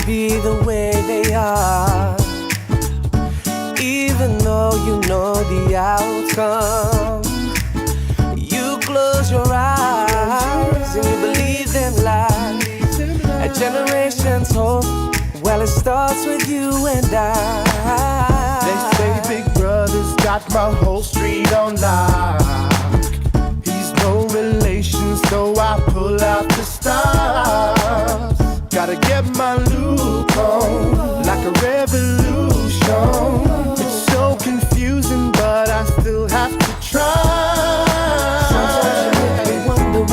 be the way they are, even though you know the outcome. You close your eyes and you believe them lies. A generation's hope, well, it starts with you and I. They say Big Brother's got my whole street on lock. He's no relation, so I pull out the stops. Gotta get my look on, like a revolution. It's so confusing, but I still have to try. Sometimes you make me wonder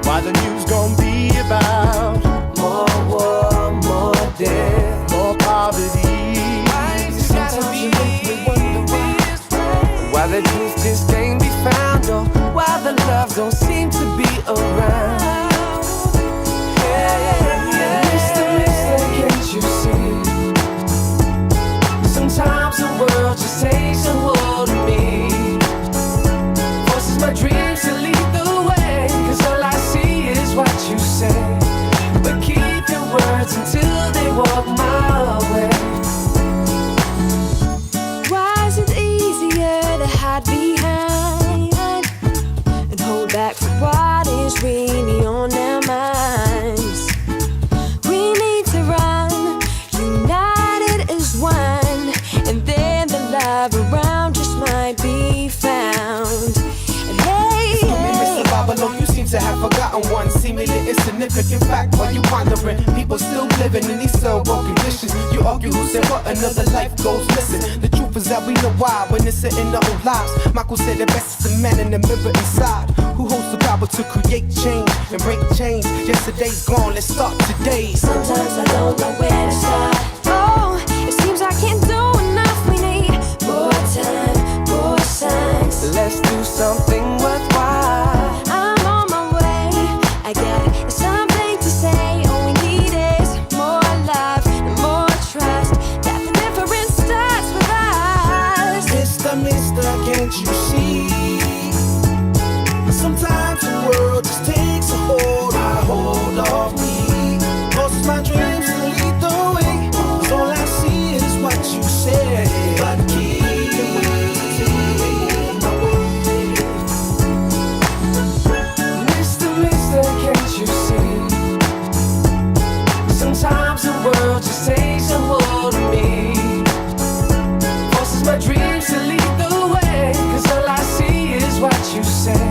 why the news gon' be about more war, more death, more poverty. Sometimes you make me wonder why the truth just can't be found, or why the love don't seem to be around. Mister, can't you see? Sometimes the world just takes a hold of me, forces my dreams to lead the way, 'cause all I see is what you say. But keep your words until they walk my way. Why is it easier to hide behind and hold back from what is really on their minds? We need to run, united as one, and then the love around just might be found. And hey, Mr. Babylon, you seem to have forgotten one seemingly insignificant fact. While you wondering, people still living in these third-world conditions. You argue who said what, another life goes missing. The truth is that we know why when it's in our own lives. Michael said the best is a man in the mirror inside, who holds the power to create change and break chains. Yesterday's gone, let's start today. sometimes I don't know where to start. Oh, it seems I can't do enough. We need more time, more signs. Let's do something worthwhile. I'm on my way. I got something to say. All we need is more love and more trust. That the difference starts with us. Mister, can't you see? Sometimes the world just takes a hold of me, forces my dreams to lead the way, 'cause all I see is what you say. But keep your words until they walk my way. Mister, can't you see? Sometimes the world just takes a hold of me, forces my dreams to lead the way, 'cause all I see is what you say.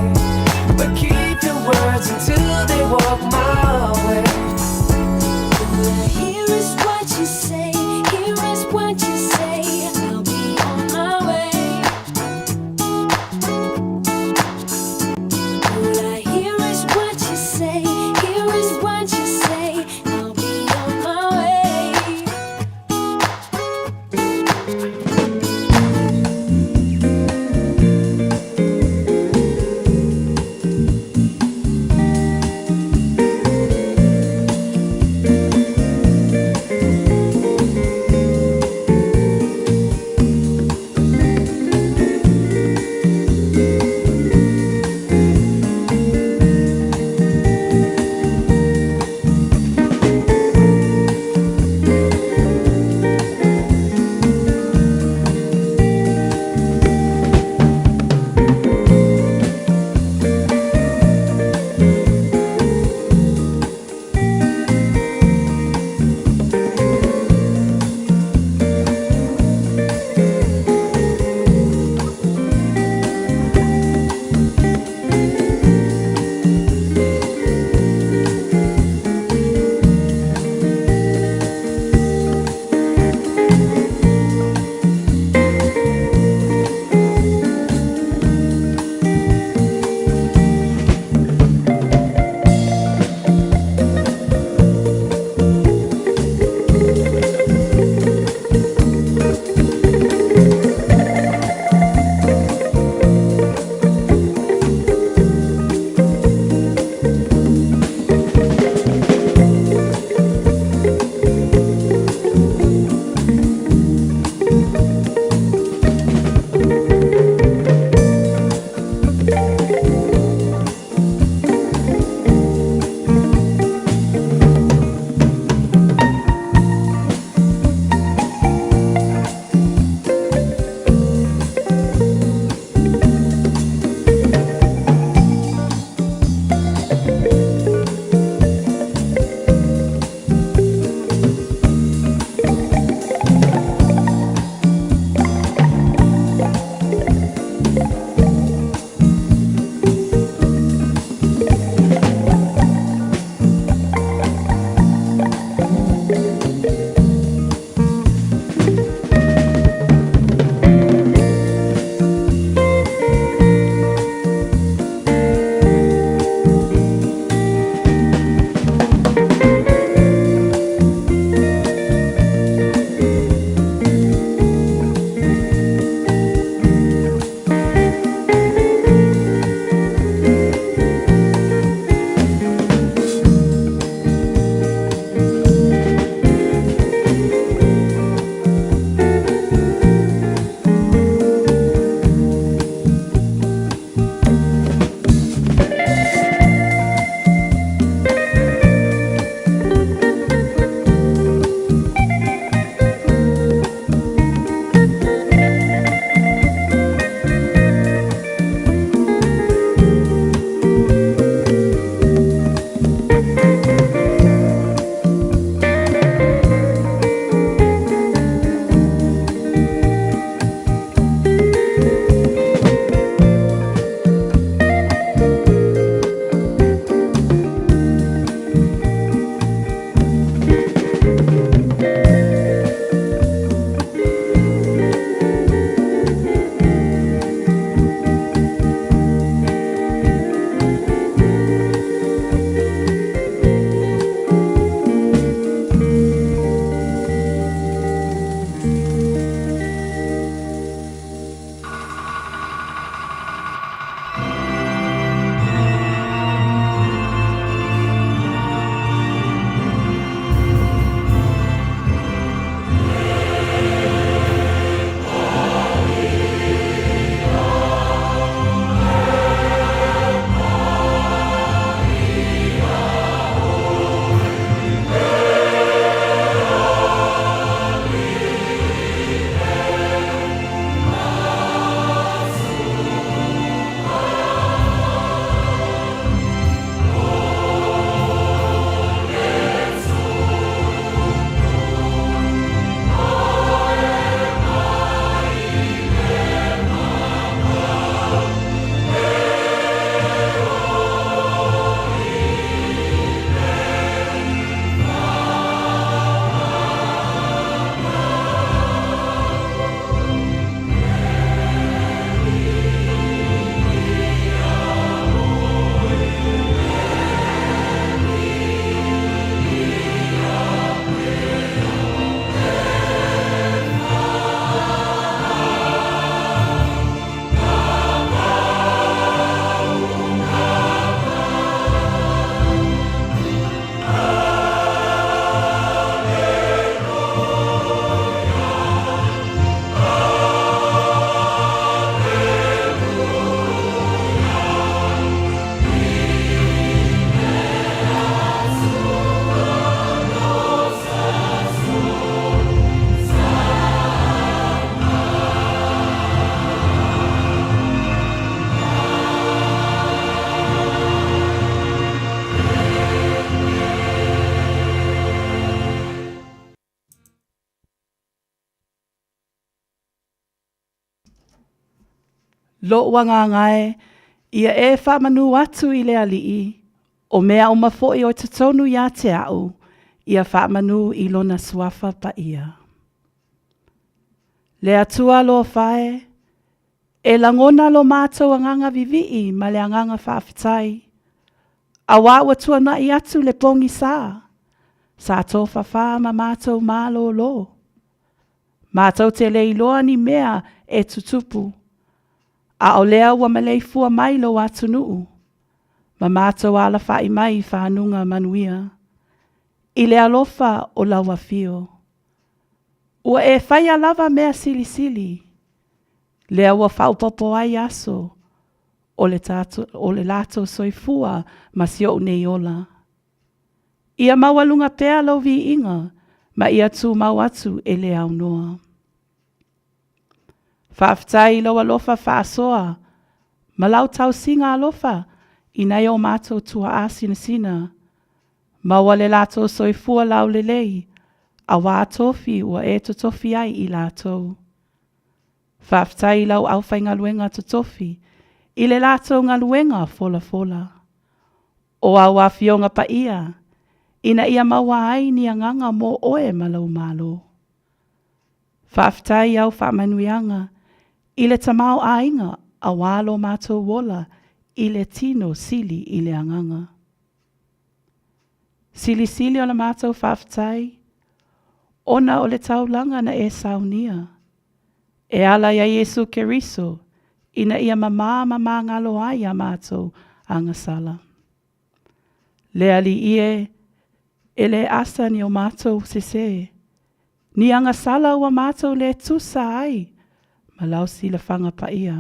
But keep your words until they walk my way. Lo wanga ngai, ia e whamanu atu i le alii, o mea o mafoi o te tonu ia te au, ia whamanu i lona suafa pa ia. Le atua lo whae, e langona lo mātou anganga vivi ma le anganga whaafitai, a wāua tuana i atu le pongi sā, sa tō whawha ma mātou mālo lo. Mātou te leiloa ni mea e tutupu, a o lea ua maleifua mai lo atu nuu, ma mātou ala whai mai whanunga manuia, i le alofa o lawa fio. Ua e whaia lava mea sili sili, lea ua whaupopo ai aso, o le lato soifua ma sio nei ola. Ia mawalunga pea lau vi inga, ma ia tu mau atu e le au noa. Whaaftai lau alofa whaasoa, ma lau tau singa alofa, i nei o mātou tua asina sina, ma wale lato soifua lau lelei, a wā tofi ua e to tofi ai i lātou. Whaaftai lau au whai ngaluenga to tofi, i le lātou ngaluenga fola fola. O au a fionga pa ia, ina ia maua ai ni anganga mo oe malau malo. Whaaftai au whaamanuianga, i le tamau ainga a wālo mātou wola, i le tino sili i le anganga. Sili sili o la mātou whaaftai, ona o le taulanga na e saunia. E ala ia Yesu Keriso, ina ia mama ngalo ai a mātou angasala. Le ali ie, e le asa ni o mātou sese. Ni angasala ua mātou le tusa ai, ma lau si la whanga pa ia.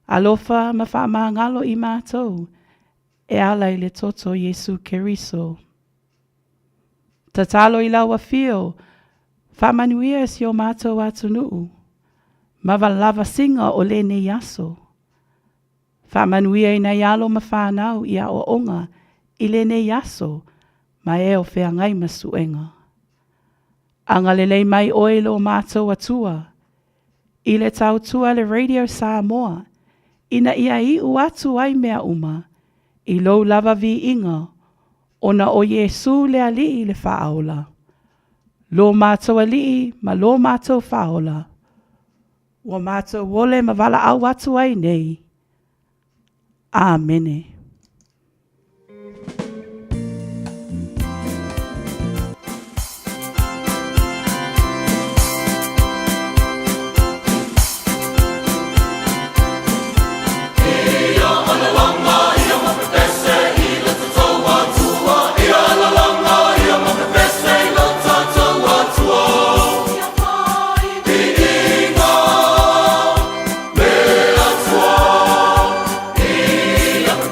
Alofa ma wha ngalo i mātou, e ala i le toto Yesu Keriso. Tatalo i laua fio, whamanuia si o mātou atu nuu, ma lava singa o le ne yaso. Whamanuia i nei alo ma whanau i a o onga i le ne yaso, ma e o whea ngai masuenga. Anga lelei mai oelo mātou atua, i le tau tua le Radio Samoa, ina ia i atu ai mea uma, i lou lava vi inga, ona o Yesu le alii le whaola. Lo mātou alii, ma lo mātou whaola. Wa mātou wole ma wala au atu ai nei. Āmene.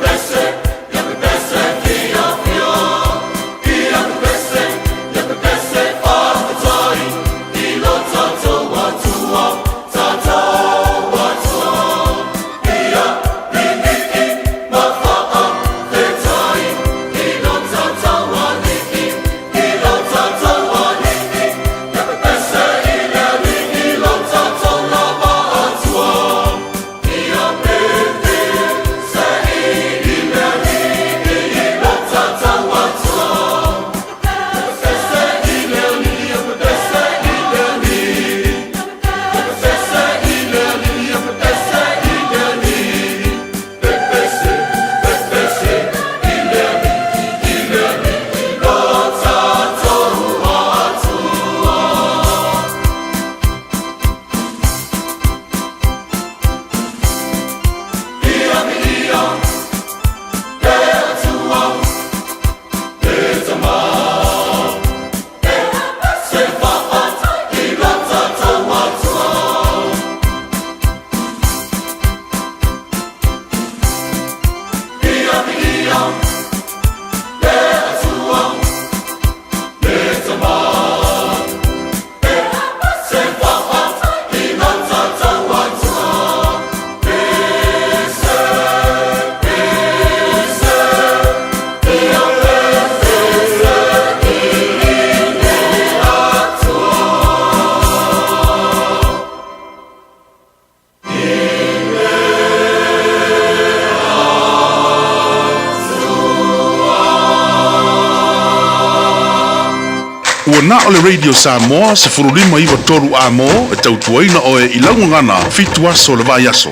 Best Na ole Radio Samoa se furulima iwa toru a mo e tautuaina o e ilaungangana fitu aso le vai aso.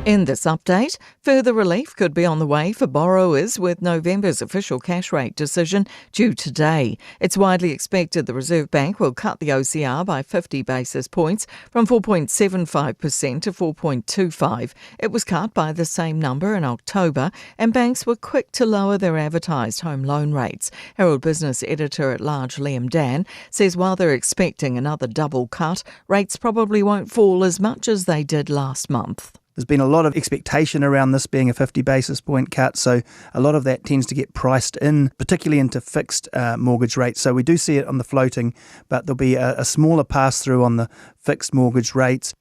In this update, further relief could be on the way for borrowers with November's official cash rate decision due today. It's widely expected the Reserve Bank will cut the OCR by 50 basis points from 4.75% to 4.25%. It was cut by the same number in October, and banks were quick to lower their advertised home loan rates. Herald Business Editor-at-Large Liam Dan says while they're expecting another double cut, rates probably won't fall as much as they did last month. There's been a lot of expectation around this being a 50 basis point cut, so a lot of that tends to get priced in, particularly into fixed mortgage rates. So we do see it on the floating, but there'll be a smaller pass-through on the fixed mortgage rates.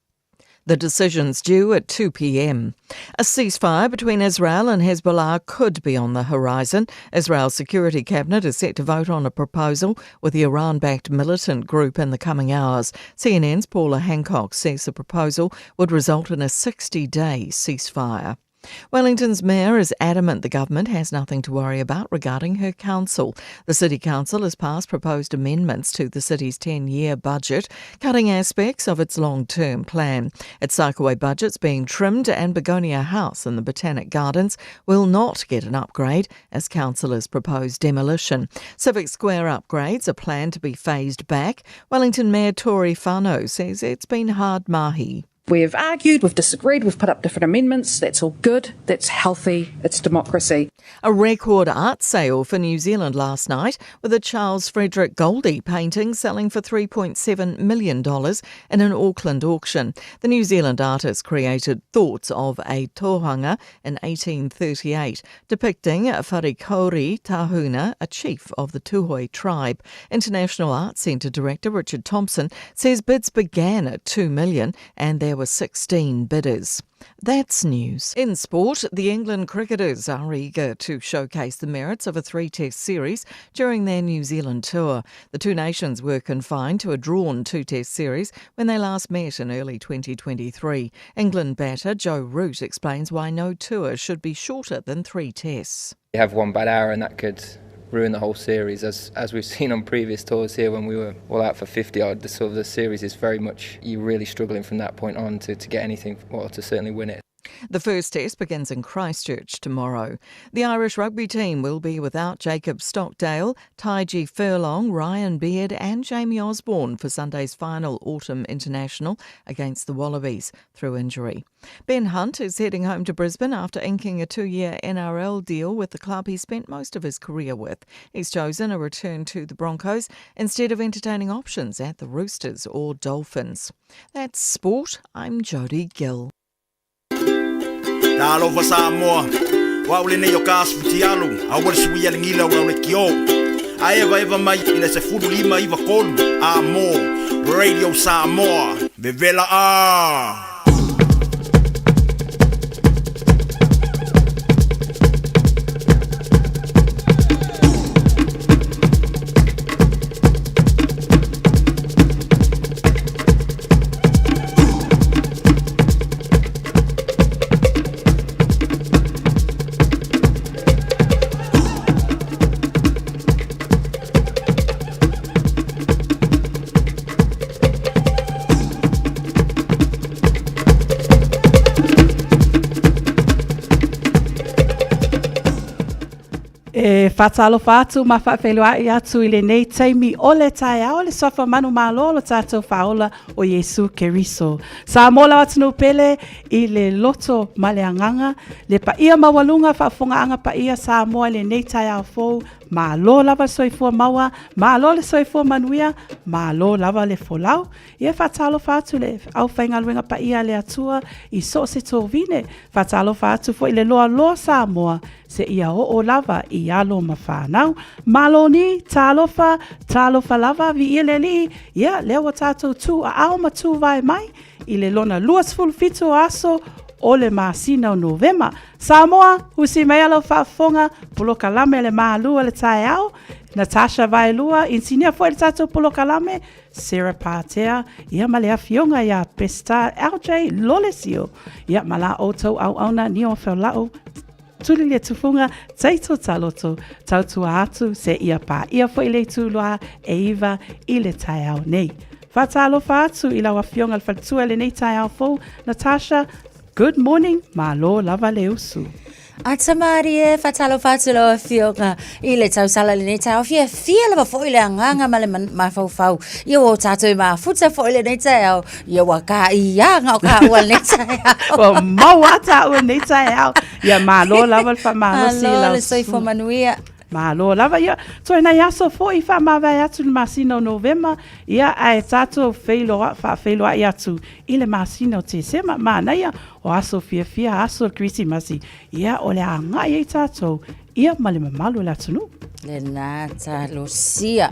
The decision's due at 2 p.m. A ceasefire between Israel and Hezbollah could be on the horizon. Israel's Security Cabinet is set to vote on a proposal with the Iran-backed militant group in the coming hours. CNN's Paula Hancock says the proposal would result in a 60-day ceasefire. Wellington's mayor is adamant the government has nothing to worry about regarding her council. The City Council has passed proposed amendments to the city's 10-year budget, cutting aspects of its long-term plan. Its Sarkaway budget's being trimmed, and Begonia House in the Botanic Gardens will not get an upgrade as councillors propose demolition. Civic Square upgrades are planned to be phased back. Wellington Mayor Tori Whanau says it's been hard mahi. We've argued, we've disagreed, we've put up different amendments. That's all good, that's healthy, it's democracy. A record art sale for New Zealand last night, with a Charles Frederick Goldie painting selling for $3.7 million in an Auckland auction. The New Zealand artist created thoughts of a tohunga in 1838, depicting Wharikauri Tahuna, a chief of the Tuhoi tribe. International Arts Centre Director Richard Thompson says bids began at $2 million and there were 16 bidders. That's news. In sport, the England cricketers are eager to showcase the merits of a 3-test series during their New Zealand tour. The two nations were confined to a drawn 2-test series when they last met in early 2023. England batter Joe Root explains why no tour should be shorter than 3 tests. You have one bad hour and that could ruin the whole series, as we've seen on previous tours here when we were all out for 50 odd. The series is very much, you're really struggling from that point on to get anything, or to certainly win it. The first test begins in Christchurch tomorrow. The Irish rugby team will be without Jacob Stockdale, Taiji Furlong, Ryan Beard and Jamie Osborne for Sunday's final autumn international against the Wallabies through injury. Ben Hunt is heading home to Brisbane after inking a 2-year NRL deal with the club he spent most of his career with. He's chosen a return to the Broncos instead of entertaining options at the Roosters or Dolphins. That's sport. I'm Jodie Gill. Talo fa Samoa wa ule ne yo kaspitialo a wale suia ngila wa ule kio a eva mai ina se fudu lima iva kolu a mo Radio Samoa bevela a Whatalo whātu ma whawheluai atu I le nei teimi o le tae ao le sofa manu malo lo tātou whaola o Yesu Keriso. Sa mola atunu pele I le loto ma le anganga, le paia mawalunga whaafunga anga paia sa moa le nei tae ao fou, ma lo lava soifua maua, ma lo le soifua manuia, ma lo lava le folau. Ia whatalo whātu le au whainga luenga paia le atua I so se tō vine, whatalo whātu fo I le loa loa sa moa, se ia o lava I alo ma whanau. Maloni, talofa lava vi ia le li, ia lewa tātou tū a ao ma tū vai mai, I le lona luas fulfitu aso o le masina o Novema. Samoa, husi mai alo whaafonga, puloka lame le maalua le tae ao, Natasha Vailua, insinia fo le tatou polo kalame, Sarah Patea, ia malea fionga ia Pesta LJ Lolesio, ia mala oto au auna ni o whaulau, tuli le tufunga, taito taloto, tautua atu se ia pa, ia fo ile tulua e iwa i le tai au nei. Fatalo fatu i lawa fionga le fatua le nei tai au fo, Natasha, good morning, malo lava le usu. Ata Marie, fatalo fatalo fionga i le tau sala le nei tau fia lava fo i le anganga ma le mafau. Ia o tato i mafuta fo i le nei tau. Ia waka i anga o ka ua le nei tau. O mawata ua nei tau. Ia malo lava le fa malo si lau. Alo le soifo manuia. Malo lava ia. So ina yaso fo i fa mawai atu le masino November. Ia ai tato whailoa i atu i le masino te sema. Mana ia o aso fia aso Christmasi. Ia o le anga i tato. Ia male mamalu le atunu. Le nā tālosia.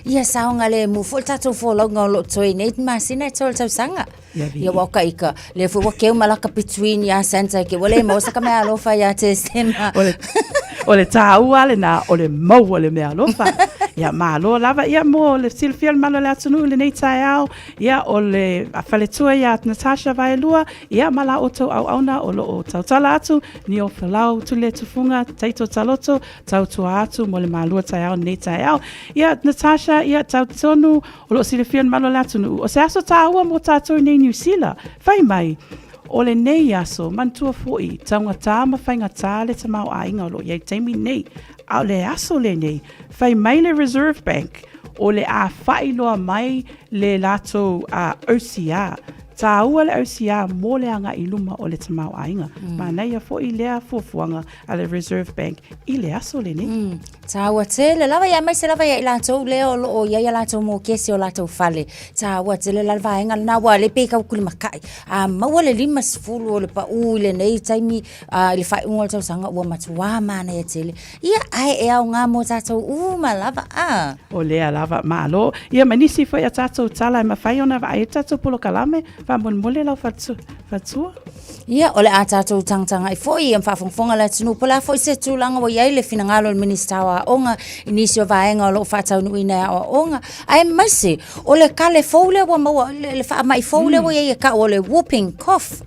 Ia saonga le mufo tato fo longa o lo toi nei masina e tol tau sanga. Ia waka ika. Le fu wakeu malaka between ya senta ke wale mo saka mea alofa ya te sema. O le tāua le nā o le maua le mea alofa. Ia malo lava ia mo le silfia malo le atunu le nei tai au. Ia o le whaletua ia Natasha Vailua. Ia mala oto au auna o lo o tautala atu. Ni o whalau tule tufunga taito taloto. Tautua atu mo le malua tai au nei tai au. Ia Natasha ia tautonu o lo silfia malo le atunu. O se aso tāua mo tātou nei New Zealand. Whai mai. O le nei aso, mantua foi, taunga tā mawhainga tā le tamau a inga o lo, iei teimi nei, au le aso le nei, whai mai le Reserve Bank, o le a whailoa mai le lato a OCR, tā ua le OCR mō le anga i luma o le tamau a inga, ma nei a foi lea fuafuanga a le Reserve Bank, i le aso le nei. Tā ua te le lava ia mai se lava ia i lātou leo o ia ia lātou mō kesi o lātou whale. Tā ua te le lalva enga nā ua le peka ukuli makai. Maua le 5 o le pa u le nei taimi i le whai unga le tau sanga ua matua mana ia tele. Ia ai e au ngā mō tātou ma lava O lea lava malo. Ia manisi fo ia tātou tala e mawhai ona wa ai tātou polo kalame, wa mole lau fatua. Ia ole a tātou tangtanga i foi am whawhongwhonga la tunu pola foi se tūlanga wa iai le finangalo le minister wa onga inisio vaenga o lo whatau nui nea o onga. Ai maise, ole ka le foule wa maua, le wha mai foule wa iai ka o le whooping cough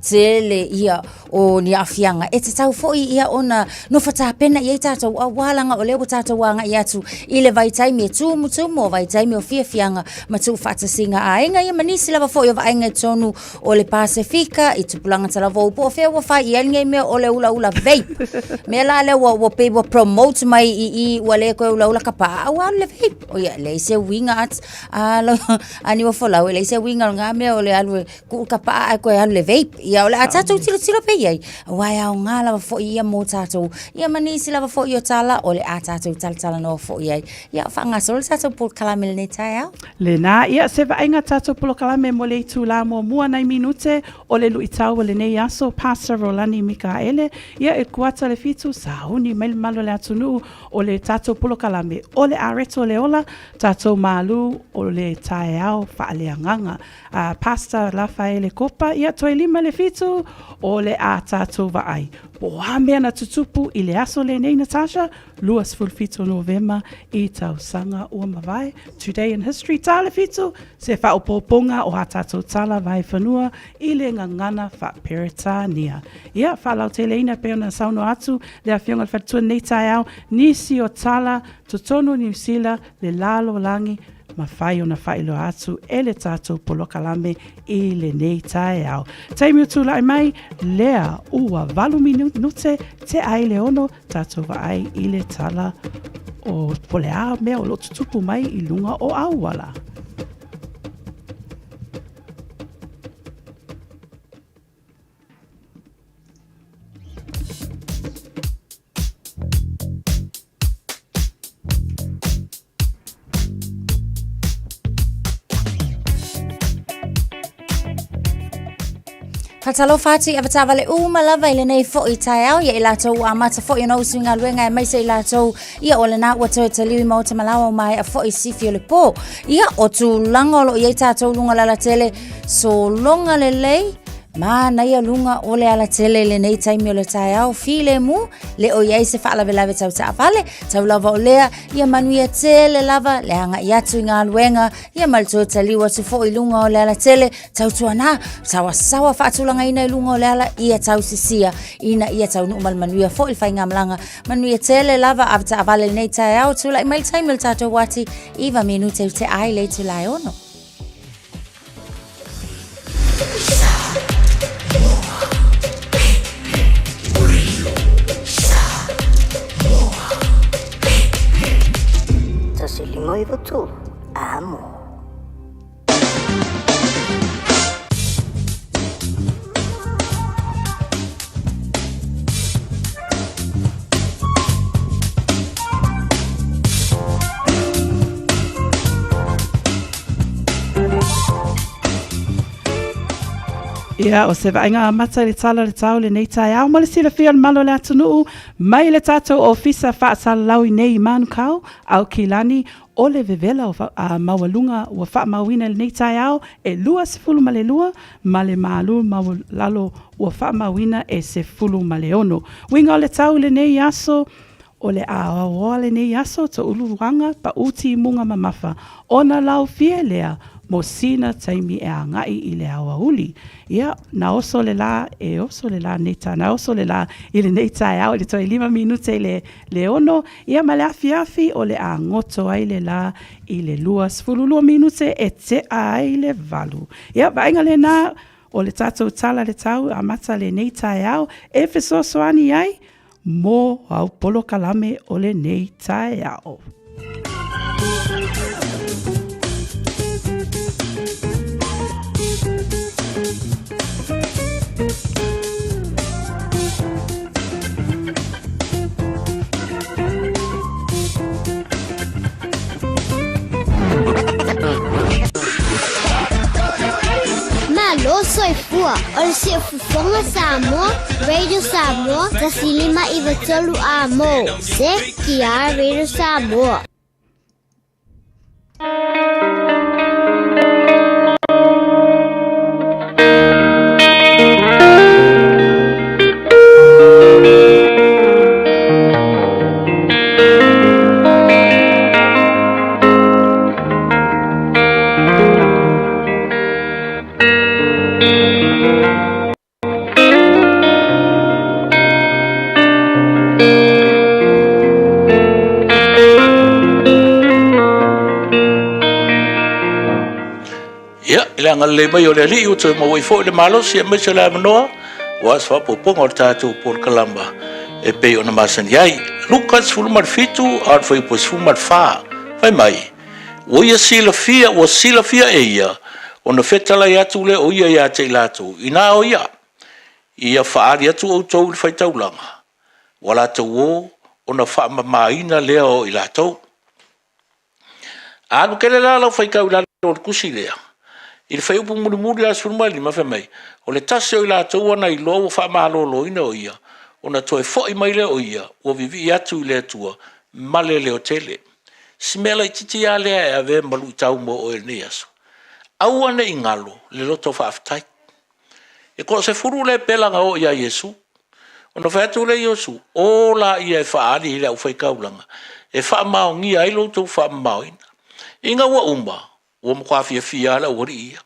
te le ia o ni awhianga. E te tau foi ia ona no whatapena iai tātou a wālanga o leo tātou wanga i atu i le vaitaimi e tumu o vaitaimi o fianga ma tu whatasinga a inga ia manisi lava foi o vaenga tonu o le Pasifika i tupulanga tala vau po fea wa fai ia ngai me o le ula vape. Me la le wa pe wa promote mai i wa le ko ula kapa wa le vape. O ia le se winga at ani wa fola le se winga nga me o le alu ku kapa ko alu le vape. Ia o le atatu tilo pe ia. Wa ia nga la fo ia mo tatu. Ia manisi la fo ia tala o le atatu tala no fo ia. Ia fa nga sol tatu por kalamel ne taia. Le na ia se va inga tatu por kalame mo le tu la mo mua nai minute o le luitau le nei aso Pastor Rolani Mikaele ia e kuata le fitu sauni mai malo le atunu o le tato polo kalame o le areto le ola tato malu o le taeao faaleanganga Pastor Rafaele Kopa ia toi lima le fitu o le a tato vaai po hamea na tutupu i le aso le nei Natasha luas fulfito November i tau sanga ua mawai Today in History tale fitu se fa opoponga o hatato tala vai fanua i le ngangana fa Peritania. Ia whalau te leina pe ona sauno atu le a whionga whatua nei tai au nisi o tala totono New Zealand le lalo langi ma whai ona whailo atu e le tātou polokalame i le nei tai au. Taimi utu lai mai lea ua valu minute te ai le ono tātou wa ai i le tala o polea mea o lo tutupu mai i lunga o auala. Fatalo fati avatava le lava ile nei fo i tai au ia i lātou a mata fo i no swinga luenga e maise i lātou ia o le nā ua toi te liwi mau te malawa mai a fo i sifi o le pō. Ia o tu langolo i tātou lunga lala tele so longa le lei Ma na ia lunga o le ala tele le nei taimi o le tai au file mu le o iai se whaala velawe tau ta avale tau lava o lea ia manuia tele lava le hanga i atu i ngā luenga ia malto taliwa se fo i lunga o le ala tele tau tuana sawa whaatulanga ina i lunga o le ala ia tau sisia ina ia tau nuumal manuia fo i whai ngā malanga manuia tele lava av ta avale le nei tai au tula i mail taimi le tato wati iwa minu te te ai le tu lai ono. Moi votu amo. Ia o se vainga mata le tala le tau le nei tai au ma le sila fia le malo le atunuu mai le tatou ofisa whaasala lau i nei manu kau au kilani o le vevela o mawalunga ua whaamawina le nei tai au e lua se fulu ma le lua ma le maalu mawalalo ua whaamawina e se fulu ma le ono. Winga o le tau le nei aso o le awa le nei aso to uluruanga pa uti munga mamafa ona lau fie lea mo sina taimi e a ngai i le awa uli. Ia, na oso le la, neita, na oso le la, i le neita e au, le toi 5 minute le ono, ia ma le afi o le a ngoto ai le la, i le luas, fululua minute e te ai le valu. Ia, vainga le na, o le tatou tala le tau, a mata le neita e au, e feso soani ai, mo au polo kalame o le neita e au. Malo soy fua, ol si fufonga Samoa, Radio Samoa, tasilima ivatolu amo, se kia Radio Samoa. Le mai o le li uto mo i fo le malo si me se la manoa was fa po po ngor tatu por kalamba e pe ona masan yai Lucas fulmar fitu ar foi pos fulmar fa vai mai o ia sila fia e ia ona fetala ya tu le o ia ya te latu ina o ia fa aria tu o to fai taulanga wala to o ona fa maina le o i lato anu kele la fai kaula o kusilea il fai upu muri as formali ma mai o le tase o la to ona i lo fa malo ina o ia ona toe fo i mai le o ia o vivi atu le tua male le hotele smela i titi ale e ave malu tau mo o ne aso au ane ingalo le loto fa aftai e ko se furu le pela nga o ia Yesu ona fa tu le Yesu o la ia fa ali le o fai kaulanga e fa ma ngi ai lo to fa ma inga wa umba o mo kwa fia la ori ia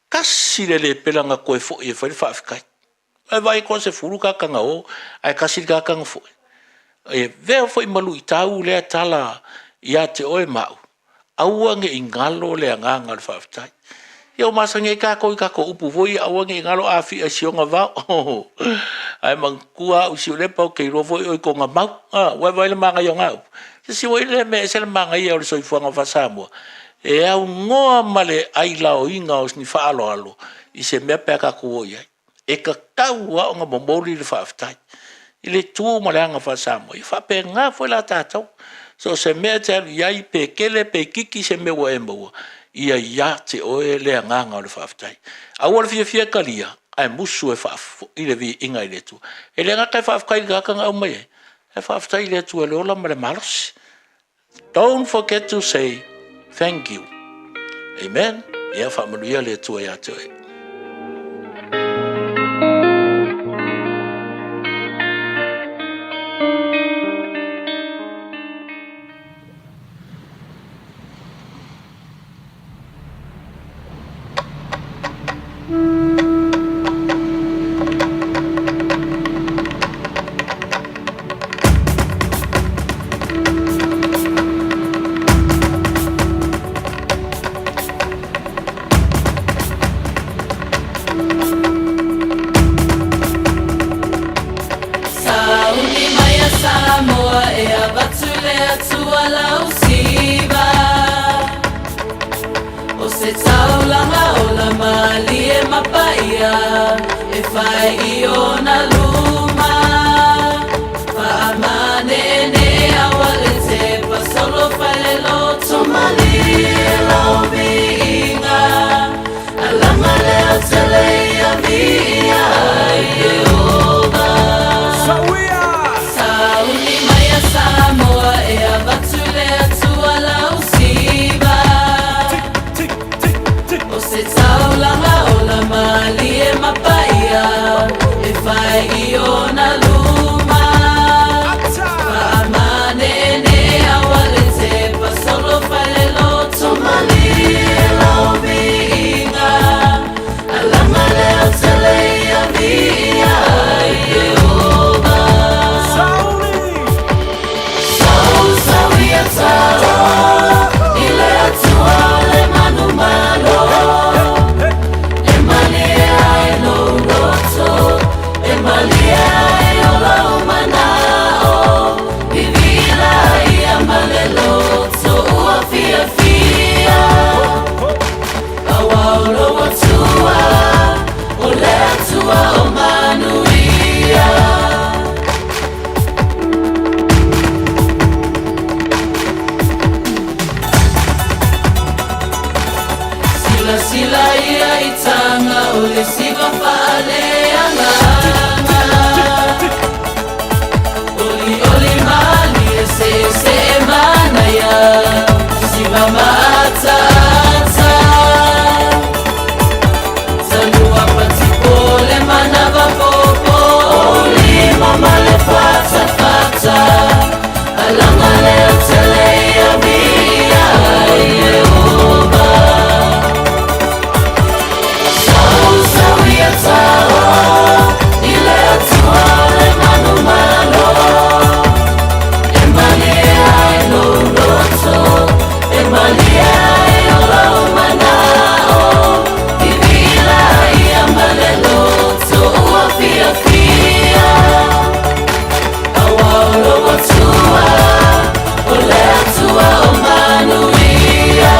kasi le pelanga ko e fo e fa afkai e vai ko se furu ka kanga o ai kasi ka kanga fo e ve fo malu itau le tala ia te o mau au nge ingalo le nganga le fa aftai yo masange ka ko upu voi au nge ingalo afi a sionga va ai mangkua usi le pa ke ro voi ko nga mau wa vai le manga yo ngau si voi le me se le manga ia o so fuanga fa Samoa e au ngoa male ai lao inga os ni faalo alo i se mea peka ko ia e ka kaua o nga bomboli le faaftai i le tu male anga fa Samoa i fa pe nga foi la tatau so se mea te iai pe kele pe kiki se me wa embo ia ia te oe le anga o le faaftai au ala fia kalia ai musu e faaf i le vi inga i le tu e le nga kai faafkai ka kanga au mai e faaftai le tu e le ola male malos. Don't forget to say thank you. Amen. Ya fa manuia le tua ya te. lausiva o se taulanga o la mali e mapaia e fai I ona luma Whaamanene awale te pasolo fai loto mali e lau miinga Alanga leo te leia mia e oba Sauni maya Samoa e avatu lea tua lausiva O se taulanga o la mali e mapaia e fai I ona luma Whaamanene awale te pasolo fai loto mali e lau miinga Alanga leo te leia mia e oba Saui a tau I lea tua le manu malo E mali ai no roto E mali ai o la umanao Vivila I amale loto Ua fia fia Awaulo o tua O lea tua o manuia Sila sila ia I tanga O le siva whaale anganga Oli oli mali e se manaya Siva matata Zanua patipo le manava popo Oli mama le fata fata Alanga leo te leia mia e oba Saui a tau I lea tua le manu malo E mali ai no roto E mali ai o la umanao Vivila I amale loto Ua fia fia Awaulo o tua O lea tua o manuia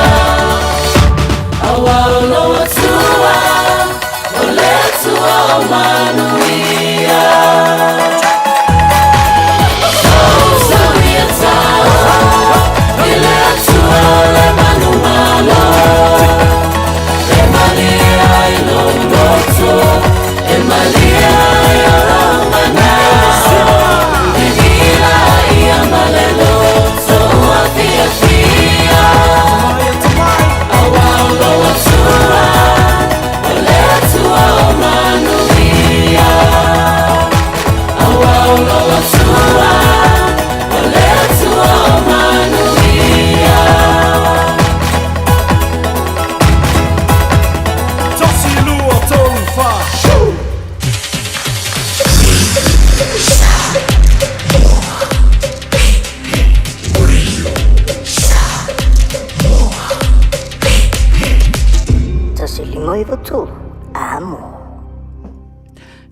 Awaulo o tua O lea tua o manuia Saui a tau I lea tua le manu malo E mali ai no roto E mali ai o la umanao Vivila I amale loto Ua fia fia Awaulo o tua O lea tua o manuia Awaulo o tua O lea tua o manuia Tosi lua tau wha. Tasi limoiva tu, amo.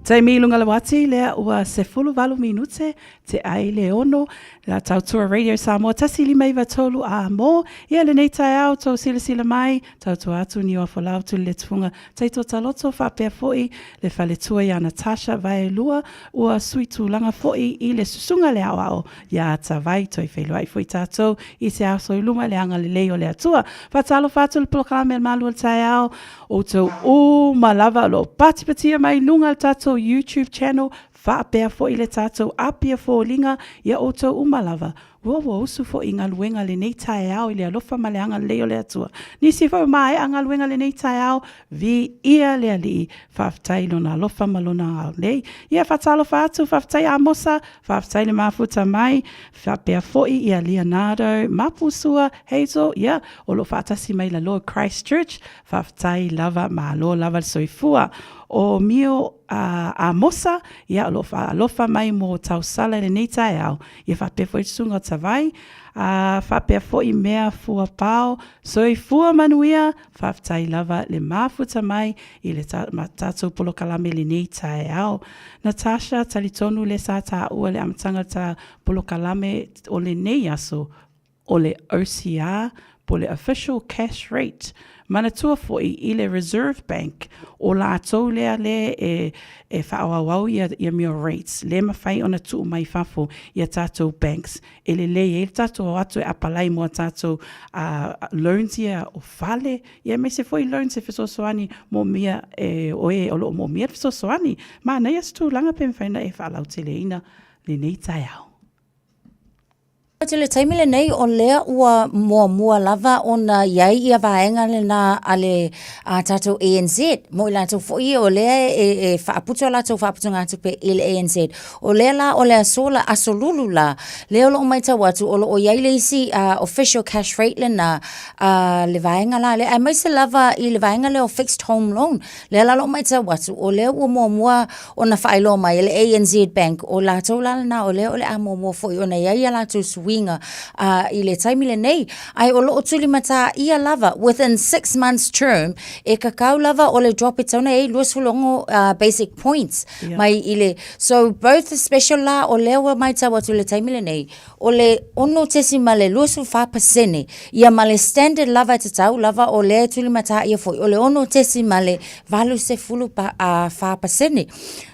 Tai milunga lawati lea ua se fulu walu minute te ai le ono la tautua Radio Samoa tasi lima iwa tolu a mo ia le nei tai au tau sila sila mai tautua atu ni ofa lau tu le tufunga tai to taloto fa pea foi le fale tua ia Natasha vai lua ua suitu langa foi I le susunga le au au ia ta vai toi feilu ai foi tatou I se au soi luma le anga le leo le atua fatalo fatu le plokame le malu le tai au o tau o malava lo patipatia mai lunga le tatou YouTube channel whaapea fo I le tātou apia fo linga ia o tau umalava. Ua usu fo I ngā luenga le nei tae au I le alofa ma le anga leo le atua. Nisi fo mai a ngā luenga le nei tae au vi ia le ali whaftai lona alofa ma lona au nei. Ia whatalo whatu whaftai Amosa, whaftai le mafuta mai, whapea fo I ia Leonardo, Mapusua, Hazel, ia o lo whatasi mai la Lord Christchurch, whaftai lava ma lo lava soifua. O mio a mosa ia alofa mai mo tausala le nei tae au ia whapea fo I sunga tawai whapea fo I mea fua pao soi fua manuia whaftai lava le mafuta mai I le tātou polo kalame le nei tae au Natasha talitonu le sa ta ua le amatanga ta polo kalame o le nei aso o le OCR po le official cash rate manatua fo'i i le Reserve Bank o la atou lea le e whaawawau ia mio rates. Le mawhai ona tuu mai whafo ia tātou banks. E le tātou atu e apalai mua tātou loans ia o whale. Ia me se fo'i loans e whesosoani mo mia o lo mo mia whesosoani. Ma nei astu langa pe mwhaina e whaalau te leina le nei tai au. Te le taimile nei o lea ua mua lava o na iai ia vaenga le na ale tātou ANZ. Mo i lātou fōi o lea e whaaputo lātou whaaputo ngātu pe il ANZ. O lea la o lea sola asolulu la. Lea o lo mai tau atu o lo o iai le isi official cash rate le na le vaenga la. Lea mai se lava i le vaenga le o fixed home loan. Lea la lo mai tau atu o lea ua mua o na whaelo mai le ANZ Bank. O lātou la na o lea o lea mua fōi o na iai a lātou winga i le taimile nei ai o loo tuli mata ia lava within 6 months term e kakau lava o le drop it ona e luas fulongo basic points mai ile so both the special la o lewa mai tawa tu le taimile nei o le ono tesima le luas fa pasene ia male standard lava te tau lava o le tuli mata ia foi o le ono tesima le valu se fulu fa pasene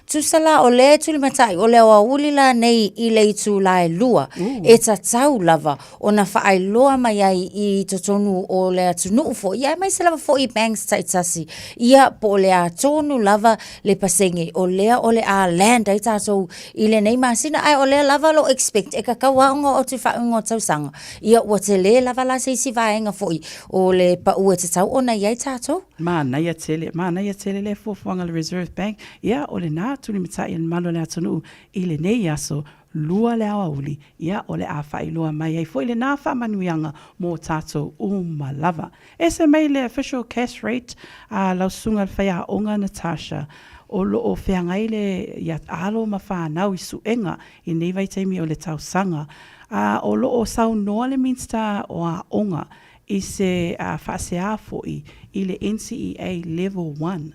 tusala o le tuli matai o le wa ulila nei i le tu lai lua e ta tau lava o na whaai loa mai ai i totonu o le atunu fo ia mai se lava fo i banks taitasi ia po le atonu lava le pasenge o lea o le a land ai tatou i le nei masina ai o lea lava lo expect e kakawa o tu whaungo tausanga ia o te le lava la se si vaenga fo i o le pa ua te tau o na iai tatou Mana ia tele le fofuanga le Reserve Bank ia o le nā tuli mitai in malo le atunu i le nei aso lua le awa uli ia o le a whailua mai ai foi le nā whamanuianga mō tātou umalava. E se mai le official cash rate lausunga whaia onga Natasha o lo o whiangai le ia alo ma whanau i suenga i nei vai teimi o le tausanga o lo o sau noa le minsta o a onga i se whaasea foi i le NCEA level 1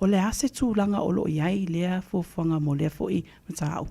o le ase tūlanga o lo iai lea fofuanga mo lea foi matau.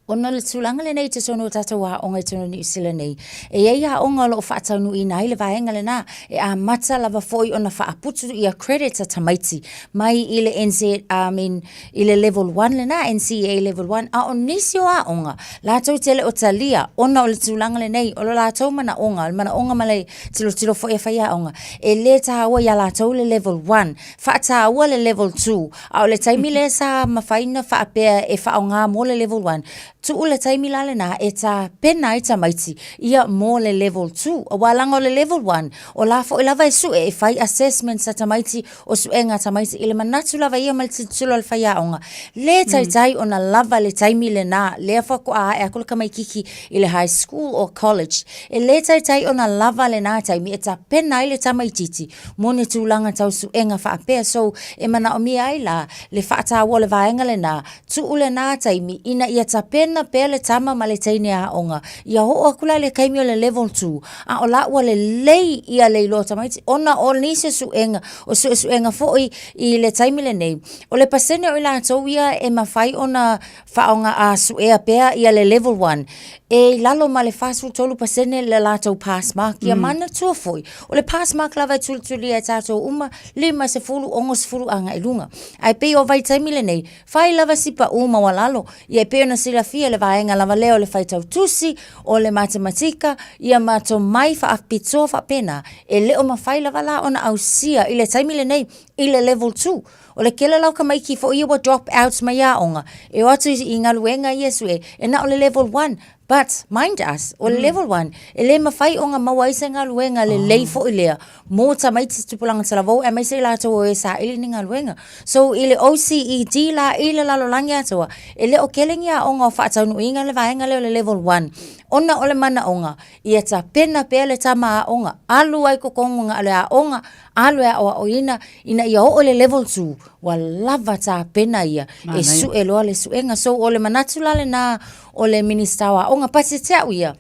Ona le tūlanga le nei te sono tātou a onga i tono ni usila nei. E ei a onga lo whaatau nu i nai le vaenga le nā. E a mata lava foi ona whaaputu i a credit a tamaiti. Mai i le i le level 1 le nā, NCA level 1. A o nisi o a onga. Lātou tele o talia. Ona o le tūlanga le nei. O lo lātou mana onga. Mana onga malai tilo foi a whaia onga. E le tahaua ia lātou le level 1. Whaatahaua le level 2. A o le taimi le sa mawhaina whaapea e whaonga mo le level 1. Tu ule taimi lale na e ta pena i ta maiti ia mo le level 2 o walanga o le level 1 o la fo lava e su e fai assessment sa ta maiti o su enga ta maiti ile manatu lava ia mal tsulo al fai aonga le tai ona lava le taimi le na le fa ko a e akol kamai kiki ile high school or college e le tai ona lava le na taimi e ta pena ile ta maiti mo ne tulanga tau su enga fa pe so e mana o mi ai la le fa ta wo le vaenga le na tu ule na taimi ina ia ta na pele tama male taine a onga ia ho akula le kaimi o le level 2 a o la ua le lei ia le ilo tamaiti ona o nise suenga o suenga foi i le taimi le nei o le pasene o ila tau ia e mawhai ona whaonga a suea pea ia le level 1 e lalo ma le fasu tolu pasene le latou pass mark ia mana tua foi o le pass mark lava tuli e tātou uma lima se fulu ongo se fulu anga ilunga ai pe o vai taimi le nei fai lava sipa uma walalo ia pe ona sila fia le vaenga lava leo le faitau tusi o le matematika ia mato mai fa apito fa pena e leo mawhai lava la ona ausia i le taimi le nei i le level 2 o le kele lau ka mai ki fo ia wa drop outs mai a onga e o atu i ngaluenga yesu e na o le level 1 but mind us o level 1 e le mawhai onga mawaisa ngaluenga le leifo i lea mo ta mai tupulanga talavou e mai se la to e sa ili ni ngaluenga so ile OCED la ile la lolangi atoa e le o kelengi a onga o whaatau nu inga le vaenga leo le level 1 ona o le mana onga ia ta pena pele tama a onga alu ai kokonga ale a onga alu e o ina ia o le level 2 wa lava ta pena ia e su e loa le suenga so o le manatu lale na o le ministawa onga pasi te ia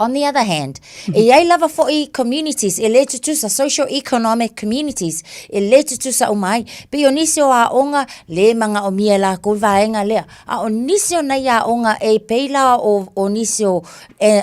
On the other hand, e ai lava fo'i communities, e le tutusa socio-economic communities, e le tutusa umai, pe o nisi o a onga le mga o mia la kulvaenga lea. A o nisi o nei a onga e peila o nisi o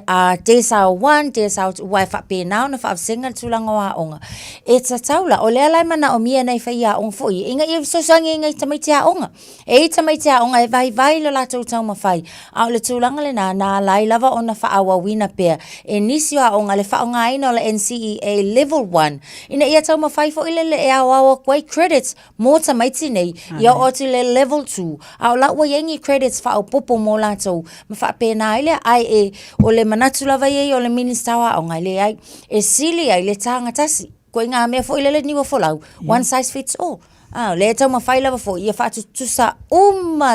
a desa o one, desa o wai whape nao na whaafsenga tulanga o a onga. E tataula, o lea lai mana o mia nei whai a onga fo'i, inga i sosangi inga i tamaiti a onga. E tamaiti a onga e vai lo la tautau mawhai. A o le tulanga le na lai lava o na whaawa wina pe e nisi a onga le whaonga ina o le NCEA level 1. Ina ia tau mawhai fo ile le e awawa kwai credits mō tamaiti nei ia o te le level 2. A o la ua yengi credits whao popo mō la tau. Ma whaapena ile ai e o le manatu lava ye o le ministawa onga ile ai e sili ai le tāngatasi. Ko inga mea fo ile le niwa folau. One size fits all. Le tau mawhai lava fo ia whaatu tusa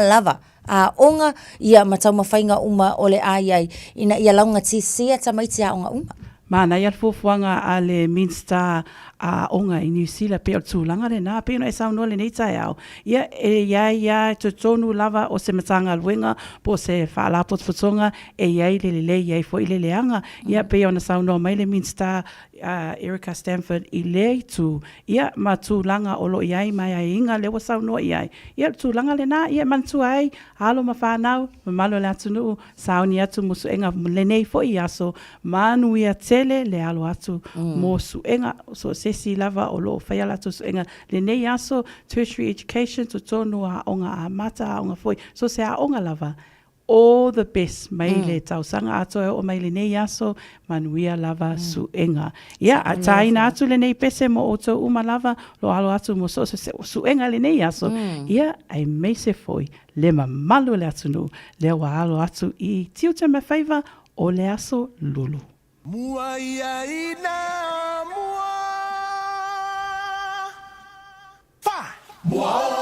lava. A onga ia matau mawhainga uma o le ai ina ia launga tisia tamaiti a onga uma. Mana ia fuafuanga a le Minster a onga i New Zealand pe o tūlanga le nā pe no e saunoa le nei tai au. Ia ia te tonu lava o se matanga luenga po se whaalapo futonga e iai le iai fo i le leanga. Ia pe o na saunoa mai le Minster Erica Stanford i le tu. Ia ma tūlanga o lo iai mai ai inga le wa saunoa iai. Ia tūlanga le nā ia mantu ai halo ma whanau ma malo le atunu sauni atu musu enga le nei fo i aso manu ia tele le alo atu mo su enga so sesi lava o lo whai ala tu su enga le nei aso tertiary education to tonu a onga a mata a onga foi so se a onga lava all the best mai le tausanga ato o mai le nei aso manuia lava su enga ia a taina atu le nei pese mo o tau uma lava lo alo atu mo so su enga le nei aso ia ai mei se foi le mamalu le atunu le wa alo atu i tiuta me faiva o le aso lulu. Mua ia ina mua fa mua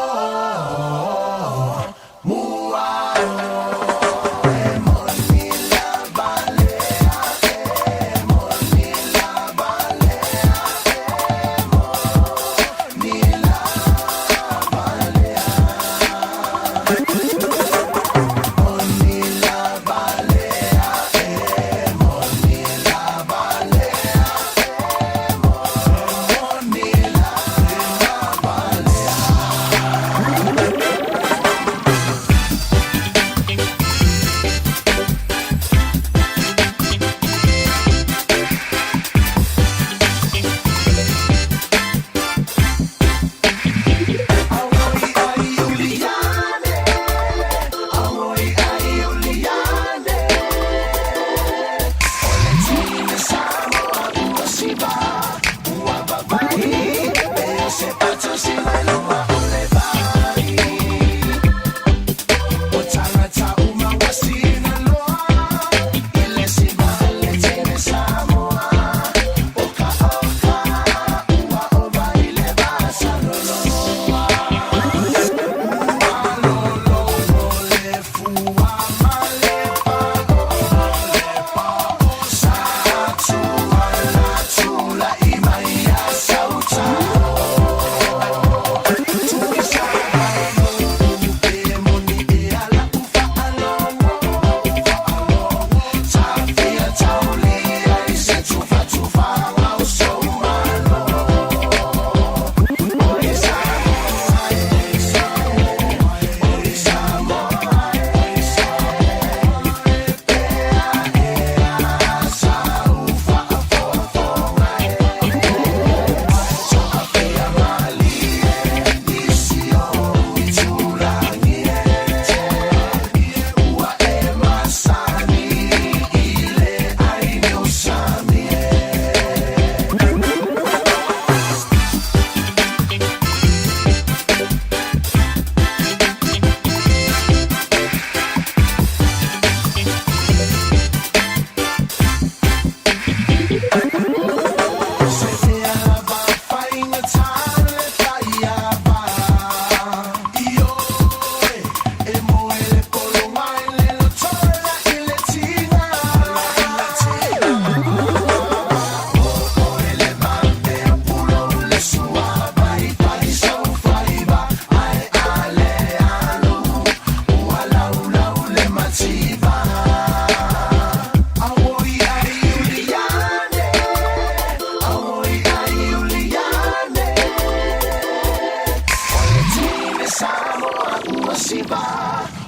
siva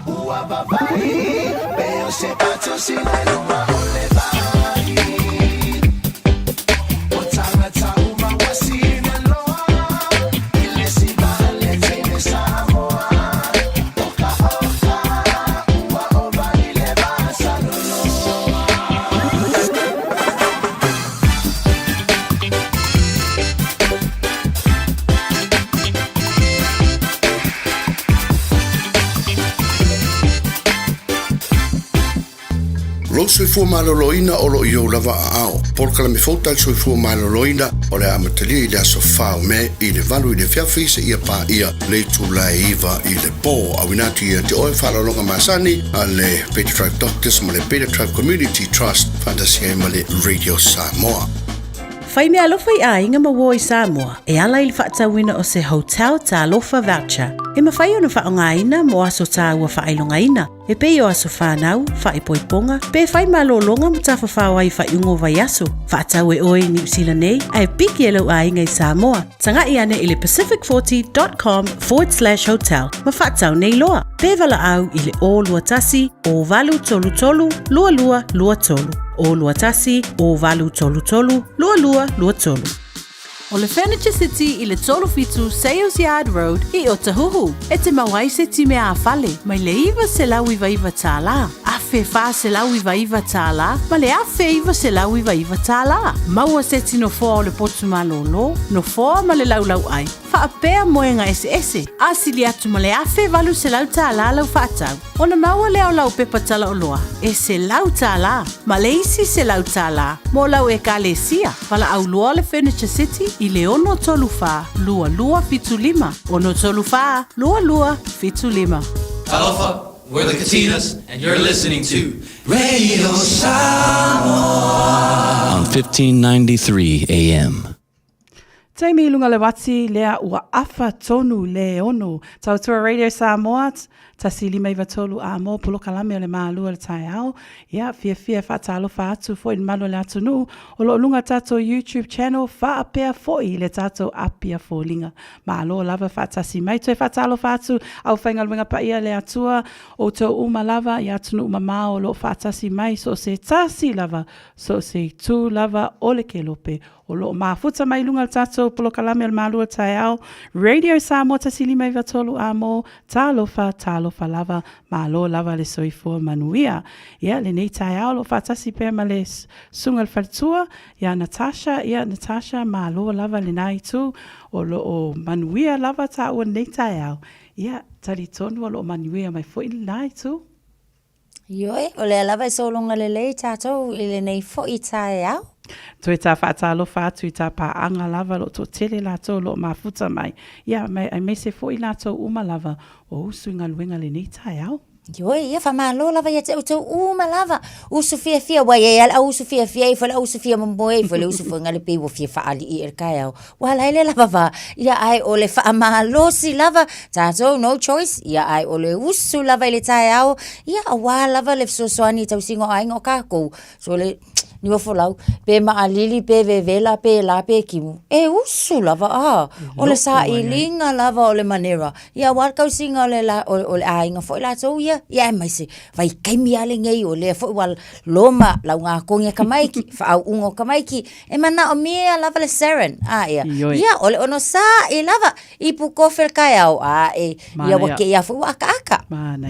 ua vavai Peo se pato sina luma ole vai O tangata uma wasina loa Ile siva le tene Samoa Oka oka ua ova ile basa loloa Lo soifua maloloina o lo iou lava ao. Porkala me fauta le soifua maloloina o le amatalia I le aso fao me I le valu I le fiafi se ia pa ia le tula iwa I le po awinatu ia te oe whalalonga masani a le Better Tribe Doctors ma le Better Tribe Community Trust fantasia ma le Radio Samoa. Whai mea alofa I a inga mawo I Samoa, e ala I le whaatawina o se hotel ta alofa voucher. E mawhai ona whaongaina mo aso ta ua whailongaina. E pei o aso whanau, whaipoiponga, pe whai malolonga mo ta whawhawai whaiungo vai aso. Whaatau e oe New Zealand nei, ai piki e lau a inga I Samoa. Tanga I ane I le pacific40.com/hotel. Ma whaatau nei loa. Pe wala au I le o lua tasi, o valu tolu tolu, lua lua lua tolu. O lua tasi, o valu tolu tolu, lua lua lua tolu. O le Furniture City I le tolu fitu Sales Yard Road I Otahuhu. E te mawai se ti mea a fale, mai le iwa se lau iwa iwa tāla. A fe wha se lau iwa iwa tāla, ma le a fe iwa se lau iwa iwa tāla. Maua se ti no fōa o le potu malolo, no fōa ma le lau lau ai. Wha pēr moenga ese. A sili atu ma le a fe valu se lau tāla lau whaatau. O na maua leo lau pepa tala o loa. E se lau tāla, ma le isi se lau tāla. Mo lau e ka le sia. Wala au loa le Furniture City I le ono tolu wha, lua lua fitu lima. Ono tolu wha, lua lua fitu lima. Alofa, we're the Katinas, and you're listening to Radio Samoa on 1593 AM. Taimi lunga le wati lea ua afa tonu le ono. Tautua Radio Samoa, tasili mai vatolu a mo pulo kalame o le maalua le tai au. Ia, fia whaatalo whaatu fo in malo le atunu. O lo lunga tato YouTube channel whaapea foi le tato apia fo linga. Maalo lava whaatasi mai toi whaatalo whaatu au whainga luenga pa ia le atua. O tau uma lava i atunu uma mao lo whaatasi mai so se tasi lava. So se tu lava o le kelope. O lo mafuta mai lunga tato pulo kalame o le maalua tai au. Radio Samoa tasili mai vatolu a mo talofa lava malo lava le soifua manuia. Ia le nei tai au lo fatasi pe ma le sunga le falitua. Ia Natasha malo lava le nai tu. O lo o manuia lava ta ua nei tai au. Ia tali tonu o lo manuia mai fo ili nai tu. Ioi, o le lava so longa le lei tatou I le nei fo I tai au. Toi ta whaatalo whaatu I ta paanga lava lo to tele lato lo mafuta mai. Ia, mai se fo I lato uma lava o usu inga luenga le nei tai au. Ioi, ia whamalo lava ia te utou uma lava. Usu fia wai e ala usu fia I whala usu fia mamboe I whala usu ngale pe wo fia whaali I kai au. Wala ele lava va. Ia ai o le whaamalo si lava. Tato, no choice. Ia ai o le usu lava I le tai au. Ia awa lava le fsosoani tau singo aingo kako. So le... Ni wafo lau, pe maalili, pe vevela, pe la, pe kimu. E usu lava, o le sa ilinga lava o le manera. Ia warkau singa o le ainga fo la tau ia. Ia e maise, vai kaimi ale ngei o le fo wal loma lau ngā kongia kamaiki, whaau ungo kamaiki. E mana o mea lava le seren. Ia. Ia, o le ono sa I lava. I pukofel kai au. Ia wake ia fo aka. Mana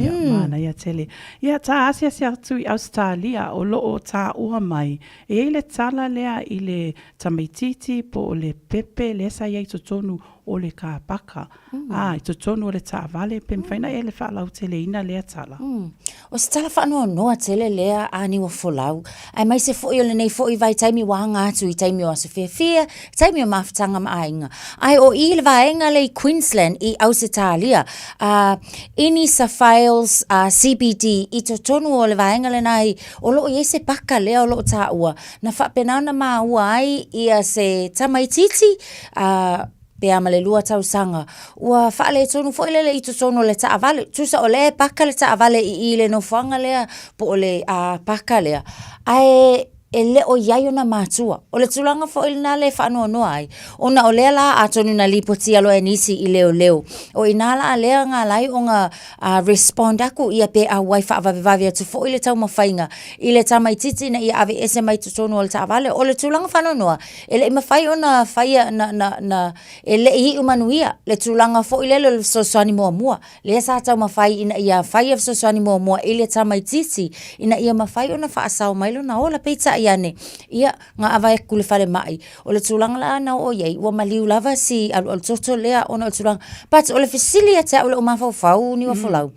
ia tele. Ia ta asia si atu I Australia o loo ta ua mai. E le tala lea I le tamaititi po o le pepe le sa ia I totonu o le kāpaka. I totonu o le tāwale pe mwhaina e le whaalau tele ina lea tala. O se tala whanua noa tele lea ani wa folau. Ai mai se foi o le nei foi vai taimi wanga atu I taimi o aso fia, taimi o mawhitanga maainga. Ai o I le vaenga le Queensland I Ausitalia. Ini sa files CBD I totonu o le vaenga le nai o loo I se paka lea o loo tā ua. Na whapenana maa ua ai ia se tamaititi pe amale lua tau sanga. Ua whaale tonu fo ilele I tonu le taavale. Tusa o le paka le taavale I ile no whanga lea po o le paka lea. Ai ele o iai ona mātua. O le tulanga fo ili nā le whanua noa ai. Ona o lea la atonu na lipoti alo e nisi i leo leo. O inala a lea ngā lai o ngā respond aku ia pe a wai whaavavivavi atu fo ili tau mawhainga. I le tamaititi na ia ave ese mai tutonu o le taavale. O le tulanga whanua noa. Ele ima whai ona whaia na ele i umanuia. Le tulanga fo ili le sosoani mua mua. Lea sa tau mawhai ina ia whaia sosoani mua mua. Ile tamaititi ina ia mawhai ona whaasau mailo na ola peita iane. Ia ngā awai kule whare mai. O le tulanga la na o iei. Ua maliu lava si alu toto lea ona o tulanga. But o le fisili ate o le o mawhau ni wa folau.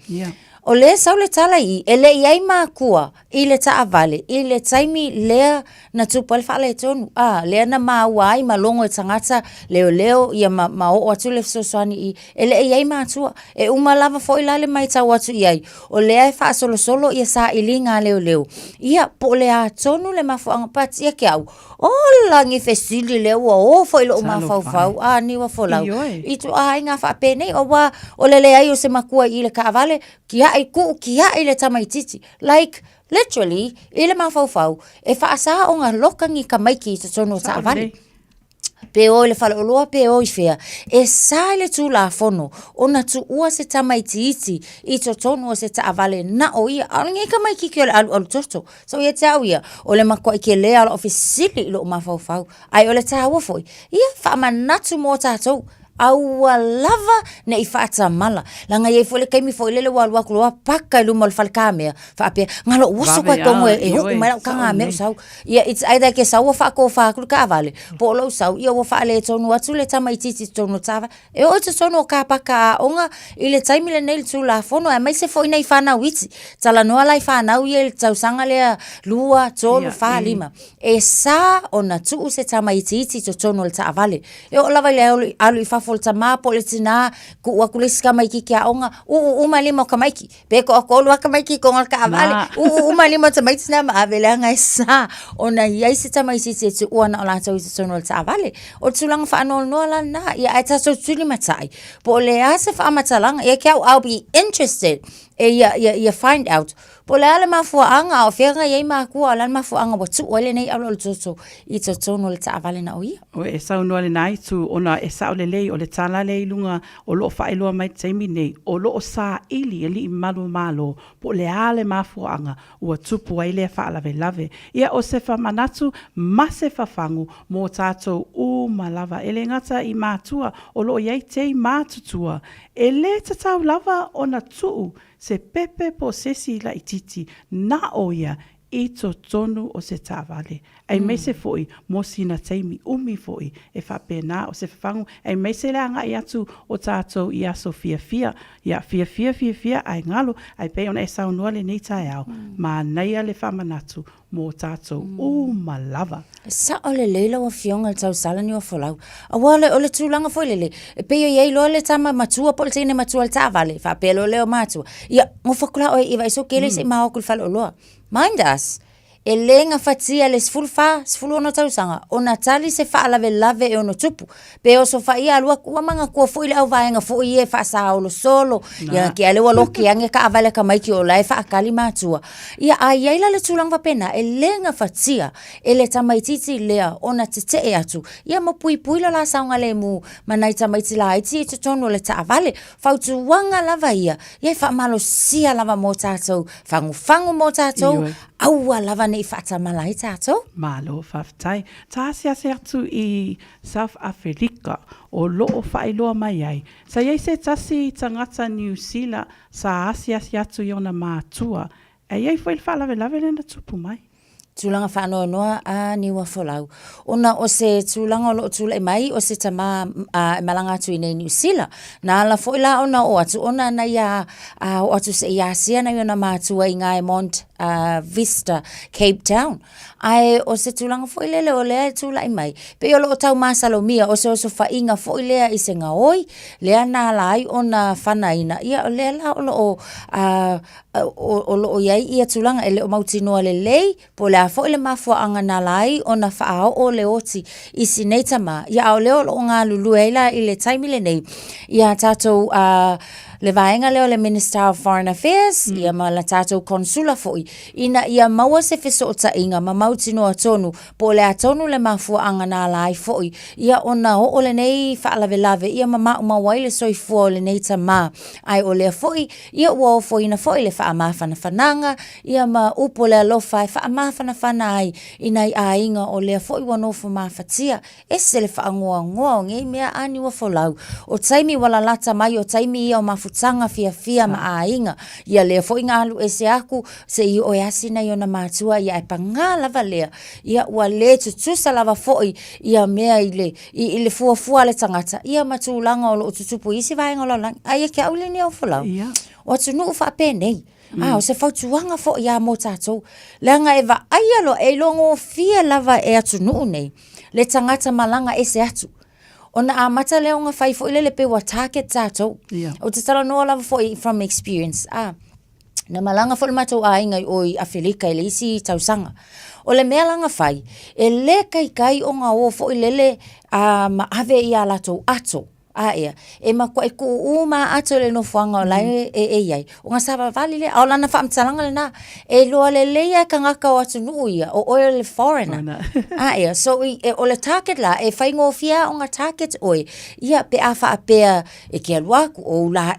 O le sau le tala i, ele iai mākua, i le taavale, i le taimi lea na tupal whaale tonu. Lea na māuai, malongo e tangata, leo, ia mao atu le fisosoani i, ele iai mātua, e umalava fo ilale mai tau atu iai. O lea e wha solo ia sa ili ngā leo. Ia, po lea tonu le mafuanga pat, ia ke au. O langi fesili leo, o fo ilo o mawhau, ni wa folau. Itu inga wha penei, o le lea i o se makua i le kaavale, kia i le tamaititi. Like, literally, i le mawhau, e whaasa o ngā lokangi ka maiki i te tono ta avale. Pe o le whala oloa pe o i whea. E sa le tū la fono, o na tu ua se tamaititi i te tono se ta avale na o ia. Alingi ka maiki ki o le alu toto. So ia te au ia, o le makua i ke lea o fisili i lo mawhau. Ai o le ta ua foi. Ia whaamanatu mō tātou. Aua lava ne i whaata mala. Langa iei fo le kaimi fo ilele walua kuloa paka ilu mal falkamea. Whaapea, ngalo uso kwa kongo e huku mai lau kanga mea usau. Ia, it's either ke saua whaako whaakulu ka avale. Po lo usau, ia wa whaale tonu atu le tamaititi tonu tawa. E o te tonu o ka paka a onga i le taimi le neil tu la fono. E mai se fo ina i whanau iti. Tala noa lai whanau ia le tausanga lea lua, tolu, wha lima. E sa o na tuu se tamaititi to tonu le ta avale. E o lava le alu i folta mapo le tina ku ua kulisi ka maiki kia onga uma lima ka maiki peko akolu ka maiki ko ngal ka avale uma lima ta maiki na avele nga sa ona ia se ta maiki se tu ona la ta se sonol ta avale o tulang fa no no la na ia ta so tuli matai po le ase fa matalang ia kia I'll be interested ia find out po le ale mafuanga o fenga ia makua la mafuanga bo tu ole nei alo toto I to sonol ta avale na oia o e sa no le nai tu ona e sa le lei o le tala le lunga o lo fa ilo mai taimi nei o lo sa ili ali malo po le ale mafuanga o tupu ai le fa lave ia o se fa manatu ma se fa fangu mo tato o malava ele ngata I matua o lo ia te matutua ele tatau lava ona tu se pepe po sesi la ititi na oia I to tonu o se tavale. Ai me se foi mo sina taimi umi foi e fa pena o se fangu ai me se langa I atu o tato I aso fia ai ngalo ai pe ona e sa no le nei tai au ma nei le fa manatu mo tato o malava sa ole leila o fionga tau sala ni o folau a wale ole tulanga foi lele e pe ye lo le tama matua pol tene matua tavale fa pe lo le o matua ia mo fakula o I vai so kele se ma o kul fal lo mind us e lenga fatia le sfulu ona tausanga ona tali se fa lave e ono tupu pe o so fa ia lua kua manga kua foi le au vaenga foi e fa sa o solo ia ki ale walo ki ange ka avale ka mai ki o lai fa akali matua ia ai la le tulang va pena e lenga fatia e le tamaititi lea ona tete e atu ia mo pui la saunga le mu manai tamaiti la iti te tono le ta avale fautu wanga lava ia fa malo sia lava mo tatou fangu mo tatou aua lava nei whata malai tātou. Malo whaftai. Tāsia se atu I South Africa o loo whailoa mai ai. Sa iei se tasi tangata New Zealand sa asia atu I ona mātua. E iei whail whalave lena tupu mai. Tulanga whanau noa a niwa folau. Ona o se tulanga lo tula mai o se tama malanga atu I nei New Zealand. Na ala foila ona o atu ona na ia o atu se ia sia na iona mātua I ngai Mont Vista, Cape Town. Ai o se tulanga foilele o lea tula mai. Pe o lo tau masalomia o se oso whainga foilea I se ngaoi. Lea na lai ona whanaina. Ia o lea la o lo iai ia tulanga ele o mautinoa le lei. Po lea foile mafua anga na lai ona whaao o le oti I sineitama. Ia o leo lo ngā lulu eila I le taimile nei. Ia tātou le vaenga leo le Minister of Foreign Affairs, ia ma la tātou konsula foi, ina ia maua se feso o ta inga, ma mautino atonu, po le atonu le mafua anga nā lai foi, ia ona o le nei whaalawe lawe, ia ma mawai le soifua o le nei ta mā, ai o lea foi, ia ua o foi na foi le wha amawhana whananga, ia ma upo le alofa e wha amawhana whana ai, ina i a inga o lea foi wanofu mawhatia, e se le wha angoa ngoa, ngei mea ani wa folau, o taimi wala lata mai, o taimi ia o mafutanga fia ma a inga, ia lea foi ngā alu e se aku, se i o asina i o na mātua, ia e panga lava lea, ia ua le tutusa lava foi, ia mea i le fuafua le tangata, ia matulanga o lo tutupu isi vaenga lo lang, ai e ke aule ni o folau, o tunu ufa penei, o se fautuanga fo ia mo tātou, langa e va aialo e longo fia lava e atunu nei, le tangata malanga e se atu, ona a mata leo nga fai fo ile le pe wa target tātou. O te tala noa lava fo from experience. Na malanga fo le matou a inga o i Afilika ile isi tausanga. O le mea langa fai, e le kai o nga o fo ilele ma ave i a latou ato. Ea, e mako e ku uma ato le no fuanga o lai e iai. O nga saba vali le, au lana whaamtalanga le na, e loa le leia ka ngaka o atu nuia, o oe le foreigner. Ea, so o le target la, e whaingo fia o nga target oe, ia pe a wha apea e kia luaku, o la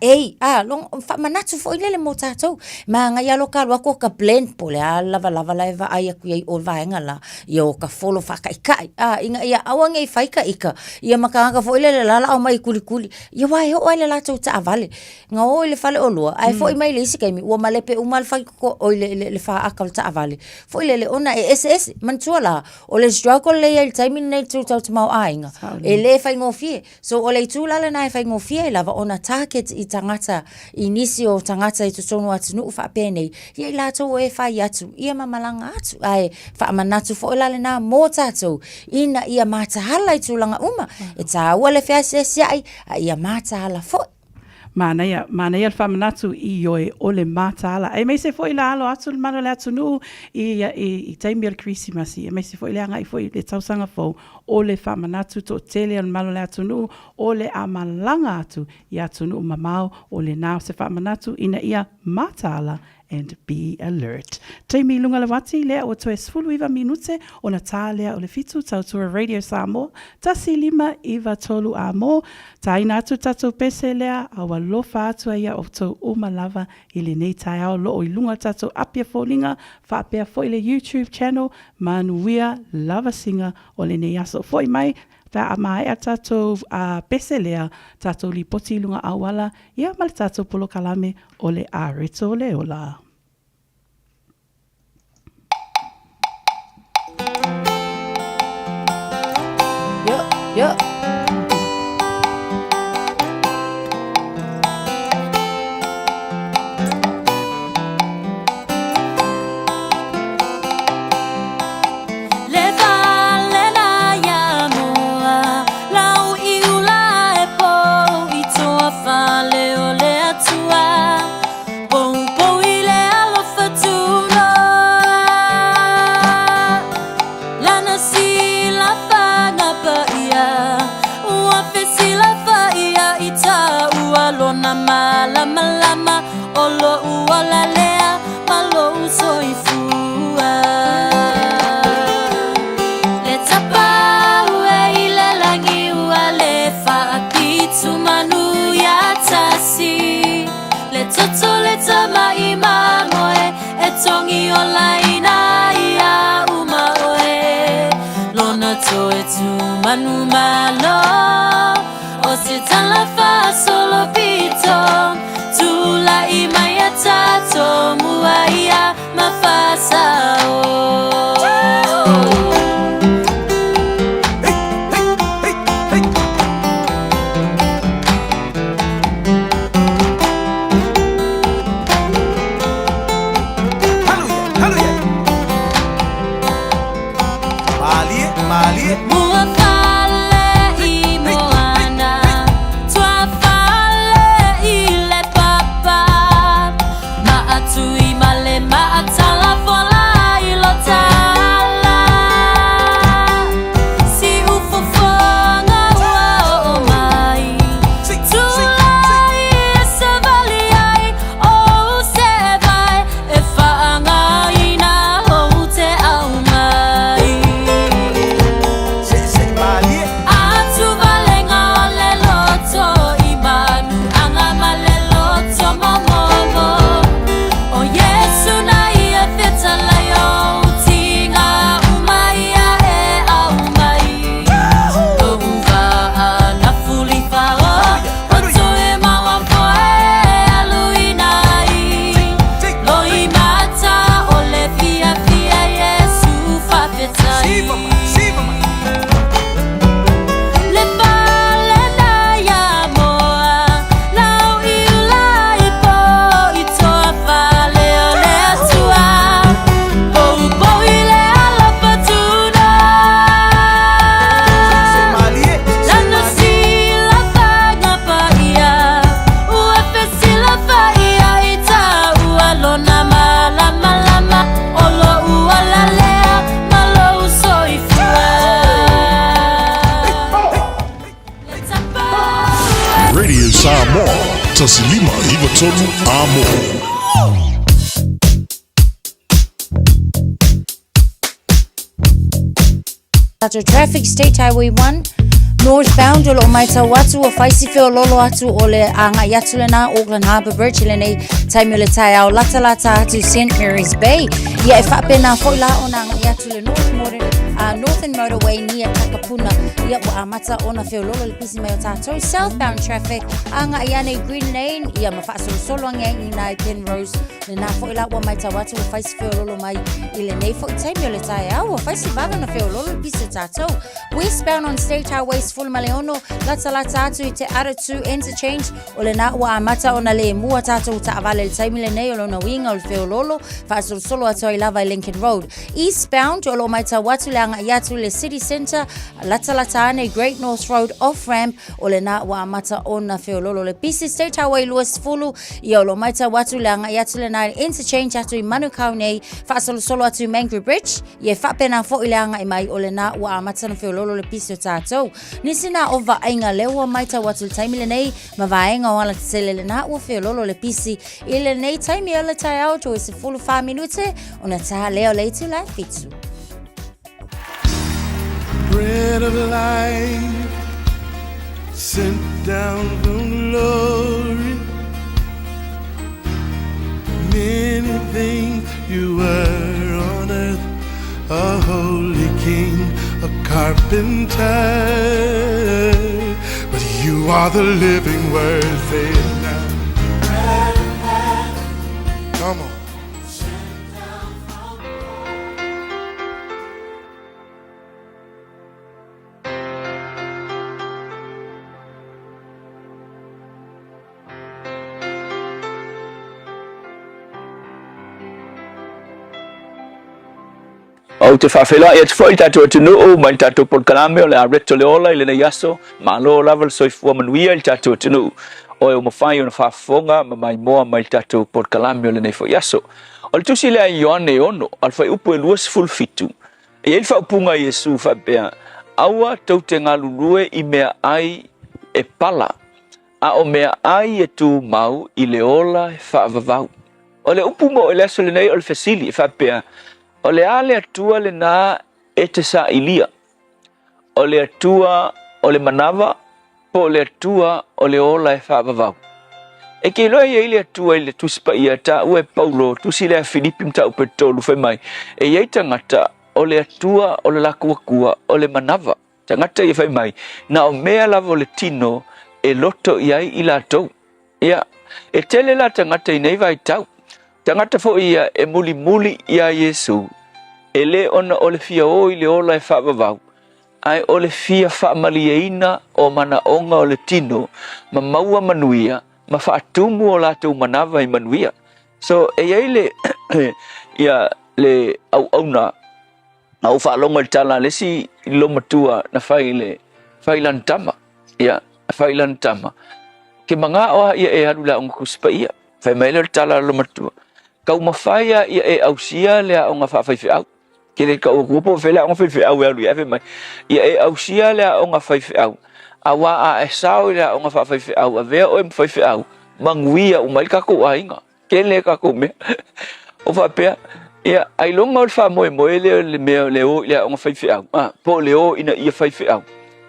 long, manatu fo ilele mo tātou, ma nga ia loka luaku ka blend po le, lava laiva ai aku iai o vaenga la, ia o ka folo whaka ikai, inga ia awange i whaika ika, ia makanga fo ilele lala au mai kuli. Ia wai o le latou ta avale. Nga o le fale o lua. Ai fo i mai le isi kaimi. Ua malepe umal fai ko o le fa akal ta avale. Fo i le ona e SS. Mantua la. O le struggle le il taimi nei tu tau tamau ainga. E le fai ngofie. So o le tu lale na e fai ngofie lava ona target i tangata. Inisi o tangata i tutonu atu nuu fa penei. Ia i latou e fai atu. Ia mamalanga atu. Ai fa amanatu fo i lale na mo tatou. Ina ia matahala i tulanga uma. E ta ua le fea sia ia mata ala fo. Mana ia le whamanatu i oe o le mata ala. E meise fo i la alo atu le mano le atu nuu i taimi al Christmasi. E meise fo i le anga i fo i le tausanga fo o le whamanatu to tele al mano le atu nuu o le amalanga atu i atu nuu mamau o le nao se whamanatu ina ia mata ala. And be alert. Taimi lunga le wati lea o toe sfulu iwa minute o na tā lea o le fitu tautua Radio Samoa. Tasi lima iwa tolu a mo. Ta ina atu tatou pese lea awa lofa atu ia o tau umalava i le nei tai ao lo o i lunga tatou apia fōlinga wha apia fo i le YouTube channel Manuia Lava Singer o le nei aso fo i mai. Ta mai a tatou pese lea tatou li poti lunga awala ia mal tatou polo kalame o le areto le ola. Yo. Tongi o laina ia uma oe Lona toe tu manu malo O se talafa solo pito Tu la ima ia tato mua ia mafasa o Maatala fola ilo Tasilima iwa tolu amo. Tato Traffic State Highway 1 northbound o lo mai tau atu o faisi feo lolo atu o le anga yatu le na Auckland Harbour Bridge le nei taimi le tai au lata atu St. Mary's Bay. Ia e whapena foi la o na anga yatu le Northern Motorway near Takapuna. Ia wa amata ona feo lolo le pisi mai o tātou. Southbound traffic anga iane Green Lane. Ia mawhaasolo solo anga i nai Penrose. Le na foi la o mai tau atu o faisi feo lolo mai i le nei foi taimi o le tai au o faisi vaga na feo lolo le pisi o tātou. Westbound on State Highways full Maleono, lata atu i te Aratu interchange o le na ua amata o na le mua tātou ta avale le taimi le nei o lo na winga o le feo lolo fa solo atu i lava i Lincoln Road. Eastbound o lo mai tau atu le anga iatu le City Centre, lata ane Great North Road off ramp o le na ua amata o na feo lolo le pisi. State Highway Lewis Fulu i o lo mai tau atu le anga iatu le na interchange atu i Manukau nei fa solo atu i Mangere Bridge i e whapena fo i le anga i mai o le na ua amata na feo lolo le pisi o tātou. Nisina o vaenga lewa mai tau atu le taimi le nei ma vaenga o ala te sele le na ua feo lolo le pisi i le nei taimi o le tai au to e se fulu 5 minute o na taha leo leitu la fitu. Bread of life sent down from glory. Many things you were on earth, a holy king, a carpenter, but you are the living word. Say it now. Come on. O te whawhela e te whai tātou atu nuu, mai tātou por kalame o le areto le ola i le nei aso, ma lo lawa le soifua manuia i tātou atu nuu. O e o mawhai o na whaafonga, ma mai moa mai tātou por kalame o le nei whai aso. O le tusi lea i Ioane ono, al whai upu e luas fulfitu. E el whaupunga i Jesu whapea, aua tau te ngalulue i mea ai e pala, a o mea ai e tu mau i le ola e whaavavau. O le upu mo e le aso le nei o le whasili e whapea, o le ale atua le nā e te sa ilia. O le atua o le manawa, po o le atua o le ola e whaavavau. E ke loa i le atua i le tuspa ia ta ue Paulo, tusi lea Filipi mta upe tolu whai mai. E iei tangata o le atua o le lakuakua o le manawa. Tangata i whai mai. Na o mea lava o le tino e loto iai i la tau. Ia, e tele la tangata i nei vai tau. Tangata fo ia e muli muli ia Yesu. E le ona o le fia o i le ola e whaavavau. Ai o le fia whaamaliaina o mana onga o le tino, ma maua manuia, ma whaatumu o lātou manawa i manuia. So e iei le, ia le au na, au whaalonga i tala le si lomatua na whai lantama. Ia, whai lantama. Ke manga oa ia e haru la onga kuspa ia. Whai maile le tala lomatua. Kau mawhaia ia e ausia lea o ngā whawhaiwhi au. Kere ka o kupo whela o ngā whaiwhi au e alu ia mai. Ia e ausia lea o ngā whaiwhi au. A wā a e sao lea o ngā whaiwhi au. A vea o e mwhaiwhi au. Manguia o mai kako a inga. Kele kako mea. O whapea. Ia ai longa o le wha moe moe le mea leo lea o ngā whaiwhi au. Po leo ina ia whaiwhi au.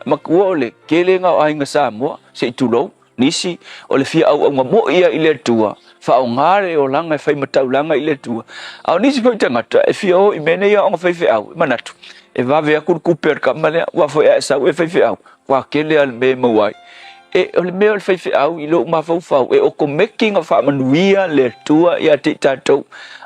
Makua o le kele ngā o a inga sa moa. Se i tulou. Nisi o le fia au ngā mo ia i le tua. Fa o ngare o langa e whai matau langa i le tua. Au nisi pau tangata e fia o i mene ia o ngā whaiwhi au. Manatu. E wawe a kuru kuper ka malea. Wafo e a sau e whaiwhi au. Wa kele al me mawai. E o le mea o le whaiwhi au i lo mawhau fau. E o ko meki ngā wha manuia le tua i a te tātou.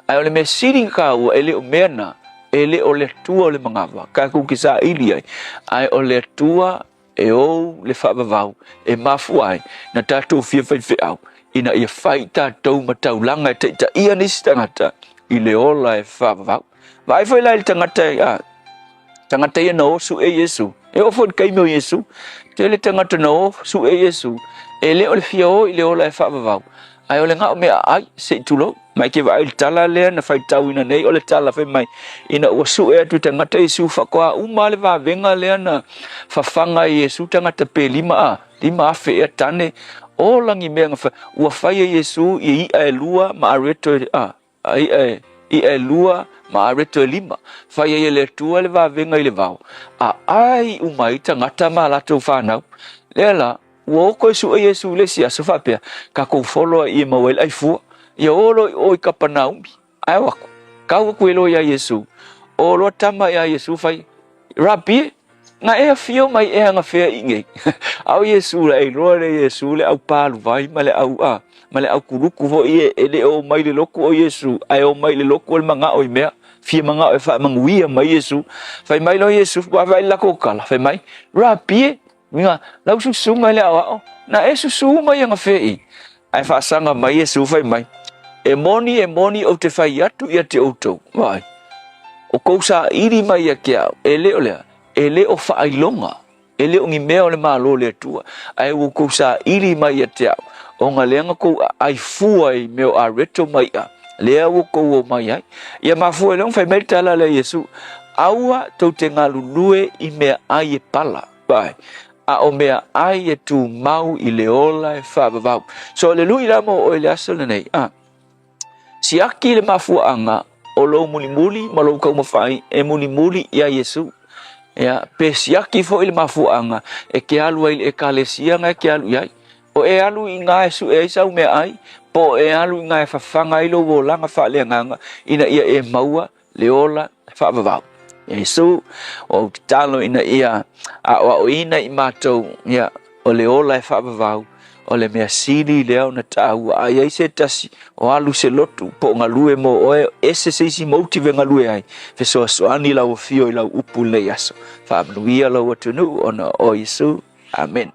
Ai o le mea siring ka ua e le o mea na. E le o le tua o le mangawa. Ka kuki sa ili ai. Ai o le tua e o le whaavavau. E mafu ai. Na tātou fia whaiwhi au. Ina ia whai tātou matau langa e teita ia nisi tangata i le ola e whaavavau. Vai whai lai tangata ia na osu e Yesu. E ofo ni kaimeo Yesu. Te le tangata na osu e Yesu. E le o le fia o i le ola e whaavavau. Ai o le ngā o mea ai se i tulo. Mai ke vai tala lea na whai tau ina nei o le tala whai mai. Ina ua su e atu tangata Yesu whakoa uma le wawenga lea na whawhanga Yesu tangata pe lima afe e tane o langi mea nga ua fai e Yesu i e lua ma areto i e lua ma areto e lima fai e le tua le vavenga i le vau ai umai tangata ma latou whanau lela ua oko e su e Yesu le si aso whapea ka kou folo i e mawel ai fua ia olo o i kapanaumi ai waku kau aku elo ia Yesu o lo tama ia Yesu fai rabi nga e fio mai e nga fea inge au Yesu la e lo le Yesu le au palu vai male au kuruku vo e le o mai le loko o Yesu ai o mai le loko le manga o mea fia manga o fa manguia mai Yesu fai mai lo Yesu wa vai la kokala fai mai rabi nga lau su mai le au na e su mai nga fea ai fa sanga mai Yesu fai mai e moni o te fai atu ia te auto vai o kousa iri mai a kia ele olea ele o whaailonga ele o ngi mea o le malo le tua ai o kousa iri mai a te au o ngā leanga kou ai fua i meo a reto mai a lea o kou o mai ai ia mafua leong whai mei tala le Yesu aua tau te ngā lunue i mea ai e pala vai a o mea ai e tu mau i le ola e whaabavau so le lui ramo o ele aso le nei si aki le mafuanga o lo muli ma lo kau mawhai e muli ia Yesu ya pe si aki fo le mafuanga e ke alu ai e kalesia nga ke alu iai o e alu i ngā Yesu e sau me ai po e alu i ngā e whawhanga i lo wolanga whaaleanganga ina ia e maua le ola whaabavau Yesu o talo ina ia a o ina i mātou ya o le ola e whaabavau o le mea siri leo na tau ai ai se tasi o alu se lotu po nga lue mo o ese seisi motive nga lue ai fe so ani la o fio i la upu le yaso fa abnuia la o tunu ona o Yesu amen.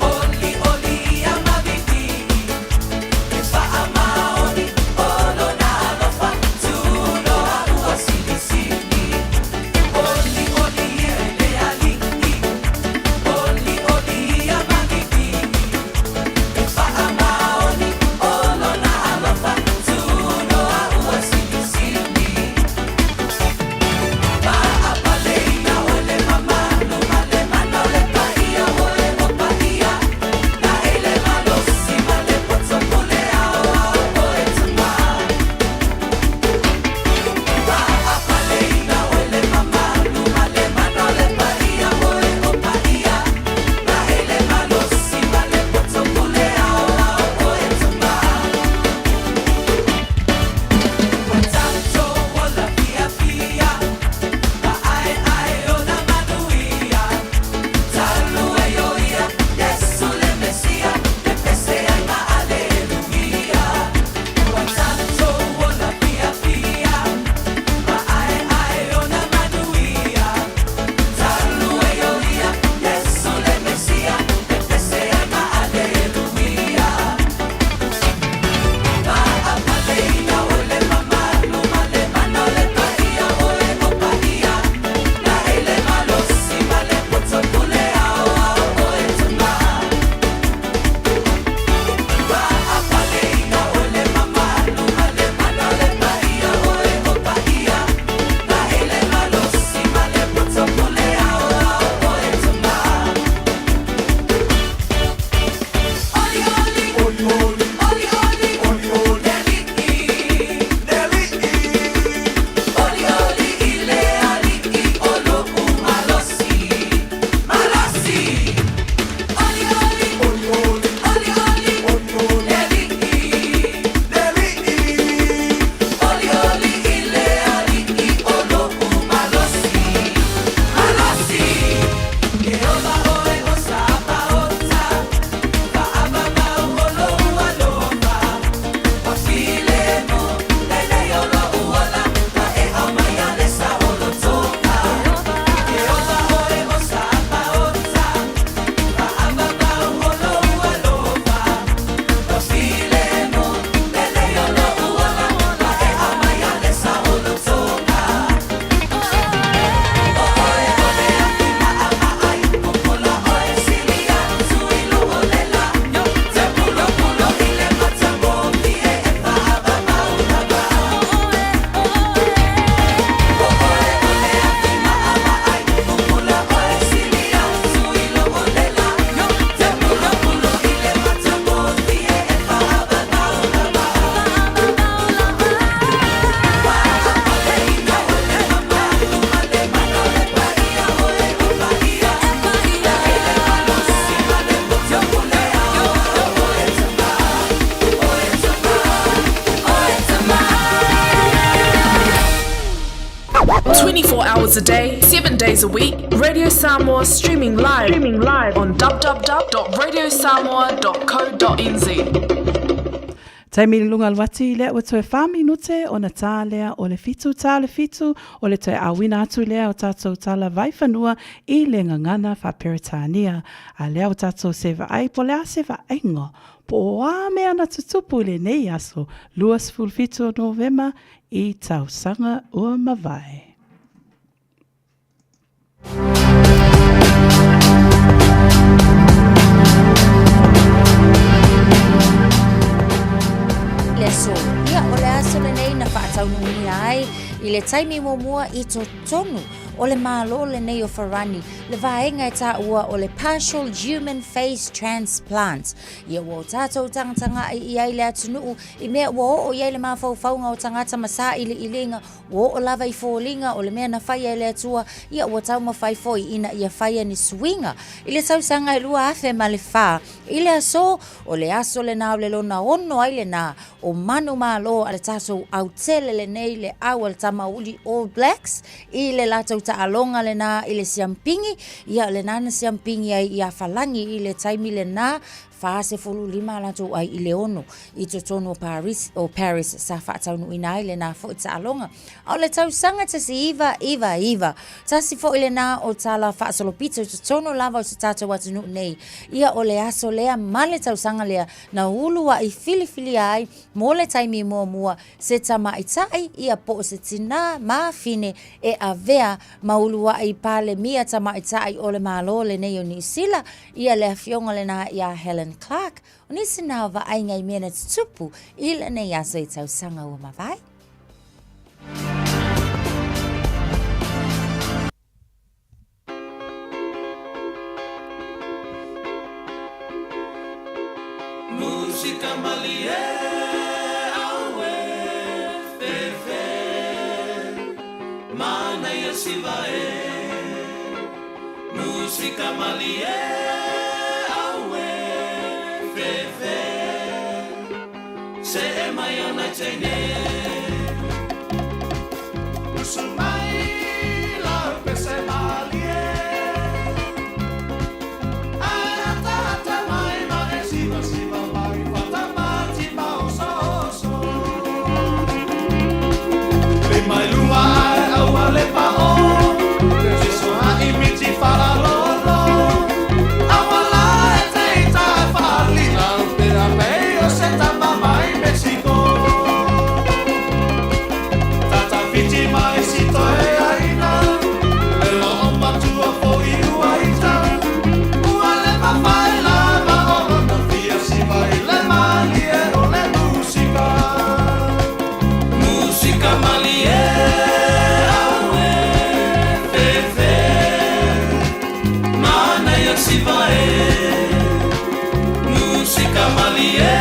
Oli, oli, amavivi, e fa amaoni, olo na a day, 7 days a week. Radio Samoa streaming live on www.radiosamoa.co.nz. Taimi lunga alwati lea wa toe whami nute o na tā lea o le fitu tā le fitu o le toe awina atu lea o tātou tala vai whanua I le ngangana whaperitania a lea o tātou seva ai po lea seva aingo po a mea na tutupu le nei aso luas fulfitu o Novema I tausanga ua mawai. Le so, ia o le aso le nei na whaatau nui ai I le taimi mua I to tonu o le malo le nei o Farani le vaenga ta ua o le partial human face transplant ia wo tātou tanganga I ai le atunu I mea wo o ia le mawhauwhaunga o tangata masa I le ilinga wo o lava I fōlinga o le mea na whaia le atua ia wo tau mawhai foi ina ia whaia ni swinga I le sausanga I lua afe ma le wha I le aso o le aso le nao le lona ono ai le na o manu malo a le tātou au tele le nei le awal tamauli All Blacks I le latau ta alonga le na I le siampingi ia le nana siampingi ai ia falangi I le taimi le na Fase fulu lima la tu ai I le ono I to tono Paris sa whaatau nui nai le na fo ita alonga o le tau sanga ta si iva ta si fo ile na o tala whaasolo pito to tono lava o se tata watu nui nei ia o le aso lea male tau sanga lea na ulua I fili ai mo le taimi mua se tama itai ia po se tina ma fine e avea ma ulua I pale mia tama itai o le malo le nei o ni sila ia le afionga le na ia Helen Clark, o nisi nao wa ai ngai mena tupu I le nei aso I tau sanga ua mawai. Música malie awe fefe mana ya sivae Música malie Se mai ona tene Usumai la pese malie Ayata mai ma siva mai fatamati ma oso Le mai lua au ale pa o Se so a imiti fala lolo Awala e teita fali la pera meio se tama mai si toi aina e lo matua foi uaita ua le mawhai lava o na fia si vai le malie o le música malie aue fefe mana ia si vai música malie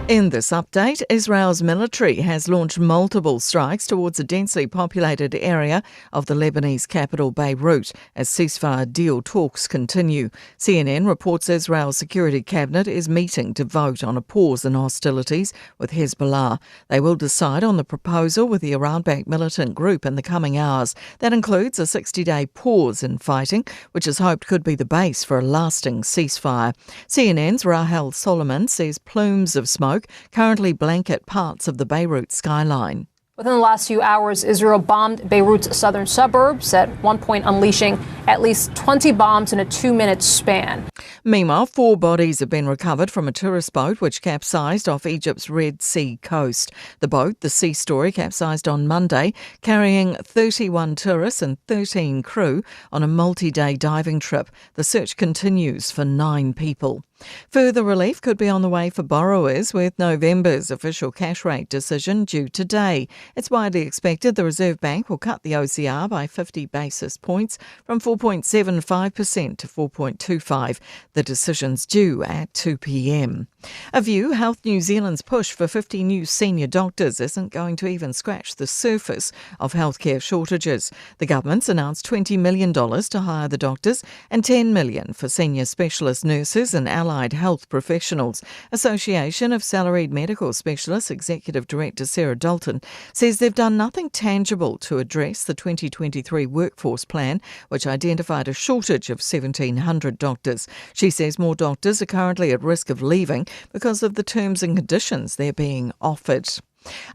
In this update, Israel's military has launched multiple strikes towards a densely populated area of the Lebanese capital Beirut as ceasefire deal talks continue. CNN reports Israel's security cabinet is meeting to vote on a pause in hostilities with Hezbollah. They will decide on the proposal with the Iran-backed militant group in the coming hours. That includes a 60-day pause in fighting, which is hoped could be the base for a lasting ceasefire. CNN's Rahel Solomon says plumes of smoke currently blanket parts of the Beirut skyline. Within the last few hours, Israel bombed Beirut's southern suburbs, at one point unleashing at least 20 bombs in a 2-minute span. Meanwhile, 4 bodies have been recovered from a tourist boat which capsized off Egypt's Red Sea coast. The boat, the Sea Story, capsized on Monday, carrying 31 tourists and 13 crew on a multi-day diving trip. The search continues for 9 people. Further relief could be on the way for borrowers, with November's official cash rate decision due today. It's widely expected the Reserve Bank will cut the OCR by 50 basis points from 4.75% to 4.25%. The decision's due at 2 p.m. A View, Health New Zealand's push for 50 new senior doctors isn't going to even scratch the surface of healthcare shortages. The government's announced $20 million to hire the doctors and $10 million for senior specialist nurses and allied health professionals. Association of Salaried Medical Specialists Executive Director Sarah Dalton says they've done nothing tangible to address the 2023 workforce plan, which identified a shortage of 1,700 doctors. She says more doctors are currently at risk of leaving because of the terms and conditions they're being offered.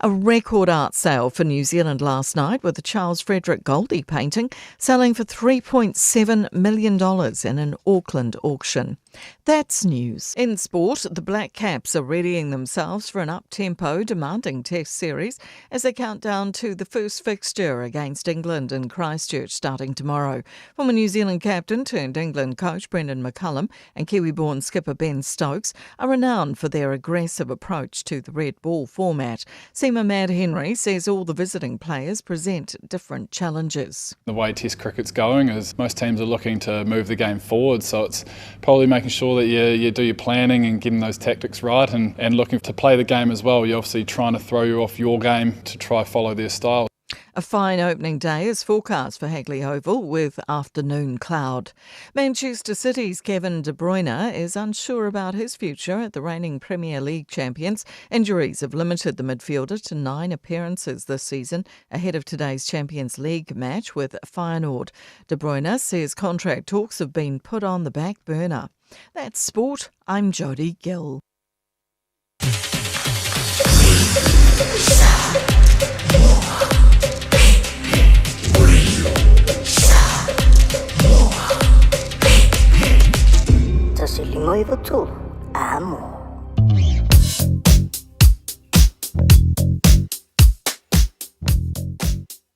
A record art sale for New Zealand last night, with the Charles Frederick Goldie painting selling for $3.7 million in an Auckland auction. That's news. In sport, the Black Caps are readying themselves for an up-tempo, demanding test series as they count down to the first fixture against England in Christchurch starting tomorrow. Former New Zealand captain turned England coach Brendan McCullum and Kiwi-born skipper Ben Stokes are renowned for their aggressive approach to the red ball format. Seamer Mad Henry says all the visiting players present different challenges. The way Test cricket's going is most teams are looking to move the game forward, so it's probably making sure that you do your planning and getting those tactics right and looking to play the game as well. You're obviously trying to throw you off your game to try follow their style. A fine opening day is forecast for Hagley Oval with afternoon cloud. Manchester City's Kevin De Bruyne is unsure about his future at the reigning Premier League champions. Injuries have limited the midfielder to 9 appearances this season ahead of today's Champions League match with Feyenoord. De Bruyne says contract talks have been put on the back burner. That's sport. I'm Jodie Gill. Tasi limoi betul, amo.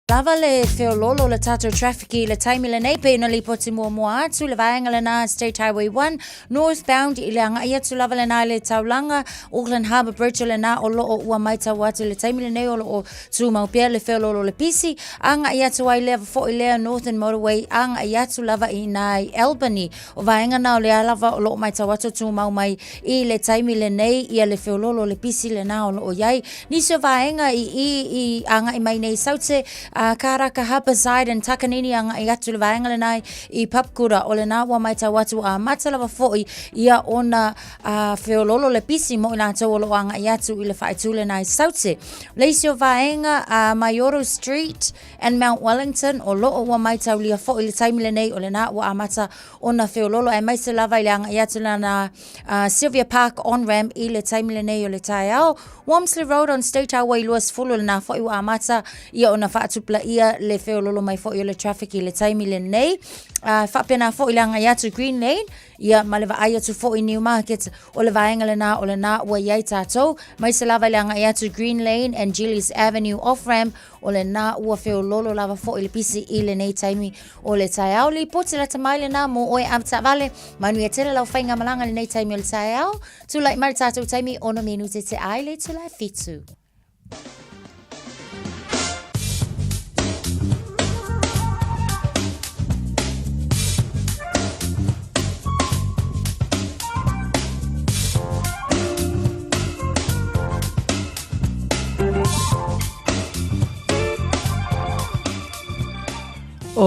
Lava le feololo le tato traffici le taimi le neipe na li poti mua atu le vaenga le na State Highway 1 northbound i le anga ia tu lava le na le taulanga Auckland Harbour Bridge le na o loo ua mai tau atu le taimi le nei o loo tu maupia le feololo le pisi anga ia tu ai leva fo i lea Northern Motorway anga ia tu lava i nai Albany o vaenga na o le lava o loo mai tau atu tu mau mai i le taimi le nei ia le feololo le pisi le na o loo iai niso vaenga i anga i mai nei saute Karaka Harborside and Takanini anga i atu le vaenga le nai i Papkura o le na ua mai tau atu a matalava fo'i ia ona feololo le pisi mo i nā tau o lo anga i atu i le whaitule nai saute. Leisio vaenga Mayoro Street and Mount Wellington o lo ua mai tau lia fo'i le taimi le nei o le na ua amata ona feololo e mai se lava i le anga i atu le na Sylvia Park on-ramp i le taimi le nei o le tai au. Wamsley Road on State Highway luas fulu le na fo'i ua amata ia ona whaatupla ia le feololo mai fo'i o le traffic i le taimi le nei. Whapena fo'i le anga i atu Green Lane ia maleva ai atu fo'i New Market o le vaenga le na ua iai tātou. Mai se lava le anga i atu Green Lane and Gillies Avenue off-ramp o le na ua feololo lava fo'i le pisi i le nei taimi o le tai au. Li poti la tamai le na mo oe amta vale manu e tele lau whainga malanga le nei taimi o le tai au. Tūlai mari tātou taimi ono menu te ai le tūlai fitu.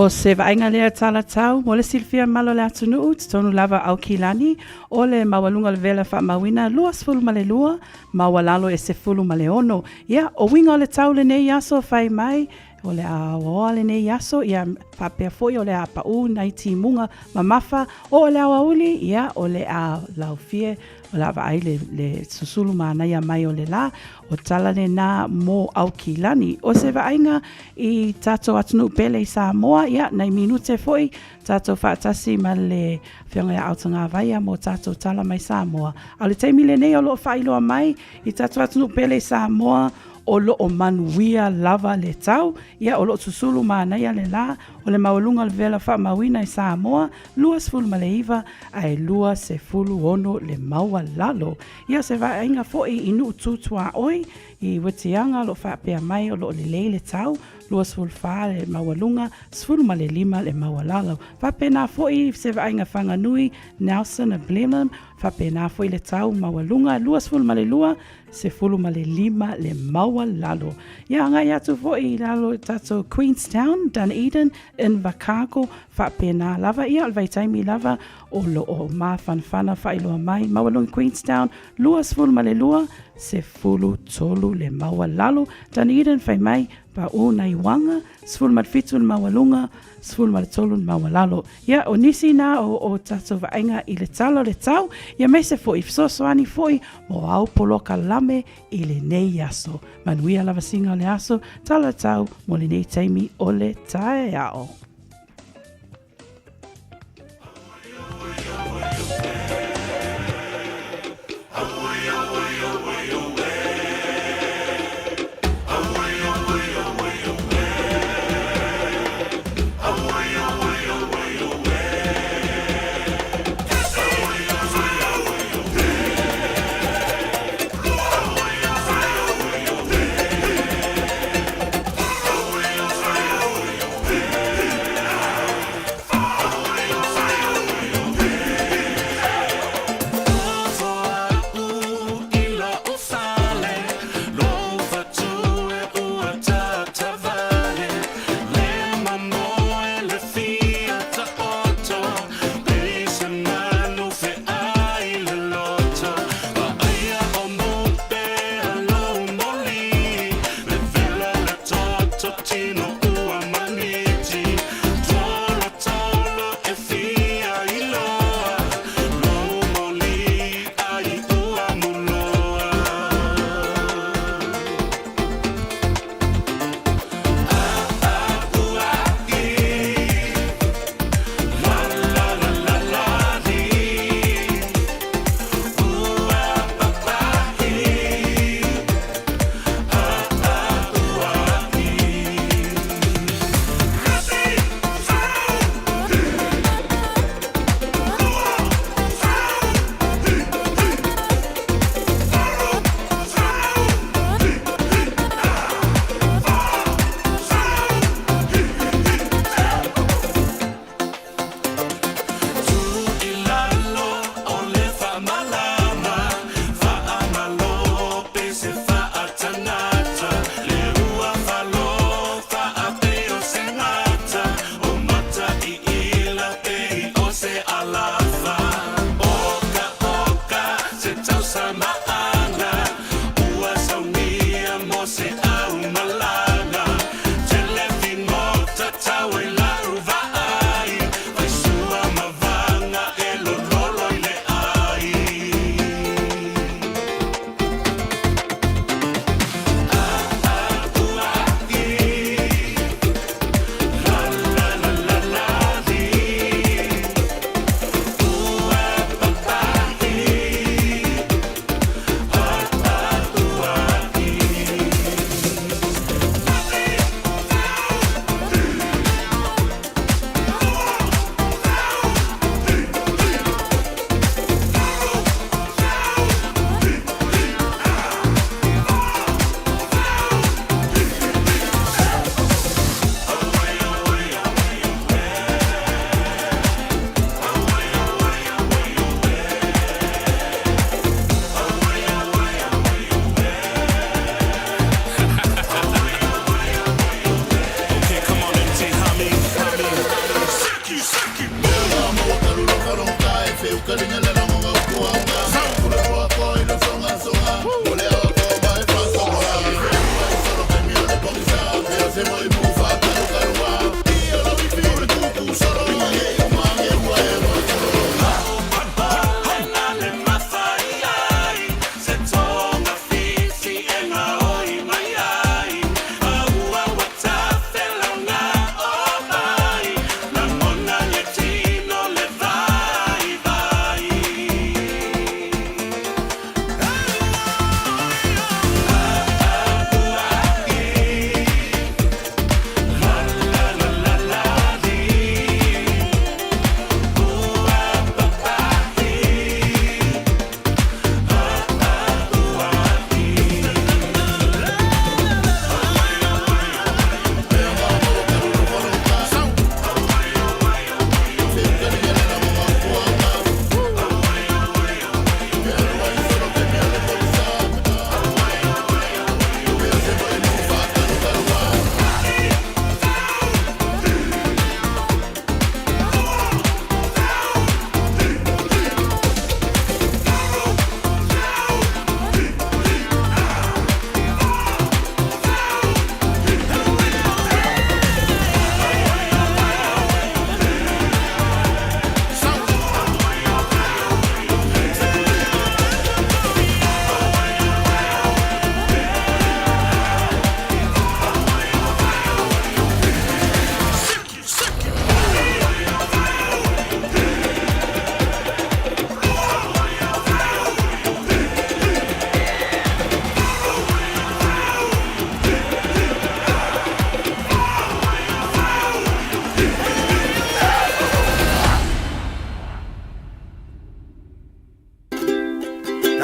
se vainga lea tala tau, mo le silfia malo le atunuu, tonu lava au kilani, o le mawalunga le vela wha mawina, luas fulu male lua, mawalalo e se fulu male ono. Ia, o winga o le tau le nei aso fai mai, o le awa le nei aso, ia whapea foi o le a pau, nai ti munga mamafa, o le awa uli, ia o le a laufie, o la va ai le susulu manaya mai o le la, o tala le na mo au kilani. O se vainga i tato atunu pele i Samoa, ia, nei minute foi, tato whaatasi ma le whianga ia autanga vaia mo tato tala mai Samoa. A le teimi le nei o lo whailoa mai, i tato atunu pele i Samoa, o lo o manuia lava le tau, ia o lo susulu manaya le la, o le mawalunga le vela wha mawina i Samoa, lua sefulu ma le iwa, ai lua sefulu ono le maua lalo. Ia se va inga foi inu tutua oi, i wetianga lo wha pia mai o lo le leile tau, lua sefulu wha le mawalunga, sefulu ma le lima le maua lalo. Wha pena foi se va inga whanganui, Nelson a Blenheim, wha pena foi le tau mawalunga, lua sefulu ma le lua, sefulu ma le lima le maua lalo. Ia ngai atu foi lalo tato Queenstown, Dunedin, in Wakako, whapena lava, ia alvai taimi lava, o lo o ma whanwhana whailoa mai, mawalunga Queenstown, lua sefulu ma le lua, sefulu tolu le maua lalo, Dunedin whai mai, pa o nai wanga, sefulu ma le fitu le mawalunga, sefulu ma le tolu le maua lalo. Ia o nisi na o tato vaenga i le talo le tau, ia me se foi, fisosoani foi, mo au poloka lame i le nei aso. Manuia lava singa o le aso, tala tau, mo le nei taimi o le tae ao.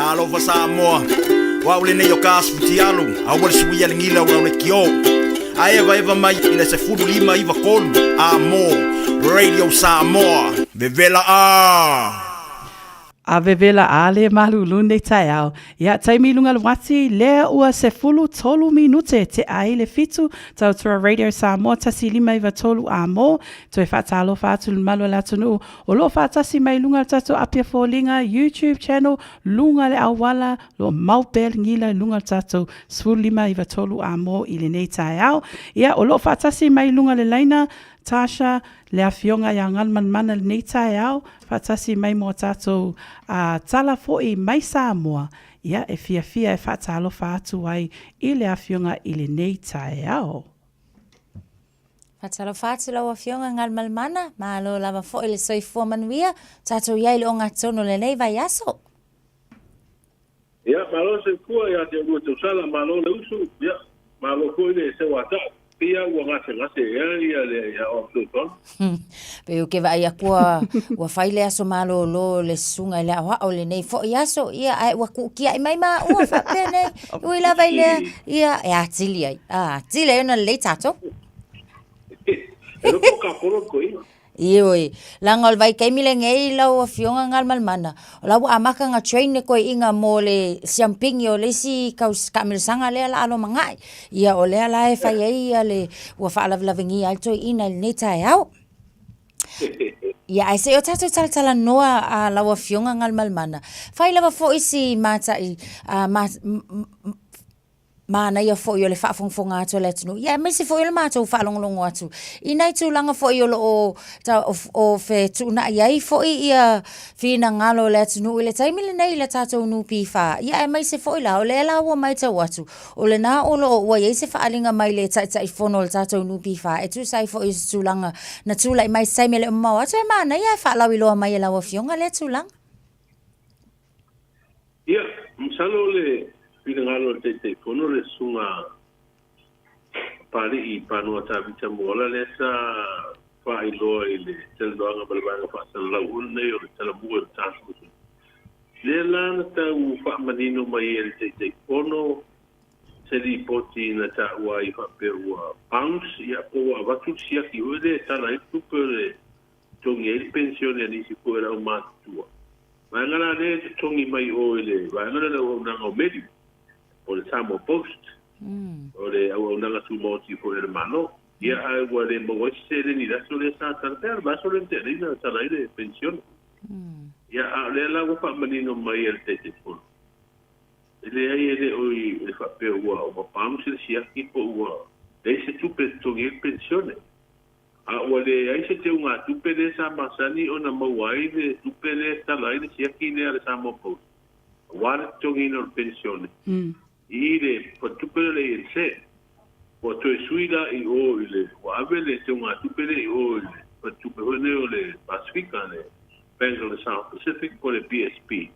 Talofa Samoa. Wa ule nei o kasputi alu. A wale sui ya lingila ura ule kio. A eva mai ina se fudu lima iwa kolu. Radio Samoa. Vevela a. A vevela a le malulu nei tai au. Ia taimi lunga wati lea ua se fulu tolu minute te ai le fitu tau tua Radio Samoa tasi lima iwa tolu a mo. Toe whatalo whatu malo la tunu. O lo whatasi mai lunga tatu apia fōlinga YouTube channel lunga le awala lo maupel ngila lunga tatu sfulu lima iwa tolu a mo i le nei tai au. Ia o lo whatasi mai lunga le laina Tasha le afionga ya ngalman mana nei tai au fatasi mai mo tatou tala fo'i mai Samoa ia e fia e fatalo fatu ai i le afionga i le nei tai au. Fatalo fatu la afionga ngalman mana ma lo lava fo'i le soifua manuia tatou iai le o ngatono le nei vai aso. Ia malo se kua ia te ua tau sala malo le usu ia malo koe le se wata. Pia ua ngase ia le ia o tuton. Pe o ke vai akua ua faile aso malo lo le sunga le awa o le nei fo iaso ia ai ua ku kia mai ma ua fa pene ui la vai le ia e atili ai. Atili ona le tato. E lo ka poro ko ia. Ioi, langol vai kai mile ngei lau a fionga ngal malmana. Lau amaka nga train ne koe inga mo le siampingi o le si kamil sanga lea la alo mangai. Ia o lea la e fai ia le ua whaalavilavingi alto ina le neta e au. Ia ai se o tato talatala noa a lau a fionga ngal malmana. Fai lava fo isi mata i mana ia fo yo le fa fonga atu le tunu ia me se fo yo le mata u fa longo atu ina tu langa fo yo o ta o fe tu na ia fo ia fina ngalo le tunu le taimi le nei le tato nu pi fa ia me se fo la o le la o mai ta atu o le na o lo wa ia se fa alinga mai le ta fono le tato nu pi fa e tu sai fo is tu langa na tu lai mai sai me le mo atu mana ia fa la wi lo mai la o fionga le tu langa ia msalo le pina ngalo te fono le sunga pari I pano ta vita mola le sa fa I lo ile tel doanga balbanga fa sa la unne o tela buo ta su le la ta u fa manino mai el te fono se li poti na ta wa I fa pe wa pounds ya o va tu sia ki o le ta la tu per tongi el pensione ni si può era un mattua ma ngala le tongi mai o ile va ngala le o na o medio o le Samoa Post, o le au nanga tu moti fo e mano, ia ai wa le mo se le ni la sole sa tarter, ba sole te le na sala ile pensione. Ia le la wa fa manino mai el te fo. Le ai ele o fa pe wa o pa mo se sia ki po wa. Le se tu pe to ge pensione. O le ai se te unga tu pe le sa masani o na mo wai le tu pe le sala ile sia ki le Samoa Post. Wa to ge no pensione. Ile po tupele il se po to suida I o ile o avele se una tupele I o ile po tupele le Pacifica le penso le South Pacific po le PSP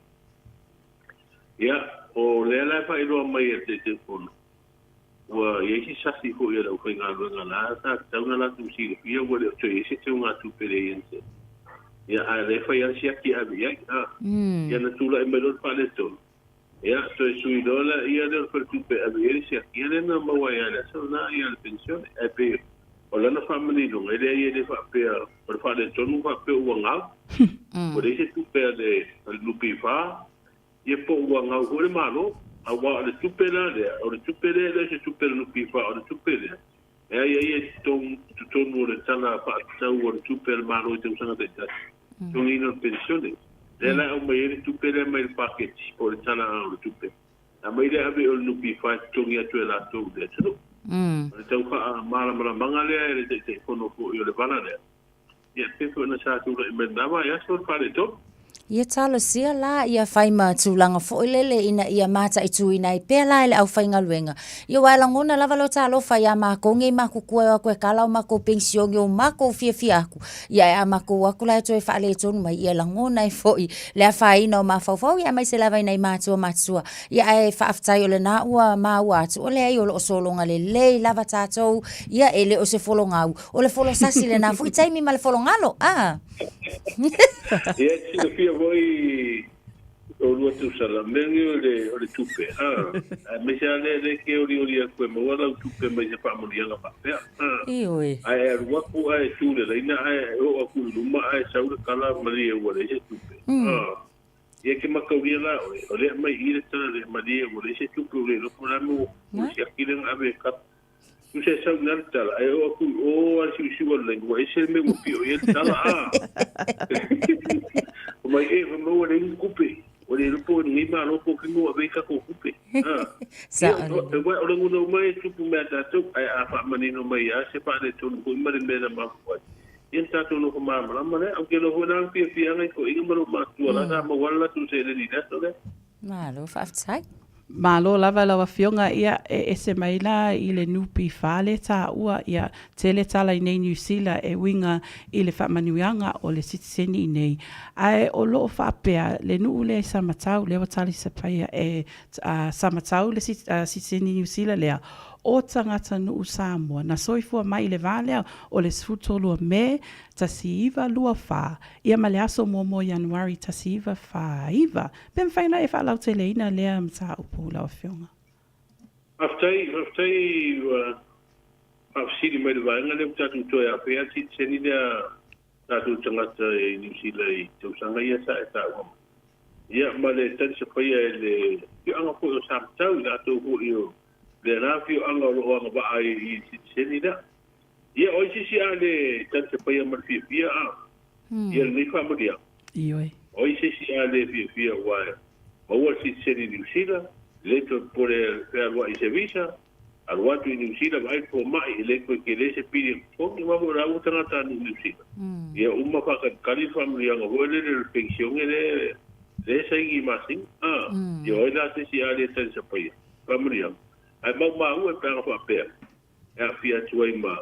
ya o le la fa ilo mai te telefono o ye si sa si ko ile o ko ngalo ngala ta una la tu si ye o le to ye se una tupele yense ya ale fa ya si aki avia ya na tula e melo pa le to ya so sui dola ia del per tupe avere sia ia na ma wa ya so na ia pensione e pe o la na family no ele ia de fa pe per fa de tonu fa pe o nga o de se tupe de lupi fa ia po o nga o le malo a wa de tupe la de o de tupe de se tupe lupi fa o de tupe de ia tonu le tana fa tau o de tupe malo te usanga de tonu ino pensione Ela o mai tu pere mai package o tana o tu pe. A mai le ave o lupi fa tongi atu la tu de tu. Tau fa mala mangale te kono ko yo le bana le. Ia te ko na sa tu le mendava ya so fa le to. Ia talo sia la ia fai ma tūlanga fo ilele ina ia mata I tui nai pēla ele au whainga luenga. Ia waila ngona lava lo talo whai a mako nge mako kua o koe kalau mako pension o mako fia aku. Ia a mako aku lai toi whaale tonu mai ia langona I fo I lea whai ina o mawhauwhau ia mai se lava inai matua matua. Ia e whaaftai o le na ua maua atu o le ai o lo solonga le lei lava tātou ia ele o se folonga au. O le folo sasi le na fui taimi ma le folongalo. Ia tino fia voi o lua tu sala mengi o le tupe me sa le ke o ko mo wala tupe me se pa mo dia pa ioi ai wa ku ai tu le ina ai o ku luma ai sa u kala mali o le se tupe ye ke makauria la o le mai ile tala le mali o le se tupe le lo pula mo se akilen ave ka tu se sa na tala ai o ku o asi si wala ngwa ese me mo pio ye tala o mai e mo le kupe o le lupo ni ma lo po kingo ave ka ko kupe sa o le nguno mai tupu me ta tu ai a fa mani no mai a se pa le tu ko ma le me ma ko yen ta tu no ko ma ma le au ke lo hona pi ngai ko inga ma ma tu la ma wala tu se le ni da so le ma lo fa tsai Malo lava lawa fionga ia e se maila i le nupi fale ta ua ia tele tala i nei New Zealand e winga i le whamanuianga o le sitiseni i nei. Ai o loo whapea le nuu le samatau le watali sapaia e samatau le sitiseni New Zealand lea o tangata nuu Samoa. Na soifua mai le valea o le sfutolua me tasiiva lua wha. Ia male aso momo Januari tasiiva wha iva. Ben whaina e wha lau te leina lea mta upu lau fionga. Aftai afsiri mai le vaenga le tatu toi a pea seni lea tatu tangata e New Zealand i tausanga ia sa e ta wama. Ia male tani se paia e le anga po o samtau i ato ho i o le rafio anga o loa nga waa i seni da. Ia oisi a le tani se paia mar fia a. Ia le nifa maria. Ioi. Oisi a le fia wae. Maua seni New Zealand. Le to pore perwa i se visa. Arwa tu New Zealand vai po mai le ko ke le se pidi. O ni ma ora u tanga ta New Zealand. Ia umma fa ka kali family nga ho le pension ele le sai masing. Ia ora se si ale tani se paia. Family ai ma u e pega fa pe e fia tuai ma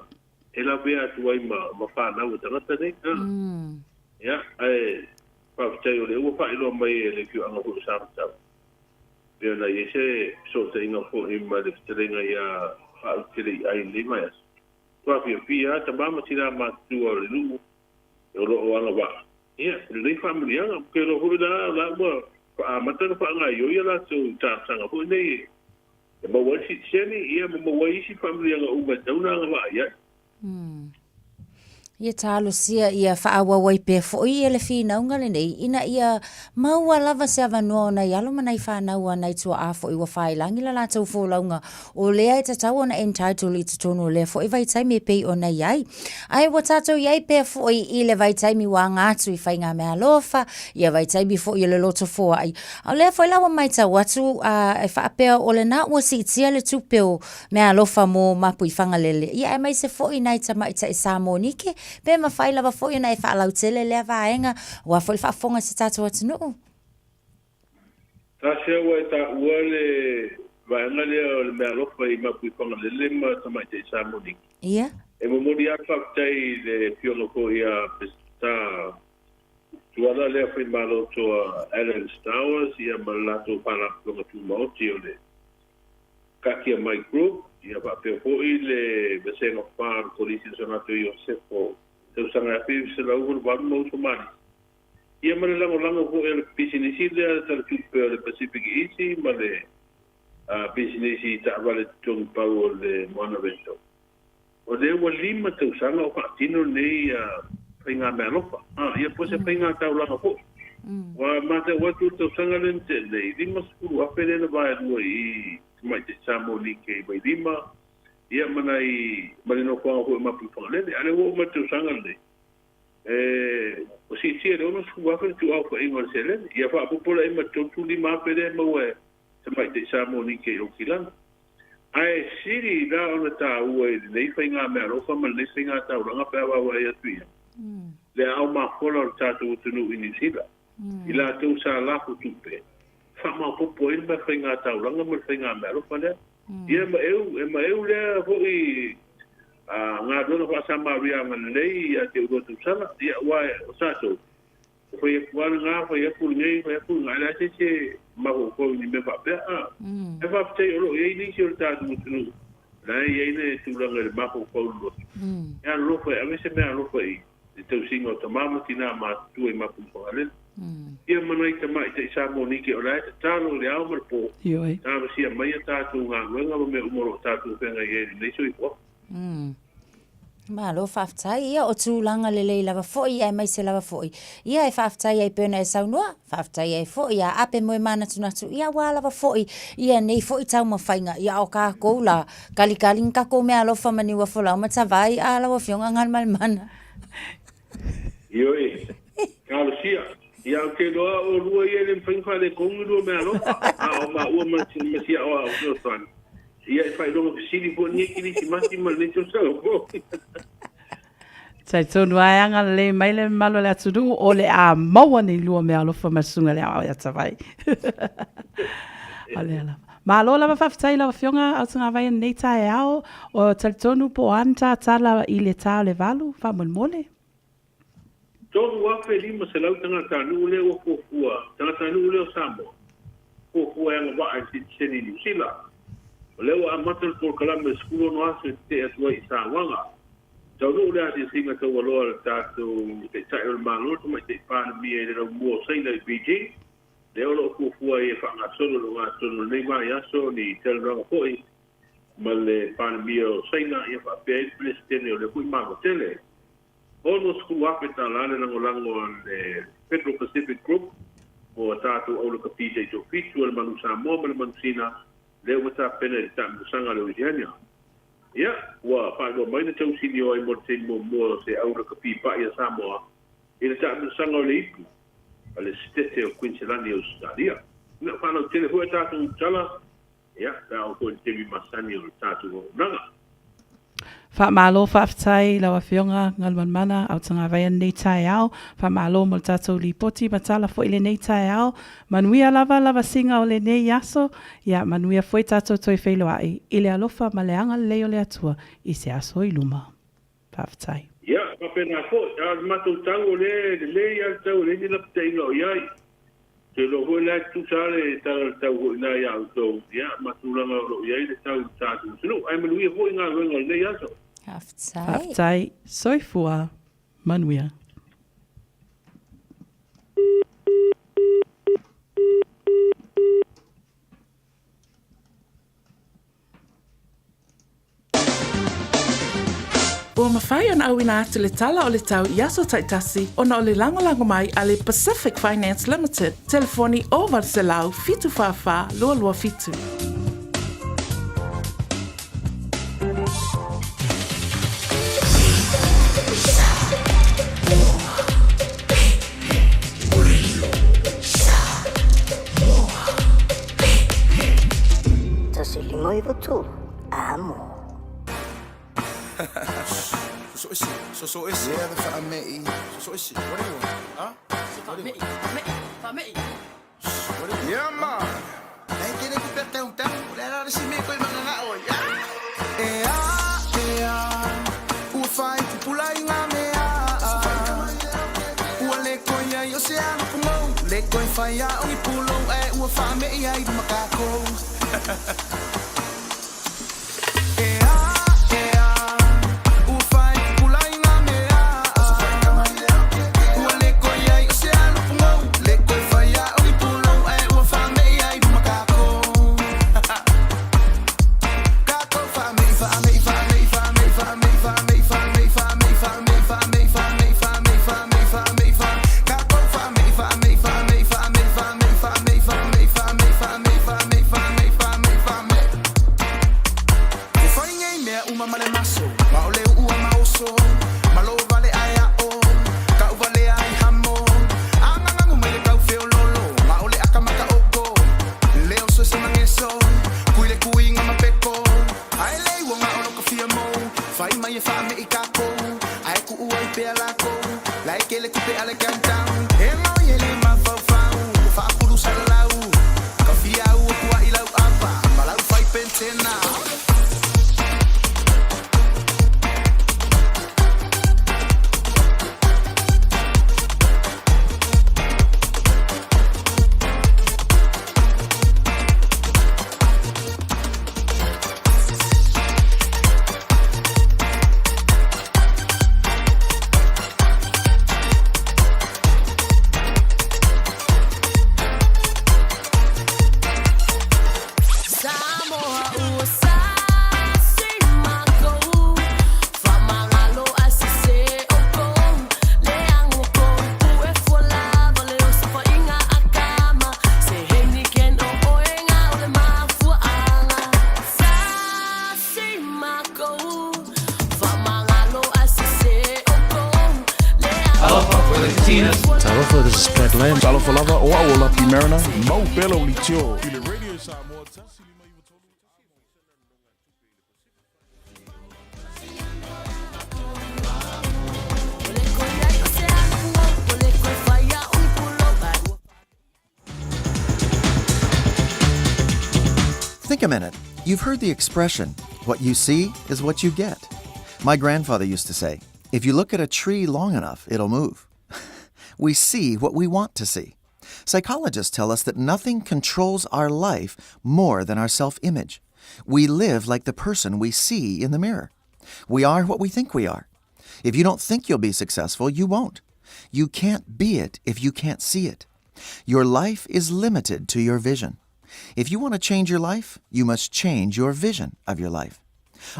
ela vea tuai ma fa na u tanga tane ya ai pa tei le u fa ilo mai le ki anga ku sa ta pe na yese so te inga fo i ma le trenga ya fa tele ai le mai pa fia ta ba ma tira ma tu o le lu o lo anga ba ya le family anga ke lo hu la mo pa ma ta fa nga yo ya la so ta sanga fu nei ma wasi seni ia ma waisi family nga uma tauna nga va ya ia talo sia ia faawa wai pe foi ele fina unga le nei ina ia maua lava se avanoa na yalo manai whanau ana i tua a foi wa whailangi la tau fōlaunga o lea i tatau ana entitled i tutono lea foi vai taimi pei o na iai ai wa tatou iai pe foi i le vai taimi wa ngātu i whainga mea lofa ia vai taimi foi le loto fōa ai o lea foi lawa mai tau atu e whaapea o le na ua si tia le tupeo mea lofa mo mapu i whangalele ia e mai se foi nai tama i ta i Samonike pe ma fai lava foi na e fa lau tele le vaenga wa foi fa fonga se tatu atu no ta se wa ta wale vaenga le me lo fai ma pu fonga le ma tama te Samonike ia e mo modi a fa tai le fiono ko ia pesta tuala le fai malo to Alan Stowers ia malato para ko tu mo ti ole kakia my group ia va pe ho ile besenga par polisi sonato io sepo te usanga pe se la ugo va mo somali ia male lango ho el business ile tal tupe le Pacific Easy male business ta vale tung pau le monavento o le wa lima te usanga o patino nei pinga melofa ia po se pinga ta lango ho wa mate wa tu te usanga lente nei lima skulu apere na vai no i mai te Samonike mai lima ia manai no ko ho ma pu le ale wo ma tu sanga le o si le ono su wa tu au ko ingol sele ia fa pu pola ma tu lima pere ma we te mai te Samonike o kilan ai siri da ona ta we nei fainga me ro fa ma nei fainga ta ro nga pa wa ia tu ia le au ma kola ta tu nu ini sila ila tu sa la ku tu pe fa ma po il ma fainga ta ro nga ma fainga me ro fa le ia ma eu le foi nga do fa Samaria man lei a te do tu sala ia wa sa so foi kwa nga foi ku nei foi ku nga la se ma ko ni me fa pe e fa te ro e ni si ta tu tu la e ne tu la ngal ma ko lo ya lo foi a veces me lo foi te singo to ma mo tina ma tu e ma pu ko ale ia manai te mai te isa moni ke ora te talo le au marpo Ioi. ta sia mai ta tu nga nga me umoro ta tu penga ye nei sui po Malo whaftai, ia o tūlanga lelei lava foi, ai mai se lava foi. Ia e whaftai ai pēna e saunua, whaftai ai foi, ia ape moe mana tunatu, ia wā lava foi, ia nei foi tau mawhainga, ia o kā koula, kali ngako mea alofa maniwa wholau, matawai, a lawa whionga ngan malimana. Ioi, kālo sia, ia o ke loa o rua ia le mwhaingwha le kongu rua mea alofa, a o ma ua masia o au tuan. Ia e whai rongo fisiri po ni kiri si mati ma le tau sao po. Tai tonu aianga le mai le malo le atudu o le a maua ni lua mea alofa masunga le au ia tawai. Ale ala. Ma alo lava whaftai lava whionga au tunga vai nei tae ao o tai tonu po anta tala I le tau le valu, whamon mole. Tonu wafe lima se lau tanga tanu ule o kofua, tanga tanu ule o Samoa. Kofua yanga waa si seni New Zealand. O leo a matal por kalame skulo no aso te atua I Sawanga. Tau no ule ati singa tau waloa tātou te tai o malo, tu mai te whāna mia e rau mua saina I Beijing. Leo lo kufua e whangasolo no ngā tono nei mai aso ni telranga hoi. Ma le whāna mia o saina e whapea I Palestine o le hui mako tele. Ono skulu ape tā lale lango le Petro Pacific Group o tātou au le kapita I tō fitu o le manu Samoa ma le manu Sina. Leo wata pena I tāmu sanga leo Louisiana. Ia, wa whaino maina tau sini o I mo te mo se aura kapi pa ia Samoa. I le tāmu sanga o le ipu. A le stete o Queensland o Australia. Ina whanau tele hua tātou tala. Ia, tā o koe te mi masani o tātou o nanga. Whamalo whaftai lawa whionga ngalman mana au tanga vai nei tae ao. Whamalo mo tātou li poti matala fo ile nei tae ao. Manuia lava singa o le nei aso. Ia manuia foi tātou toi whailo ai. Ile alofa ma leanga leo le atua I se aso I luma. Whaftai. Ia, papena fo. Ia, matou tango le ia tau le ni lapta ino iai. Te lo hoi lai tu sare tau hoi nai au tau. Ia, matulanga o lo iai le tau tātou. Sino, ai manuia hoi ngā wenga le nei aso. Whaftai, soifua, manuia. Ua mawhai ana au ina atu le tala o le tau I aso taitasi ona o le lango mai a le Pacific Finance Limited. Telefoni o Valselau fitu whawha lua fitu. Tasi limoi votu, amo. So is it? Yeah, the family. So is it? What do you want? Huh? Family. Yeah, man. Ay, tiene que perguntar. Wala na si Miko yung mga ngao. Ufay pupulay nga mea. Wale ko niya yo siya kumo. Le ko faya o ipulong ufame ay makako. Glenn, Salafalava, o Aola, Pimerna, Mo Belo Litio. Think a minute. You've heard the expression, what you see is what you get. My grandfather used to say, if you look at a tree long enough, it'll move. We see what we want to see. Psychologists tell us that nothing controls our life more than our self-image. We live like the person we see in the mirror. We are what we think we are. If you don't think you'll be successful, you won't. You can't be it if you can't see it. Your life is limited to your vision. If you want to change your life, you must change your vision of your life.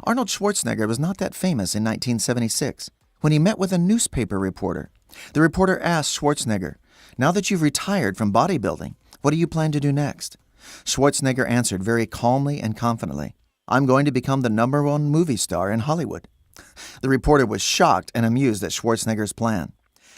Arnold Schwarzenegger was not that famous in 1976 when he met with a newspaper reporter. The reporter asked Schwarzenegger, now that you've retired from bodybuilding, what do you plan to do next? Schwarzenegger answered very calmly and confidently, I'm going to become the #1 movie star in Hollywood. The reporter was shocked and amused at Schwarzenegger's plan.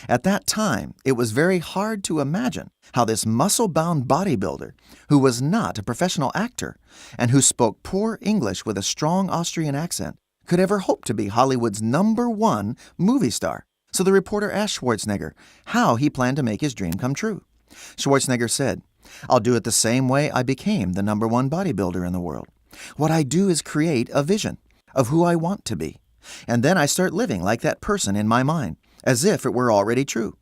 At that time, it was very hard to imagine how this muscle-bound bodybuilder, who was not a professional actor and who spoke poor English with a strong Austrian accent, could ever hope to be Hollywood's #1 movie star. So the reporter asked Schwarzenegger how he planned to make his dream come true. Schwarzenegger said, I'll do it the same way I became the #1 bodybuilder in the world. What I do is create a vision of who I want to be. And then I start living like that person in my mind, as if it were already true.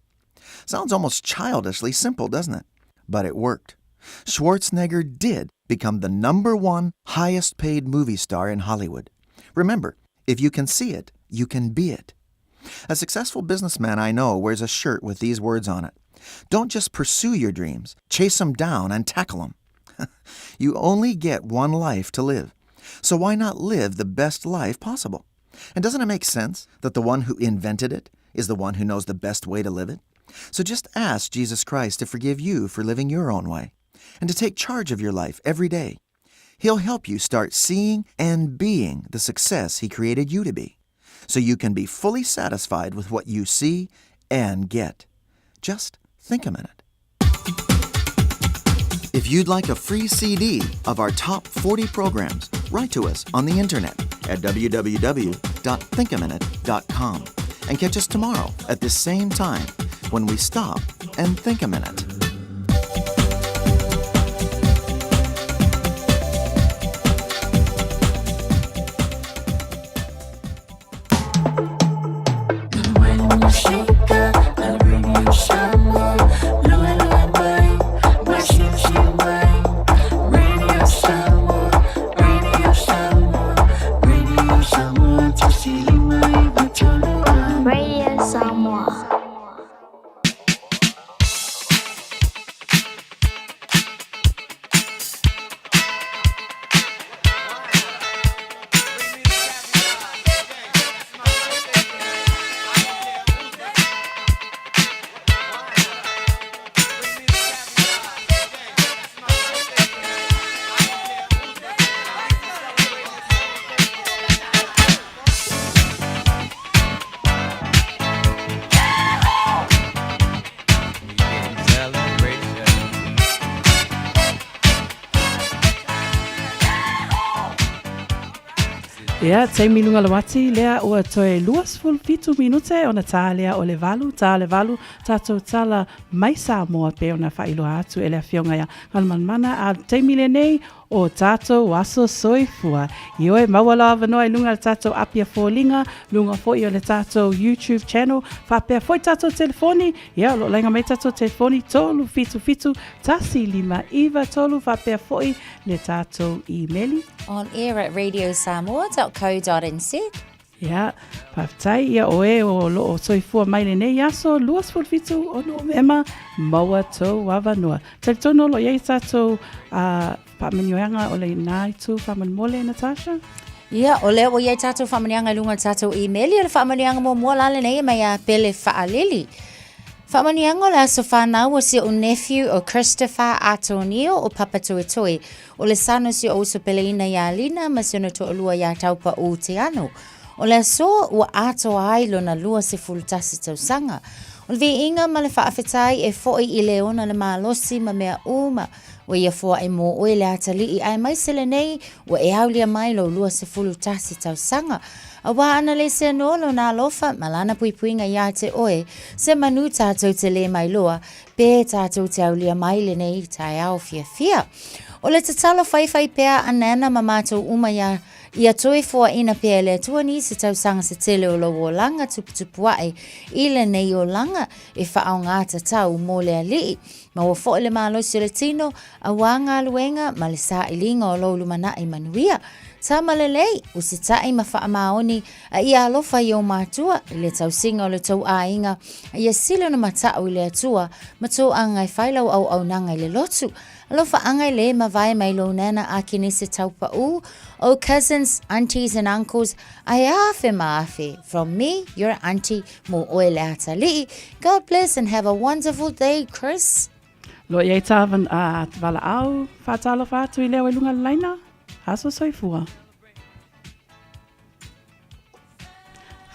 Sounds almost childishly simple, doesn't it? But it worked. Schwarzenegger did become the #1 highest paid movie star in Hollywood. Remember, if you can see it, you can be it. A successful businessman I know wears a shirt with these words on it. Don't just pursue your dreams, chase them down and tackle them. You only get one life to live. So why not live the best life possible? And doesn't it make sense that the one who invented it is the one who knows the best way to live it? So just ask Jesus Christ to forgive you for living your own way and to take charge of your life every day. He'll help you start seeing and being the success He created you to be, so you can be fully satisfied with what you see and get. Just think a minute. If you'd like a free CD of our top 40 programs, write to us on the internet at www.thinkaminute.com and catch us tomorrow at this same time when we stop and think a minute. Radio Samoa. Ia, te milunga lawati, lea ua toe 27 minute o na tā lea o le valu, tātou tala mai Samoa pe o na whailoa atu e lea whionga ia. Kalmanmana a te mile nei o tātou waso soifua. I oe mawala avanoa I lunga le tātou apia fōlinga, lunga fōi o le tātou YouTube channel, whapea fōi tātou telefoni, ia lo lenga mai tātou telefoni, tolu fitu, tasi 5 tolu, whapea fōi le tātou emaili. On air at radiosamoa.co.nz. Ia, paftai ia oe o lo o soifua mai le nei aso, luas fulfitu o no mema maua tau avanua. Talitono lo iei tātou pāmanioanga o le nai tu pāmanmole, Natasha? Ia, o leo o iei tātou whamanianga lunga tātou email, ia le whamanianga mo mua lale nei mai a pele whaalili. Whamanianga le aso whanau o si o nephew o Christopher Atonio o Papatuetoi, o le sano si o uso peleina ia alina, ma si ono to olua ia taupa o te ano. O le aso ua ato ai lo na lua se fulutasi tausanga. O le inga ma le whaafetai e foi I le ona le malosi ma mea uma. Wa ia fua e mo oe le atali I ai mai sele nei wa e au lia mai lo lua se fulu tasi tau sanga. A wa ana le se anolo na alofa malana puipuinga ia te oe se manu tātou te le mai loa pe tātou te au lia mai le nei tai au fia fia. O le tatalo whaiwhai pea anana ma mātou uma ia toi fua ina pea le tuani se tau sanga se tele o lo o langa tuputupuae I le nei o langa e whaau ngāta tau mō le alii. Ma wa fo le malo se le tino a wanga luenga ma le sa ilinga o lo lumana I manuia. Ta malelei o se tai ma wha maoni a ia alofa I o mātua I le tau singa o le tau ainga a ia silo na matau I le atua ma tō angai whailau au nanga I le lotu. Alofa angai le ma vai mai lo nana a kini se tau pa'u o cousins, aunties and uncles ai afe maafe. From me, your auntie mo oe le atali. God bless and have a wonderful day, Chris. Lo iei tavan a wala au, whatalo whatu I leo I lunga laina, haso soifua.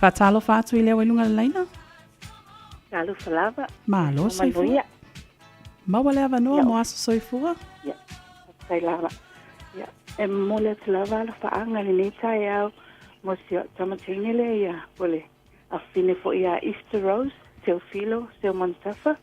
Whatalo whatu I leo I lunga laina? Alu falava. Malo soifua. Maua lea wanoa mo aso soifua? Ya, kai lava. Ya, e mole te lava ala whaanga ni tai au mo si tamatini le ia pole. A fine fo ia Easter Rose, Teofilo, Teo Montafa.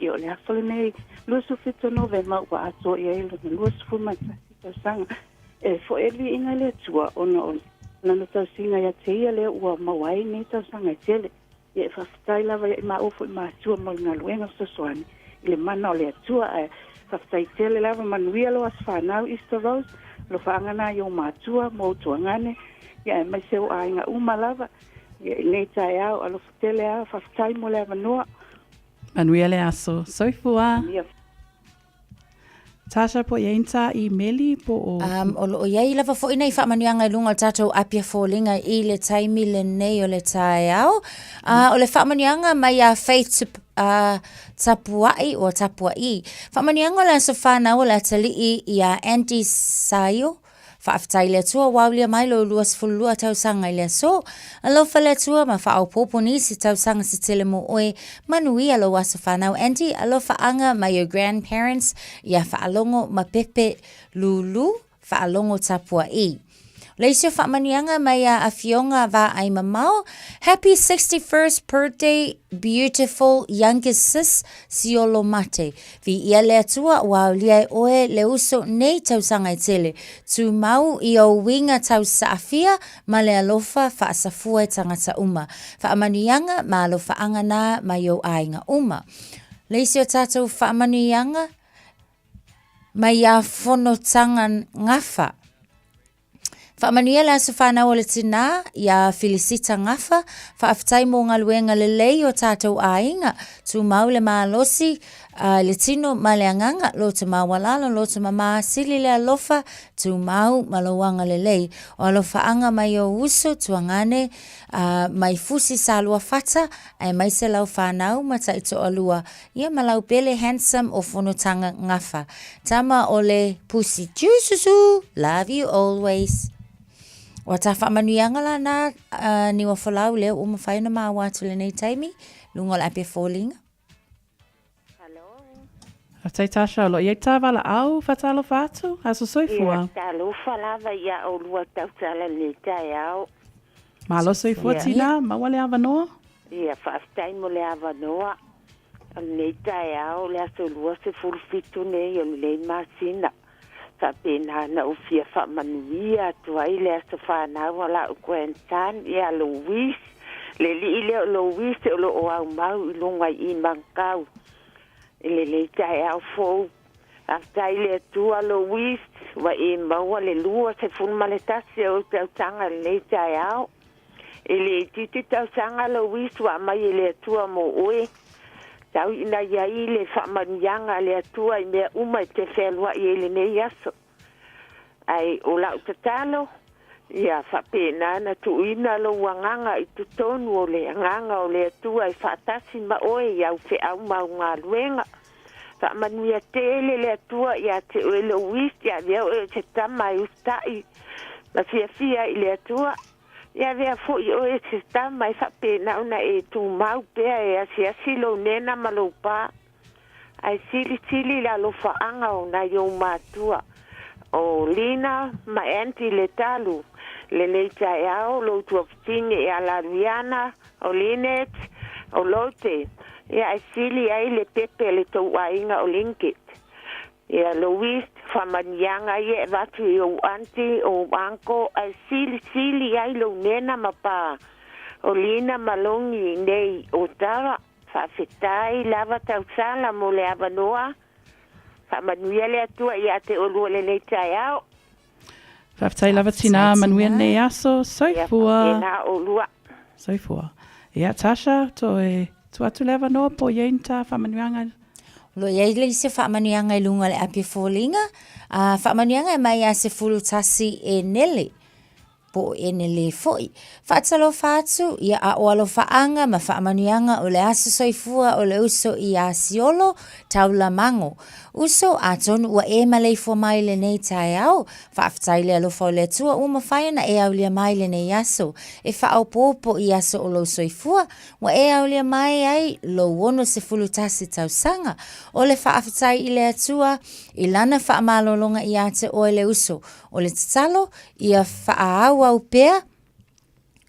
Io le afole nei lusu fito nove ma wa ato ia ilo na lusu fumata tau sanga. E fo evi inga le tua ono o nana tau singa ia te ia le ua mawai ni tau sanga tele. Ia e whaftai lava ia ma ofu I ma tua mo ngā luenga sosoani. Le mana o le atua e whaftai tele lava manuia lo as whanau Easter Rose. Lo whaangana I o mātua mo tuangane. Ia e mai seo a inga uma lava. Ia e nei tai au alo whatele au whaftai mo le avanua. Manuia le aso soifua. Ia. Tasha po ieinta I meli po o... O lo iei lava fo ina I whaamanuanga I lunga tātou apia fōlinga I le taimi le nei o le tae au. O le whaamanuanga mai a Faith Tapuai o Tapuai. Whaamanuanga le aso whanau le atalii I a Andy Sayo. Whaaftai le tua waulia mai lo luas fulua tau sanga I le so. Alofa le tua ma whaau poponi si tau sanga si tele mo oe manui alo aso whanau Andy. Alofa anga mai your grandparents ia whaalongo ma pepe lulu whaalongo Tapuai. Leisio whaamanianga mai a Fionga va ai mamau. Happy 61st birthday, beautiful youngest sis, Siolo Mate. Vi ia lea tua wau liai oe le uso nei tau sanga I tele. Tu mau I o winga tau saafia ma le alofa whaasafua tangata uma. Whaamanianga ma alofa angana mai o ainga uma. Leisio tātou whaamanianga mai a whonotangan ngafa. Whaamanuia la sa whanau o le tina ia Felicita Ngafa, whaaftai mo ngā luenga le lei o tātou ainga, tu mau le maalosi, le tino ma le anganga, lo te mawalala, lo te mama sili le alofa, tu mau malawanga le lei, o alofa anga mai o uso, tu angane, mai fusi sa alua fata, ai mai se lau whanau, mata ito alua, ia malau pele handsome o whanotanga Ngafa. Tama o le pusi, jususu, love you always. O ta whaamanuianga la na ni wa whalau leo o mawhai na maa watu le nei taimi, lunga la ape fōlinga. Atai Tasha, lo iei tā wala au whatalo whātu, aso soifua. Ia talo whalawa ia o lua tautala le tai au. Malo soifua tina, maua le awanoa? Ia whaaftai mo le awanoa. Le tai au, le aso lua se fulfitu nei o le masina. Pena na ufia whamanuia tuai le aso whanau ala o Quentin ia Louis. Le li le Louis o lo o au mau I lunga I mankau. Le tai au fōu. Aftai le tua Louis wa I maua le lua se funma le tasi o tau tanga le tai au. Le titi tau tanga Louis wa mai le tua mo oe. Tau ina iai le whamanianga le atua I mea uma te whelua I ele nei aso. Ai o lau tatalo, ia whapena na tuina lo wanganga I tutonu o le anganga o le atua I whatasi ma oe I au wheau mau ngā luenga. Whamanuia tele le atua ia te oe lo wist ia leo e te tama I ustai. Ma fia I le atua. Ia vea fui o e te tama e whapena una e tu mau pea e asi lo nena malupa. Ai sili la lo whaanga o na iau mātua. O Lina ma enti le talu. Le leita e ao lo tuafitingi e ala Riana, o Linet, o Lote. Ia ai sili ai le pepe le tau ainga o Linkit. Ia Louis whamanianga ia watu i o anti o anko ai sili ai lo nena mapa. O Lina malongi nei o tara whawhetai lava tau sala mo le avanoa. Whamanuia le atua ia te olua le nei tai au. Whawhetai lava tina manuia nei aso soifua. Ia olua. Soifua. Ia Tasha to e tuatu le avanoa po ieinta whamanuanga. Lo ia le se whaamanianga i lunga le api fōlinga. Whaamanianga e mai a se fulutasi e nele. Po e nele foi. Whaatalo whaatu ia a oalo whaanga ma whaamanianga o le aso soifua o le uso i a siolo taula mango. Uso a tonu ua e malei fo mai le nei tai au. Whaafitai le alofa o le tua uma whaiana e au lia mai le nei aso. E whaau popo i aso o lo soifua. Ua e au lia mai ai lo wono se fulutasi tau sanga. O le whaafitai i le atua i lana whaamalolonga i ate o le uso. O le tatalo i a whaau au pea.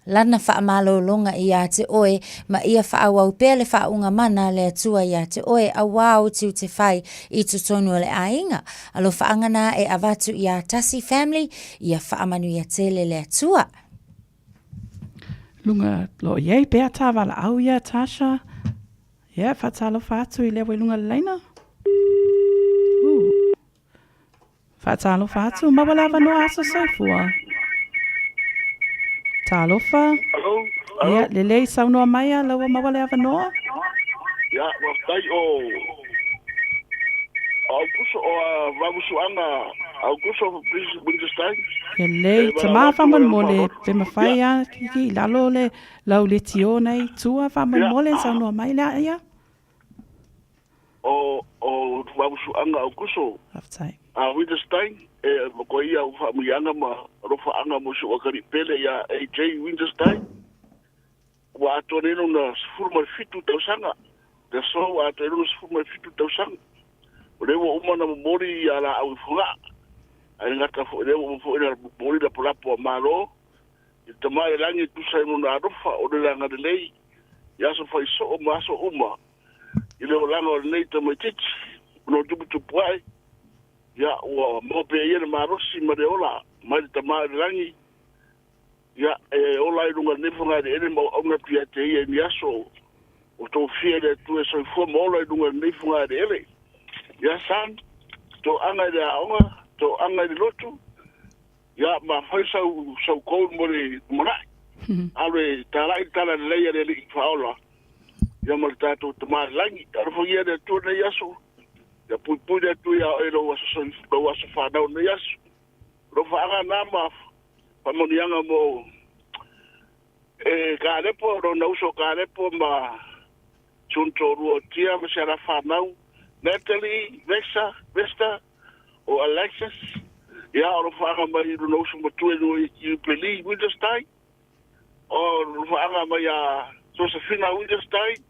Lana whaamalolonga i a te oe, ma ia whaawau pēr le whaunga mana le atua i a te oe, a wāo tiu te whai i tutonu le ainga. Alo whaangana e avatu i a Tasi family, i a whaamanu i a tele le atua. Lunga lo iei pēr tāwala au ia, Tasha. Ia, whaatalo whaatu i lewa i lunga leina. Whaatalo whaatu, mawalawa no aso soifua. Talofa. Hello. Ia, lelei saunoa mai a laua mawale awanoa. Ia, waftai o Augusto o Wabusuanga, Augusto Bundestag. Ia lei, tamaa whaman mole, pe mawhai a kiki, lalo le lau le tio nei, tua whaman mole saunoa mai la ia. O Wabusuanga Augusto. Waftai. Winterstein, ko ia u whamuianga ma rofa anga mo su wakari pele ia AJ Winterstein. Wa ato neno na sfurma fitu tausanga. Te so wa ato neno na sfurma fitu tausanga. Rewa umana mo mori ia la au funga. Ai ngata fo rewa mo ina mori da polapo malo. I tama e langi tu sai no na rofa o le langa de lei. Ia so fai so ma so uma. I le langa o nei tama titi. No tupu tupuai. Ya ua mope ia na marosi ma de ola mai ta mai langi ya ola i runga nefunga de ene mo ona pia te ia ni aso o to fiere tu e so fo mo ola i runga nefunga de ele ya san to anga de onga to anga de lotu ya ma foi so ko mo le mona ale tala le ia de faola ya mo tato to mai langi arfo ia de tu ne yaso ya pupude tu ya ero waso whanau na yasu. Ro whaanga nā ma whamonianga mo ka repo, ro nauso ka repo ma tunto rua tia ma sera whanau. Natalie, Vesta, o Alexis. Ya ro whaanga mai ro nauso ma tue no i Peli Winterstein. O ro whaanga mai a Josephina Winterstein.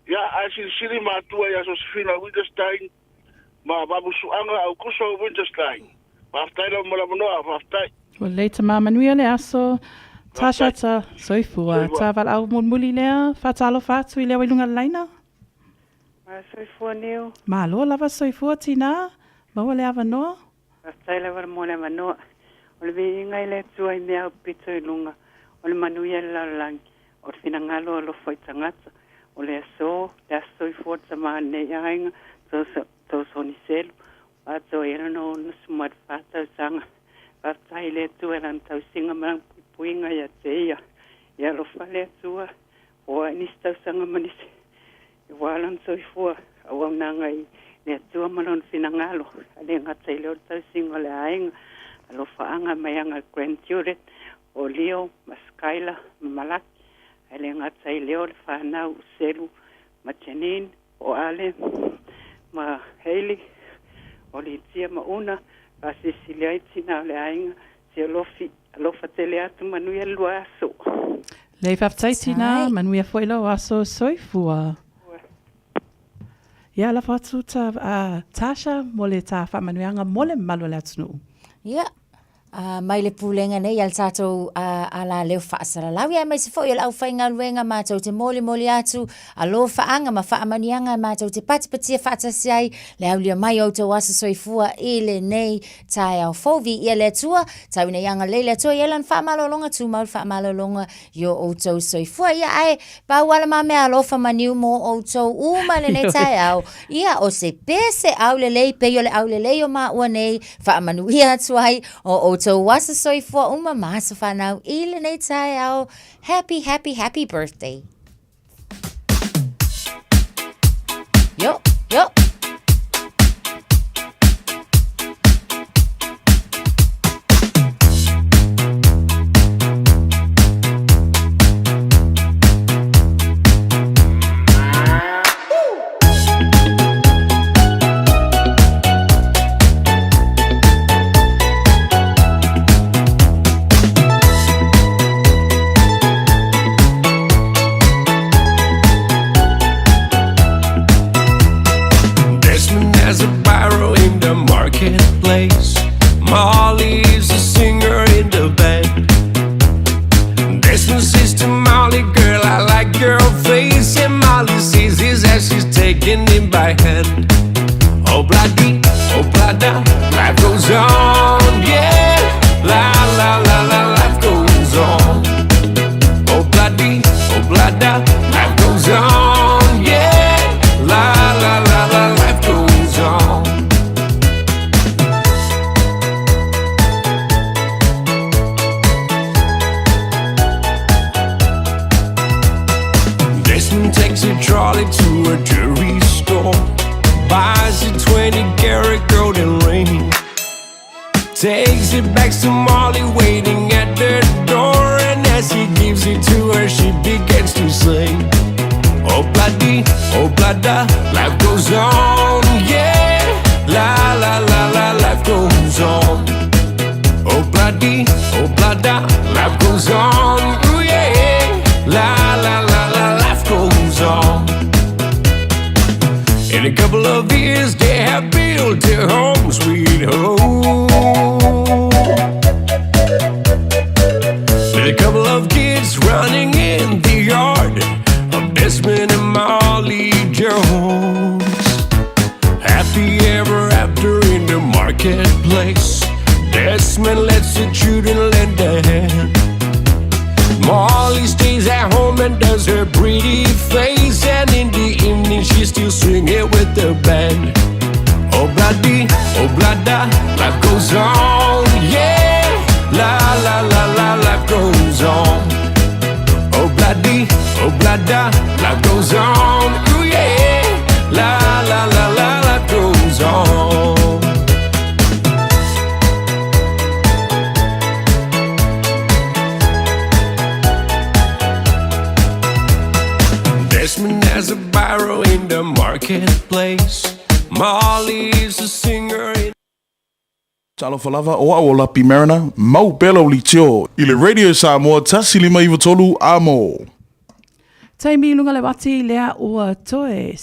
Ya, sili matua ya Josephina Winterstein, ma Wabusuanga Augusto Winterstein. Waftai la mola monoa, waftai. Well, leita ma manuia le aso, Tasha ta soifua, ta wal au muli lea, whatalo whatu i lewa ilunga leina? Ma soifua neo. Ma lo lava soifua tina, maua le awa noa? Waftai la wala mola manoa. O le vinga i le tua i mea upito i lunga, o le manuia le lalangi, o le finangalo o lo foitangata. O le aso, le aso i forza ma ne ainga, to soni selu, ato era no sumad fata sanga, fata i le tua lan tau singa marang puinga ya teia, ya lo fale tua, o nista sanga manise, i walan so i fua, awang nanga i le tua malon finangalo, ale ngata i leo tau singa le ainga, alo faanga mayanga grandchildren, o Leo, Maskaila, Malak, ele ngata i leo le whanau selu ma Janine o Ale ma Hailey o le tia ma una a Cecilia i tina le ainga te alofa tele atu manuia lua aso. Le whaftaiti manuia fo ilo aso soifua. Ia la fatu Tasha mole ta whamanuanga mole malo le atunu. Ia. Mai le pulenga nei al tatou ala leo whaasara lau ia mai se fo ia lau whainga luenga mātou te mole atu alo whaanga ma whaamanianga mātou te patipatia whaatasi ai le au lia mai auto asa soifua i le nei tae au fōvi ia le tua tau nei anga le tua ia lan whaamalolonga tu mau whaamalolonga yo auto soifua ia ai pau wala ma mea alofa maniu mo auto uma le nei tae au ia o se pese au le lei pe yo le au le lei o maa ua nei whaamanu ia atu ai o so wasa soifua uma masa whanau ile nei tae au happy birthday. Yo. Molly's a singer in the band. There's my sister Molly, girl, I like your face. And Molly sees his as she's taking him by hand. Oh, bloody, oh, blada, life goes on, yeah. La, la, la, la, life goes on. Oh, bloody, oh, blada, life goes on, yeah. La, la, la, la, life goes on. Takes a trolley to a jewelry store, buys a 20-karat golden ring, takes it back to Molly waiting at the door, and as he gives it to her she begins to sing. Oh bloody, oh blada, life goes on, yeah. La la la la, life goes on. Oh bloody, oh blada, life goes on, ooh yeah. La la la la, life goes on. In a couple of years they have built their home sweet home, with a couple of kids running in the yard of Desmond and Molly Jones. Happy ever after in the marketplace, Desmond lets the children lend a hand. Molly stays at home and does her pretty face, and in the evening she's still swinging with the band. Oh bloody, oh blada, life goes on, yeah. La la la la, life goes on. Oh bloody, oh blada, life goes on, ooh yeah. La la la la, life goes on. Desmond has a barrow in the marketplace. Molly's a singer in... Talo falava o au la pimerna, mau pelo li tio. Ile Radio Samoa tasi lima iwa tolu amo. Taimi lunga le wati lea ua toe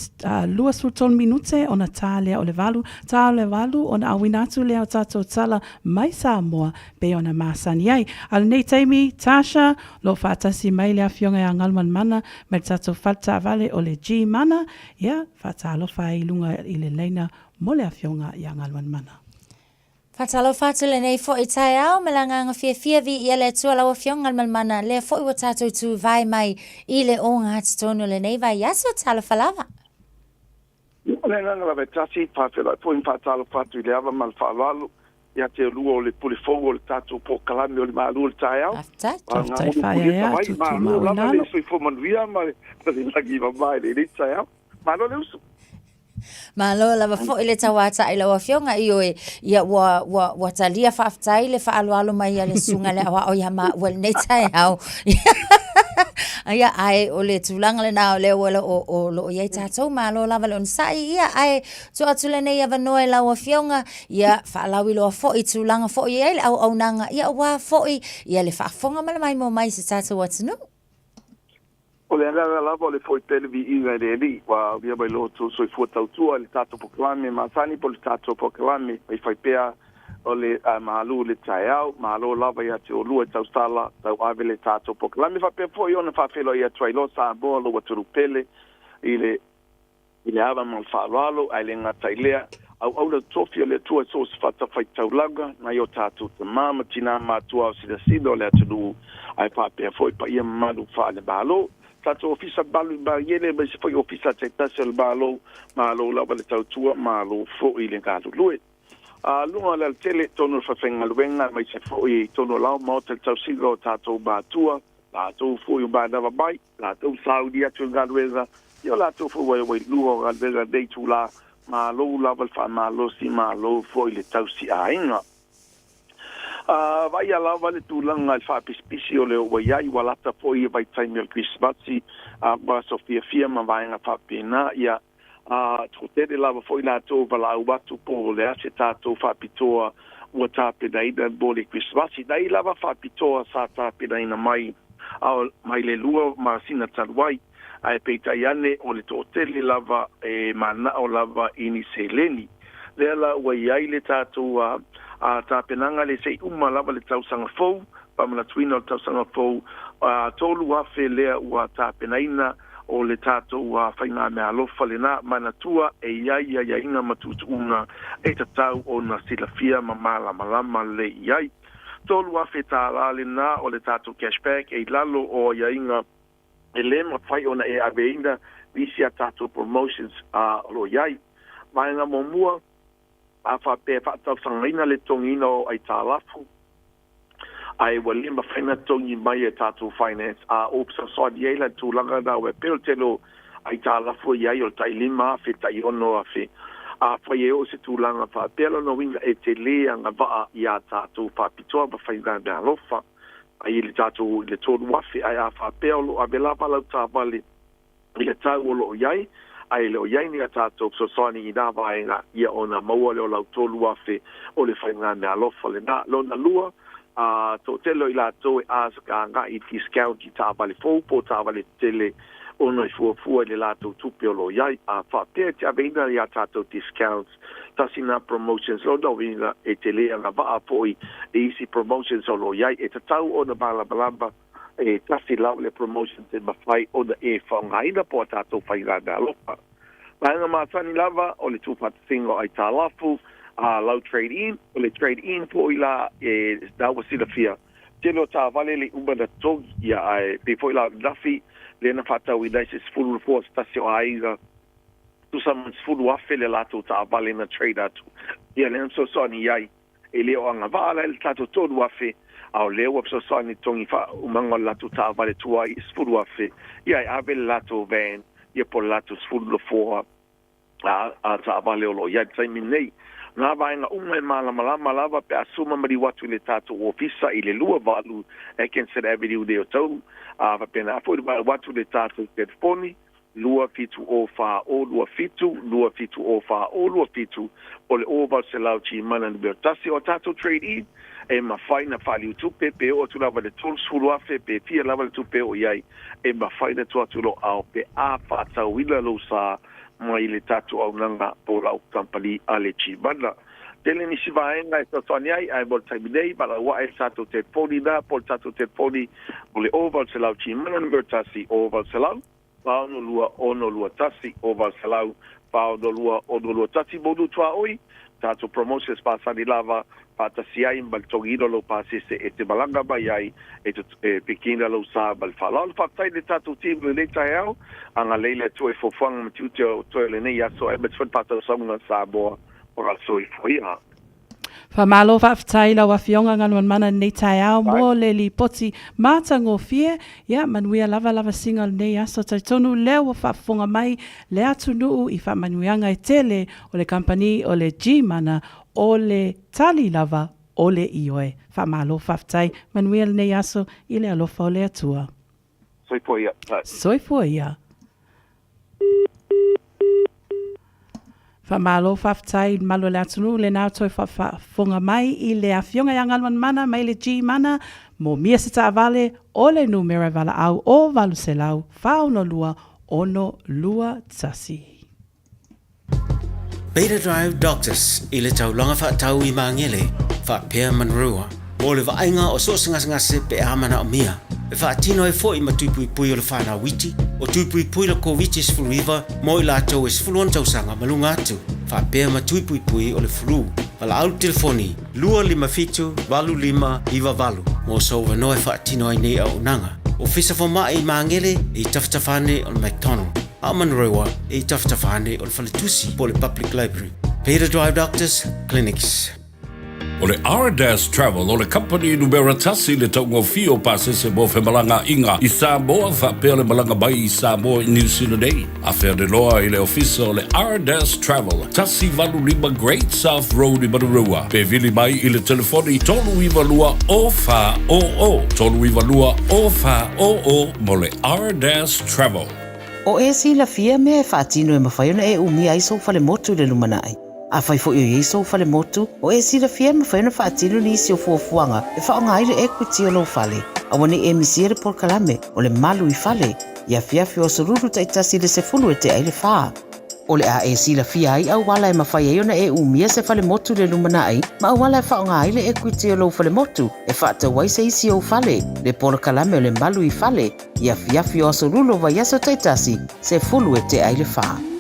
lua sulton minute ona tā lea o le walu. Tā le walu ona awinatu lea o tātou tala mai Samoa pe ona māsani ai. Al nei taimi Tasha lo whātasi mai lea fionga e angalman mana me tātou whata vale o le G mana. Ia whata alo whai lunga i le leina mo lea fionga i angalman mana. Fatalo fatule nei fo i tai au me langa nga fia vi ia le tua lawa fionga malmana le fo i wa tātou tu vai mai i le o ngā tonu le nei vai yaso tala falava. Le nanga la vetasi pāwhela po in whātalo fatu i le awa mal whaalalu ia te lua o le pule fou o le tātou po kalami o le maalu o le tai au. Tai whaia ea tutu maunalo. Lama le sui fo manuia ma le lagi mamai le tai au. Malo le usu. Malo lava fo ile tawata ila wa fionga iyo ia wa talia fa aftai le fa alu mai ale sunga le wa o ya ma wel nei tai au Ia ai o le tūlanga le nā o le wala o lo iai tātou malo lava le onsai ia ai tu atu le nei ava noe lau a fionga ia whaalawi loa fōi tūlanga fōi ia le au nanga ia wā fōi ia le whaafonga mala mai mo mai se tātou atunu. O le anga lava o le fōi televi i ngai le li wa via bai lo tu soi fua tautua le tātou poklame masani po le tātou poklame mai whai pēa o le malu le taiau, malo lava ia te o lua tau stala, tau ave le tātou poka. Lami whapea fo i ona whawhelo ia tuai lo sa boa lo waturu pele, i le awa mal whaaralo, ai le ngata ilea, au le tofi o le tua so se whata whai tau laga, na i o tātou te mama tina mātua o sida sida o le atunu, ai whapea fo i pa ia malu whaale balo, tātou ofisa balu ba iele, ba se fo i ofisa te tase le balo, malo lava le tau tua, malo fo i le ngātu lue. Lunga le tele tono whawhenga luenga mai se fōi tono lau mao te tau silo tātou bātua, tātou fōi o bādawa bai, tātou saudi atu ngā luenga, io tātou fōi wai lua ngā luenga dei tū la, mā lou lawal wha mā lo si mā lou fōi le tau si a inga. Vai a lawa le tūlanga le whapispisi o leo wai ai, walata fōi e vai taimi o Christmasi, wa Sofia Fia ma vaenga whapena, ia tō tere lava fōi lātou walau watu pō le ase tātou whapitoa ua tāpenaina mō le Christmasi. Nei lava whapitoa sa tāpenaina mai mai le lua masina taluai ai peitai ane o le tō tere lava mana o lava ini se leni. Lea la ua iai le tātou tāpenanga le sei uma lava le tausanga fōu, pamana tuina o tausanga fōu, tōlu afe lea ua tāpenaina o le tātou whainga mea alofa le nā manatua e iai a inga matutuunga e tatau o na silafia ma malama le iai. Tolu a whetara le nā o le tātou cashback e lalo o ia inga e le ma whai ona e aveina visi a tātou promotions lo iai. Vaenga mo mua a whape whatau sangaina le tongina o ai tālafu. Ai wale ma whaina tongi mai e tātou finance a opsa soadi eila tūlanga na ue pero telo ai tā lafo iai o tai lima a tai ono a whi a whai e o se tūlanga wha pelo no winga e te lea nga waa i a tātou whapitoa ma whaina mea lofa ai le tātou le tōru wafi ai a wha pelo a bela palau tā wale i le tau o lo iai ai le o iai ni a tātou so soani i nā vaenga ia o na maua le o lau tōru wafi o le whaina mea lofa le nā lo na lua to telo i la to as ka nga i discount i ta vale fo po ta vale tele ono i fu le la to tupiolo yai a fa te te avena ya ta to discounts ta sina promotions lo do vina e tele nga va poi easy promotions lo yai e ta tau ona bala balamba e ta si la le promotions e ma fai ona e fa nga ina po ta to fai la da lo pa nga ma tani lava o le tu pat singo ai ta lafu low trade in, o le trade in po ila e da wasila fia. Telo ta vale le umana tog ia ai pe po ila lafi le na fata wi dai se full force stasio aiga tu sam full wafe le lato ta vale na trade atu. Ia le so soni ai e le o anga vale le tato todo wafe au le o so soni tongi fa umanga lato ta vale tu ai full wafe. Ia ave lato van ia po lato full for a ta vale o lo ia sai minei nga vaenga unga e malama lava pe asuma mari watu le tātou ofisa i le lua valu e Kensett Avenue de o tau va pena afo i watu le tātou telefoni lua fitu o fa o lua fitu o fa o lua fitu o le ova se lau chi mana ni tasi o tātou trade in e ma faina fali utupe pe o tu lava le tol sulu afe pe tia lava le tupe o iai e ma faina tu atu lo au pe a fa tau ila lo sa mai le tatu au nanga po lau kampani ale chi mana. Tele ni si vaenga e tatuani ai bol taimidei, bala wa e sato te poni na, pol sato te poni o le oval se lau chi mana number tasi oval se lau, paono lua ono lua tasi oval se lau, paono lua ono lua tasi modu tua oi, tato promotions pasani lava, pata siai mbal tongino lo pasise e te malanga mai ai e pekina lo sa bal fala lo fatai de tatu tim le tai au anga leile tu e fofang mtu to le nei aso e bet pata songa sa bo ora so i foia fa malo fa ftai la wa fionga nganu mana nei tai au mo le li poti mata ngo fie ya manuia lava single nei aso tai tonu le wa fa fonga mai le atu nu I fa manuianga e tele o le company o le G mana o le tali lava o le ioe. Fa malo faftai manuel nei aso I le alofa o le atua. Soifua ia. Soifua ia. Whamalo whaftai malo le atunu le nao toi whafonga mai I le awhionga iangaluan mana mai le G mana mo mia se ta vale o le numera vala au o valu se lau whauno lua ono lua tasi. Beta Drive Doctors I le taulanga whaatau I maangele whaapea manrua o le vainga o so ngase pe amana o mia e whaatino e fo I matupui pui o le whana witi o tupui pui la COVID sfuluiva mo I lato e sfuluan tausanga malunga atu whaapea matupui pui o le flu wala au telefoni 255-25 mo so wanoe whaatino ai nei au nanga o fisa whama I maangele I taftafane o le McDonald a manrewa I taftafane o le Whaletusi po le Public Library Beta Drive Doctors Clinics. O le R-Dash Travel o le company numera tasi le taunga fio pasese mo whemalanga inga I Samoa whapea le malanga mai I Samoa I New Zealand ei. A whea de loa I le ofisa o le R-Dash Travel tasi valu lima Great South Road I Manurua. Pe vili mai I le telefoni tolu iwa lua o wha o o. Tolu iwa lua o wha o o mo le R-Dash Travel. O e si la fia me e whaatino e mawhaiona e umia iso whale motu le lumanai. A whai fo i iso whale motu, o e si la fia me whaiona whaatino ni isi o fuafuanga e whaonga aile equity o lo whale. A wane e misiere por kalame o le malu I whale. Ia fiafi o sururu taitasi le se fulu e te aile whaa. O le a e si la fia ai au wala e mawhaiona e umia se whale motu le lumanai, ma au wala e whaonga aile equity o lo whale motu e whaata wai se isi o whale. Le por kalame o le malu I whale. Ia fiafi o sururu wa yaso taitasi se fulu e te aile whaa.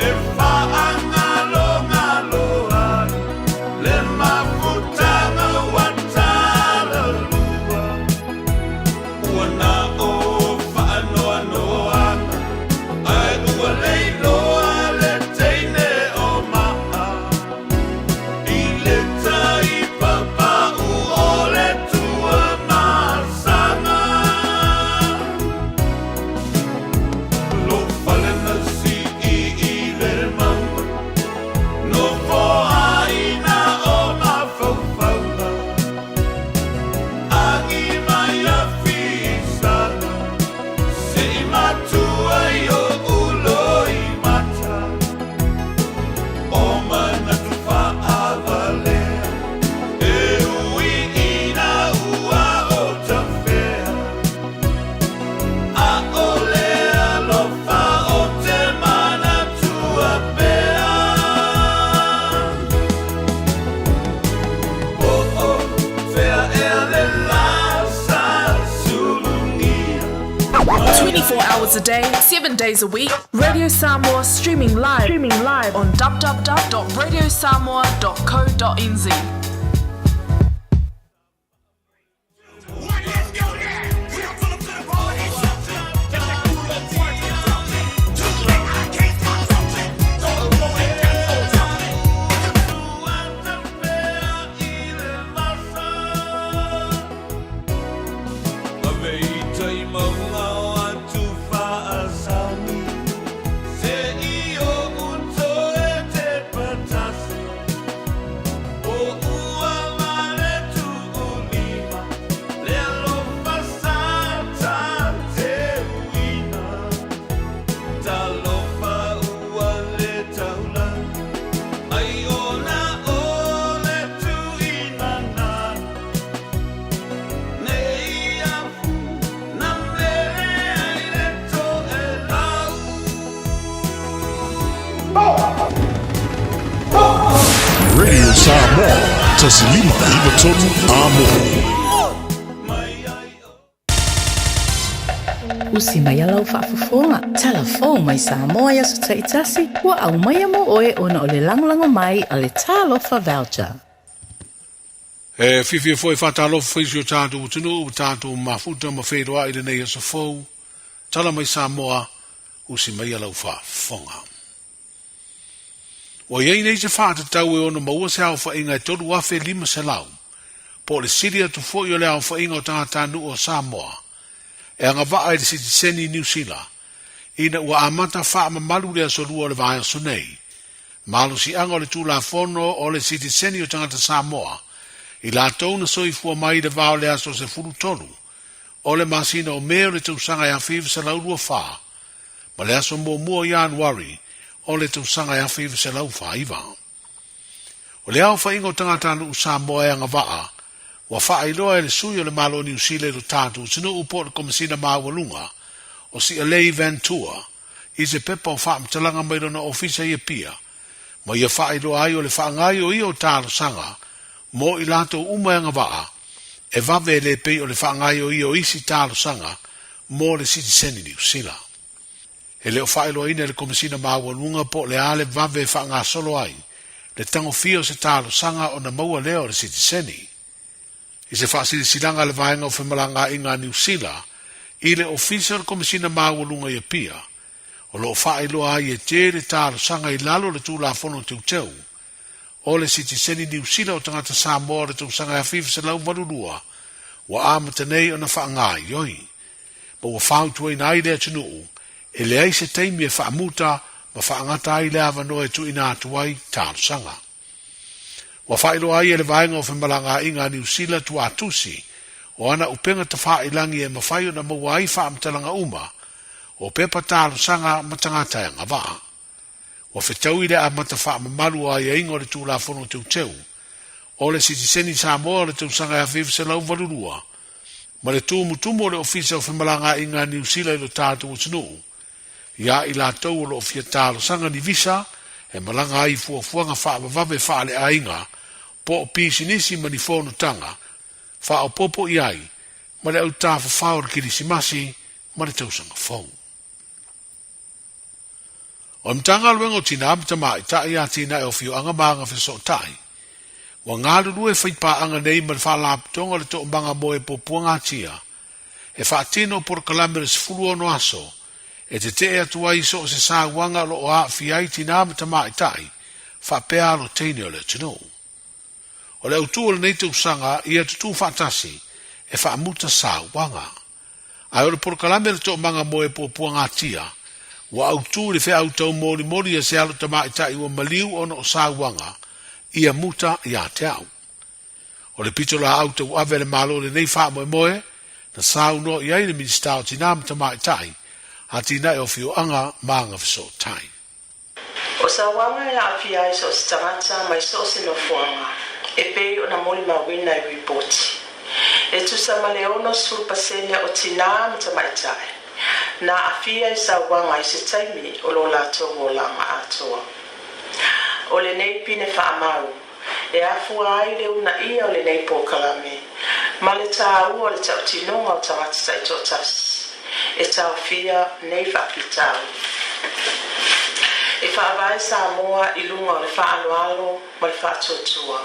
If hours a day, 7 days a week. Radio Samoa streaming live on www.radiosamoa.co.nz. Radio Samoa, tasilima ivatonu amo. Usi mai alau whaafafonga. Telefon mai Samoa ya so taitasi. Wa au mai amo oe ona o le langolango mai a le talofa voucher. Fifi foi whatalofa whaisio tātou tunu, tātou mafuta ma whairoa i renei asa fau. Tala mai Samoa, usi mai alau whaafonga. O iei nei te whaata tau e ona maua se hao whainga e toru wafe 5 se lau. Po le siria tu fo i o le hao whainga o tangata nu o Samoa. E anga waa e le Citizen New Zealand. Ina ua amata wha malu le aso lua le vaya so nei. Malu si anga o le tūla fono o le Citizen o tangata Samoa. I la tau na soi fua mai le vao le aso se furu tolu. O le masina o mea le tausanga ya whiwa se lau lua wha. Ma le aso mua Januari. O le tausanga ya whiwa se lau wha iwa. O le au whainga o tangata nu Samoa e anga waa. Wa wha iloa e le sui o le malo New Zealand o tātou tino upo le komisina mawalunga o si Alei Ventura i se pepa o wha mtalanga mai rona ofisa i pia. Ma ia wha iloa ai o le wha ngai o i o tālo sanga mo i lato uma anga waa e vave le pei o le wha ngai o i o isi tālo sanga mo le Citizen New Zealand. E le o wha iloa ina le komisina mawalunga po le ale vave wha ngā solo ai le tango fia o se tālo sanga o na maua leo le Citizen I se whaasiri silanga le vaenga o whemalanga i ngā New Zealand, i le official komisina mawalunga i pia, o lo whaeloa ai e te le tāro sanga I lalo le tūla fono teu teu, o le Citizen New Zealand o tangata Samoa le tau sanga e whiwha se lau marurua, wa amata nei o na whaangai yoi, ma wa whautua ina ai lea tunuu, e le ai se teimi e whaamuta, ma whaangata ai lea vanoe tu ina atuai tāro sanga. Wa whaelo ai e le vaenga o whemalanga i ngā New Zealand tu atusi, o ana upenga ta whaelangi e mawhaio na maua ai whaamtalanga uma, o pepa tālo sanga matangata e ngā waa. Wa whetau i le a mata whaamamalu ai e ingo le tūla fono teu teu, o le Citizen Samoa le teu sanga e whiwha se lau valurua, ma le tūmutumo le ofisa o whemalanga i ngā New Zealand o tātou tunu, ia I la tau o lo ofia tālo sanga ni visa, e malanga ai fuafuanga whaamavave whaale a inga, po o pisinisi manifono tanga, wha o popo I ai, ma le au tāwha whaor kirisimasi, ma le tausanga fau. O mtanga luengo tina amtama I tai a tina e o fio anga maanga whiso tai. Wa ngāru rue whaipa anga nei ma le whalaptonga le to mbanga moe popuanga tia, e wha tino por kalameres fulu ono aso, e te te atu ai so se sa wanga lo o a fiai tina amtama I tai, wha pea lo teine o le tino. O le autu o le nei tau sanga I atu whatasi e wha amuta sa wanga. Ai o le porkalame le to manga moe popuanga tia, wa autu le whea autau mori mori e se alo tamai tai ua maliu ono o sa wanga, I amuta I a te au. O le pito la autau ave le malo le nei wha moe moe, na sa uno I aile ministao tinam tamai tai, a tina e o fio anga maanga fiso tai. O sa wanga e a fiai so se tangata mai so se no fuanga. E pei o na moli mawina I ripoti. E tu sa maleono sulpasenia o tina matamaitai. Na afia I sa wanga I se taimi o lo lato o langa atoa. O le nei pine whaamau. E afua ai le una ia o le nei pokalame. Ma le tā ua le tau tinonga o tangata tai totas. e tau fia nei whakitau. E whaavai Samoa I lunga o le whaaloalo ma le whaatuatua.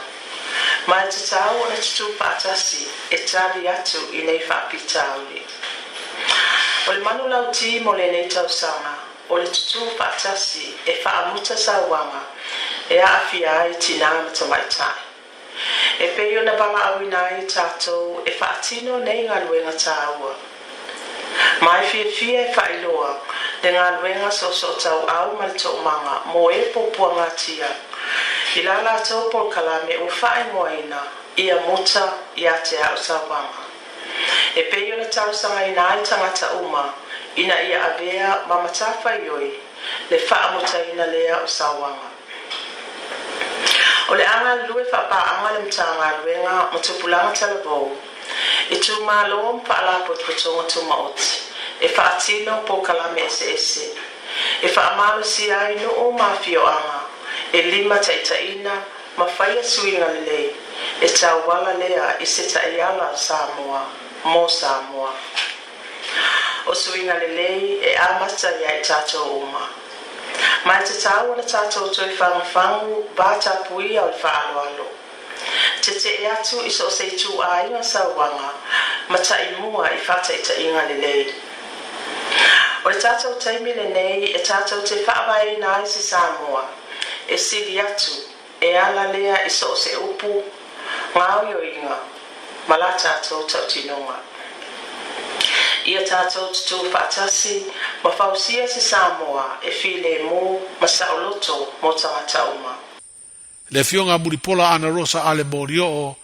Mai te tau o le tutu pātasi e tali atu I nei whapitauri. O le manu lau ti mo le nei tausanga, o le tutu pātasi e whaamuta sauanga e aafia ai tina matamaitai. E peo na bala awina I tātou e whaatino nei ngā luenga tāua. Mai fia e whailoa, le ngā luenga so tau au ma le tō manga mo e popua ngā tia. I la la tau por kalame o whae moaina ia muta ia te au sawanga. E peo na tau sanga ina ai tangata uma, ina ia avea mamatafa ioi, le wha muta ina lea o sawanga. O le anga lue whapa anga le mtanga luenga mo tupulanga talabou. E tu malo mpala potpotonga tu maoti. E whaatino po kalame ese. E whaamalo si ai no o mafio anga. E lima taitaina ma whaia suinga lelei. E tau wala lea I se taiala Samoa, mo Samoa. O suinga lelei e amata ia I tātou uma. Mai te tau na tātou toi whangu bāta pui au whaaloalo. Te e atu I so se tu a inga sawanga, ma ta I mua I whata I ta inga lelei. O le tātou taimi le nei e tātou te whaawai na I se Samoa, e sili atu, e ala lea I so se upu, ngāo yo inga, ma la tātou tau tinonga. Ia tātou tutu whaatasi, ma whausia se Samoa e while mō ma saoloto mō tangata uma. Le fionga muripola ana rosa ale morio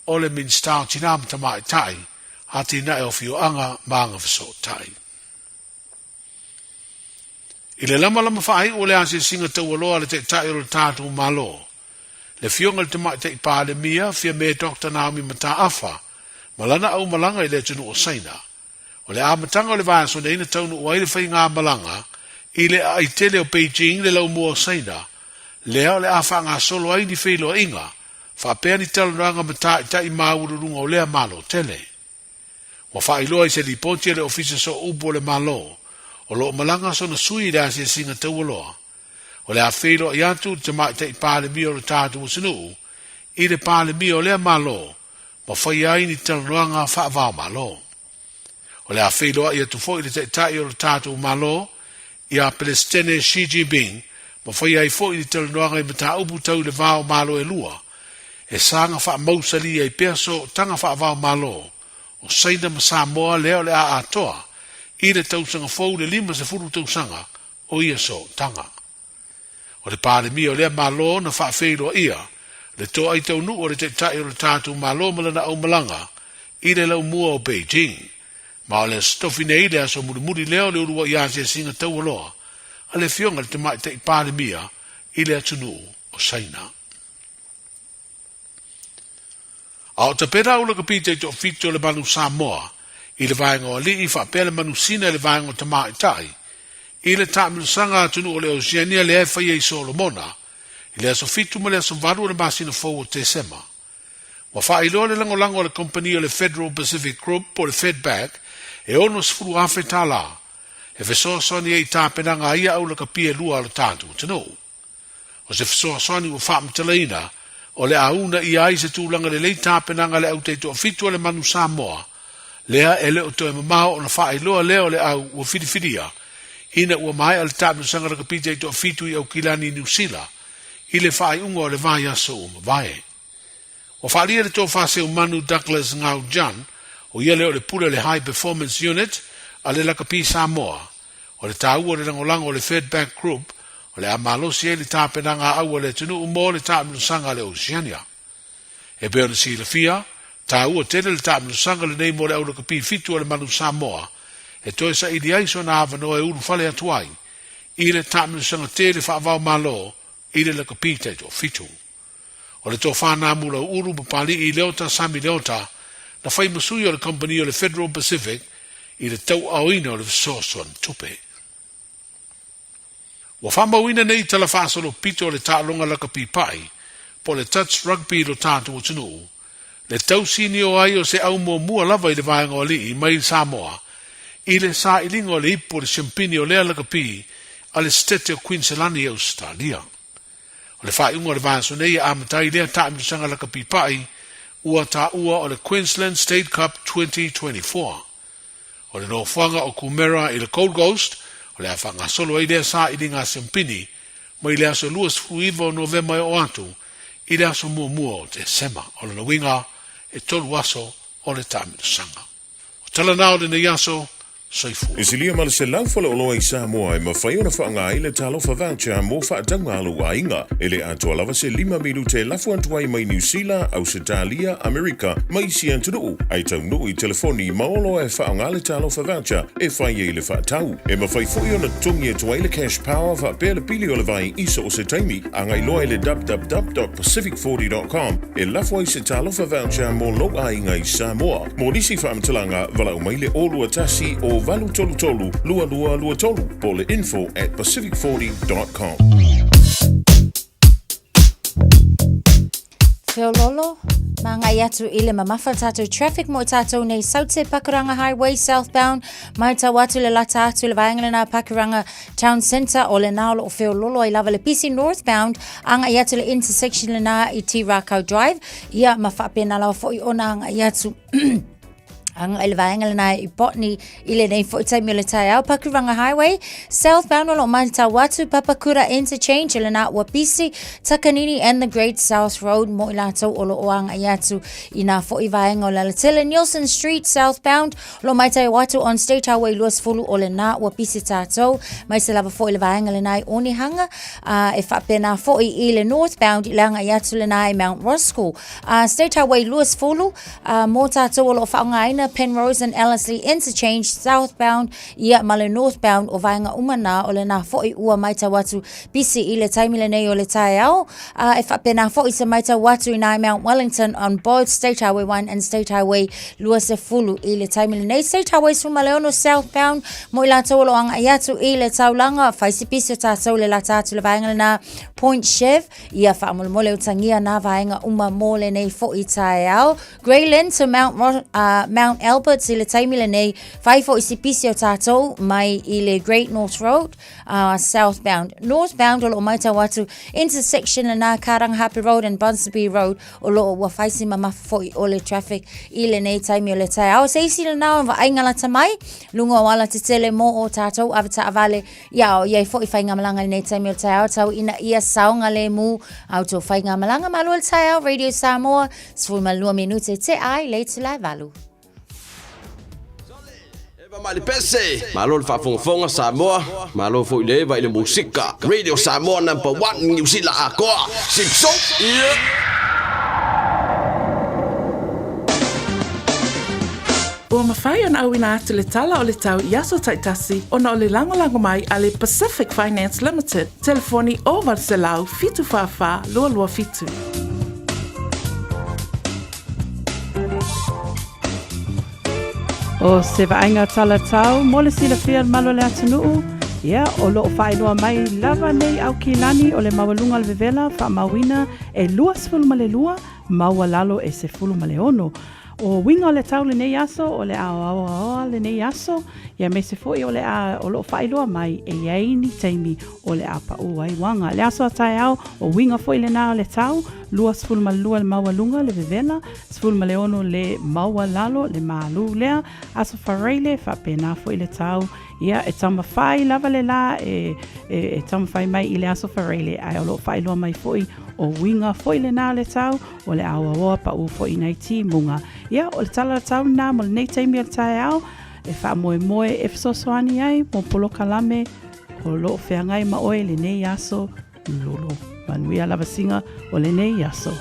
o le minstau tinam tamai tai, hati na e o fioanga maanga fiso tai. I le lama whaai o le ase singa tau aloa le te tai o le tātou malo. Le fionga le tamai te ipa le mia, fia me Dr. Naomi Mata Afa, malana au malanga I le tunu o saina. O le amatanga o le vaso ne ina taunu o aile whai ngā malanga, I le a I tele o Beijing le lau mua o saina, lea o le awha ngā solo ai ni whelo inga, whapea ni talo ranga mata I tai maururunga o lea malo tele. Wa whailoa I se li pontia le ofisa so upo le malo, o lo malanga so na sui rea se singa tau aloa. O le a whelo I atu te mai te I pāle mia o le tātu o sinu, I le pāle mia o lea malo, ma whai ai ni talo ranga whaavao malo. O le a whailoa I atu fo I le te tai o le tātu o malo, I a Palestine Xi Jinping, ma whai ai fo I le talo ranga I mata upu tau le vao malo e lua, e sanga wha mausali ai perso tanga whaavao malo, o saina ma Samoa leo le a atoa, I le tausanga fau le lima se furu tausanga, o ia so tanga. O le pāle mia o lea malo na wha whailoa ia, le toa ai tau nu o le te tai o le tātu malo malana au malanga, I le lau mua o Beijing, ma o le stofi nei lea so muri leo le urua ia se singa tau aloa, a le fionga le te mai te pāle mia, I le atunu o saina. A o te pera ula ka pita I to fito le manu Samoa, I le vaenga o li I whapea le manu sina le vaenga o te mai tai, I le tāmilu sanga atunu o le Oceania le e whaia I Solomona, I le aso fitu ma le aso varu le masina fau o te sema. Wa whailoa le lango le kompani o le Federal Pacific Group o le Fedback, e ono sifuru awhi tala, e fesoa soni e I tāpenanga ia au la ka pia lua le tātu tino. O se fesoa soni o whaamtalaina, o le auna I ai se tūlanga le lei tāpenanga le au te to fitu le manu Samoa, lea e le o to e mamao o na whailoa leo le au o whidiwhidia, ina ua mai al tāpenu sanga raka pita I to fitu I au kilani New Zealand, I le whai unga o le vai aso o mawai. O whaalia le tō whase o Manu Douglas Ngau Jan, o ia leo le pula le High Performance Unit, a le lakapi Samoa, o le tāua o le rangolango o le Fedback Group, o le amalosi e le tāpenanga au o le tunu umo le tāpenu sanga le Oceania. E beo le si le fia, tāua tele le tāpenu sanga le neimo le au lakapi fitu o le Manu Samoa, e toi sa ili aiso na avano e uru fale atuai, I le tāpenu sanga te le whaavao malo, I le lakapi te to fitu. O le tō whānā mula uru mapali I leota sami leota, na whai masui o le company o le Federal Pacific, I le tau auina o le Soson tupe. Wa whamauina nei tala whāsalo pito o le tālonga laka pipai, po le touch rugby lo tātu o tunu, le tau sini o ai o se au mua lava I le vaenga o li I mai Samoa, I le sa ilinga o le ipo le siampini o lea lakapi a le stete o Queensland e Australia. O le whaiunga le vāso nei a amatai lea taamitusanga lakapi pai ua ta ua o le Queensland State Cup 2024. O le nofuanga o Kumera i le Gold Coast, o le awhanga solo i lea sa ilinga siampini, ma i le aso luas fuiva o November o atu, i le aso mua o te sema o le winga e tolu aso o le taamitusanga. O tala nao le nei aso, E silia ma le se lau fale oloa i Samoa e mawhai ona whaanga i le talofa voucher mo whaatanga alu a inga e le atua lava se 5 milu te lafu antuai mai New Zealand, Australia, Amerika, mai si antunu. Ai tau nui telefoni maolo e whaanga le talofa voucher e whai e le whaatau. E mawhai fui ona tungi e tuai le cash power wha pēle pili o le vai isa o se taimi a ngai loa i le www.pacific40.com e lafu ai se talofa voucher mo lo a inga i Samoa. Mo nisi whaamtalanga wala umai le olua tasi o Valu tolu tolu, lua lua lua tolu, po le info at pacific40.com. Feo lolo, mangai atu ile mamafa tatou traffic mo tatou nei Saute Pakuranga Highway southbound, mai tau atu le lata atu le vaengalena Pakuranga Town Centre o le naolo o feo lolo ai lava le PC northbound, anga i atu le intersection le na i T Rakau Drive, ia mawhapena lawa fo i ona anga i atu ang elvaenga na ipotni ile nei fo taimi le tai au Pakuranga Highway southbound o Manta Watu Papakura interchange ile na Wapisi Takanini and the Great South Road mo ilato o lo ang ayatu ina fo ivaenga la Tele Nielsen Street southbound lo Manta Watu on State Highway Luas Fulu o le na Wapisi tato mai se lava fo ivaenga le nai oni hanga e fa pena fo ile northbound ilanga ayatu le nai Mount Roscoe State Highway Luas Fulu mo tato o lo fa ngaina Penrose and Ellerslie interchange southbound ia male northbound o vaenga umana o le na foi ua maita watu bisi ile taimile nei o le tai au e whapena foi se maita watu i nai Mount Wellington on both State Highway 1 and State Highway Luase Fulu ile taimile nei State Highway Sumaleono southbound mo ila tolo anga iatu ile taulanga faisi pisi tatou le latatu le vaenga na Point Chev ia whaamole utangia na vaenga uma mole nei foi tai au Greyland to Mount Albert ile taimile nei faifo isipisi o tatou mai ile Great North Road southbound o lo maita watu intersection na Karangahape Road and Bunsby Road o lo wa faisi mama foi o le traffic ile nei taimi o le tai au se isi le nao va aingala tamai lungo wala te tele mo o tatou avata avale ia o ia foi fainga malanga nei taimi o le tai au tau ina ia saunga le mu au to fainga malanga malu le tai au Radio Samoa sfuma 2 minute te ai le tula valu Mali pese, malo fa fonga Samoa, malo fo ile va ile musika. Radio Samoa number 1 New Zealand akoa. Simpson. Ua mawhai ona au ina atu le tala o le tau Yaso Taitasi ona o le lango mai a le Pacific Finance Limited. Telefoni o Varselau fitu whawha lua fitu. O se vaenga tala tau, mole sila fia malo le atunuu. Ia, o loo whainoa mai lava nei au ki lani o le mawalunga le vevela, wha mawina e luas fulu ma le lua, maua lalo e se fulu ma le ono. O winga o le tau le nei aso, o le aoa le nei aso, ia me se foi o le a o loo whainoa mai e iaini teimi o le apa uai wanga. Le aso a tai au, o winga foi le nā o le tau, luas fulu ma le lua le mawalunga le vevela, sfulu ma le ono le maua lalo, le maalu lea, aso whareile, whapena foi le tau, ia e tama whai lava le la, e tama whai mai i le aso whareile, ai o loo whainoa mai foi, o winga foi le nā le tau, o le aoa pa u foi nei ti munga. Ia, o le tala tau nā, mo le nei teimi al tai au, e wha moe e fisosoani ai, mo polo kalame, o loo whiangai ma oe le nei aso lolo. Manuia lava singa o le nei aso.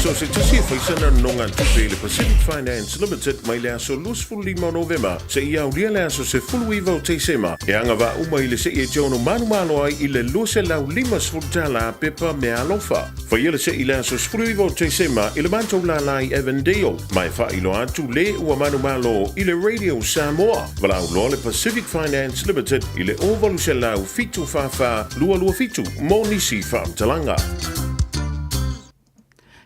So se tasi faisana nonga tupe le Pacific Finance Limited mai le aso lusful 5 November se ia ulia le aso se fulu iwa o te sema e anga wa uma i le se e jono manu malo ai i le luse lau 5 sfultala pepa me alofa. Fa ia le se i le aso sfulu iwa o te sema i le manto la lai Evandale mai fa ilo atu le ua manu malo i le Radio Samoa. Walau loa le Pacific Finance Limited i le ovalu se lau fitu fafa lua fitu mo nisi fa talanga.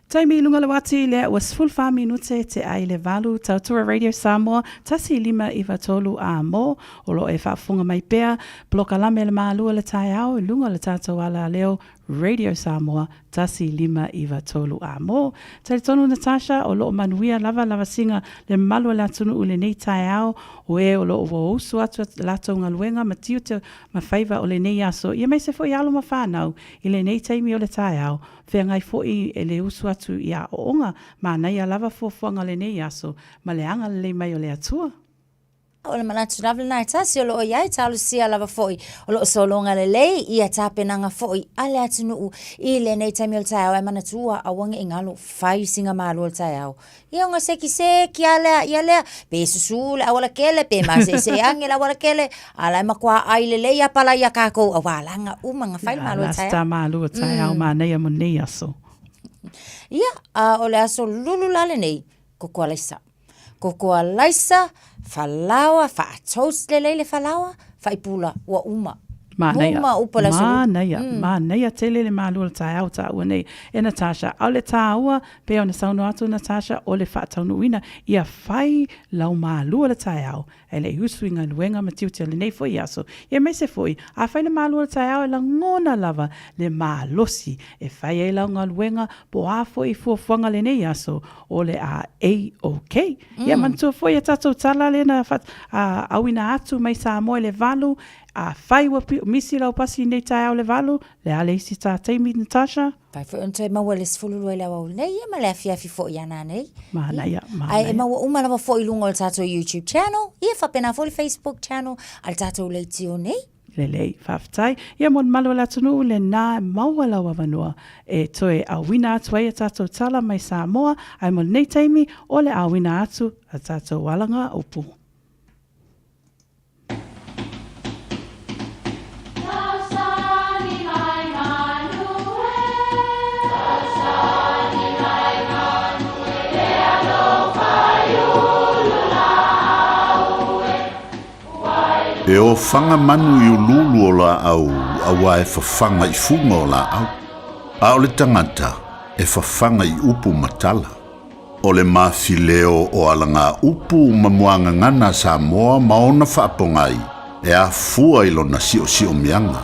Taimi lunga le wati le was full 5 minute te ai le valu tautua Radio Samoa tasi 5 a mo o lo e whaafunga mai pea bloka lame le maalua le tai au lunga le tatou ala leo Radio Samoa tasi 5 a mo. Tari tonu Natasha o lo manuia lava singa le malua la tunu ule nei tai au o e o lo o usu atu lato ngaluenga matiu te mawhaiva o le nei aso ia mai se fo i alo mawhanau i le nei taimi o le tai au whea ngai fo i e le usu atu i a o onga ma nei a lava fuafuanga le nei aso ma le anga le mai o le atua. O le manatu lavle nai tasi o lo o iai talu sia lava foi o lo solonga le lei ia tapenanga foi ale atunu i le nei taimi o le tai au e manatua a wangi ingalo fai singa malu o le tai au. Ia unga seki ia lea pe susule a wala kele pe ma se ange la wala kele ala makua ai le lei a pala ia kako a walanga umanga fai malu o le tai au. Lasta malu o tai au ma nei a mo nei aso. Ia o le aso lulu lale nei kokoa laisa. Kokoa laisa falawa fa toast le falawa fa ipula wa uma Ma Uma neia tele le malua tai au ta nei e Natasha au le taua pe ona sauno atu Natasha o le whaataunuina ia fai lau malua le tai au e le usuinga luenga matiutia le nei foi aso ia me se foi a fai le malua le tai au e la ngona lava le malosi e fai e lau ngaluenga po a foi fuafuanga le nei aso o le A-OK ia mantua foi e tatou tala le na awina atu mai sa moe le valu a fai wa misi lau pasi nei tai au le valu, le ale isi tā teimi Natasha. Fai fo unto maua le sfululu e lawa nei, ma le afiafi fo i ana nei. Mahanaia. Ai maua uma lawa fo i lunga o le tātou YouTube channel, ia whapena fo le Facebook channel, al tātou le tio nei. Lelei, whawhtai. Ia mon malo la tunu le nā maua lawa vanua e toe a wina atu ai a tātou tala mai Samoa, ai mon nei teimi o le a wina atu a tātou walanga upu. E o whanga manu i ululu o la au, awa e whawhanga i funga o la au. A o le tangata, e whawhanga i upu matala. O le mawhileo o alanga upu mamuanga ngana Samoa maona whaapongai, e a fua i lona sio mianga.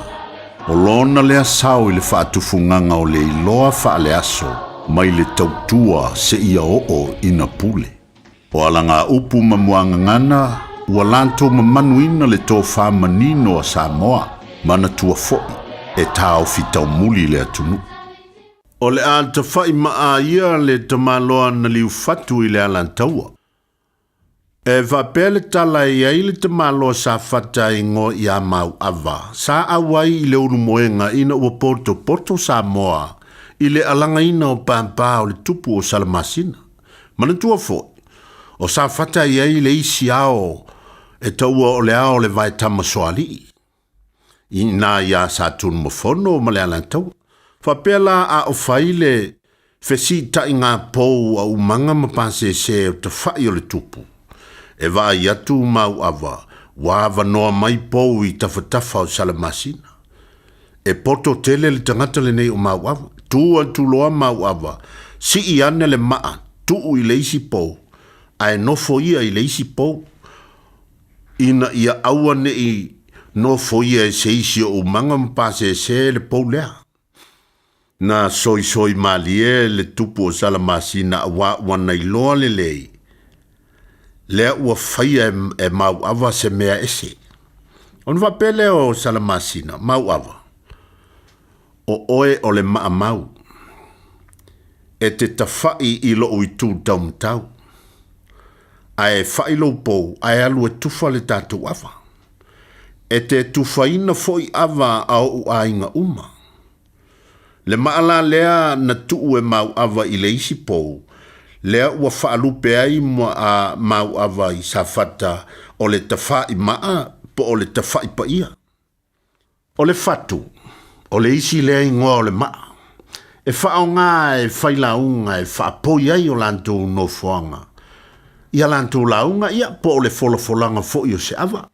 O lona le asau i le whaatufunganga o le iloa whaale aso, mai le tautua se ia o ina pule. O alanga upu mamuanga ngana, ua lanto mamanuina le tō whamanino a Samoa, mana tua foi, e tāo fitau muli le atunu. O le anta whai maa ia le tamaloa na liu fatu i le alantaua. E vapele tala i aile tamaloa sa fata ingo i a mau ava, sa awai i le unu moenga ina ua porto Samoa, i le alanga ina o pampa o le tupu o Salamasina. Mana tua foi, o sa fata i aile isi ao, e taua o le ao le vai tamasoali. I nā ia sa tunu mafono ma le alantau. Whapela a o whaile whesi ta i ngā pou a umanga mapase se o te whai o le tupu. E vai atu mau awa, wāwa noa mai pou i tawhatafa o Salamasina. E poto tele le tangata le nei o mau awa, tua tuloa mau awa, si i ane le maa, tuu i leisi pou, a e nofo ia i leisi pou, ina ia aua nei no foia e seisi o manga mpase se le poulea. Na soi malie le tupu o Salamasina wa wana iloa le lei. Lea ua whaia e mau awa se mea ese. On va pele o Salamasina, mau awa. O oe o le maa mau. E te tawhai i lo ui tū taumtau. Ai whailo pou, ai alu e tufa le tātou awa. E te tufa ina foi awa au a inga uma. Le maala lea na tuu e mau ava i le isi pou. Lea ua whaalupe ai mua a mau ava i safata o le tafa i maa po o le tafa i pa ia. O le fatu, o le isi lea ingoa o le maa. E whao ngā e whailaunga e whaapoi ai o lantou no fuanga. Ia lantou launga ia po o le folofolanga fo i o se ava.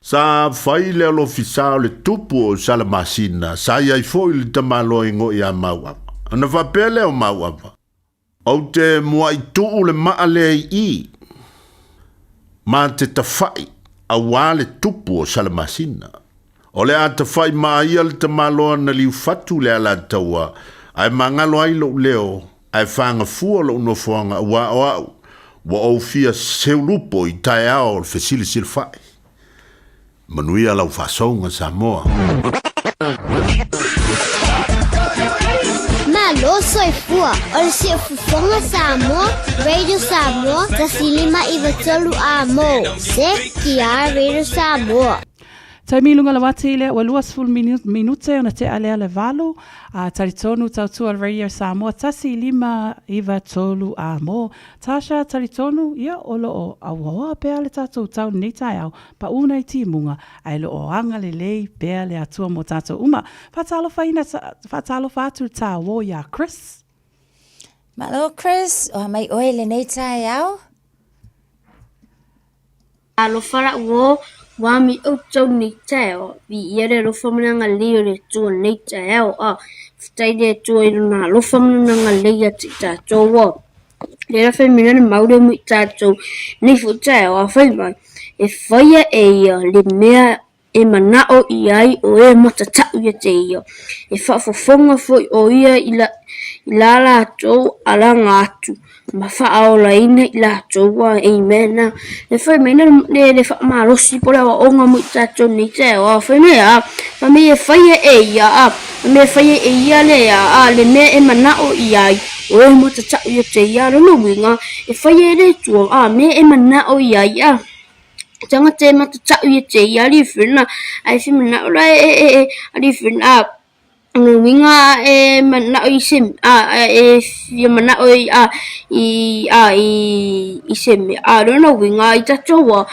Sa whai le alo fisa o le tupu o Salamasina, sa iai fo i le tamalo ingo i a mauava. Ana whapele o mauava. Au te mua i tuu le maa le i. Ma te tawhai a wā le tupu o Salamasina. O le a tawhai maa ia le tamalo na liu fatu le ala taua. Ai mangalo ai lo leo, ai whanga fua lo no fuanga wa o au. Wa au fia seulupo i tae ao le fesili silfai. Manuia lau whasonga Samoa. Malo soifua, o le sio fufonga Samoa, Radio Samoa, tasilima iwa tolu a mo. Se kia Radio Samoa. Taimilunga la wati le wa luas full minute ona te alea le valo a taritonu tautua Radio Samoa tasi lima iwa tolu a mo. Tasha taritonu ia olo o awawa pea le tatou tau nei tai au pa una i timunga ai lo o anga le lei pea le atua mo tatou uma. Fatalo fatu ta wo ya Chris. Malo Chris, o mai oe le nei tai au. Alo fara wo Wami o tau ni teo, vi iere lo whamananga leo le tua nei teo, whtai le tua iruna, lo whamananga lea ti tātou wa. Le rawhai minane maure mui tātou, nei fu teo a whai mai, e whaia e ia, le mea e manao i ai o e matatau ia te ia. E whaafofonga foi o ia i la lātou ala ngātu. Ma whaao la ina i lātou wa amen. Le whai mena le whaamarosi pole wa onga mui tātou ni te o whai mea. Ma me e whaia e ia a. Ma me e whaia e ia le a. Le mea e manao i ai. O e matatau ia te ia rano winga. E whaia e le tua a. Me e manao i ai a. Tanga te matatau ia te ia li whina. Ai whi manao la li whina a. Winga e manao i sim e fia manao i sim rona winga i tatoa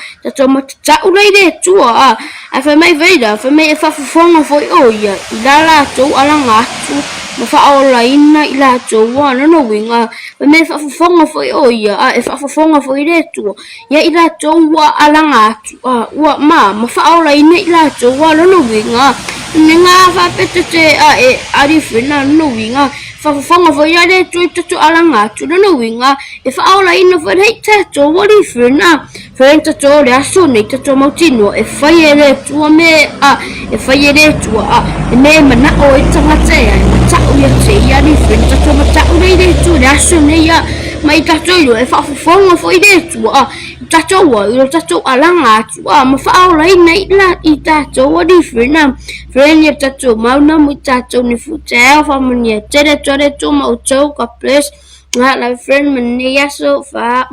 matatau lai le tua ai whai mai veida whai mai e whafafonga foi o ia i la lātou ala ngātu ma whaola ina i lātou rona winga whai mai e whafafonga foi o ia e whafafonga foi le tua ia i lātou ala ngātu ma whaola ina i lātou rona winga Nenga whapeta te e arifina no winga whawhanga foi ale tui tatu ala ngātu no winga e whaola ina whai tato wari whina whai tato le aso nei tato mautino e whai ele tua me e whai ele tua e me manao e tangatea e matau ia te ia arifina tato matau nei le tua le aso nei ia mai tato ilo e whawhanga foi le tua tato wa ilo tato ala ngātu ma whaola ina i tato wari whina Frenia tato mauna mui tato ni futeo famania tere tore tu mau tau ka place nga la friend mania so fa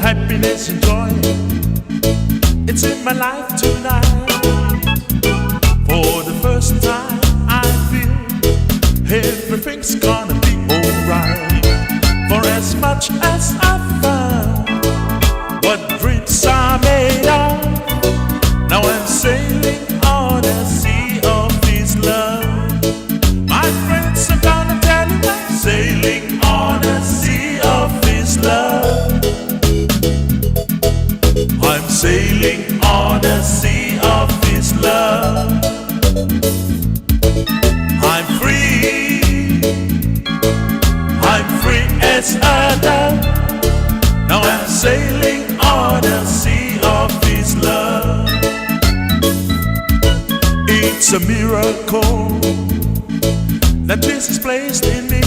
Happiness and joy, it's in my life tonight. For the first time I feel everything's gonna be alright. For as much as I've found what dreams are made of, now I'm sailing on a sea of His love. My friends are gonna tell you I'm sailing on a sea of His love. I'm sailing on a sea of His love. I'm free as a dove. Now I'm sailing on a sea of His love. It's a miracle that Jesus placed in me.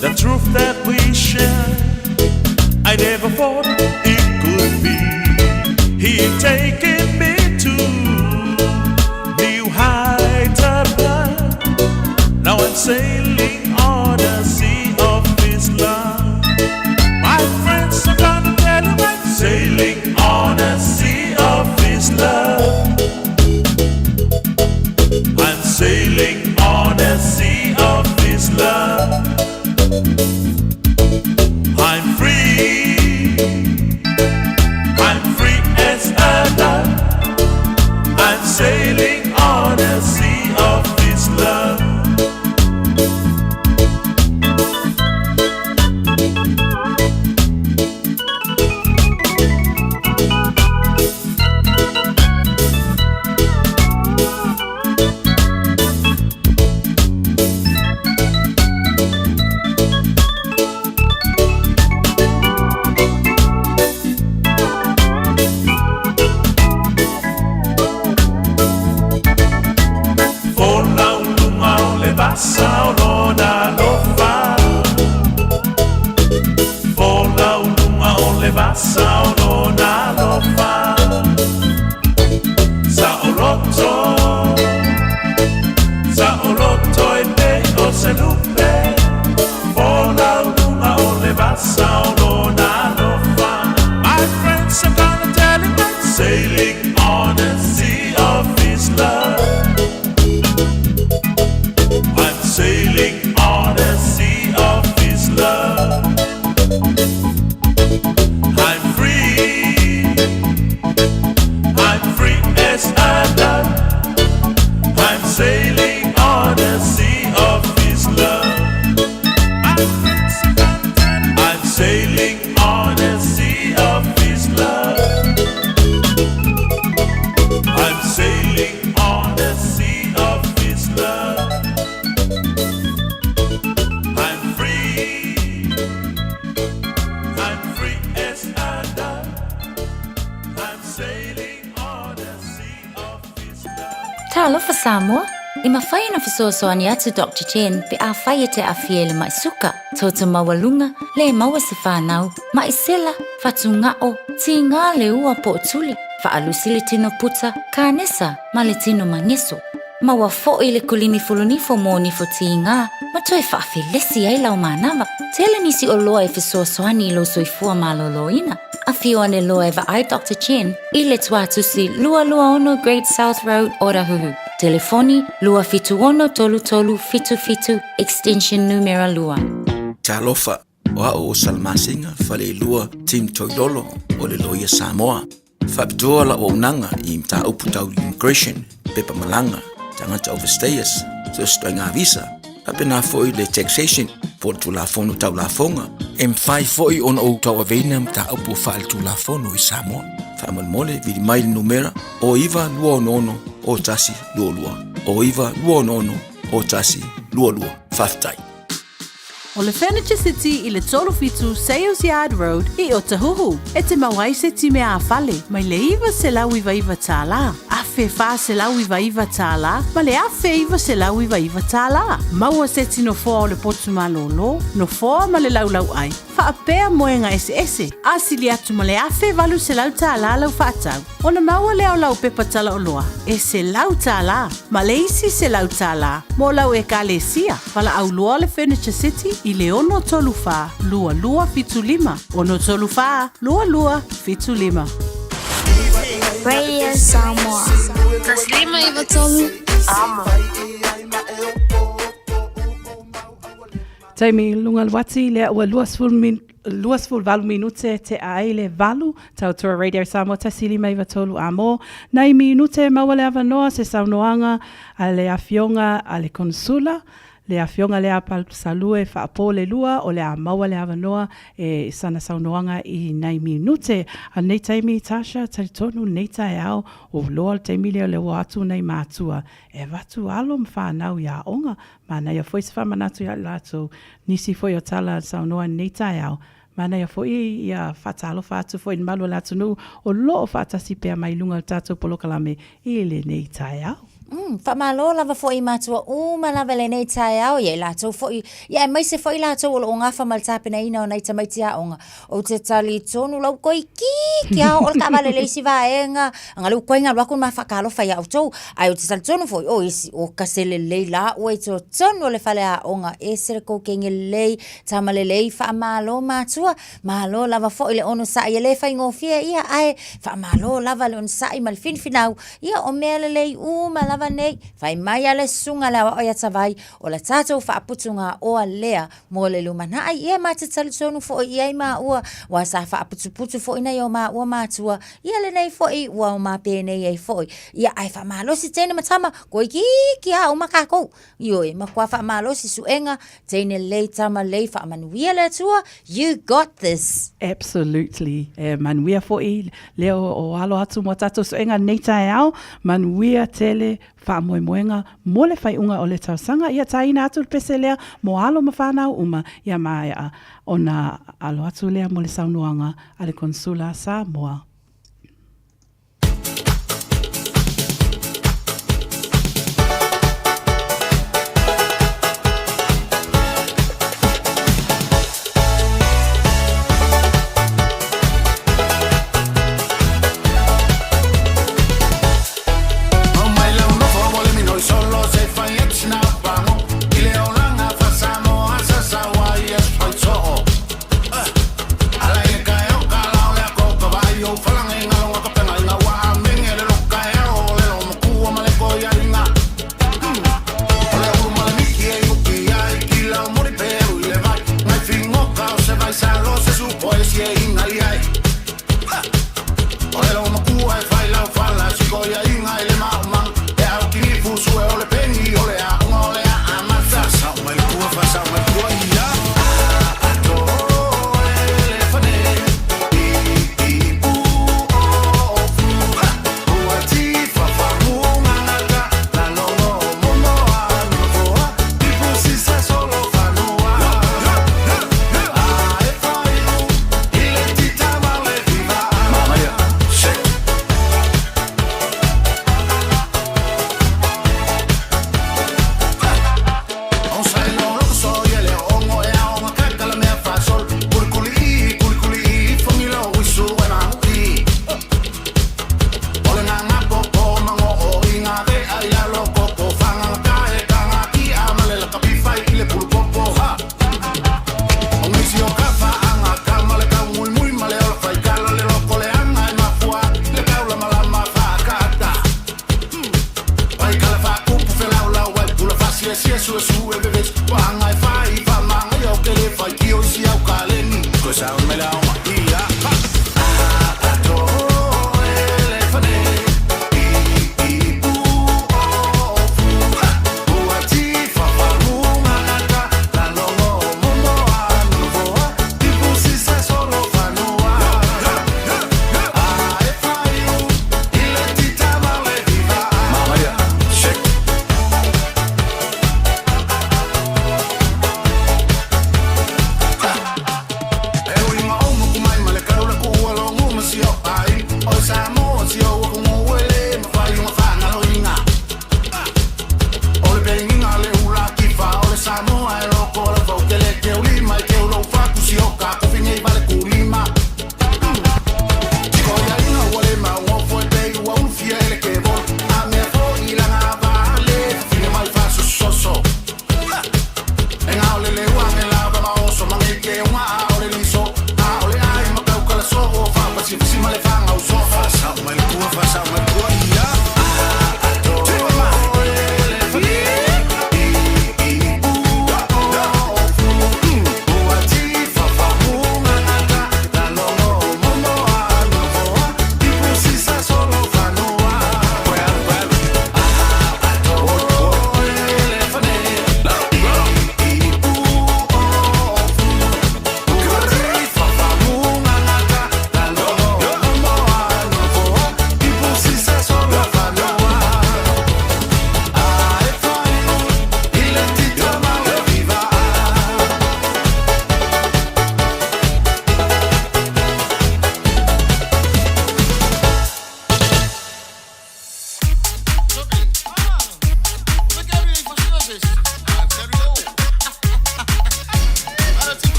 the truth that we share, I never thought it could be. He taken me to new heights of love. Now I'm sailing on the sea of His love. My friends are gonna tell you I'm sailing on the sea of His love. I'm sailing on the sea of His love. I'm free. I'm free as a dove. I'm sailing on the sea of His love. My friends are gonna tell him I'm sailing on the sea of His love. I'm sailing on the sea of His love. I'm free. I'm free as a dove. I'm sailing on the sea of His love. I'm sailing on the sea of His love. I'm sailing on the sea of His love. I'm free. I'm free as a dove. I'm sailing on the sea of His love. Talofa Samoa, I mawhai na fisoasoani atu Dr. Chen pe a whai te awhiele mai suka. Tauta mawalunga, le maua se whanau, mai sela, whatu ngao, ti ngā le ua po tuli, whaalusili tino puta, ka nesa, ma le tino mangeso. Maua fo i le kulimi fulunifo mo nifo ti ngā, ma toi whaafilesi ai lau manawa. Tele nisi o loa e fisoasoani I lo soifua maloloina. A whio ane loa e ai Dr. Chen, I le tuatusi lua ono Great South Road, Orahuhu. Telefoni lua fitu ono tolu tolu fitu fitu extension numero lua. Talofa o Salmasinga fale lua Tim Toilolo o le loia Samoa. Fapitua la o nanga I mta uputau immigration pepa malanga tangata overstayers so stoinga visa. Apena foi le taxation for tu la fono tau la fonga. M5 foi on o tau avena mta upu fal tu la fono I Samoa. Famal mole vidi mai numera o iva lua ono o tasi lua lua. O iva lua ono o tasi lua lua. Faftai. O le Furniture City I le tolu fitu Sales Yard Road I Otahuhu. E te mawai se ti mea awhale, mai le iwa se lau iwa iwa tāla. Afe wha se lau iwa iwa tāla, ma le afe iwa se lau iwa iwa tāla. Maua se ti no fua o le potu malolo, no fua ma le lau lau ai. Wha apea moenga ese. Asili atu ma le afe valu se lau tāla lau whaatau. O na maua leo lau pepa tala o loa. E se lau tāla, ma le isi se lau tāla. Mo lau e ka le sia, wala au loa le Furniture City I le ono tolu wha, lua lua fitu lima. Ono tolu wha, lua lua fitu lima. Radio Samoa. Taslima iwa tolu. Ama. Taimi lunga wati le ua luasful valu minute te ai le valu tautua Radio Samoa tasili mai vatolu amo. Nai minute mawale avanoa se saunoanga a le afionga a le konsula. Le afionga le apal salue fa apole lua o le amaua le avanoa e sana saunoanga I nai minute. A nei taimi Tasha taritonu nei tai au o loa taimi leo le watu nei mātua. E watu alo mwhanau ia onga. Mana ia foi se whamanatu ia lato nisi foi o tala saunoa nei tai au. Mana ia foi ia whatalo whatu foi malu lato nu o loo whatasi pia mai lunga o tato polokalame I le nei tai au. Whamalo lava fo I mātua uma lava le nei tae au ia lātou fo I ia mai se fo I lātou o ngafa maltapena ina o nei tamaiti a onga o te tali tonu lau koi ki au o ka vale leisi vaenga anga lu koinga lu aku ma whakalo whai au tau ai o te tali tonu fo o isi o kasele lei la ua I to tonu o le whale a onga e sere kou kenge lei tamale lei whamalo mātua malo lava fo I le ono sa ia le whai ngofia ia ai whamalo lava le ono sa I mal finfinau ia o mea le lei uma lava nei fai mai ale sunga la o ia tawai o la tatou whaaputunga o a lea mo le lumana ai ia mate talitonu fo ia I ma ua wa sa whaaputuputu fo ina o ma ua matua ia le nei fo I ua o ma pene ia fo ia ai whamalosi tene matama koi ki a o makako io e makua whamalosi suenga tene lei tama lei whaamanuia le tua you got this Absolutely. Manuia fo'i leo o alo atu mo tatou suenga nei tae au manuia tele whaamoemoenga mo le whaiunga o le tausanga ia taina atu pese lea mo alo mawhanau uma ia mai ona alo atu lea mo le saunuanga a le konsula Samoa.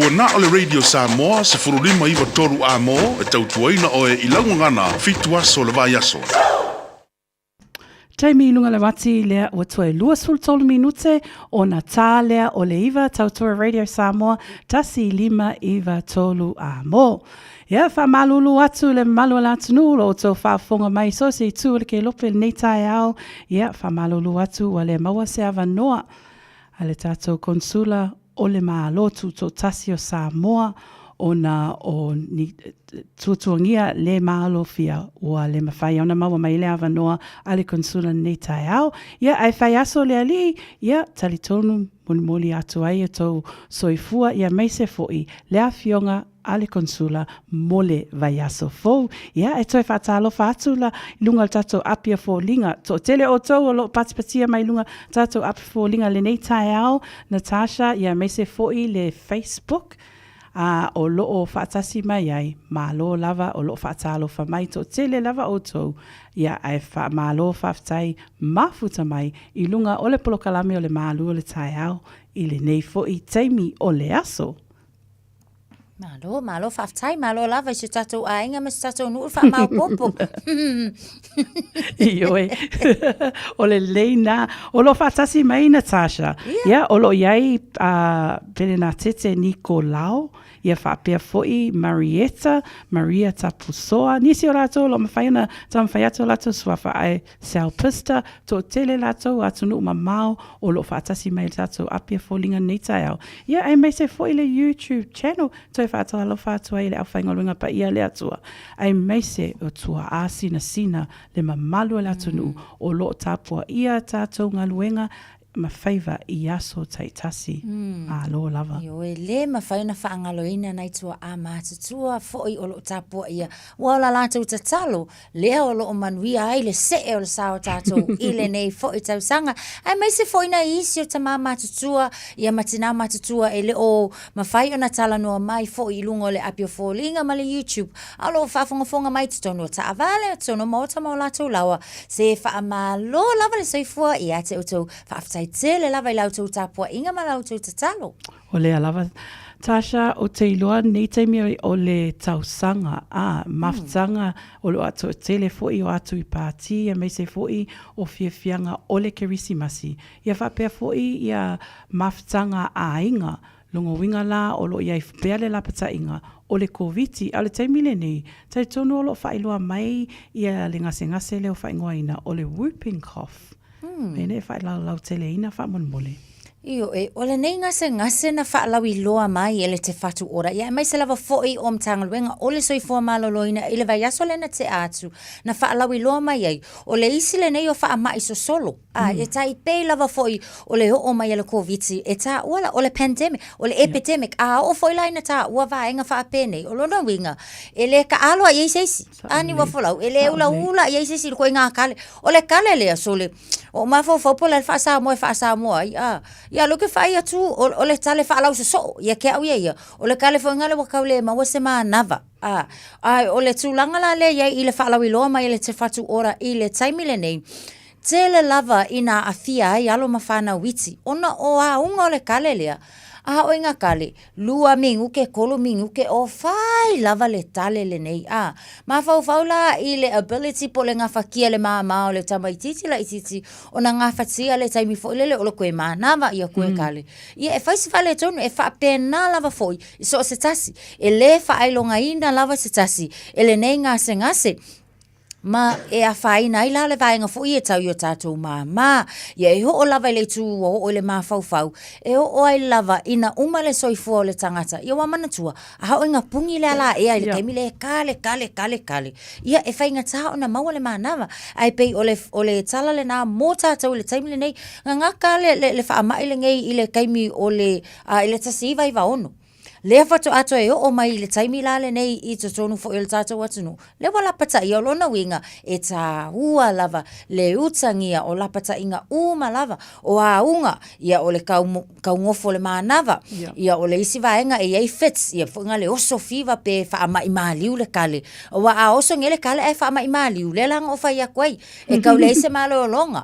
na o le Radio Samoa se furulima iwa toru a mo e tautuaina o e ilaungangana fitu aso le vai aso. Taimi ilunga le wati lea ua tue lua sultolu minute o na tā lea o le iwa tautua Radio Samoa tasi lima iwa tolu a mo. Ia, wha malulu atu le malu la tunu lo tō whaafonga mai so se tu le ke lope nei tai au. Ia, wha malulu atu wa le maua se awa noa. A le tātou konsula o le maa lotu tō tasi o Samoa ona o ni tuatuangia le maalo fia ua le mawhai ona maua mai le awa noa a le konsula nei tai au. Ia, ai whai aso le ali, ia, talitonu moli atu ai e tau soifua, ia meise foi le awhionga a le konsula mole vai aso fou. Ia, e toi whaatalo whaatu la lunga le tatou apia fo linga. To tele o tau o lo patipatia mai lunga tatou apia fo linga le nei tai au. Natasha, ia meise foi le Facebook. O loo whaatasi mai ai, malo lava o loo whaatalo wha mai to tele lava o tau, ia ai malo whaatai mafuta mai i lunga o le polokalame o le malu o le tai au, i le nei fo i teimi o le aso. Malo whaatai, malo lava i se tatou a inga me se tatou nuu wha mau popo. Ioe, o le leina, o lo whaatasi mai Natasha, ia o lo iai pele na tete Nicolau, ia whaapea foi Maria Tapusoa, nisi o lato lo mawhaiana ta mawhaiato lato suafa ai Salpista, to tele lato atunu mamau o lo whaatasi mai lato apia folinga neitai au. Ia ai mai se foi le YouTube channel, to e whaatoa lo whaatoa i le awhaingalunga pa ia le atua. Ai mai se o tua a sina le mamalu le atunu o lo tapua ia tātou ngaluenga mawhaiva i aso taitasi a lo lava. Io e le mawhaina whaangaloina nei tua a mātutua foi o lo tāpua ia. Wala lātou tatalo, lea o lo o manuia ai le se o le sao tātou i le nei foi tau sanga. Ai mai se foi na isi o ta mā mātutua ia matina mātutua e le o mawhai o na tala noa mai foi i lungo le apio fōlinga ma le YouTube. Alo whaafongafonga mai tutono ta avale tutono maota mau lātou lawa se whaamalo lava le soifua i ate o tau whaaftai tele lava i lautou tāpua inga ma lautou tatalo. O lea lava. Tasha, o te iloa nei teimi o le tausanga, mafutanga o lo atu tele foi o atu i pāti, ia me se foi o fiafianga o le kerisimasi. Ia whapea foi ia mafutanga a inga, lungo winga la o lo iai pea le lapata inga, o le koviti, a le teimi le nei, tai tonu o lo whailoa mai ia le ngase leo whaingoaina o le whooping cough. Mene whai lau tele ina wha mole. Io e ole nei ngase na whaalawi loa mai ele te whatu ora. Ia mai se lava foi o mtangaluenga ole soifua maloloina ele vai aso lena te atu na whaalawi loa mai ai. Ole isi le nei o wha mai so solo. E tai pei lava foi ole ho o mai ele COVID e ta wala ole pandemic, ole epidemic. O foi laina ta ua vaenga wha apene. O lona winga. Ele ka aloa i eisesi. Ani wa folau. Ele ula i eisesi ko inga kale. Ole kale lea sole. O mafo fopo le wha sa moa. Ia loke whai atu o le tale whaalau se so, ia ke au ia. O le kale whaingale wakau le maua se maa nava. O le tūlanga la le ia i le whaalau i loa mai le te whatu ora i le taimile nei. Tele lava ina a fia ai alo mawhana witi. Ona o a unga o le kale lea. O inga kale, lua mingu ke kolo mingu ke o whai lava le tale le nei. Ma whau la i le ability po le ngā whakia le maa o le tamaititi la ititi. O na ngā whatia le taimi fo ilele o le koe maa nawa i a koe kale. Ia e whaisi whale tonu e wha pena lava foi. I so se tasi. E le wha ailonga ina lava se tasi. E le nei ngase. Ma e a whaina i la le vaenga fo i e tau i o tātou mā. Ia e ho o lava i le tū o le mā whau. E ho o ai lava ina uma le soifua o le tangata. Ia wamana tua. A hao inga pungi le ala ea i le kaimi le kale. Ia e whainga taha o na maua le mā nawa. Ai pei o le tala le nā mō tātou i le taimi le nei. Ngā kale le whaamai le ngei i le kaimi o le tasi iwa iwa ono. Le whatu ato e o mai le taimi lale nei i te tonu fo il tātou atunu. Le wa lapata i o lona winga e tā ua lava le utangia o lapata inga uma lava o a unga ia o le kaungofo le mānawa. Ia o le isi vaenga e ei fits ia funga le oso fiva pe whaama i māliu le kale. O wa a oso nge le kale e whaama i māliu le langa o whai a kwai. E kau le ise malo o longa.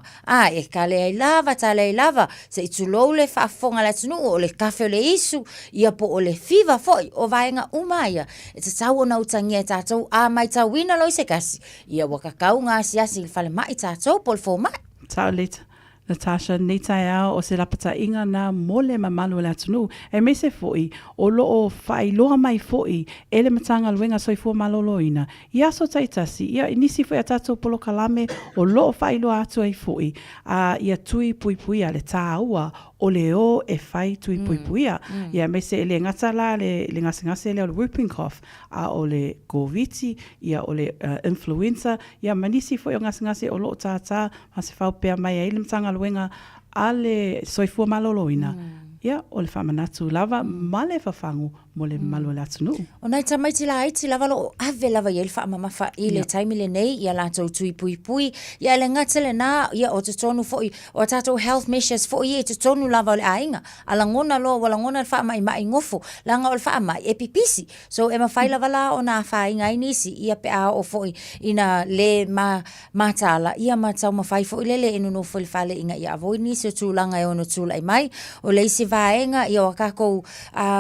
E kale ai lava, tale ai lava. Se i tulou le whaafonga le tunu o le kafe o le isu ia po o le fiva foi o vaenga umaia e te tau o na utangia e tātou a mai tau wina loi se kasi ia wakakau ngā siasi whale mai tātou pol fo mai. Tau leta. Natasha, nei tai au o se lapata inga na mole mamalu le atunu. E me se foi, o loo whai loa mai foi, ele matanga luenga soifua maloloina. Ia so taitasi, ia inisi foi a tatou polo kalame, o loo whai loa atu ai foi. Ia tui pui pui a le tāua, o leo e whai tui pui puia. Ia me se ele ngata la, le ngase le o le whooping cough, a o le goviti, ia o le influenza, ia manisi foi o ngase o loo tātā, ma se whau pea mai a ele matanga luenga ale soifua maloloina. Ia, o le whamanatu lava, male whawhangu mo le malo le atunu. O nai tamaiti la aiti lava lo ave lava i le whaamamafa i le taimi le nei, ia lātou tui pui pui, ia le ngatele nā, ia o te tonu foi, o tātou health measures foi i te tonu lava o le ainga, ala ngona lo, wala ngona le whaamai mai ngofo, langa o le whaamai e pipisi. So e mawhai lava la o nā whainga inisi, ia pe a o foi, ina le mātala, ia mātau mawhai foi lele enu no foi whale inga ia avoi nisi o tūlanga e ono tūlai mai, o leisi vaenga ia o kako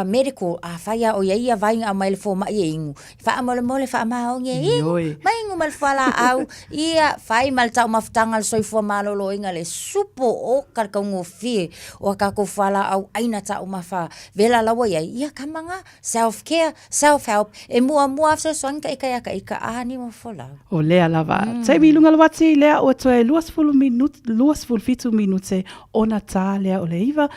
medical a whaia o ia vainga a maile fō mai e ingu. Wha mole wha maho nge ingu, mai ingu mal whala au, ia whai mal tau mawhtanga le soifua malolo inga le supo o karkaungo fie o kako whala au aina tau mawha vela lawa ia kamanga self-care, self-help, e mua afso soanka ika ahani mo whala. O lea lava. Taimi lunga lawati lea o toe 25 minute ona tā lea o le iwa,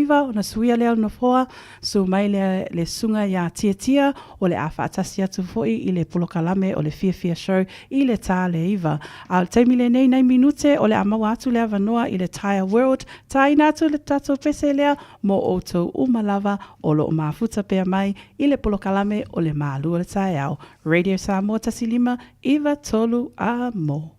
ona suia lea no foa, so mai le sunga ia tia o le awhaatasi atu foi i le polokalame o le fia show i le tā le iwa. Al taimi le nei 9 minute o le amawa atu lea vanoa i le Tire World, taina atu le tato pese lea mo outou umalava o lo mafuta pea mai i le polokalame o le malu o le tae au. Radio Samoa tasilima, iwa tolu a mo.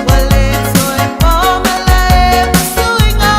Wale soe pomale, suinga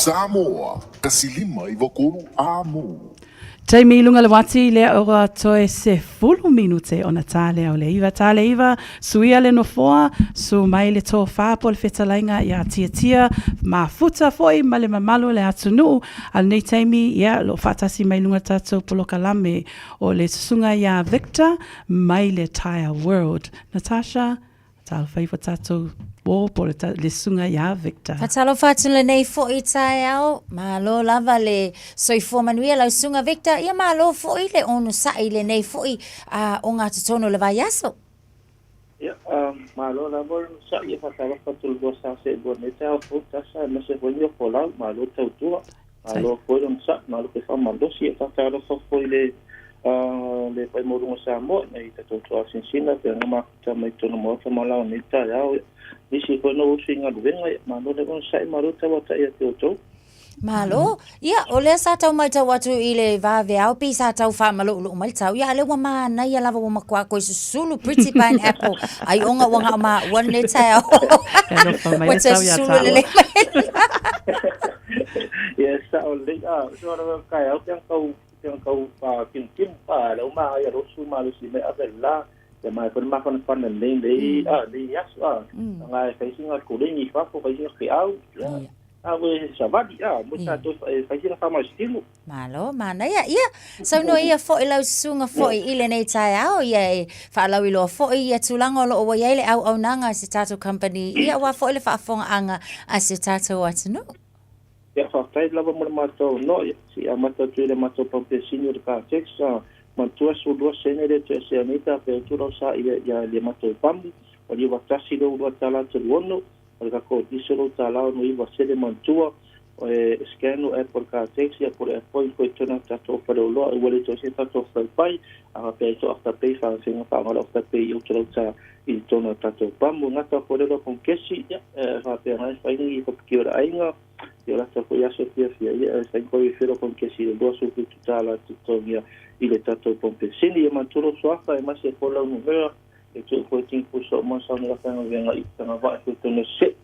Samoa, kasilima i wakuru amo. Taimi lunga le wati le ora toe se fulu minute o na tale o le iwa suia le nofoa su mai le tō whāpo le whetalainga ia tia ma futa foi ma le mamalo le atunu al nei taimi ia lo whatasi mai lunga tatou poloka lame o le susunga ia Victor mai le Tire World. Natasha, tal whaifa tatou o po le sunga ia Victor. Fatalo fatu le nei fo i tae au, ma lo lava le soifo manuia lau sunga Victor, ia ma lo fo i le onu sai le nei fo i o ngā tutono le vai aso. Ia, ma lo lava sa ia fatalo fatu le bosa se boneta o fo tasa ma se fo i o polau, ma lo tautua, ma lo fo i sa, ma lo ke whamandosi e fatalo fo i le le pai morunga sa mo, nei tato toa sinsina, pe nga makuta mai tona mo fa malao ni tae au, nisi koe no usi ngā ruwenga, ma no le kon sai maruta wata ia te otou. Malo, ia, o lea sa tau mai tau atu i le vāve au, pi sa tau wha malo ulo mai tau, ia, le wa maa nai a lava wa makua koe susulu, pretty pineapple, ai onga wanga ma wane tae au, wa te susulu le le mai. Ia, sa o le, so ara kai au, yang kau kim la uma ya rosu malu si me avella ya mai per ma kon fan le le yas ngai kai singa ko le ni fa ko kai ki au we sabadi mo sa to kai singa fa ma stilu malo mana ya ia so no ia fo i lau sunga fo i ile nei tai au ia fa lau i lo fo i tulanga lo o ia le au nanga se tato company ia wa fo ile fa fonga anga a se tato atunu. Ya whaktai lava mura mātou no, si a mātou tuile mātou pampe senior ka teksa, mātua sūdua senere tu ese anita, pe turau sa ia le mātou pambu, o li watasi lo ua tala te luono, o li kako disero tala no iwa sere mantua, o e skanu e por ka teksa, por e poi koe tuna tato whare o loa, ua le to se tato whare pai, a pe to afta pei wha whenga wha ngara afta pei i utarau ta i tona tato pambu, ngata porelo kon kesi, wha pe ngai whaingi i kapikiora ainga, yo la tapo ya se fia sai ko i fero con che si do su tutta la tutoria il tato pompe sini ma turo soafa e ma se pola un numero e tu ko tin ko so mo sa la kana venga i tana va tutto ne se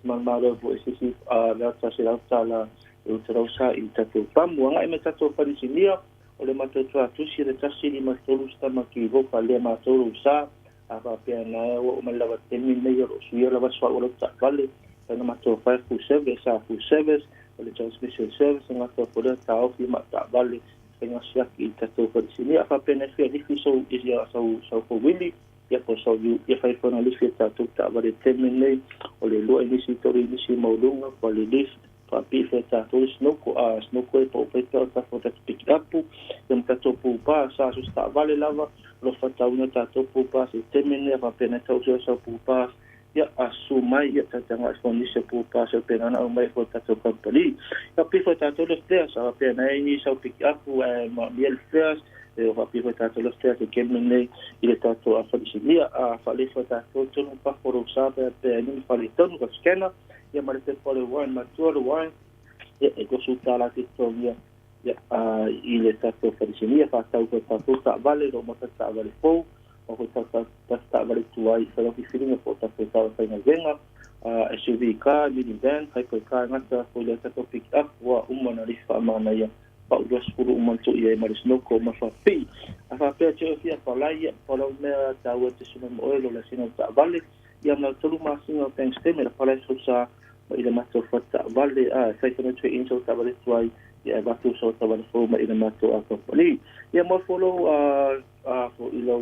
man maro vo si la ta se la tala e tro sa il tato pamu nga me tato pa di sinia o le mato tu si le tasi di ma toro sta ma ki vo pa le ma toro sa ava pe na o ma la va temi me yo su yo la va so o ta vale na mato fai full service, o le transmission service, nga to poder tau fi ma ta vale, nga siak i tato pa di sini, a pena fi alifi so isia so ko wili, ia po so ia fai pona alifi tato ta vale termine, o le loa inisi tori inisi maulunga, po le lift, pa pi fe tato snoko e po peta ta po ta pick up, yang tato pu pa sa su ta vale lava, lo fa tau na tato pu pa se termine, a pena tau so pu pa, ya asumai ya tatanga kondisi pu pa se pena na mai fo tato company ya pi fo tato le stairs a pena ni so pick up ma biel stairs e o pi fo tato le stairs ke mene ile tato a fali a fali fo tato tonu pa foro sa pe ni fali tonu ka skena ya ma te fo le wine ma tu le wine ya e ko su tala ti to ya ile tato fali fa tau ko tato ta vale ro ma ta vale fo o ko ta vale tuai sa lo ki filinga po ta ta nga venga SUV car minivan hyper car ngata ko le ta pick up wa umana rifa mana ya pa udas puru umanto ia maris no ko ma fa pi afa pe che fia pa lai pa lo me ta wa te suma mo lo la sino ta vale ya na tolu ma sino thanks te me pa la so sa ila ma to fa ta vale sai to tre inso ta vale tuai ya ba tu so ta vale fo ma ila ma to a ko poli ya mo follow for ilo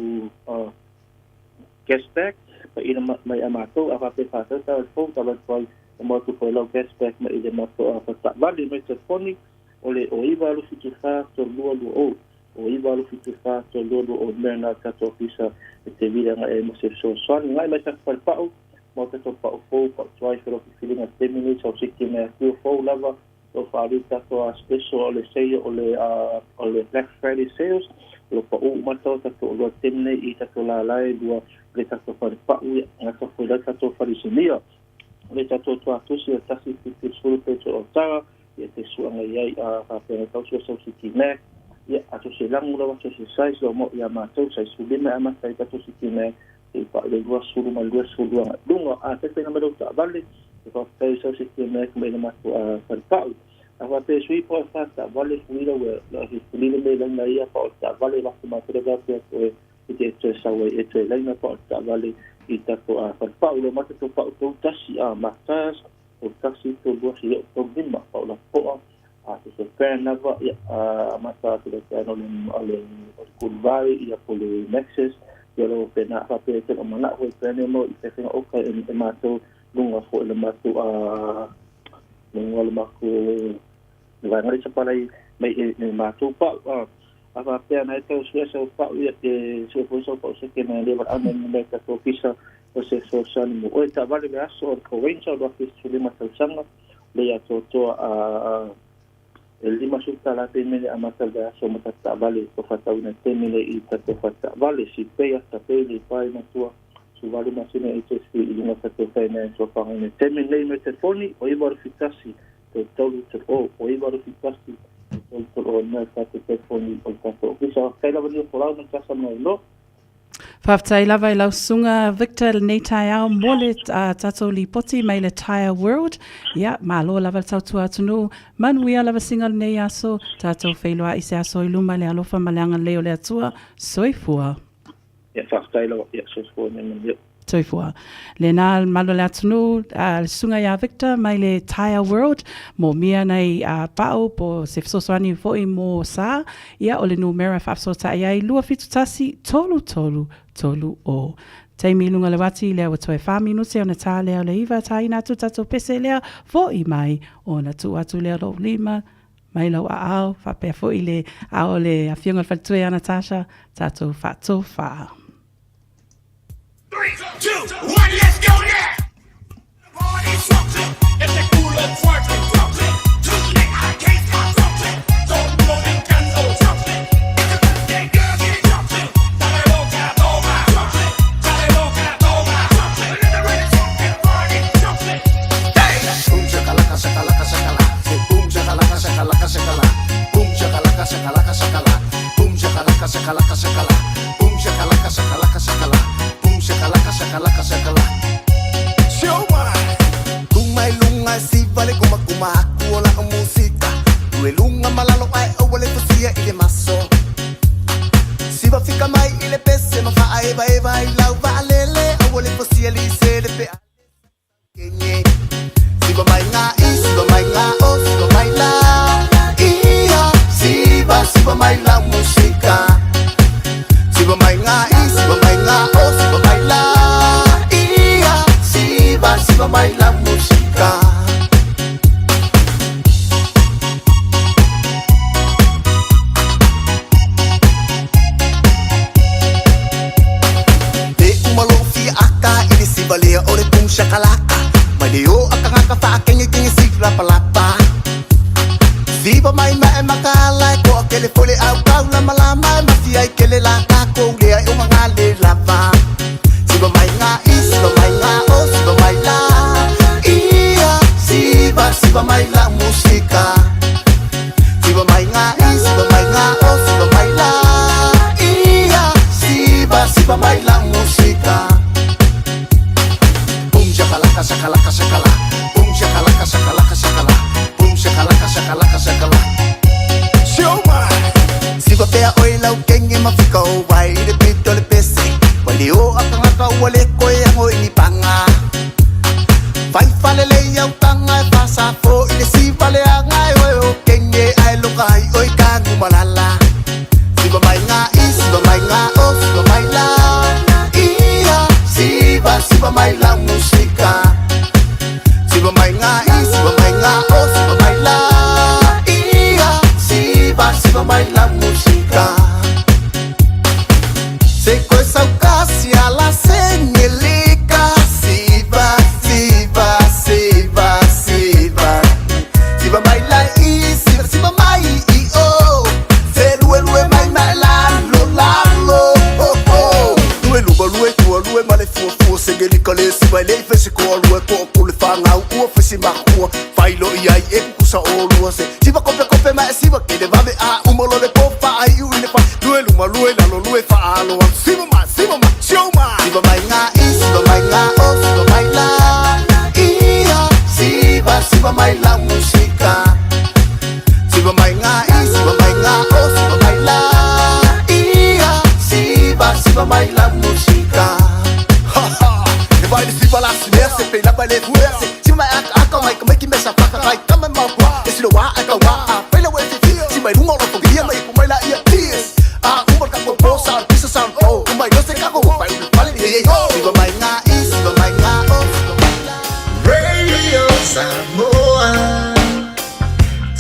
cashback pa ina may amato apa pe fa ta fo ta ba ko mo to follow cashback ma ina ma to a ta vale me telefoni ole o iba lu fitu fa to lu o iba lu fitu fa to lu o mena ta to fisa te vida nga e mo se so son ngai ma ta pa pa mo ta to pa fo pa try for feeling a 10 minutes or 60 minutes to fo lava to fa ta to a special ole say ole Black Friday sales lo pa o mato ta to lo temne I ta to la lai dua le ta to fa pa u nga to fo ta to fa disinia le ta to to si ta si ti sul pe to ta e te suanga ia a pe ta so si ti me ia a to se lang lo so si sai lo mo ia ma to sai su le ma ma sai ta to si ti me e pa le dua suru ma dua suru nga dunga a te pe na me ta vale ko pe so se ke me me ma ko pa ava pe sui po fa ta vale fuira we la historia me la ia pa ta vale va ma tre va pe e te sa we e te la pa ta vale i ta ko pa lo ma to pa to tasi ma tas o tasi to bo si to bimma pa la po se pena va ma ta te no le kurvai ia po le nexus yo pena fa pe te ma na we pena mo i te o ka e ma to lunga fo le ma to lunga le ma ko va ngari sa pala mai e ma to pa ava pena e te so pa ia te so po se ke na le va ame me ka to pisa o se so san mo o ta vale me aso ko wensa do que se le ma ta sanga le ya to el lima sulta la temele amata da so mata vale ko fata una temele i ta ko fata vale si pe hasta pe le pai na tua su vale ma sine e se i lima ta ko fa na so pa una temele me telefoni o i verificasi to tolu to o i verificasi to o na ta telefoni o ta ko so kai la vani ko la na ta sa no Whaftai lava I lau sunga Victor nei tai au mole tato li poti mai le Tire World. Ia, malo lava tautua atunu. Manuia lava singa nei aso. Tato whailoa i se aso i luma le alofa maleanga leo le atua. Soifua. Ia, whaftai lava, ia, soifua nei. Soifua. Le nā malo le atunu, sunga ia Victor mai le Tire World. Mo mia nei pao po se fsoswani foi mo sa. Ia, o le numera whafsota iai lua fitu tasi tolu o. Teimi lunga le wati lea watoe 5 minute o na tā lea o le iwa tai natu tato pese lea fo i mai o na tu atu lea lo lima mai lau a au whapea fo i le ao le a whiunga whatue ana Tasha tato whato wha. 3, 2, 1, let's go now! Party's rockin', if they cool up twerking, rockin', tonight I can't stop rockin', don't blow them candles, rockin', it's a birthday girl, get it rockin', dale loca, toma, rockin', dale loca, toma, rockin', another way to rockin', party, rockin', hey! Boom shakalaka, shakalaka, shakalaka, boom shakalaka, shakalaka, shakalaka, boom shakalaka, shakalaka, shakalaka, boom shakalaka, shakalaka, shakalaka, boom shakalaka, shakalaka, shakalaka. Shakalaka, shakalaka, shakalaka. Show mai. Kung may lunga si vale kuma wala ang musika. Due lunga malalo ay awale to siya ile maso. Si va fika mai ile pese ma fa eva ilau va alele awale to siya li se de pe. Kenye. Si va mai nga si va mai nga si va mai la. Iya, si va mai la musika. Si va mai nga si va mai nga si va mai la. Iya, si va mai la música. De umalo fi aka ini si valea ore kung shakalaka. Maleo akanga ka kenye sigla palapa. Si va mai ma makala ko akele fole au kaula malama mafia ikele la ko lea o mangale lava. Si va mai nga si va mai nga si va mai la. Iya, si va mai la música. Si va mai nga si va mai nga si va mai la. Iya, si va mai la música. Boom shakalaka, shakalaka, shakalaka. Boom shakalaka, shakalaka, shakalaka. Boom shakalaka, shakalaka, shakalaka. Show mai. Si va pea oi lau kenge mafika o wai de pito le pese. Wali o akanga wale ko yang o ini panga. Fai fale le yau tanga e pasa fo ile si vale angai o kenge ai lokai oi kangu malala. Si va mai nga si va mai nga si va mai la. Iya, si va mai la música. Si va mai nga si va mai nga si va mai la. Iya, si va mai la música. Se coisa casi a la señelica. Si va mai la si va mai oh. Se lue mai la lo oh. Lue ma le fu señelica le si vai le fese ko lue ko le fanga u fese ma ko failo ia e kusa o lue se si va kope ma si va ke le va a umolo le po fa ai u le fa lue la lo lue fa alo si va ma show ma si va mai nga si va mai nga si va mai la. Iya,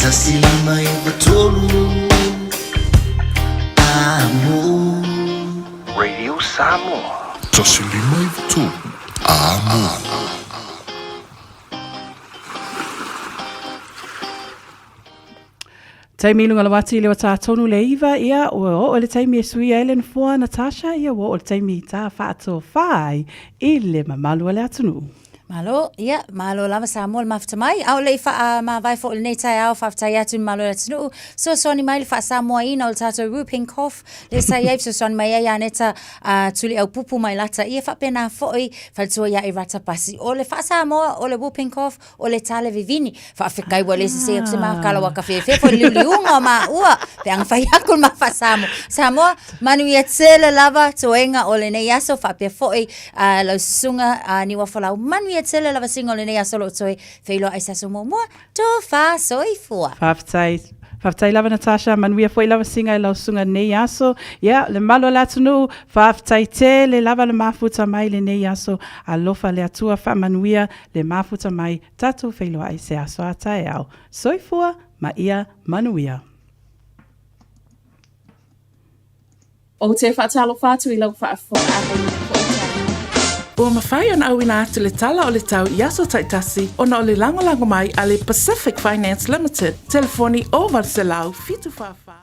Tasilima ivatolu Amo Radio Samoa Tasilima ivatolu Amo Taimi lunga la wati le wata tonu le iwa ia o le taimi e sui Ellen Fua Natasha ia o le taimi ta whaato whai i le mamalu le atunu. Malo, ia, malo lava Samoa le mafta mai. Au le ifa ma vai fo le netai au whaftai atu malo le tunu. So soni mai le wha Samoa ina o le tato Rupin Koff. Le sa iau so soni mai ia neta tuli au pupu mai lata. Ia wha pena foi faltua ia i rata pasi. O le wha Samoa, o le Rupin Koff, o le tale vivini. Wha whikai wa le se se ma kala waka whewhe fo liu liunga ma ua. Pe anga whai akul ma wha Samoa. Samoa, manu ia tele lava toenga o le nei aso wha pe foi lau sunga ni wafalau. Manu ia tele lava singo le nei aso lo toi feilo ai saso mo mua. To wha soifua. Whaftai lava Natasha, manuia foi lava singa i lau sunga nei aso. Ia, le malo la tunu, whaftai te le lava le mafuta mai le nei aso. A lofa le atua wha manuia le mafuta mai tatu feilo ai se aso ata e au. Soifua, ma ia manuia. O te whaatalo whātu I lau whaafo Ua mawhai ana au ina atu le tala o le tau Yaso Taitasi ona o le lango mai a le Pacific Finance Limited. Telefoni o Valselau fitu whawha.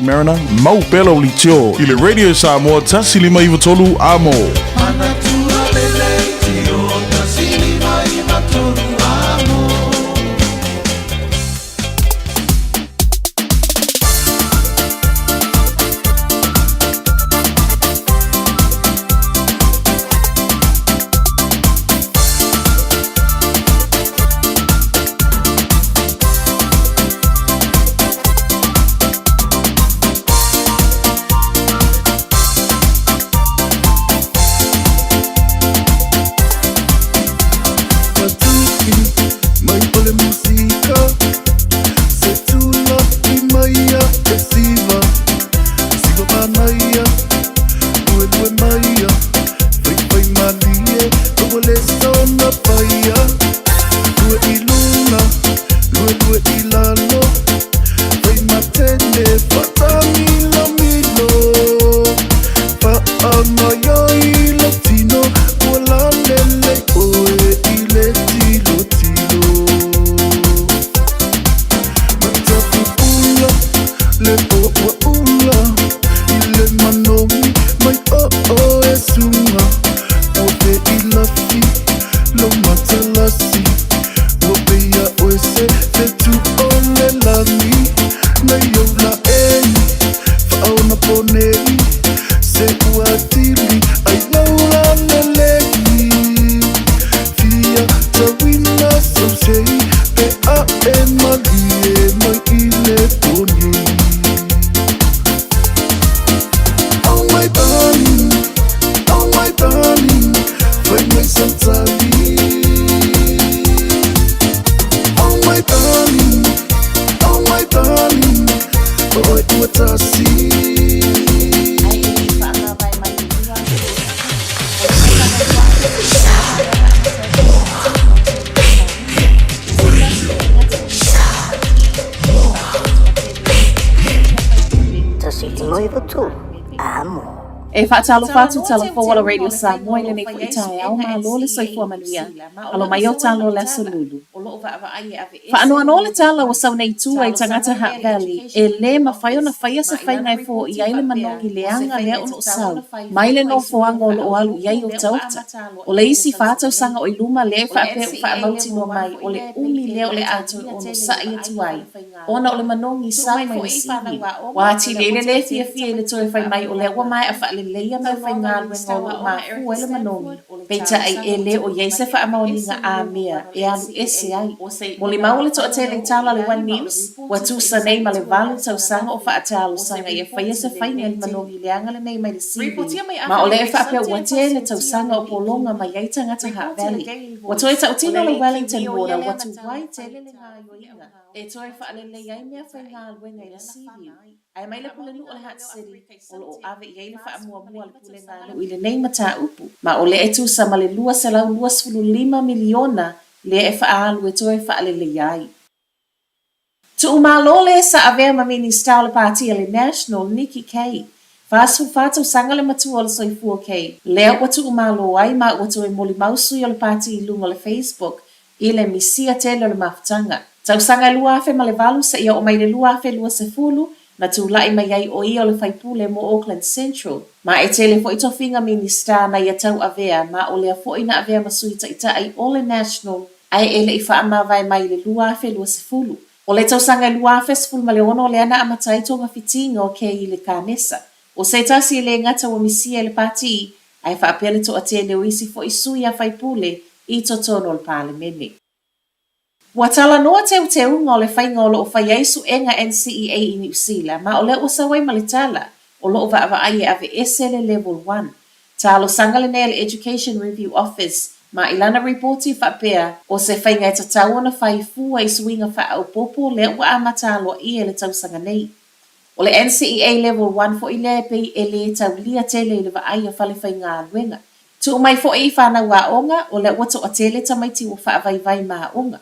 Mariner, Mau Belo Litio, i le Radio Samoa Tasilima Ivatolu Amo. Oh my God. silimo i vatu. Amo. E whaatalo whātu talafo wala radio Samoa ile nei i tae au ma lo le soifua manuia. Alo mai o talo le salulu. Whaanoa no le tala wa sau nei tua i tangata Hutt Valley. E le mawhai o na whaia sa whai ngai fo i aile manongi leanga lea o no sau. Mai le no foanga o lo alu iai o tauta. O le isi whātau sanga o iluma le whaape o whaamauti no mai o le umi leo le ato o no sa i atu ai. Ona o le manongi sa mai le sihi. Wāti le fia le toe whai mai o le wa mai a whaale leia mai whai ngā luenga o ma ua ele manongi. Peita ai e le o iei se whaamaoninga a mea e alu ese ai. Mo le maule to atele tala le One News, wa tusa nei ma le valu tau sanga o whaatalo sanga i e whaia se whai ngā le manongi leanga le nei mai le sibi. Ma o le e whaapea ua tele tau sanga o polonga mai iei tangata Hutt Valley. Wa toe tau tino le Wellington Water, wa tu wai tele le ngā yoinga. E toe whaale le iai mea whai ngā luenga i le sibi. Ai mai le pulenu o le Hutt City, o lo o ave i eile whaamua le pule ngā lu i le nei mata upu. Ma o le e tusa ma le 2.25 miliona le e whaalu e toe whaale le iai. Tu umalo le sa avea ma minista o le partia le National, Nikki Kay. Fasu fatu sanga le matua o le soifua Kay. Lea watu umalo ai ma watu e moli mausu o le parti i lunga le Facebook i le misia tele o le mafutanga. Tau sanga lua afe ma le valu sa ia o mai le lua afe lua se fulu na tu lai mai ai o ia o le faipule mo Auckland Central. Ma e tele fo ito finga minista na ia tau avea ma o lea fo ina avea masui ta ita ai o le National ai ele i wha ama vai mai le lua afe lua se fulu. O le tau sanga lua afe se fulu ma le ono le ana amatai tonga fitinga o ke i le kānesa. O se tasi le ngata wa misia le pati ai wha apele to atele o isi fo isui a faipule i to tono le parlemene. Watala noa teu ngā le whai ngolo o whai eisu e ngā NCEA i New Zealand, ma o le o sawai malitala, o lo o wa ai e ave esele level 1. Talo sangale nei le Education Review Office, ma ilana reporti whapea o se whai ngai tatau na whai fua i suinga wha au popo le ua amatalo i e le tausanga nei. O le NCEA level 1 fo i le pei e le tau lia tele i le wa ai a whale whai ngā luenga. Tu mai fo i whana wa onga o le wato o tele tamaiti o wha vai ma onga.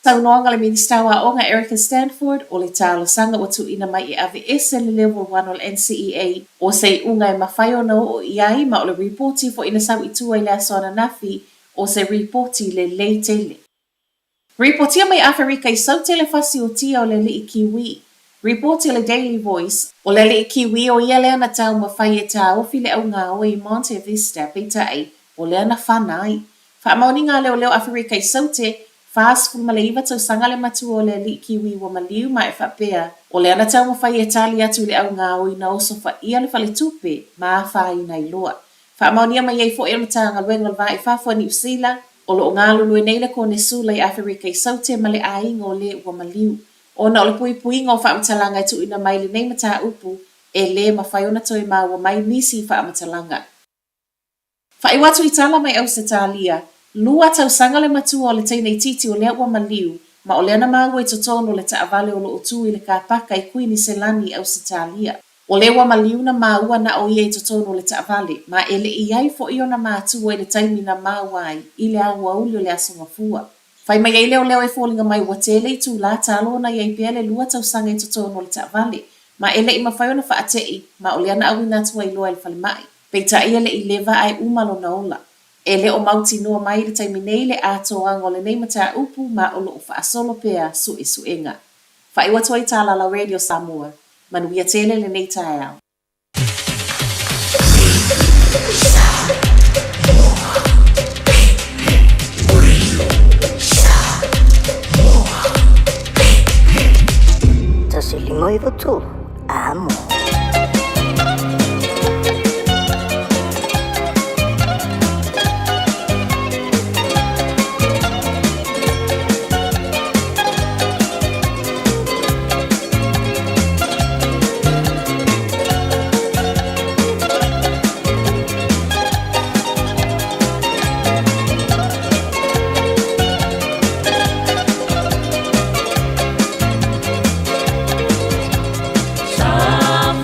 Tau noanga le minista wa onga Erica Stanford o le talo sanga watu ina mai i ave ese le level 1 o le NCEA o se unga e mawhaio no o iai ma o le reporti fo ina sau i tua i le asona nafi o se reporti le lei tele. Reportia mai Afrika i sau tele fasi o tia o le li i kiwi. Reporti le Daily Voice o le li i kiwi o ia lea na tau mawhai e ta ofi le au ngā o i Monte Vista peitai o lea na whanai. Whaamaoni ngā leo Afrika i sau te Fast fu maleiva tau sanga le matu o le li kiwi wa maliu ma e whapea. O le ana tau mawhai e tali atu le au ngā o i na oso wha ia le whale tupe ma wha i nai loa. Whaamaunia mai ei fo e matanga luenga lwa e whafua ni usila o lo o ngā lulu e neila kone sula i Afrika i saute ma le ainga o le wa maliu. O na o le pui pui ngā o whaamatalanga i tu ina mai le nei mata upu e le mawhai ona toi ma wa mai nisi whaamatalanga. Whai watu i tala mai au se talia. Lua tau sanga le matua o le teina i titi o lea ua maliu, ma o lea na maua i totono le taavale o lo utu i le kāpaka i kuini se lani au se talia. O lea ua maliu na maua na o ia i totono le taavale, ma ele i ai fo i ona mātua i le taimi na mauai i le aua uli o le asonga fua. Whai mai ei leo e fōlinga mai ua tele i tū la talo na iai pia le lua tau sanga i totono le taavale, ma ele i mawhai ona whaatei, ma o lea na awi natua i loa i whale mai. Peita ia le i leva ai umalo na ola. E le o mauti noa mai le taimi nei le atoanga o le nei mata upu ma o lo o whaasolo pea su e suenga. Whai watu ai tala la Radio Samoa, manuia tele le nei tae au. Tasili moi votu, amo. Samoa.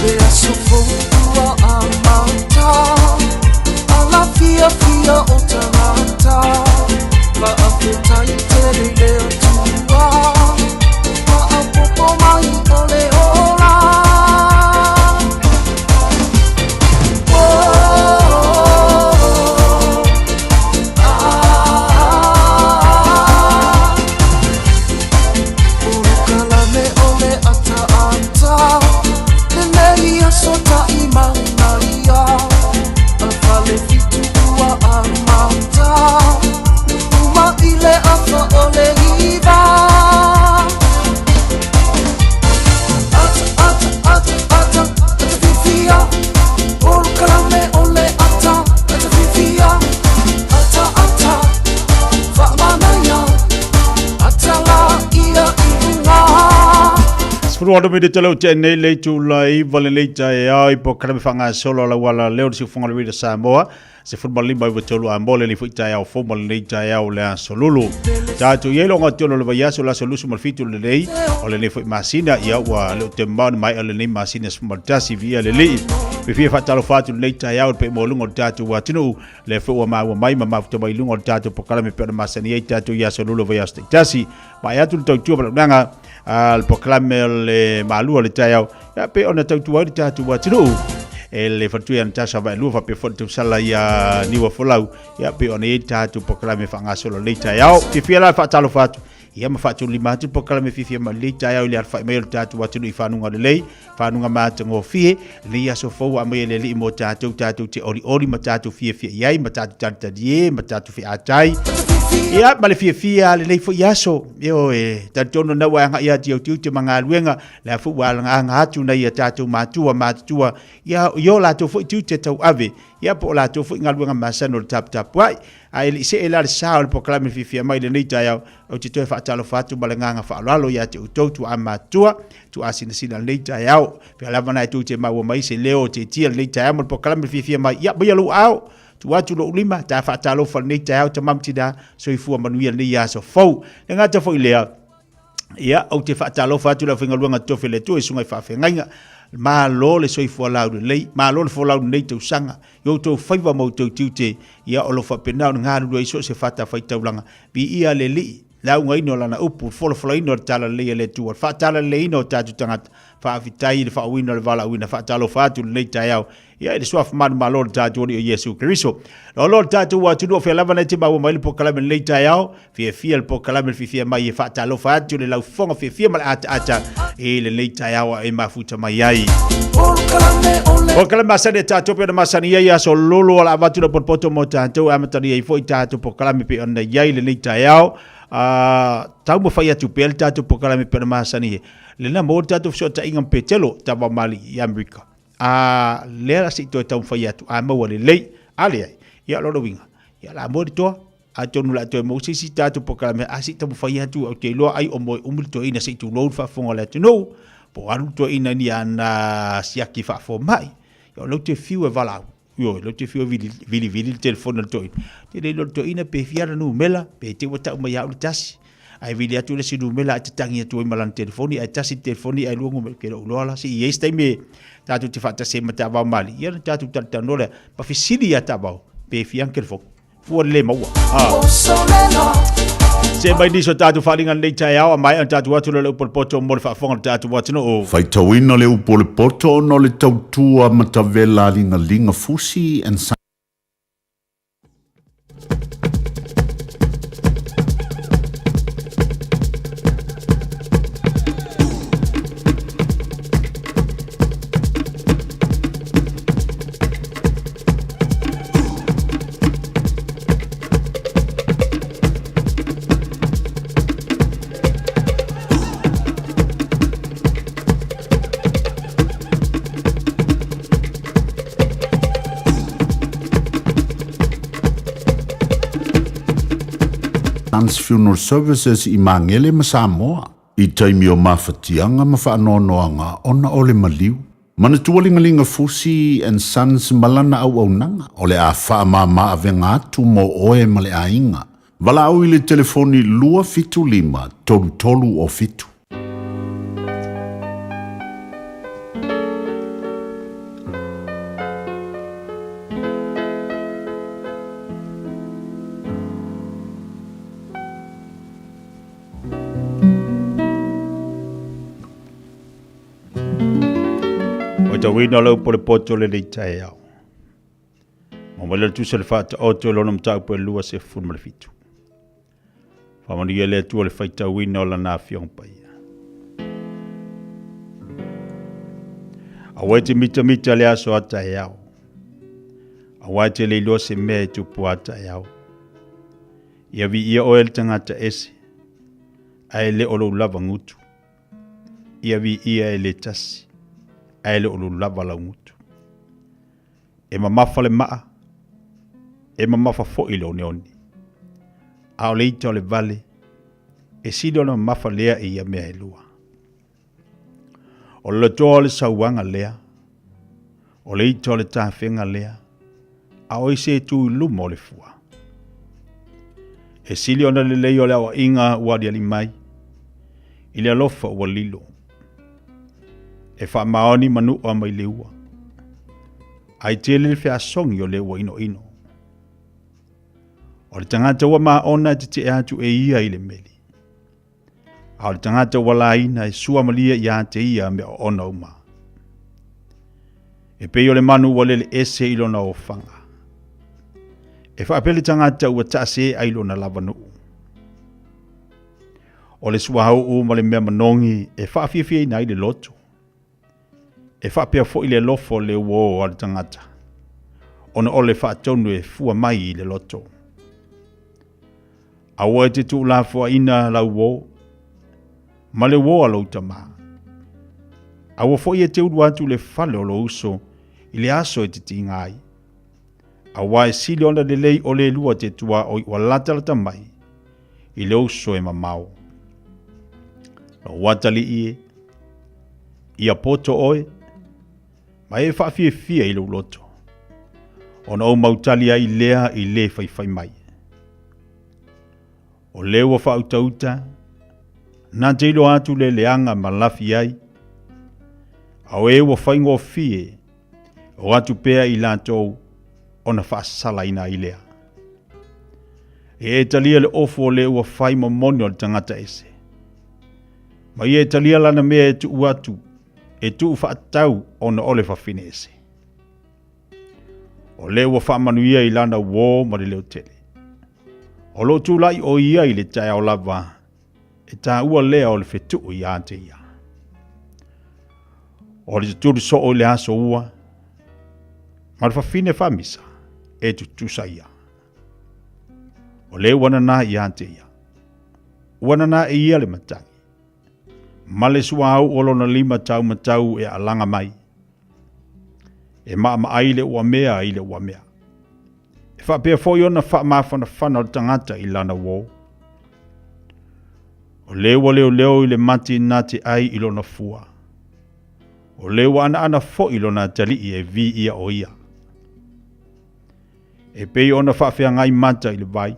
le aso fōua a mata ala fia fia o tarata ma a putai te le atua ma a popo mai o le ola Ruado me de telo te nei le tu lai vale le tai ai po kreme fanga solo la wala leo si fonga le Samoa se football limba i tolo a mole le fuita au football le tai au le solulu ta tu yelo nga tolo le vaya so la solusu mal fitu le nei o le foi masina ia wa le te man mai le nei masina small tasi via le le pe fia fatalo fatu le tai au pe mo lungo tatu wa tinu le fo ma mai ma to mai lungo tatu po kreme pe masani ia tatu ia solulu vaya tasi mai atu to tu ba nanga al proclame le malua le taiau ya pe ona tautua le tatu wa tiro le fatuia na tasa va lufa pe fotu sala ya niwa folau ya pe ona e tatu proclame fanga solo le taiau te fia la fatalo fatu ia ma fatu lima tu proclame fifia ma le taiau le alfa mail tatu wa tiro ifanunga le lei fanunga ma tango fie le ya so fo ama le li mo tatu te ori ma tatu fie yai ma tatu tanta die ma tatu fie atai ia male fia le lei fo yaso yo tatono na wa nga ia tiu te manga luenga la fu wa nga hatu na ia tatu matua ia yo la to fo tiu te tau ave ia po la to fo nga luenga masano tap wai ai le se ela sa o proclame fia mai le nei tai o te to fa talo fatu balanga fa lalo ia te utou amatua tu asina sina nei tai au pe la vana tu te maua mai se leo te tia nei tai mo proclame fia mai ia ba lu au tu atu lo lima ta fa talo fa nei tai te mamtida so i fu manuia nei ya so fo nga te fo ilea ia o te fa talo fa tu la finga luanga to fele tu sunga fa fenga ma lo le so i fu la le ma lo le fo la nei tu sanga yo to faiva mo to tute ia o lo fa pena nga lu so se fa ta fa taulanga bi ia le li la unga ino lana upu folo ino tala le tu fa tala le ino tatu tangata fa vitai le fa wino le vala wina fa talo fa tu nei taiau ia le swaf man malor tatu o Yesu Kristo lo lo tatu wa tu do fe lava neti ba mai po kala nei taiau fia po kala fia mai fa talo fa tu le lau fonga fia mal ata e le nei taiau e mafuta mai ai o kala masane tatu pe masani ia so lolo ala vatu le poto mo tatu amatari ai foi tatu po kala pe ona ia le nei taiau tau mo fai atu pel tatu po kala pe masani le na mo tatu so ta ingam petelo ta ba mali i Amerika le la si to tau fai atu mo le lei ale ai ia lo winga ia la mo to a tonu la to mo si tatu po kala me asi tau fai atu o te lo ai o mo umul to ina si tu lo fa fonga la tu no po aru to ina ni ana siaki fa fo mai ia lo te fiu e vala yo lo te fiu vili telefone to te lo to ina pe fiara no mela pe te wata ma ya utasi ai vili atu le sinu mela te tangi atu malan telefoni ai tasi telefoni ai lungu ke lo ala si ye stai me tatu te fata se mata va mali ia tatu tata no le pa fisili ata ba pe fian ke fo fu le maua se mai diso tatu falinga nei tai au mai tatu atu le poto mo fa fonga tatu watu no fai tawina le upo le poto no le tautua matavela linga fusi and Funeral Services i mangele ma Samoa i taimi o mawhatianga ma whaanoanoanga ona ole maliu. Mana tualingalinga fusi and Sons malana au nanga ole a wha ma avenga atu mo oe ma le ainga. Wala au i le telefoni lua fitu lima tolu o fitu. O ta wina lau po le poto le le tae au. Ma wale tu se le whata o te lona mtau po e lua se fun ma le fitu. Whamani e le tua le whaita wina o la nā whiong pai. A wai te mita le aso a tae au. A wai te le lua se mea e tupu a tae au. Ia vi ia o el tangata ese. A ele o lo lava ngutu. Ia vi ia ele tasi. A ele o lo lava la ngutu. E mamafa le maa. E mamafa fo ile one oni. A o leita o le vale. E sili o le mamafa lea e ia mea e lua. O le toa o le sauanga lea. O leita o le tawhenga lea. A o ise tu luma o le fua. E sili ona le lei o le awa inga uari ali mai. I le alofa ua lilo. E wha maoni manu o mai le ua. Ai tele le whea songi o le ua ino ino. O le tangata ua maa ona te atu e ia i le meli. A o le tangata ua la ina e sua malia ia te ia me o ona uma. E pei o le manu ua le ese ilona o fanga. E whaapele tangata ua taase ailona lava nuu. O le suahau u ma le mea manongi e whaafifia ina i le loto. E whaapea fo i le lofo le uo o le tangata. Ona o le whaatonu e fua mai i le loto. Awa e te tu la fua ina la uo. Ma le uo alo utama. Awa fo i e te uru atu le fale o lo uso i le aso e te tingai. Awa e sili ona le lei o le lua te tua o i walatalata mai. I le uso e mamau. No watali ie. Ia poto oe. Ma e whaafie fia i lo loto. Ona o mautali ai lea i le fai mai. O lewa whautauta. Nā te ilo atu le leanga ma lafi ai. Au e wa whaingo fie. O atu pea i lantou. Ona whaasala ina i lea. E talia le ofo o le ua whai mamoni o le tangata ese. Ma i e talia lana mea e tu uatu. E tu whaatau ona ole whawhine ese. O le ua whaamanuia i lana wō ma le leo tele. O lo tu lai o ia i le tae o lava. E tā ua lea o le whetu o ia te ia. O le tūru so o le aso ua. Ma le whawhine whamisa. E tu tusa ia. O le wanana ia te ia. Wanana e ia le matangi. Ma le sua au o lona 5 tau matau e alanga mai. E maa ai le ua mea i le ua mea. E whapea fo iona whaamawhana whana o tangata i lana wō. O lewa leo i le mati nā te ai i lona fua. O lewa ana fo i lona tali i e vi ia o ia. E pei ona whaafea ngai mata i le vai.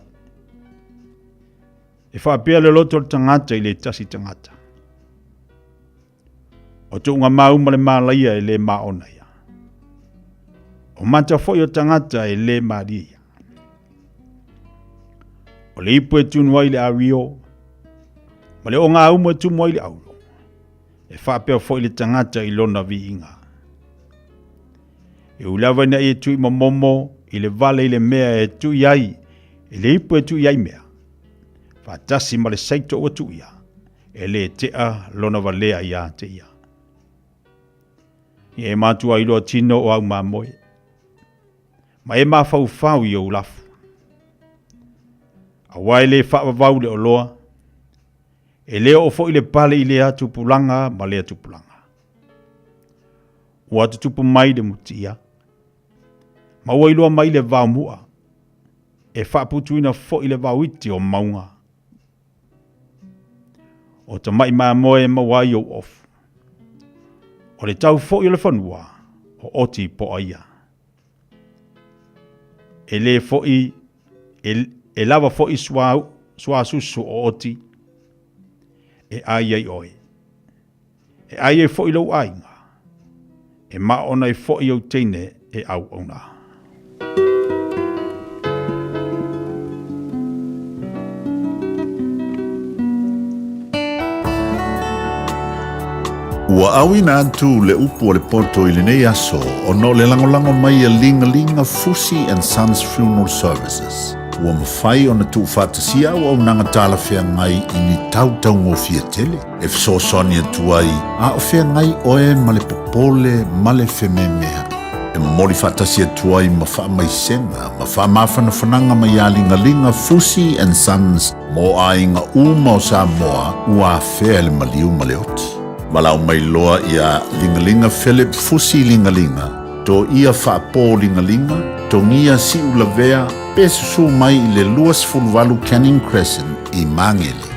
E whaapea le loto tangata i le tasi tangata. O tu ngā mauma le mālaia e le maona ia. O mata foi o tangata e le maria. O le ipu e tunua i le ario. Ma le o ngā umu e tunua i le aulo. E whapea foi le tangata i lona vi inga. E ulawa na e tui mamomo i le vale i le mea e tui ai. E le ipu e tui ai mea. Whatasi ma le saito o tui ia. E le tea lona valea ia te ia. E matua i loa tino o au mamoe. Ma e maa fau i o lafu. A wai le whaavavau le o loa. E leo o fo i le pale i le atu pulanga ma le atu pulanga. O atu tupu mai le mutia. Ma ua i loa mai le vau mua. E whaaputuina fo i le vau iti o maunga. O ta mai mamoe ma wai o ofu. O le tau fo i le whanua, o oti po aia. E le fo i, e lava fo i sua susu o oti, e aia i oe. E aia i fo i lau ainga, e maona i fo i au teine e au ona. Ua awina atu le upu o le poto i le nei aso o no le langolango mai a linga Fusi and Sons Funeral Services. Ua mawhai o na tu whātasia o au nanga tāla whea ngai i ni tautau ngō fia tele. E fsosoni atu ai, a o whea ngai oe ma le popole ma le whememea. E mori whātasia atu ai ma wha mai senga, ma wha mawhana whananga mai a linga Fusi and Sons mo a inga uma o Samoa ua whea le maliu ma le oti. Malau mai loa ia lingalinga Philip Fusi lingalinga, to ia whaapō lingalinga, to ngia si ulavea, pesusu mai i le luas fulwalu Canning Crescent i Mangele.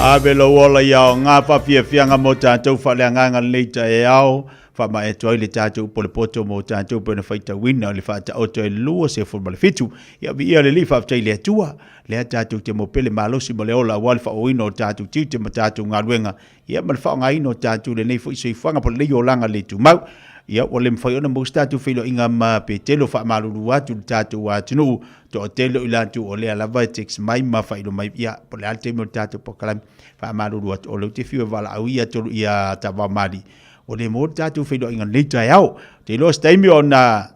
Abe lo wala yao ngā whawhiawhianga mo tātou whaleanganga leita e ao. Whama e toi le tātou po le poto mo tātou pēna whaita wina le whaata o toi lua se whurma le fitu. Ia vi ia le li whawtai le atua. Le tātou te mo pele malosi mo le ola wale whaoino tātou tiu te ma tātou ngā ruenga. Ia ma le whaonga ino tātou le nei fo iso i whanga po le leo langa le tu mau. Ia o le mwhai ona mous tātou whilo inga ma pe telo wha maruru atu tātou atunu. To o telo ilantu o le alava e tex mai ma whailo mai ia po le alte mo tātou po kalami. Wha maruru atu o leu te whiwa wala au ia tolu ia tawa mari. O le mo tātou whilo inga leita e au. Te lo staimi o na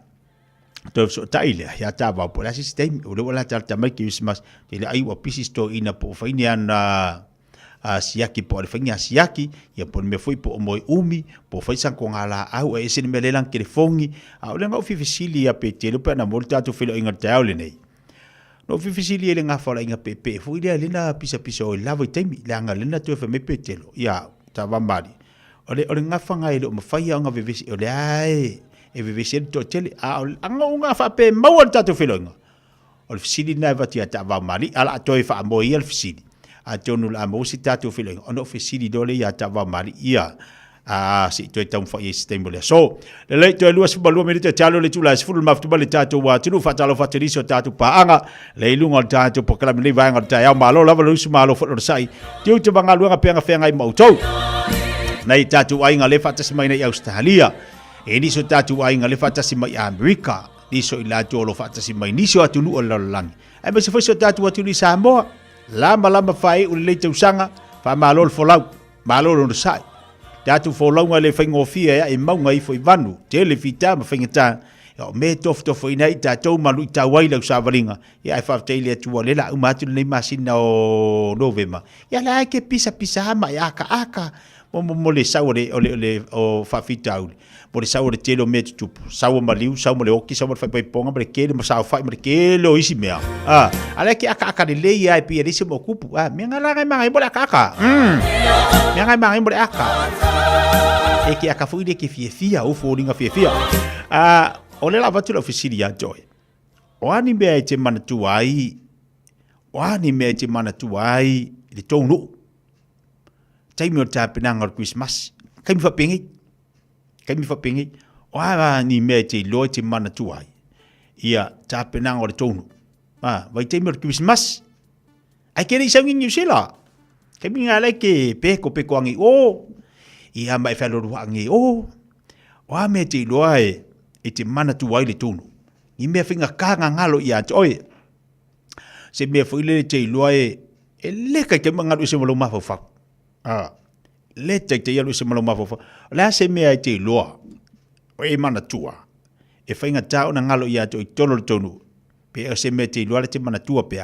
to so taile ya tawa po la staimi. O le wala tātou mai ki Christmas. Te le aiwa pisi sto ina po whaini ana siaki po le whainga siaki, ia po me foi po moi umi, po whaisan ko ngā la au e ese ni me lelang kere fongi, au le ngau whiwhisili ia pe te lupa na mori tātou whilo inga te au le nei. No whiwhisili e le ngā whala inga pe pe, fui lea lena pisa o i lawa i taimi, le anga lena tue wha me pe telo, ia, ta wamari. O le ngā whanga e le o mawhai au ngā vivisi, o le ae, e vivisi e to tele, a anga o ngā wha pe maua tātou whilo inga. O le whisili nai vati a ta wamari, ala atoe wha amoi ia le whisili. A tonu la mo si tatu feeling ono ofisili dole ya tawa mari ia si to tam fa sistemole so le to luas balu me te talo le tula sfulu maftu bale tatu wa tunu fa talo fa triso tatu paanga le lunga tatu pokala me vai ngata ya malo la lu malo fo sai tiu te banga luanga penga fenga i mautou nei tatu ai nga le fa tas mai nei Australia e ni so tatu ai nga le fa tas mai America ni so ila tolo fa tas mai ni so atunu o lalang ai me se fo so tatu atunu Samoa lama fai o le tausanga fa malol folau malol no sai tatu folau le faingo fia e maunga i foi vanu te le fita ma faingata o me tof ina i tatou malu i tawai lau savaringa ia e whafteile atua le la umatu nei masina o novema ia la ke pisa ama i aka mo le sau o whawhita aule mo le sau le telo me tutupu sau maliu, sau mo le oki, sau mo le whaiponga mo le kele mo sau whai mo le kele o isi mea ala ke aka le lei ai pia risi mo kupu mea ngā langai mangai mo le aka mea ngai mangai mo le aka e ke aka fuide ke fia ufo ringa fia o le la vatu la ofisiri ya joy o ani mea e te mana tuai le tounu taimi o tāpenanga o Christmas kaimi whapengi o awa ni mea te loa te mana tuai ia tāpenanga o le tounu vai taimi o Christmas ai kere i saungi New Zealand kaimi ngā lai ke peko angi ia mai whaloru angi o a mea te loa e te mana tuai le tounu i mea whinga kānga ngalo i ante oe se mea whaile te loa e leka ke mga ngalo i se malo mawhawhau le te yalu se malo mafo la se me ai te loa o e mana tua e fainga tau na ngalo ia to i tolo tonu pe se me te loa te mana tua pe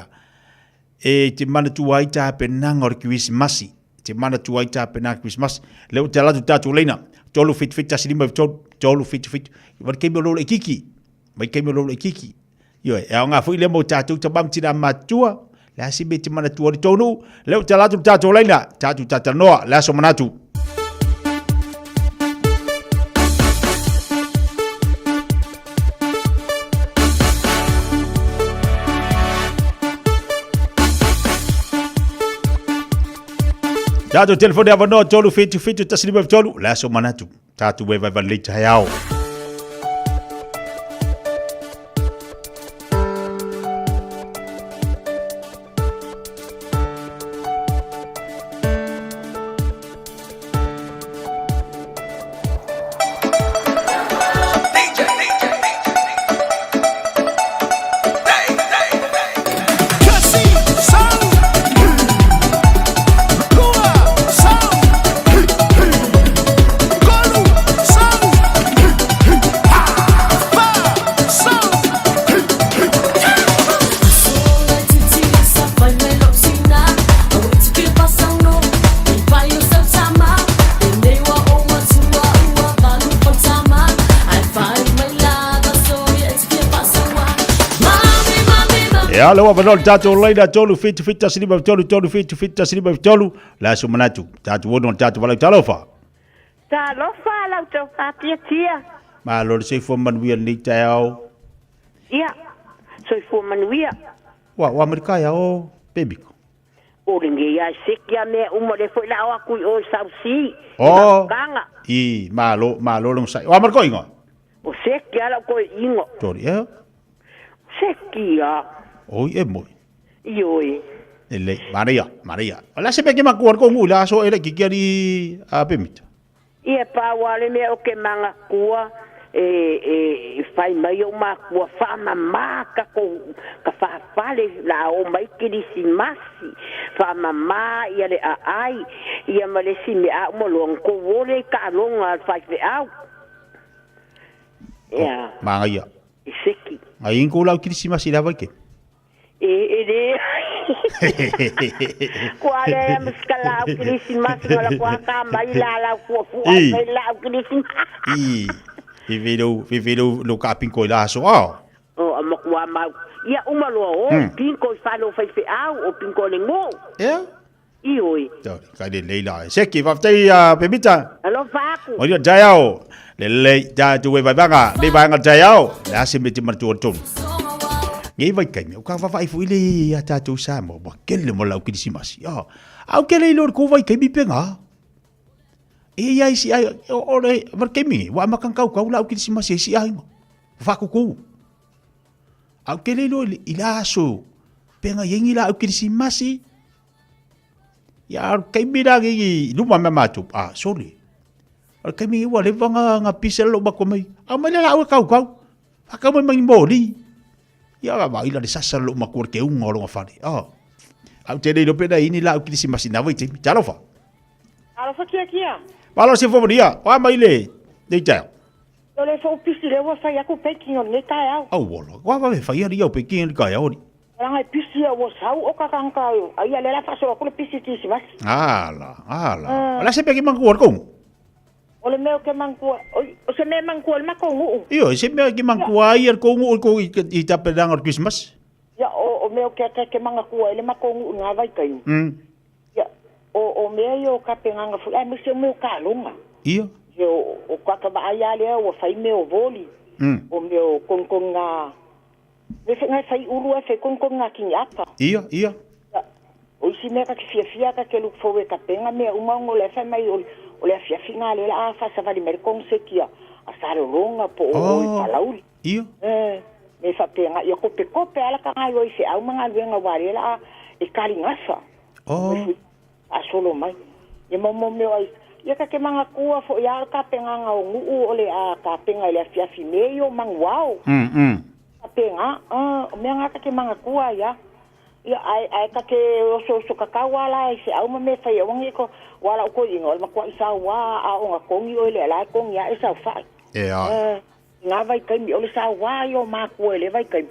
e te mana tua i ta pe nanga o Christmas te mana tua i ta pe nanga Christmas le o te latu tatu leina tolu fit tasilima tolu fit wa ke me lo le kiki yo e nga fu le mo tatu te bam tina matua la si be te mana tua di tonu le o te latu tatu leina tatu tatanoa la so manatu tatu telefone avano tolu fitu tasilima tolu la so manatu tatu we vai leita yao Alo avano tatu leina tolu fit tasilima tolu fit tasilima tolu la so manatu tatu wono tatu wala talofa la to tia ma lo se fo manuia ni tao ia so fo manuia wa amerika ya o bebiko O ringe ia sekia me uma le foi la aku o sausi. Oh. Kanga. I malo long sai. Wa mar ko ingo. O sekia la ko ingo. Tori e. Sekia. Oi e moi. Ioi. Ele Maria. Ola se pe ke makuar ko ngula so ele ki kiri a pemita. Ia pa wale me o ke manga kua fai mai o ma kua fa mama ka fa fale la o mai kiri si masi fa mama ia le ai ia male si me a mo long ko wole ka longa fai fe au ia Manga ia. Seki. Ai ko la kiri si masi la vai ke. E Kuala ya meskala Christmas ngala kuaka mai la fu ai la Christmas. Vivero lo kaping ko la so. O amakwa ma ia umalo o pinko falo fai fe au o pinko le ngo. Ioi. Tori ka de leila. Seki va tai a pemita. Alo faku. O dia jayao. Le ja tu we vai banga. Le banga jayao. La se meti mar tu ton. Ngai vai kai me o ka vai fu ile ata tu sa mo ba kele mo la ki simasi ya au kele lor ko vai kai mi penga e ai si ai o le mar kai mi wa makan kau la ki simasi si ai mo fa ku au kele lor ila so penga yengi la ki simasi ya kai mi da gi lu ma matu sorry kai mi wa le vanga nga pisel lo ba ko mai a mai la au kau aka mai mai mori ya ba ila de sasa lo makur ke un ngolo ngafari au te dei do peda ini la ukisi masina vai te chalofa kia balo se fo dia wa mai le de ja yo le fo pisi le wa fa ya ku peking on ne kai au wolo wa va fa ya ria peking kai au ranga pisi wa sau o ka kan ka ai le la fa so ku pisi ti si vas ala la se peking man ku ko Ole meu ke mangkua, o se me mangkua le makongu. Iyo, se me ke mangkua ia ko i tapedang or Christmas. Ya o meu ke mangkua le makongu nga vai kai. Ya o me yo ka penganga fu ai me se meu ka longa. Iyo. Yo o ka ba ya le o fai meu voli. O meu konkonga. Me fe ngai fai ulu fe konkonga kinyapa. Iyo. O si me ka fia ka ke lu fo we ka penga me uma ngole fa mai o le afia finga le la fa sa vali merkong sekia a sa longa po o palauli iyo me fa penga yo kope ala ka ngai o se au manga venga wale la e kali ngasa a solo mai ye momo me ai ye ka ke manga kua fo ya ka penga nga ngu o le a ka penga le afia fimeyo mang wow ka penga me nga ka ke manga kua ya ia ai ka ke so ka wala se au me fa yo ngi ko wala ko ingo ma ko isa wa a o ko ngi o le la ko ngi a isa fa nga vai kai mi o le sa wa yo ma ko le vai kai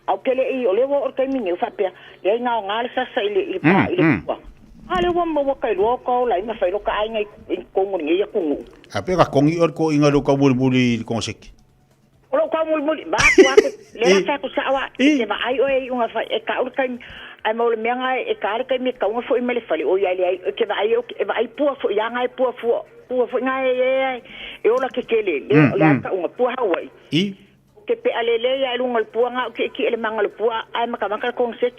au ke le i o le wo kai mi ngi fa pe le nga le sa ile pa ile pa ale wo mo kai lo ko la ina fa lo ka ai ngai ko ngi ya ku a pe ka ko ngi o ko inga lo ka buli ko sek Olo ka muli ba ko le sa ko sa wa e ba ai o e unga fa e ka o kai ai mo le menga e ka ka mi ka fo i mele fali o ya le ke ba ai e ba ai pu fo ya ngai pu fo ngai e ola ke kele le ka unga pu hawai ke pe ale le ya lunga pu nga ke le manga pu ai ma ka ko sek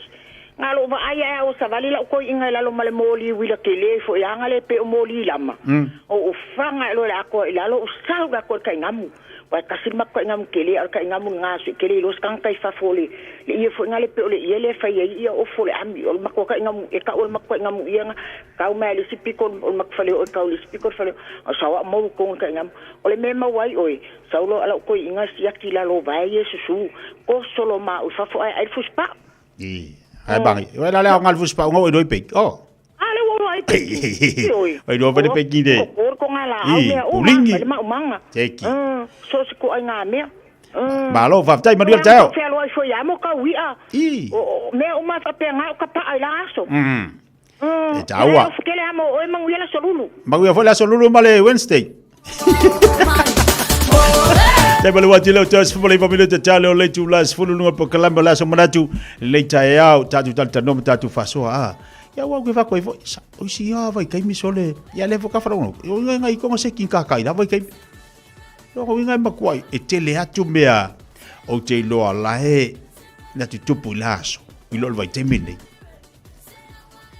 ngalo ba ai o sa vali la ko inga la lo male moli wila ke le fo ya ngale pe o moli lama o fanga lo la ko la lo sa ga ko kai ngamu wa kasir makko ngam kele al ka ngam ngasu kele los kan kai fa fole le ye fo ngale pe ole ye le fa ye ye o fole ami ol makko ka ngam e ka ol makko ngam ye nga ka o mali sipikon ol mak fale o ka ol sipikon fale sawa mo ko ka ngam ole me ma wai oi saulo ala ko inga siaki la lo vai ye susu ko solo ma o fa fo ai fuspa ai bang wala la ngal fuspa ngo do pe ale wo ai pe oi do vale pe gide ko ngala au me o ma manga teki so ko ai nga me malo fa tai ma dio tao fe lo fo ya mo ka wi a me o ma fa pe nga ka pa ai la so e tawa ke le amo o ma wi la solulu ma wi fa la solulu male Wednesday Te bale wati lo tos fole famile te tale o le tu las fulu no po kalamba la so manatu le tae tatu tatu no tatu faso ya wa fa ko o si ya vai kai mi sole ya le foka fra no o ngai ko se kin ka kai da vai kai no ko ngai ma kwai e tele atu mea o te lo ala he na tu tupu laso i lo vai te mine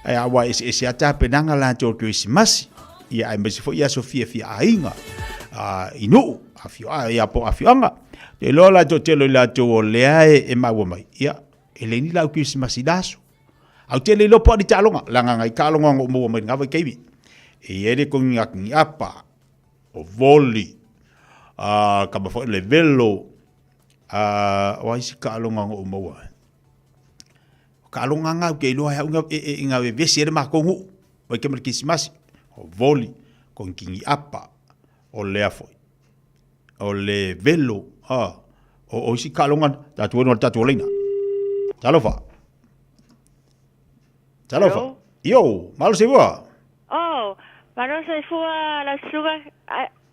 Ai awa ese ata penanga la to Christmas. Ia ai mesi fo ia Sofia fia ainga. Inu afio ia po afioanga. Te lola to telo la to leae e maua mai. Ia ele ni la Christmas daso. Au tele lo po di talonga langa ngai kalonga mo mai ngava keibi. E ele ko ngak apa o voli kama fo le velo o isi kalonga mo kalonga nga ke lo ha nga vesi ele makongu o ke Christmas o voli con kingi apa o le afo o le velo o isi kalonga tatu no tatu lina talofa yo malo se voa Oh, malo se voa la suga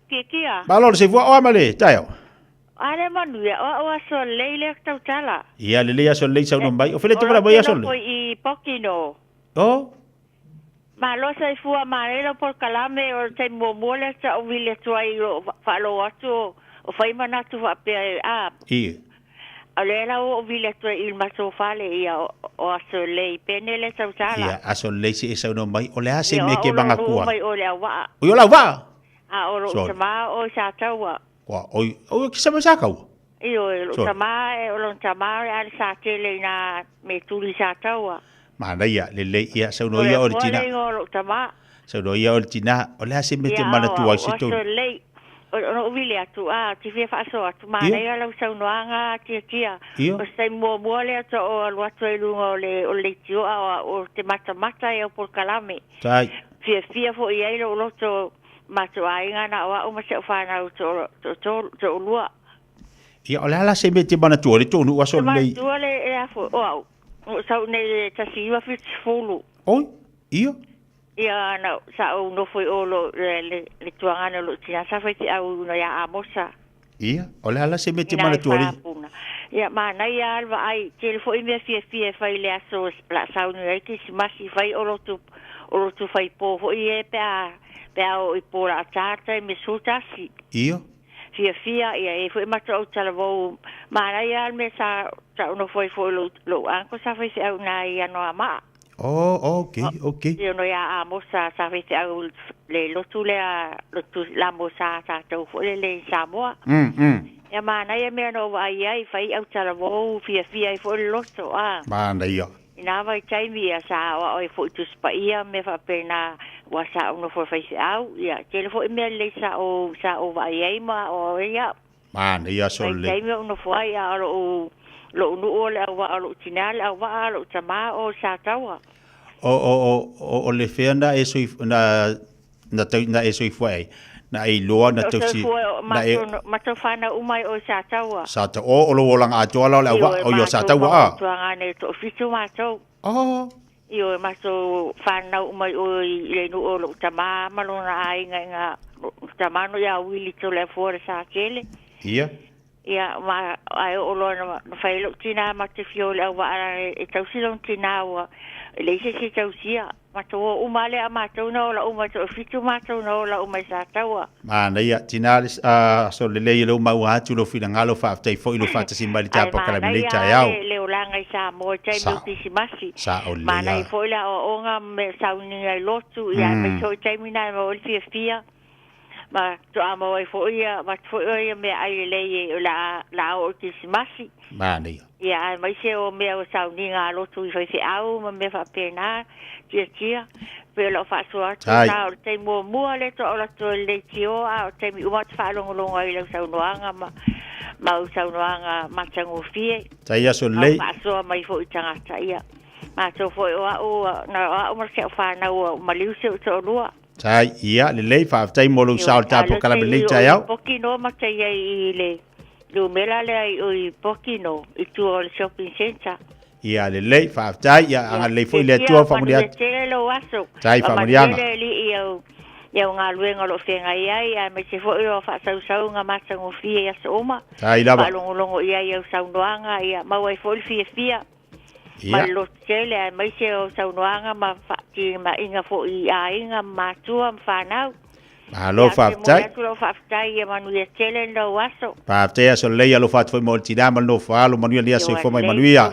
kia. Malo se voa o male tayo. Ale manuia o so leile tau tala. Ia le so le sa no mai. O fele tu para vai so. I pokino. Oh. Malo se voa marelo por calame o te momole sa o vile tuai fa lo atu o fai mana tu fa pe a. Alela o vile tuai il maso fale ia o aso le penele sa tala. Ia aso le si sa no mai o le ase me ke banga kua. O le wa. O yo la wa. O lo sama o sa tawa. Wa o ki sama sa kau. Io lo sama o lo sama al sa tele na me tuli sa tawa. Mana ia le ia sa no ia origina. O lo sama. Sa no ia origina o le ase me te mana tu ai situ. O vile atu ti fia fa so atu mana ia lo sa no anga tia. O sai mo le atu o lo atu o le tio o te mata e o por calame. Tai. Fia fo ia lo to mato ainga na o ma se fa na to lua. Ia o la se me te mana tu le tonu wa so le. Tu le e fo o sa ne ta si wa fit fulu. Oi, ia. Ia na sa o no foi o lo le tuanga lo tia sa foi au no ya amosa. Ia, o la se me te mana tu le. Ia mana ia alva ai te fo i me fie fai le aso la sa no ai ki si masi fai o lo tu fai po fo i e pe o i pora tata me sutasi. Ia. Fia ia e foi mata o talavo mana ia me sa no foi lo anko sa foi au na ia no ama. Oh, okay. Io no ia amosa sa foi au le lotu la mosa sa to foi le Samoa. Ia mana ia me no ai fai au talavo fia i foi loto Mana ia. Ina vai taimi sa o foi tu spaia me fa pena wa sa no foi fai au ia telefo me le sa o vai ai ma o ia. Mana ia so le. Taimi no foi a lo no o le wa lo tinal a wa lo tama o sa tawa. O le fenda e so na e so foi. Na e loa na tosi na e matofana umai o sa tawa. Sa ta o lo lang a tola le wa o yo sa tawa. Tuanga ne to fitu mato. Io maso fana umai o le no o lo tama malona ai nga tama no ya wili to le for sa kele. Ia. Ia ma ai o lo no fai lo tina ma te fiole wa e tausi lo tina wa le se tausia ma to umale a ma to no la uma to fitu ma to no la uma sa tawa. Mana ia tinalis so le lo ma wa tu lo fina ngalo fa tai fo ilo fa tasi mali ta pa kala milita yao. Le ulanga sa mo tai multi simasi. Sa o le. Mana i fo la o nga me sa uni ai lotu ia me so tai mina mo fia. Ma to amo ai fo ia ma fo ia me ai le la o ti simasi. Mana ia. Ia mai se o me o sa uni nga lotu i fa se au ma me fa pena. Tia pelo fa so ta o te mo le to o to le tio a te mi o fa lo ai le sa noanga ma o sa noanga ma tango fie ta ia so le ma so mai fo tanga ta ia ma so fo o na o ma se fa na o ma liu se to lo ta ia le fa ta mo lo sa ta po kala le ta ia pokino ma ta ia i le lo mela le ai o pokino i tu o shopping center. Ia le fa tai ia anga le foi le tua familia. Tai familia. Ia nga luenga lo fenga ia me se foi o fa sau nga masa ngo fia so ma. Tai lava. Longo ia sau noanga ia ma wai foi fia. Ma lo tele mai se o sau noanga ma fa ti ma inga fo ia inga ma tua fa nau. Alo fa tai. Lo fa tai ia manu ia tele no waso. Fa tai so le ia lo fa foi molti da mal no fa lo manu ia so foi mai manu ia.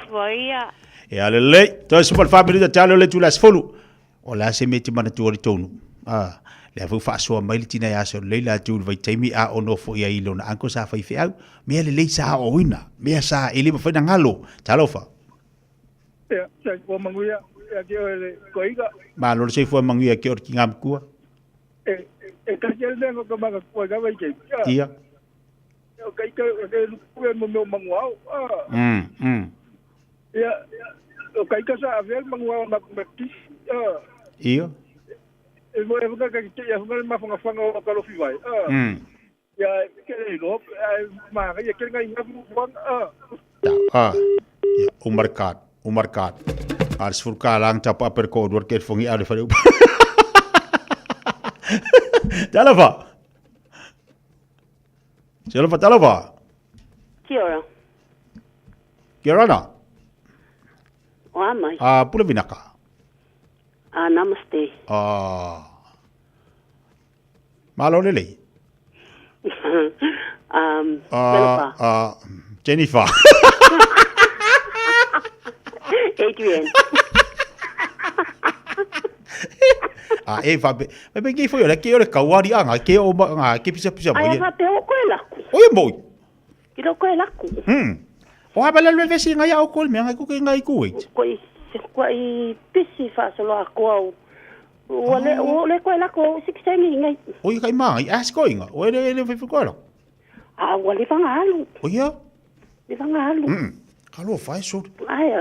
E ale le to se por family da talo le tu las folu. O la se me te mana tuari tonu. Le afu whaasua mai le tina ya so leila tu vai taimi a ono fo ia ilo na anko sa fai au. Mea le leisa o wina. Mea sa ele ma whaina ngalo. Talofa. Ya, sa ko manguia ya ke le koiga. Ma lo se fo manguia ke or ki ngam kua. Ka jel ne ko manga ko ga vai ke. Ia. O kai ka ku mo manguau. Ya, o kai ka sa avel manguau na mekis. Ia. E mo e ka ke ya ma fanga o ka lo fi vai. Ya ke le lo ma ga ya ke ngai ngabu bon. Ya, Umarkat. Aris furkalang tapa perko dua ket fongi ada fare. Talava. Kia ora. Kia ora. O amai. Pula vinaka. Namaste. Malo lele. Jennifer. Adrian. Eva, me ke foi ora ke ora kawari anga ke o nga ke pisa mo. Ai va pe o ko laku. Oi moi. Ki do ko laku. O ha bala le vesi nga ya o kol me nga ku ke nga ku wait. Ko i pisi fa so lo ko. O le ko laku siksengi ngai. Oi kai mai as ko inga. O le foi ko ora. O le fanga alu. O ya. Le fanga alu. Kalo fai so. Ai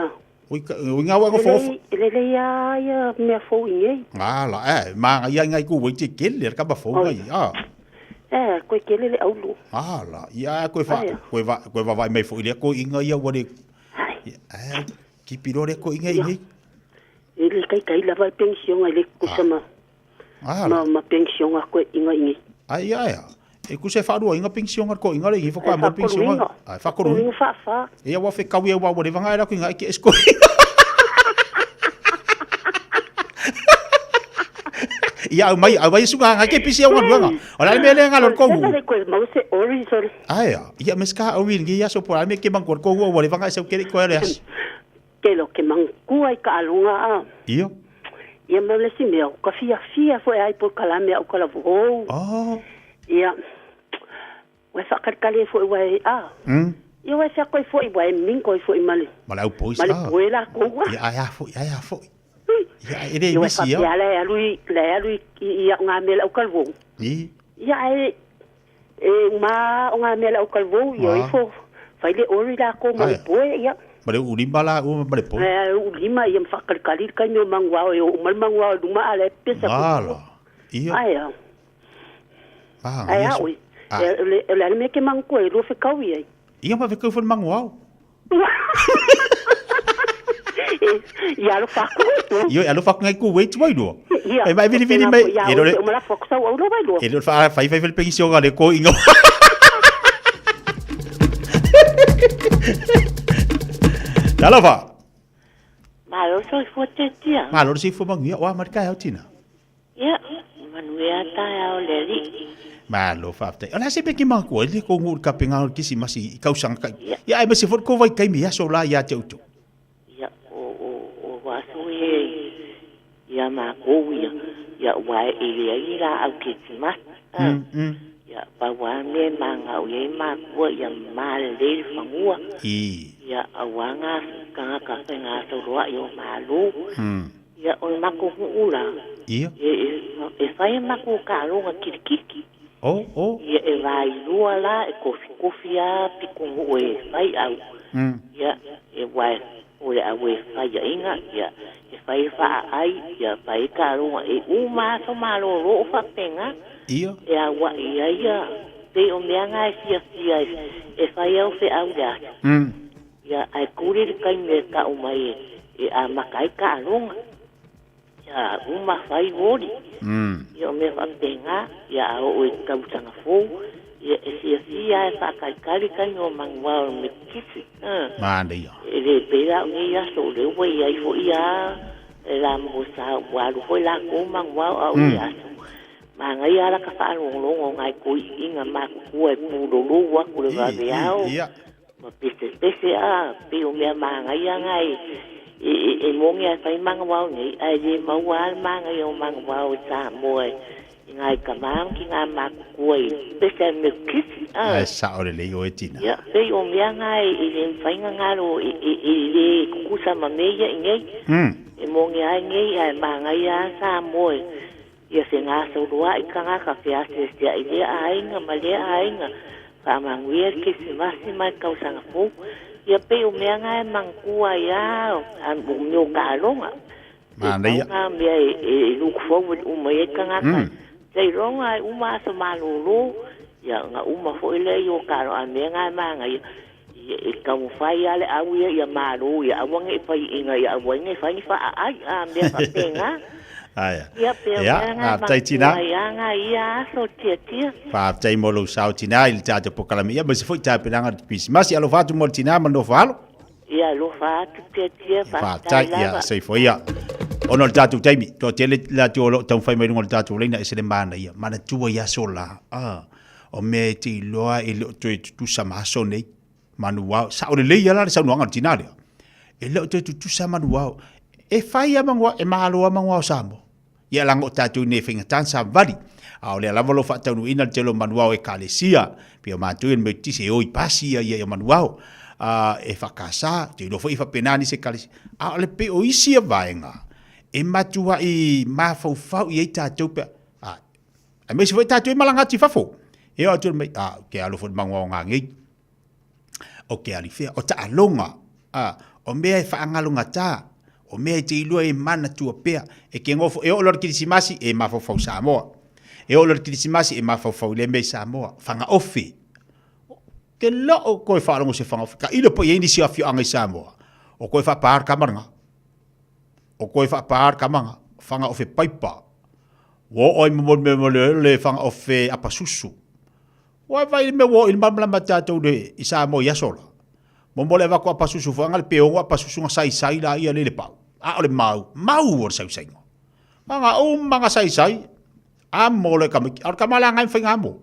Oi nga wa ko fo. Le ya me fo ngai. La ma nga ngai ku wait ke le ka ba fo ngai. Ko ke le aulu. La ya ko va vai mai fo ile ko inga ya wa de. Ki piro le ko inga ngai. Ele kai la vai pension ele ku sama. Ma pension ko inga ngai. Ai. E ku se faru inga pension ko inga le fo ko mo pension. Fa ko ru. Fa. E wa fe ka wi wa de vanga era ku inga ki esko. Ia mai suka nga ke pisi o nga. Ola me le nga lor ko. Ia meska o wi ngi ya so por me ke bang ko wo le vanga se ke ko eres. Ke lo ke mang ku ai ka alunga. Ia. Ia me le sime o ka fia foi ai por kala me o kala vo. Ia. Wa fa kale foi wa Ia wa fa ko foi wa min ko foi mali. Mala o pois. Mali poela ko. Ia foi. Ya ere Ia misi ya. Ya la lui ia nga mela o kalvo. Ia ma nga mela o kalvo yo ifo. Fai le ori la ko mo poe ia. Mare ulimba la o mare poe. Ulima ia fa kali ka nyo mangwa yo mal mangwa duma ale pesa. Ia. Ai oi. Le me ke mangko e lo fe kawi ai. Ia ma fe ko fo mangwa. Ia lo faku. Yo alo faku ngai ku wait wai do. Ai mai vini mai. E lo mala foku sa o lo vai do. E lo fa fai fel pension ga le ko ingo. Dala va. Ma lo so fote tia. Ma lo si fo mangia o marka ya tina. Ia, manuia ta o le ri. Ma lo fa te. Ona se pe ki ma ko le ko ngur ka penga ki si masi kausang ka. Ya ai basi fo ko vai kai mi ya so la ya te uto. Ya ma ko ya wa ile ila au kitma. Ya pa wa me manga o ye ma ko ya ma le fangua. Ya awanga ka penga so ro yo malu. Ya o ma ko ula. Ia. E fai ma ko ka ro kirikiki. Ya e vai lua la e kofi a piku o e fai au. Ya e wa o le awe fai inga ya. Fai fa ai ya fai ka ro e uma so malo ro fa penga ia ya wa ia te o me anga sia e fai au fe au ya ya ai kuri kai me ka o mai e a makai ka ro ya uma fai wori ya me fa penga ya o e ka utanga fo ya sia fa kai no mangwa me kisi mande ya ele pera ngi ya so le we ai fo ya la musa wa lu foi la ko mang wa au ya ma ngai ya la ka fa lo ngai ko inga ma ko e pu lo wa ko le va ya ma pese a pe o me ma ngai ya ngai e mongi ai fai manga wau nei ai le maual manga yo manga wau sa moe ngai kamam ki nga makuai pese me kisi Ai sa o le o etina. ya sei o mea ngai le fai ngaro le kusa mameia ngai e mongi ai ngai ai manga ya sa moe ia se ngā saurua I kanga ka whiase sia I lea ainga ma lea ainga wha manguia ke se masi mai kausanga fō ia pe o mea ngai mangkua ia an o meo ka alonga Mana ia. ngā mea e look forward uma e kanga ka sei ronga e uma asa malolo ia ngā uma fo ile I o ka alo a mea ngai manga ia e kamu whai ale au ia malo ia awange I whai inga ia awange whai ni wha ai a mea ka penga Aya. Ya, tai tina. Ya, ya, so tia. Pa tai molo sao tina il tata pokalami. Ya mas foi tapa nanga pis. Mas ia lo fatu mol tina mando falo. Ya, lo fatu tia pa tai ya sei foi ya. Ono tatu taimi. To tele la to lo tau fai mai ngol tatu leina ese le mana ia. Mana tua ya sola. O me ti loa I lo tu sama so nei. Manu wa sa o le ia la sa no ngal tina le. E lo tu sama wa. E fai amangwa e mahalo amangwa samo. Ia lango tatu ne finga tansa vali. Au le lavalo fa tau ina telo manuao e kalesia. Pia matu en metisi oi pasia ia manuao. E fakasa te lo foi fa penani se kalesia. Au le pe o isia vaenga. E matua I mafau fau I tatu pe. A me se foi tatu e malangati fafo. E o tu me ke alo fo mangwa ngangi. O ke alifea o ta alonga. O mea e fa angalonga ta. O mea te ilua e mana tua pea. E ke ngofo, e o lor kirisimasi e mafau Samoa. E o lor kirisimasi e mafau le mei Samoa. Fanga ofi. Ke lo o koe whaalongo se fanga ofi. Ka ilo po yeini si afio angai Samoa. O koe wha pahar kamaranga. O koe wha pahar kamanga. Fanga ofi paipa. Wo oi me le fanga ofi apasusu. Wa vai me wo il mamlama tātou le I Samoa yasola. Mombole va ko apasusu fanga le peongo apasusu nga sai la ia le pau. A ole mau o sai. Manga sai. Amole kamiki. Ar kamala ngai finga mo.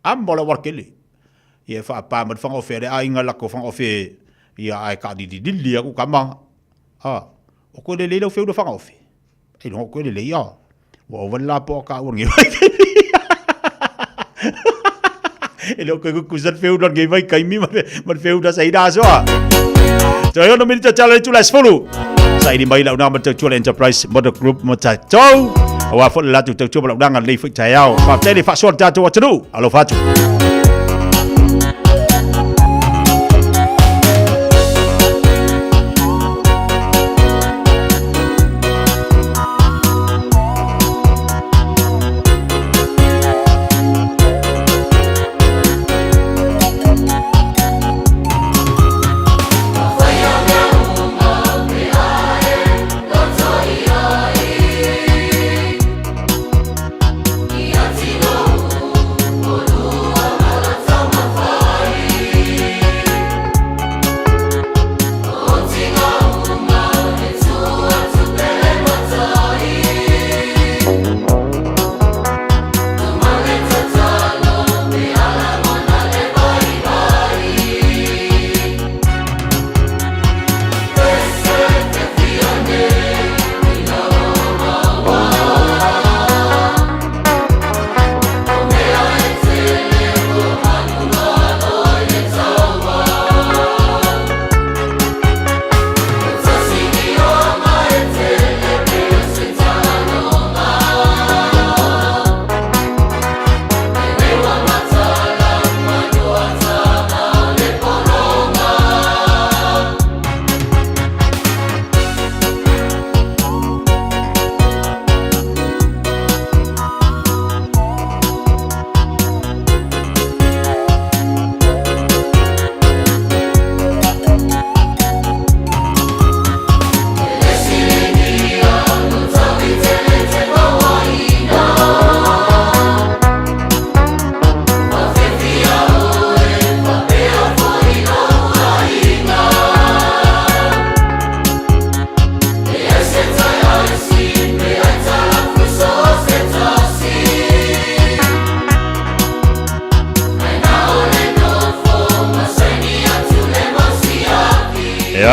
Amole warkele. Ia fa pa mo fanga ofere a inga la ko fanga ofe. Ia ai ka di aku kama. O ko le lo feu do fanga ofe. E no ko le ia. Wo wala po ka wongi. E lo que kusat feu don ge vai kai mi man feu da sai da so. Toyo no minta chala tu las follow. Sai di mai la na ma tu enterprise motor group mo ta chau. Wa fo la tu tu ba dangan le fu tai ao. Fa tele fa so ta tu wa tu. Alo fa tu.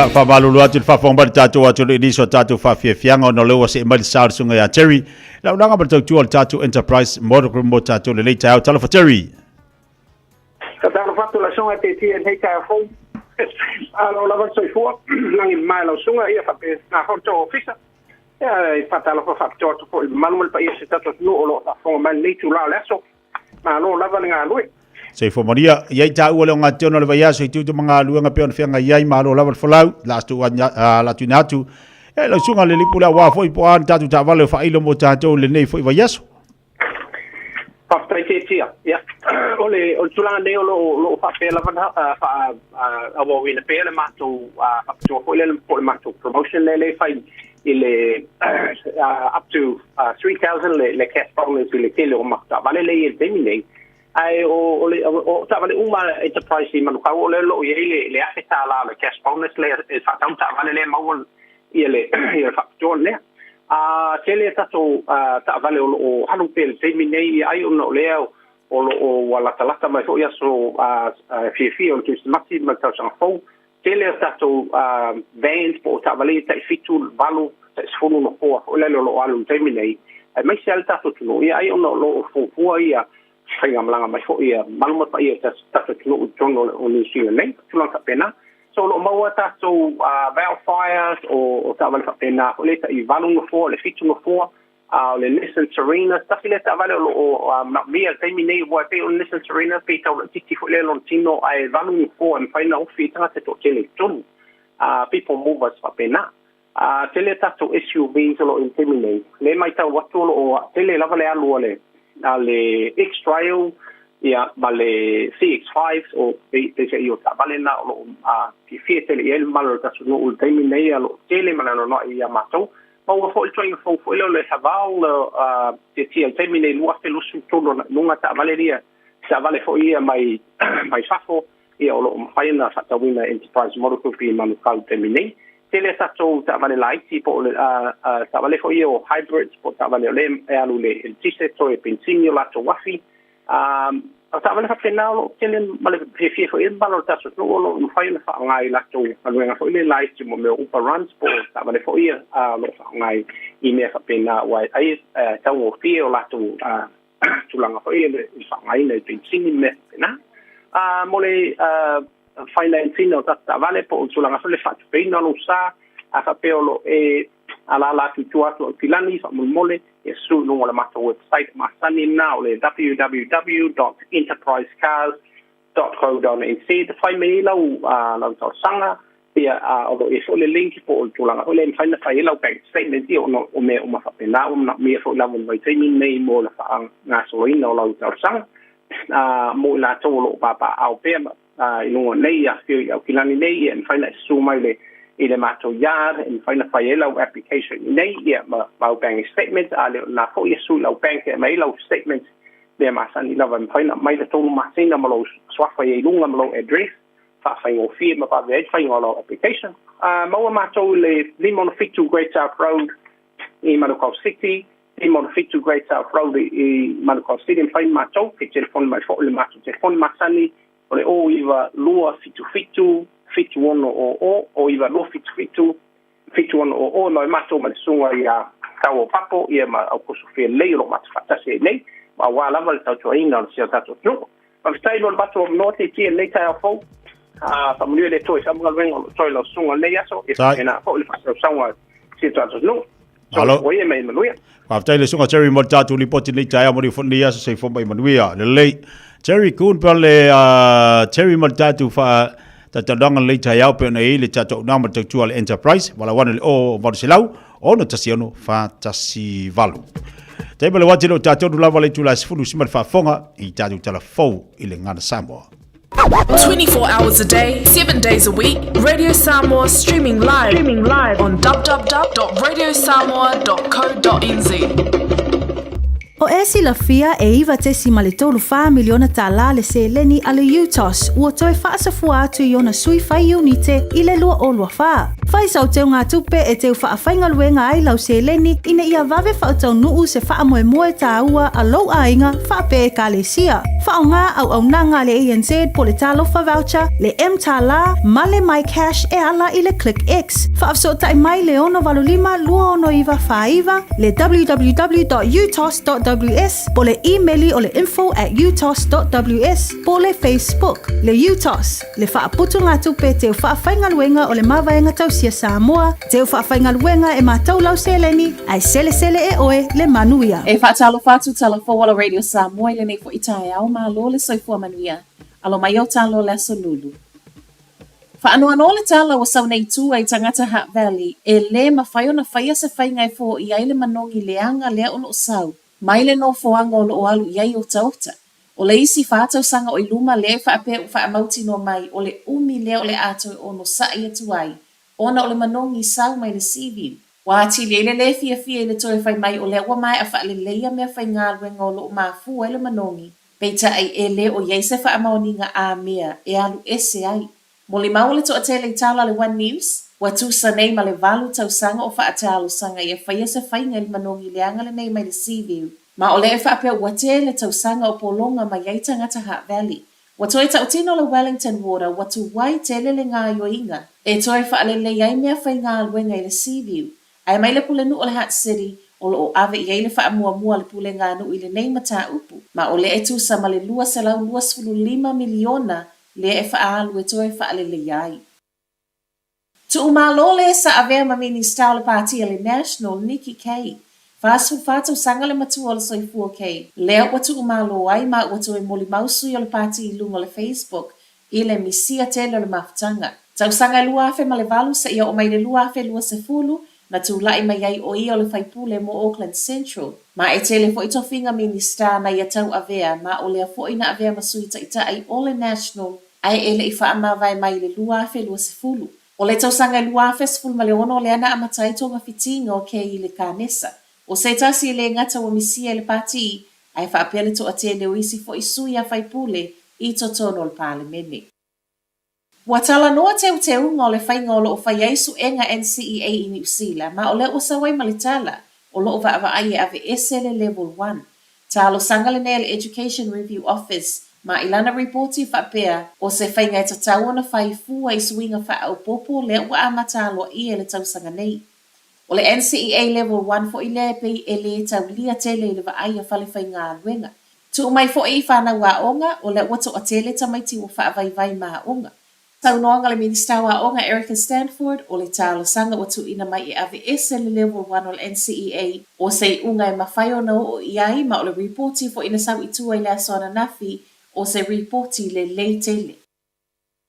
Ia fa malulu atu fa fong ba tatu atu ni so tatu fa fianga no lo se mal sa sunga ya Terry. La langa ba tatu tatu enterprise model mo tatu le leita tala for Terry. Ka tala fa la songa te ti nei ka fo. Alo la va soi fo langi mai la sunga ia fa pe na ho to officer. E fa tala fa to fo manuel pa ia se tatu no lo fa fo mal nei tu la leso. Ma lo la va nga lui. Sei fo Maria, ia ta u le nga tino le vai so tu mga luanga pe on fianga ia ma lo la folau last tu la tunatu. E la sunga le lipula wa fo po an tatu ta vale fa ilo mo tatu le nei fo vai yaso. Ja, ole tulanga ne lo fa pe la fa avo win pe le mato to ko le mato promotion le fa ile up to 3000 le cash bonus le kilo makta vale le termine ai o ta vale uma enterprise man ka ole lo ye le afeta la le cash bonus le fa ta vale le mawon ile fa to le tele tato ta vale o hanu pel termine ai no leo o wala talata mai fo yaso fi on tu smati ma ta san fo tele tato band po ta vale ta fitu balu ta sfonu no po o le lo alu termine mai sel tato tu no ai no lo fo ia fai amlanga mai fo ia malmo pa ia ta tu no o ni si nei tu la pena so lo maua tato Valfires o ta vale pena o le ta i balu no fo le fitu no fo le Nissan Serena stafile ta vale o na mia terminei wa pe o Nissan Serena pe ta titi fo le lontino ai valu fo en final offi ta to tele ton people movers fa pena tele ta to SUVs lo in terminei le mai ta watu o tele la vale alu le X-Trail ia vale CX5 o pe se io ta vale na lo ki fietele el malo ta no ul terminei lo tele malano no ia mato o fo train fo le haval te ti termine lua fe lusu todo nunga ta valeria sa vale fo ia mai fafo ia o faina sa ta wina enterprise model group in manukal termine tele sa ta vale light tipo sa vale fo ia o hybrid po ta vale le alu le el tise to e pensinio la to wafi ta vale fa penalo tele male fe fo in balor ta so no faina fa ngai la to alu fo le light mo me upa runs po ta vale fo ia lo fa ngai i me fa pena wa ai ta o fio la to tulanga fo ia le fa ngai le pensinio me pena mole financing ta vale po tulanga fo le fa pena lo sa fa peolo e ala la tu ato pilani fa mole e su no la mata website masani now le www.enterprisecars.co.nz fai me la to sanga ia o e so le link po tulanga le fai fai la bank statement o no o me o ma fa pena o na me fo la mo vai temi nei mo la fa nga so ina o la to sanga mo la to lo papa au pe no nei a fi au kilani nei en fai na su mai le ile mato yard en faina faela application nei ia ma bank statement ale na fo yesu la bank mai la statement de masani la van faina mai de tonu masina malo swafa ye lunga malo address fa faina fi ma pa ve faina lo application ma mato le limon fit to Great South Road in Manukau City limon fit to Great South Road in Manukau City en faina mato ki telefon mai fo le mato telefon masani ole o iva lua fitu fituono o iva lo fituono o no mato ma sunga ia tau papo ia ma au kusufe lei lo mat fatase nei ma wala val tau toina sia tato no ma stai lo bato no te ti nei ta fo fa mulio le toi sa mga vengo toi lo sunga nei aso e na fo le faso sunga sia tato no Hello. Oye mai manuia pa tai le sunga Terry mo tatu li poti nei tai mo di fonia so sei fo mai manuia le lei Terry kun pa le Terry mo tatu fa tatadanga le tai au pe nei le tato na mo tatu al enterprise wala wana le o varselau o no tasiano fa tasi valu tai bele wati lo tato du lava le tu la sfulu simal fa fonga I tatu tala fo ile ngana Samoa 24 hours a day, 7 days a week. Radio Samoa streaming live on www.radiosamoa.co.nz. O esi la fia e iwa te si male tolu wha miliona ta la le se leni ale UTOS ua toi whaasafua atu I ona sui whai unite I le lua o lua wha. Whai sau teo ngā tupe e teo wha whainga luenga ai lau se leni ina ia vave wha tau nuu se wha moe moe ta ua a lou a inga wha pe e ka le sia. Whaonga au nanga le ANZ po le talofa voucher, le M-Tala, ma le My Cash e ala i le Click X. Whaafsota mai le ono valulima lua ono iwa whaiva, le www.utos.ws, po le e-maili o le info@utos.ws, po le Facebook, le UTOS, le whaaputu ngā tupe te whaawhaingaluenga o le mawaenga tausia Samoa, te whaawhaingaluenga e mātou lau seleni, ai sele e oe le manuia. E whaatalo whātu tala Whawala Radio Samoa i le nei fo i tae au mā lo le soifua manuia, alo mai o talo le aso lulu. Whaanoa le tala o sau nei tū ai tangata Hutt Valley, e le mawhai o na whaia se whaingai fo i ai le manongi leanga lea ono o sau, mai le no foanga o lo alu i ai o tauta. O le isi whātau sanga o i luma le whaape o whaamauti no mai, o le umi lea o le ato o no sai atu ai, ona o le manongi sau mai le siviu. Wāti le fia i le toi whai mai o le ua mai a whaale leia mea whai ngā luenga o lo māfu e le manongi. Peita ai e le o yeise wha amaoninga a mea e alu ese ai. Mo le mau le toa te le tala le One News, watu sa nei ma le valu tau sanga o wha atalo sanga i a whaia se whainga le manongi leanga le nei mai le Seaview. Ma o le e whaapea wate le tau sanga o polonga mai ai tangata Hutt Valley. Watu e tau tino le Wellington Water watu wai tele le ngā yoinga. E toi whaale le ai mea whai ngā luenga i le Seaview. Ai mai le pule nu o le Hutt City, o lo o ave i le wha mua le pule ngā nu i le nei mata upu. Ma o le e tu sa ma le 2.5 miliona le e wha alu e toi wha ale le iai. Tu umalo le sa avea ma minista o le partia le National, Nikki Kay. Fasu fatu sanga le matua o le soifua Kay. Lea watu umalo ai ma watu e moli mausui o le parti i lunga le Facebook, i le misia tele o le mafutanga. Tau sanga e lua afe ma le valu sa ia o mai le lua afe lua se fulu, na tu lai mai ai o ia o le whaipule mo Auckland Central. Ma e tele fo ito finga minista na ia tau avea, ma o lea fo ina avea masui ta ita ai o le National, ai ele i wha amawai mai le lua afe lua se fulu. O le tau sanga e lua afe se fulu ma le ono le ana amatai tonga fitinga o ke i le kānesa. O se tasi le ngata wa misia le pati, ai wha apele to atele o isi fo isui a whaipule i to tono le parlemene. Watala noa te unga o le whainga o loo whaiaisu enga NCEA i New Zealand, ma o le usawai malitala o loo wa aie ave esele level 1. Talo sangale nea le Education Review Office, ma ilana reporti whapea o se whainga e tatau ona whaifua i suinga wha au popo le ua amatalo i e le tausanga nei. O le NCEA level 1 fo i le pei e le tau lia tele i le wa aia whale whainga luenga. Tu umai fo i whana wa onga o le wato a tele tamaiti o wha vai ma onga. Tau noanga le minista wa onga Erica Stanford o le talo sanga watu ina mai e ave ese le level 1 o le NCEA o se unga e mawhai o na o iai ma o le reporti fo ina sau itua i le asona nafi o se reporti le lei tele.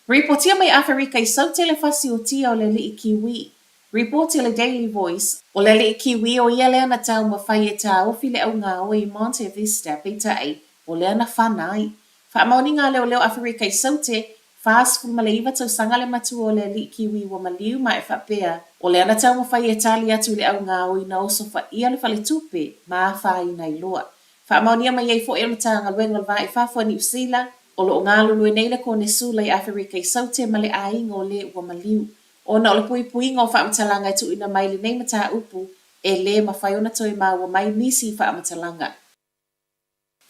Reportia mai Afrika i sau tele fasi o tia o le li i kiwi. Reporti le Daily Voice o le li i kiwi o ia lea na tau mawhai e ta ofi le au ngā o i Monte Vista peita ai o lea na whanai. Whaamaoni ngā leo Afrika i sau te Fast fu maleiva tau sanga le matu o le li kiwi wa maliu ma e whapea. O le ana tau mawhai e tali atu le au ngā o i na oso wha ia le whale tupe ma whai na i loa. Whaamaunia mai ei fo e matanga luenga le vai whafua ni usila o lo ngā lulu e neile ko ne sula i Afrika i saute ma le ainga o le wa maliu. O na o le pui pui ngā o whaamatalanga e tu ina mai le nei mata upu e le mawhai ona toi ma wa mai nisi whaamatalanga.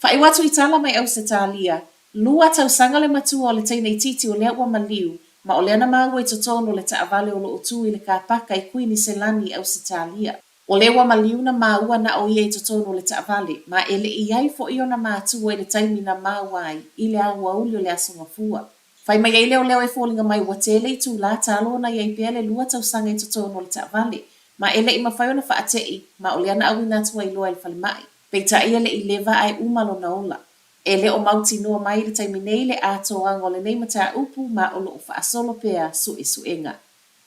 Whai watu i tala mai au se talia. Lua tau sanga le matua o le teinei titi o lea ua maliu, ma o lea na maua i totono le taavale o lo utu i le kāpaka i kuini se lani au se talia. O lea ua maliu na maua na o ia i totono le taavale, ma ele i ai fo i o na mātua i le taimi na mauai i le aua uli o le asonga fua. Whai mai ei leo leo e fōlinga mai ua tele i tū la talo na iai pia le lua tau sanga i totono le taavale, ma ele i mawhai o na whaatei, ma o lea na au ina tua i loa i whale mai. Peita ia le i leva ai umalo na ola. E le o mauti noa mai le taimi nei le atoanga o le nei mata upu ma o loo whaasolo pea su enga.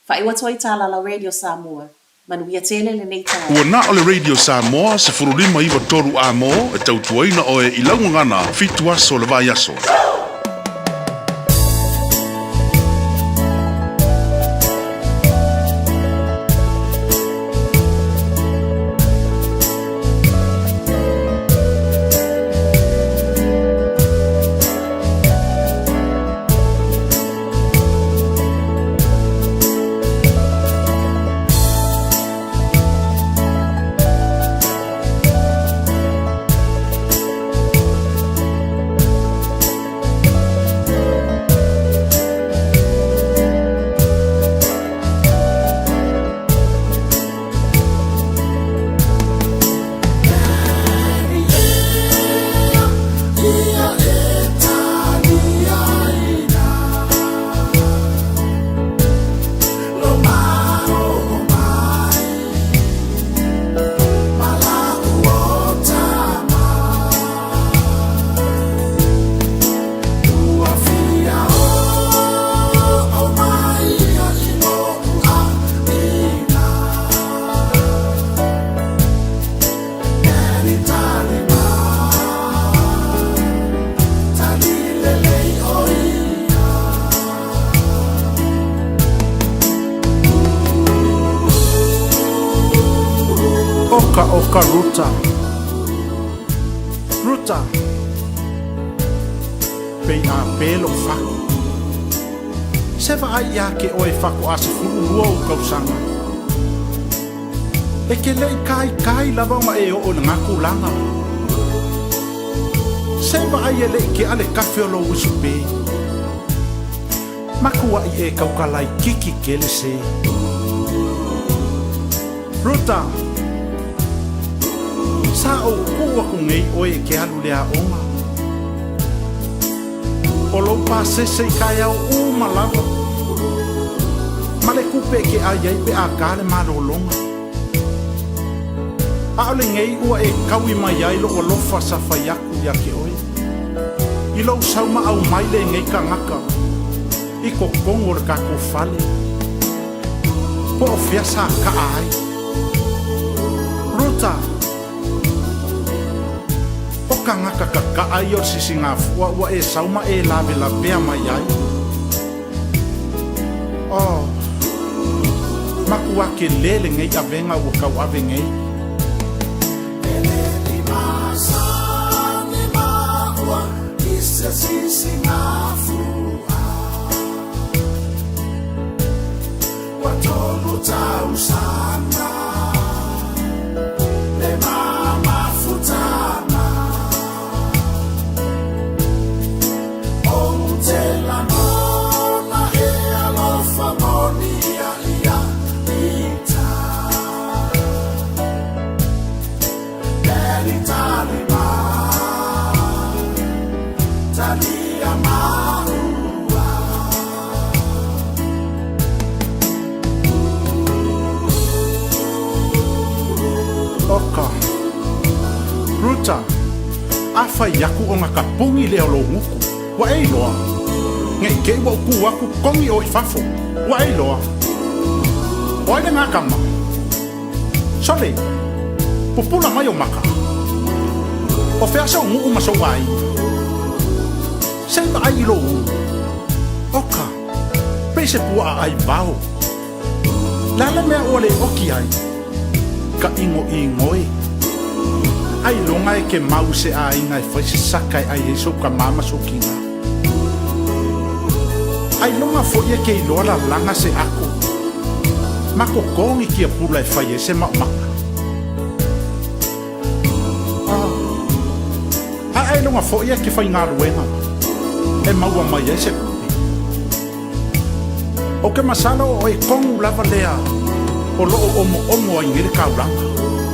Whai watua i tala la Radio Samoa. Manuia tele le nei tala. Ua na o le Radio Samoa se furulima iwa toru a mo e tautuaina o e ilaungangana fitua so le vai aso. Oka Ruta. Ruta. Pei a pelo whaku. Sewa ai ia ke oe whaku asa fulu ua o kausanga. E ke lei kai lava ma e o na ngaku langa. Sewa ai e lei ke ale kawhi o lo wisu pe. Makua i e kaukalai kiki ke le se. Ruta. Sa o kua ku ngei oe ke alu lea onga. O lo pa se kai au malava. Male kupe ke ai pe a kale malolonga. A ole ngei ua e kawi mai ai lo lofa sa fayaku ya ke oe. I lo sauma au mai le ngei ka ngaka. I ko kongo ka ko fale. Po fiasa ka ai. Ruta. O ka ngaka ka ai o sisinga ua e sauma e lave la pea mai ai. Oh. Makua ke lele ngei a venga ua kau ave ngei. Tau sana le mama futana o te la mona e alofa monia ia ita Daddy Talima Talia Maua Oka Ruta Afa yaku o ngaka pungi leo lo nguku Wa ei loa Ngai kei wa uku waku kongi o ifafo Wa ei loa Oide ngaka ma Sole Pupula mai o maka O feasa o ngu maso wai Seiba ai lo Oka Pese pua ai bao Lala mea ole oki ai Ka ingo ingoe Ai longa e ke mau se a inga e whaise sakai ai e so ka mama so kinga Ai longa fo ia ke iloa la langa se ako Mako kongi ki a pula e whai e se maka Ai longa fo ia ke whai ngā ruenga E maua mai e se kupi O ke masala o e kongu lava lea O loo omo ai ngere kauranga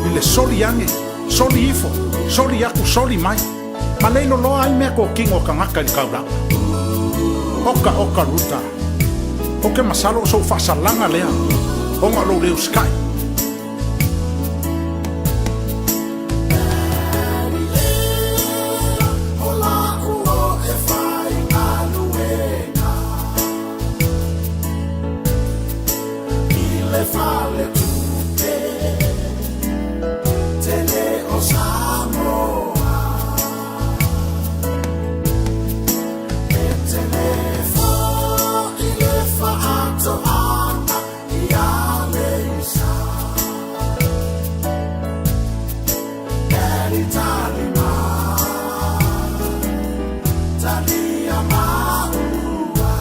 I le soli ange, soli ifo, soli aku, soli mai Ma leilo loa ai mea ko kingo ka ngaka i kauranga Oka Ruta O ke masalo o sou whasalanga lea O ngā lo leo sky Fale tupe Tele o Samoa E telefo I le faato ana I aleisa Daddy Talima Talia Maua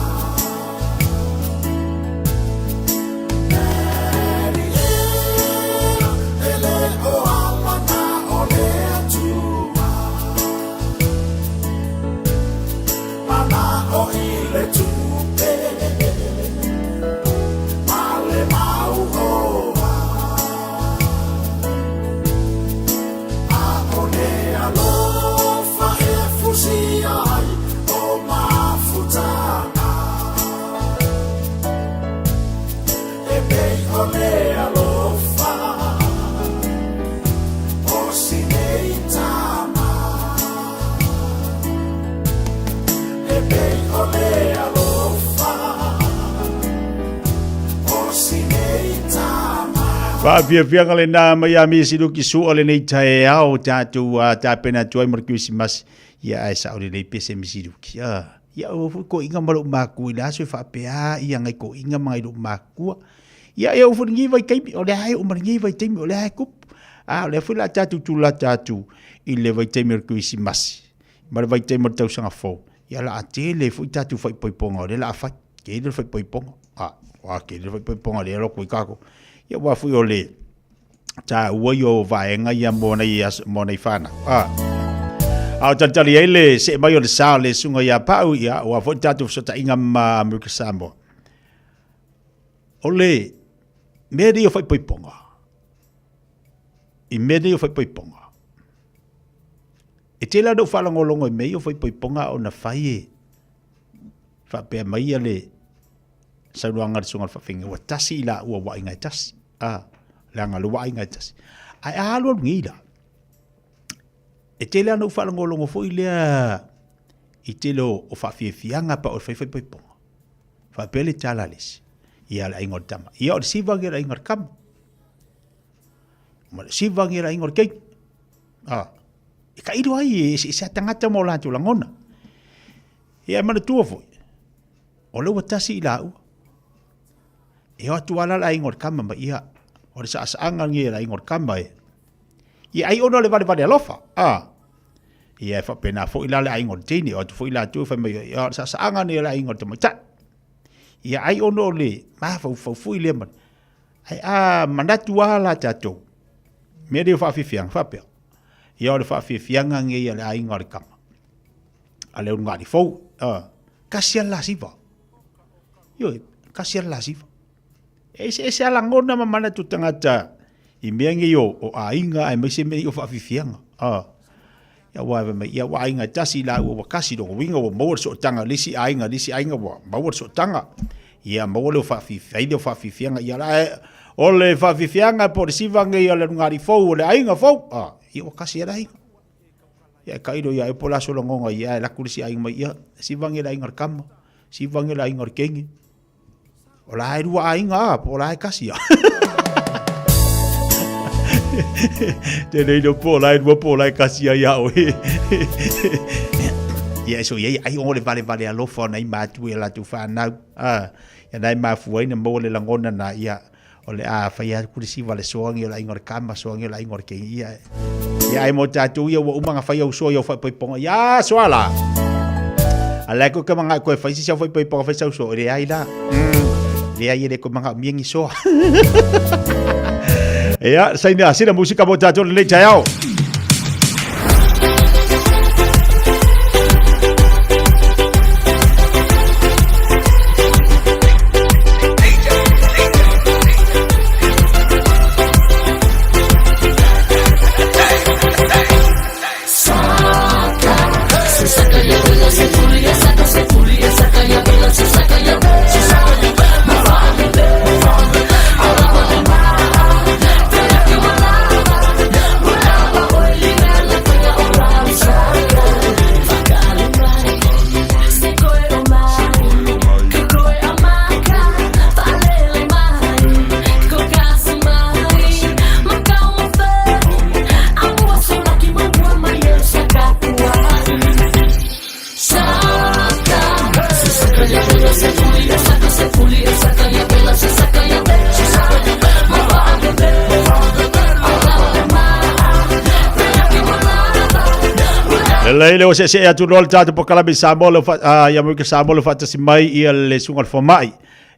O ile tupe Male mau hoa A one alofa e fusi ai O mafutana E bei ole alofa O sineitama E bei ole alofa O sineitama Wa pia ngale na mai ami sidu ki su ole nei tae au tatu ta pena tuai markusi mas ya ai sa ole nei pese mi sidu ki ya o ko inga malu maku ila so fa pe ia ngai ko inga mai do maku ya fu ngi vai kai ole ai o ngi vai timi ole ai kup le fu la tatu tu la tatu i le vai te merkuisi masi ma le vai te mo tau sanga fo ia la ate le fu tatu fai poiponga le la fa ke le fai poiponga wa ke le fai poiponga le lo kui kako ia wa fu ole ta ua yo vaenga ia mo nei fana au tantali ele se mai o le sa le sunga ia pau ia wa fo tatu so ta inga ma mu kasamo ole meri o fai poiponga i meri o fai poiponga e tela do fala ngolongo i mei o fai poiponga o na fai fa pe mai ale sa ruanga de sunga fa finga wa tasi la ua wa inga tasi langa lu wa inga tasi ai alo ngira e tela no fala ngolongo fo ilea i telo o fa fianga pa o fai poiponga fa pele talalis ia la ingor tama ia o sivangi la ingor kam ma sivangi la ingor kei e ka ido ai se tangata mo la tu langona ia mana tu fo o lo tasi la u e o tu ala la ingor kam ma ia o sa anga ngi la ingor kam ba ia ai ono le vale alofa ia fa pena fo ila la ingor tini o tu fo ila tu fa mai ia sa anga ni la ingor tu ma ia ai ono le ma fa ile man ai mandatu ala tato me de fa fiang fa pe ia o le fa fiang ngi ia la ingor kam ale un ngari fo kasia la siva yo kasia la siva ese ala ngona ma mana tu tangata i mengi yo o ainga ai me se me o fa fiang ya wa me ya wa inga tasi la o kasi do winga o mo so tanga lisi ainga wa mo so tanga ia mo le fa fianga ia la o le fa fianga por si vanga ia le ngari fo le ainga fo ia o kasi era ia kairo ia e pola so longa ia la kursi ainga ia si vanga la inga kam si vanga la inga kengi o la ai wa ainga po la kasi te nei do po la kasi ia o ia so ia ai o le vale alo fo nei matu ia la tu fa na ya nai mafuai na mo le langona na ia o le fa ia kurisi vale soangi la ingor kama soangi la ingor ke ia ai mo tatu ia wa umanga fa ia so ia fa poiponga ya soala ala ko ka manga ko fa si fa poiponga fa so le ai la le ai le ko manga miengi so ya sai na sina musika mo tatu le chao Leile o se atu rol tatu po kalabi samolo ya mo ke samolo fata si mai ia le sungal fo mai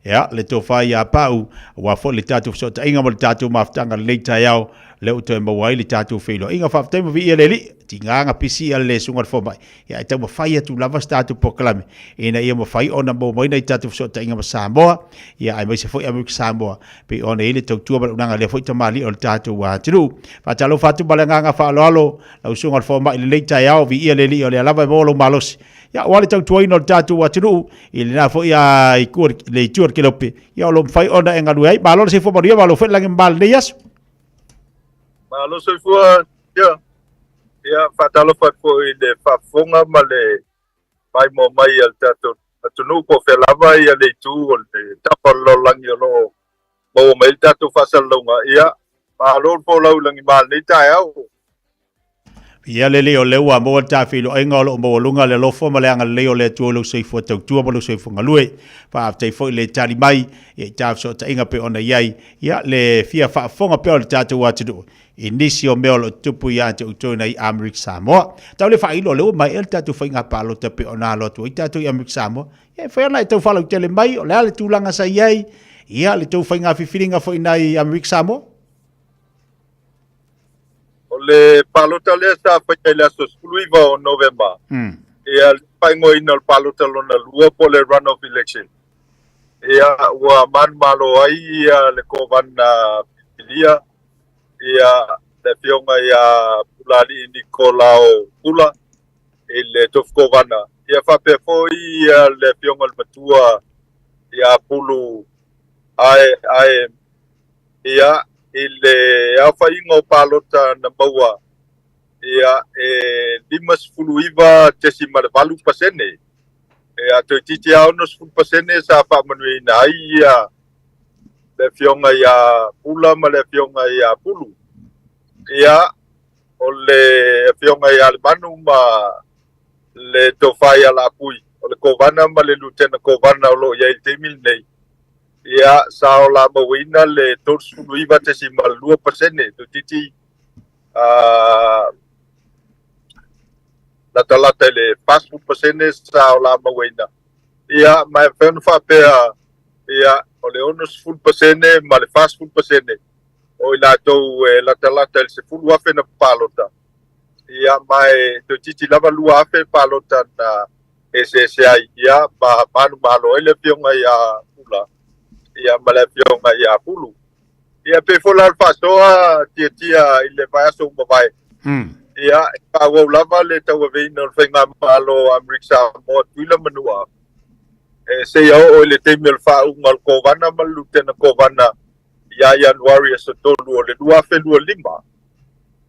ya le to fa ya pau wa fo le tatu so ta inga mo tatu maftanga le tayao le o te mo wai le tatu felo inga fa te mo vi ia le li tinga pisi ia le sungal fo mai ya te mo fa ya tu lava tatu po kalami ina ia mo fa ona mo mai na tatu so ta inga mo samboa ya ai mo se fo ya mo ke samboa pe ona ile to tu ba nanga le fo te mali o tatu wa tru fa talo fatu balanga fa alo la sungal fo mai le tayao vi ia le li o le lava mo lo malos ya wale tau tuai no tatu wa tru ile na fo ya ikur le tur kilope ya lo fai ona enga duai balol se fo maria balo fe lang bal de yas malo se fo ya fatalo fat fo de fa fonga male pai mo mai al tatu atunu ko fe lava ya le tu o de tapalo lang yo lo mo mai tatu fa salonga ya balol fo lo lang bal ni ta ya Ia le o le ua mo ta filo ai ngalo mo lunga le lofo ma le anga le o le tu lo sei fo tau tu mo sei fo ngalue fa te fo le tali mai e ta so ta inga pe ona yai ia le fia fa fonga pe o ta tu wa tu inicio me o tupu ia te uto nei America Samoa ta le fa ilo le mai el ta tu fa inga palo te pe ona lo tu ta tu America Samoa e fa na te fa lo te le mai o le tu langa sa yai ia le tu fa inga fi filinga fo inai America Samoa le palota le sa fa le so skuluiva o November. E al paingo ina al palota lona lua po le runoff election. E a ua man malo ai ia le kovana pilia. Ia le fionga ia pulali Nicolao Pula. E le tof kovana. Ia fa pe foi ia le fionga le matua ia pulu ai ia ile alfa ingo palota na baua ia limas fuluiva tesi malvalu pasene ato titi au nos ful pasene sa fa manui na ia le fionga ia pula ma le fionga ia pulu ia o le fionga ia albanu ma le tofaya la pui o le kovana ma le lutena kovana o lo ia il temil nei ia sao la mawina le torsu luiva te si malua pasene tu titi la talata le fast food pasene sao la mawina ia mai fen fa pe ia o le onus food pasene ma le fast food pasene o ila to la talata le se food wa fe na palota ia mai tu titi lava lua fe palota na SSI ia ba manu malo ele pionga ia pula ia malafionga ia pulu ia pe fola fasoa tia ile vai so vai ia pa wo lava le tawa ve no fenga malo America mo tuila manua se o le temel fa ungal kovana malutena kovana ia January so tolu le dua fe dua lima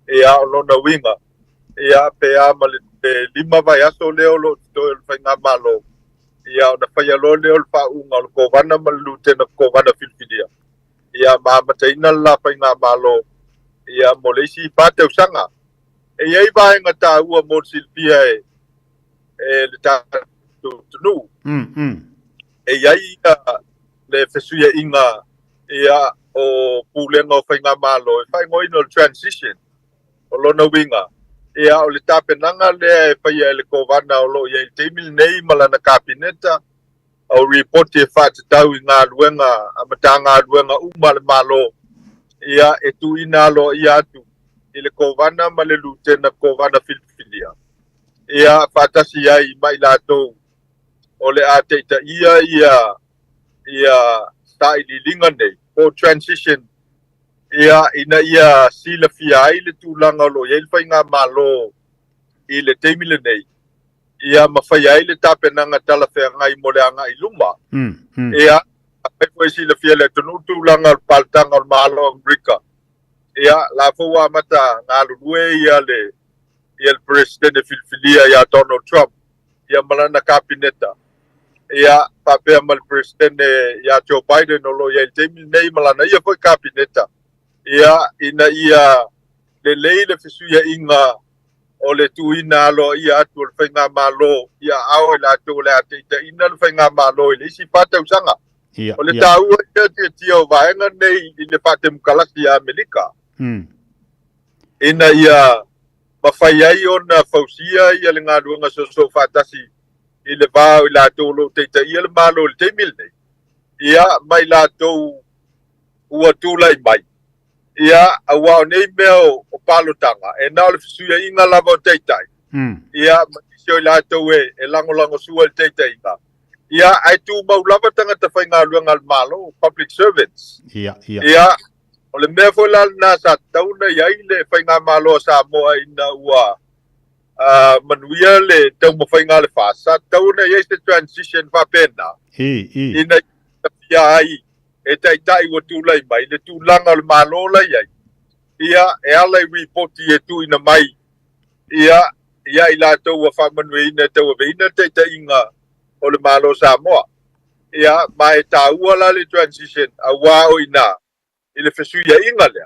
ia lona winga ia pe amal lima vai aso leo lo to fenga malo ia ona faya lo le fa ungal kovana malute na kovana filfidia ia ma mataina la pa nga malo ia molesi pate usanga e ai vai nga ta ua mo silpia le ta tu e ai le fesuia inga ia o pulenga fa nga malo e fa ngoi no transition o lona winga ia o le tapenanga le faia le kovana o lo ia temil nei malana kabineta o report e fa tau nga luenga amatanga luenga umal malo ia e tu ina lo ia tu ile kovana male lutena kovana filfilia ia fatasi ai mai lato o le ateta ia stai linga nei o transition ia ina ia sila fia ile tulanga lo ia fa nga malo ile temile nei ia mafai ile tapenanga tala fe ngai moleanga iluma ia ai sila fia le tulanga paltanga malo America ia la foa mata ngalue ia le il presidente filfilia ia Donald Trump ia malana kabineta ia pape mal presidente ia Joe Biden lo ia temile nei malana ia foi kabineta ia ina ia le fisuia inga o le tuina lo ia atu le whainga malo ia ao e la tu le atita ina le whainga malo le isi pata usanga o le tau ia tia o vaenga nei i le pate mukalaki a Amerika ina ia mawhai ai o na fausia ia le ngā ruanga so fatasi i le vāo i la tu lo teita ia le malo le teimil nei ia mai la tu ua tula i mai ia awa nei meo o palotanga e na le fisuia inga lava o teitai ia matisio i lato e lango sua le teitai ia ai tu mau lava tangata whainga luanga al malo public servants ia o le mea foi lal na sa tauna iai le whainga malo sa moa ina ua manuia le tau mo whainga le fasa tauna iai se transition whapena ina ia ai e tai wa tulai mai le tulanga le malola ia e ala report e tu ina mai ia i la to wa fa manuina to wa ina tai inga o le malo Samoa ia mai ta ua le transition a wa o ina i le fesu ia inga le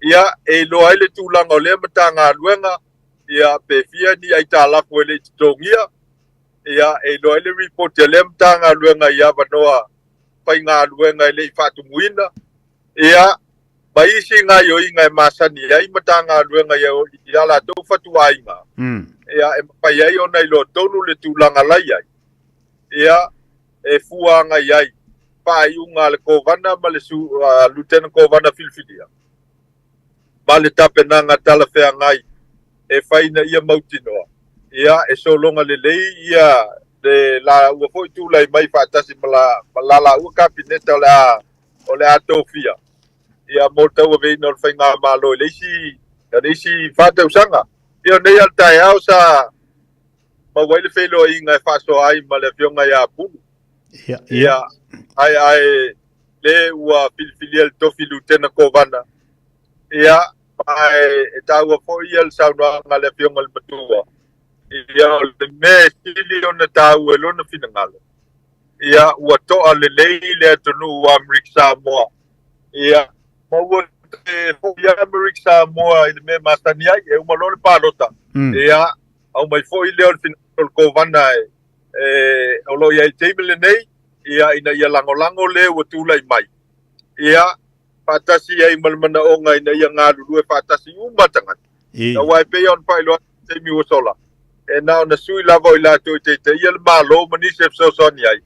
ia e lo ai le tulanga o le matanga luenga ia pe fia ni ai tala ko le tongia ia e lo le report le mtanga luenga ia vanoa pai nga luenga le fatu muina ia baisi nga yo inga masani ai matanga luenga ia la to fatu ainga ia e pai ai ona lo tonu le tulanga lai ai ia e fuanga ai pai unga le kovana male su lieutenant kovana filfilia male tapenanga tala fea ngai e faina ia mautinoa ia e solonga lelei ia de la ua foi tu lai mai fatasi malala ua kabineta o le atofia ia mo tau ve no fainga malo leisi fata usanga ia nei al tai au sa ma wale felo inga faso ai male fionga ia pu ia ai le ua filfiliel tofi lieutenant kovana ia ai taua foi el sauna ngale fionga le matua ia le me stili ona tau e lona finangalo ia ua toa le lei le atonu ua Amerik Samoa ia ma ua ia Amerik Samoa i le me masani ai e umalo le palota ia au mai foi leo le finangalo kovana e o lo ia i teime le nei ia ina ia lango le ua tulai mai ia fatasi ai malmana onga ina ia ngalu e fatasi umatanga na wai pe on pai lo teimi ua sola e na ona sui lava i lato te ia le malo mani se sosoni ai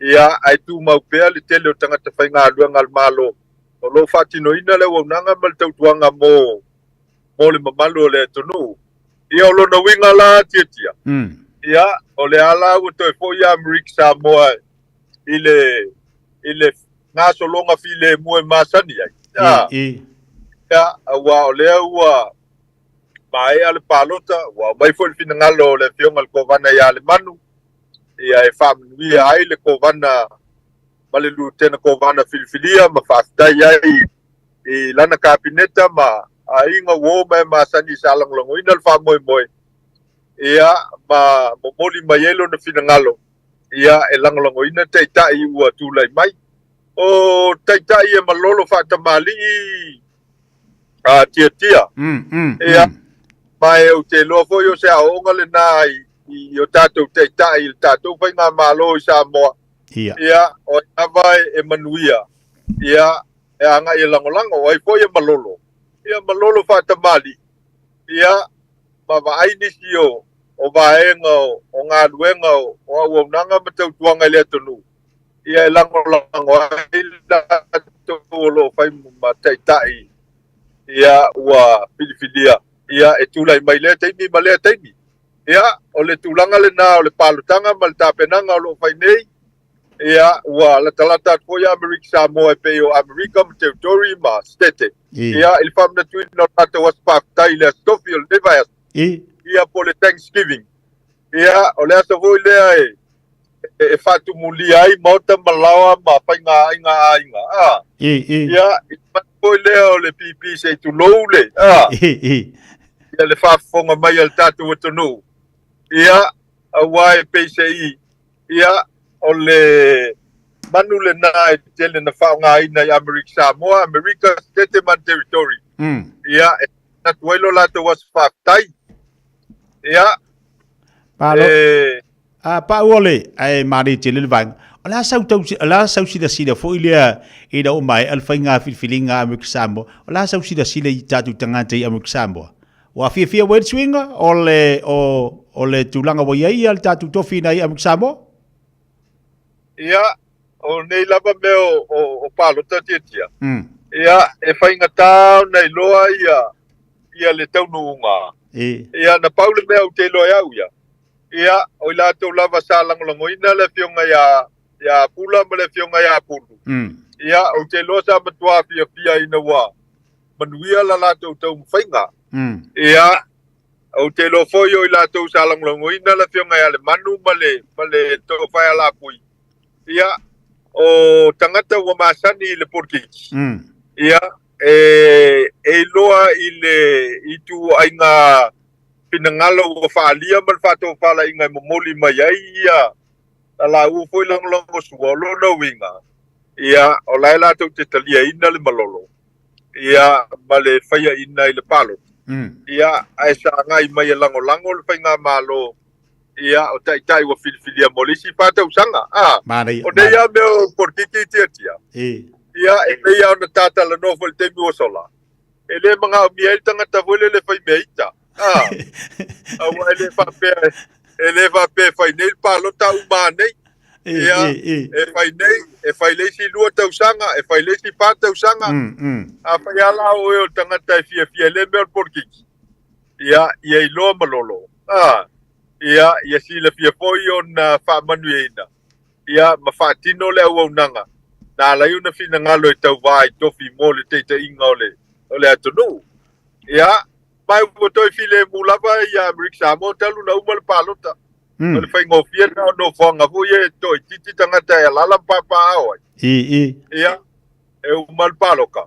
ia ai tu mau pea le tele o tangata whainga aluanga al malo o lo fatino ina le waunanga mal tautuanga mo le mamalo le tonu ia o lo na winga la tia ia o le ala u to fo ia Amerik Samoa i le nga solonga file mo masani ai ia wa o le ua mai ale palota wa mai foi finangalo le fionga le kovana ia le manu ia e family ai le kovana male lieutenant kovana filfilia ma fastai ai i lana kabineta ma ainga wo mai masani salang longo ina le famoi moi ia ma momoli maielo na finangalo ia e langolongo ina teitai ua tulai mai o teitai e malolo fatamali tia ia mai o te loa foi o se aonga le nai i o tātou teitai i tātou whainga malo i Samoa ia o avai e manuia ia e anga i langolango o ai foi e malolo ia malolo fatamali ia ma vaini si o vaenga o ngā luenga o auaunanga matau tuanga le atonu ia e langolango ai tātou lo whai ma teitai ia ua filfilia ia e tulai mai le taimi ma le taimi ia o le tulanga le na o le palutanga ma le tapenanga o lo whainei ia ua la talata ko ia Amerik Samoa pe o Amerika ma territory ma stete ia il famna tuina no tata was paktai le Stofield Device ia po le Thanksgiving ia o le asa voi lea e fatu muli ai mauta malawa ma whainga ainga ia i voi lea o le pipi se tu loule ia le whafonga mai al tatu atonu ia a wai PCI ia o le manu le na e tele na whaonga ina i Amerik Samoa America Settlement Territory ia e na tuelo lato was whaftai ia pa ole ai mari tele le vang ala sau sida fo ilia ida o mai al fainga filfilinga Amerik Samoa ala sau sida i tatu tangata i Amerik Samoa wa fia wed swinga o le tulanga wo ia al tatu tofi na i Amerik Samoa ia o nei lava me o palota tia ia e whainga tau nei loa ia le taununga ia na paule me au te loa au ia o la tau lava salango ina le fionga ia pula ma le fionga ia pulu ia o te loa sa matua fia ina wa manuia la tau whainga ia o te lo foi o la tau salango ina le fionga ia le manu ma le to whai ala pui ia o tangata wa masani le porkiki ia e loa i tu ainga pinangalo o faalia mal fato fala inga momoli mai ai ia ala u foi lang suolo no winga ia o laila tu te talia ina le malolo ia male faya ina le palo ia ai sa ngai mai lango lango le fainga malo ia o tai tai wa filia molisi pata usanga o de ia me por titi tia ia e ia na tata la no vol te mi sola ele manga miel tanga ta vole le fai meita awa ele va pe fai nel palo ta umane ia e fai le si lua ta usanga e fai le si pata usanga a fai ala o tanga ta fia le me por titi ia i lo malolo ia si le fia foi on fa manuina ia ma fa tino le au nanga na la una fina ngalo e tau vai tofi mole te inga ole atunu ia mai votoi file mulava ia Amerika mo talu na umal palota ole fai ngofia no fonga fu ye toi titi tangata ya lala papa ai ia e umal paloka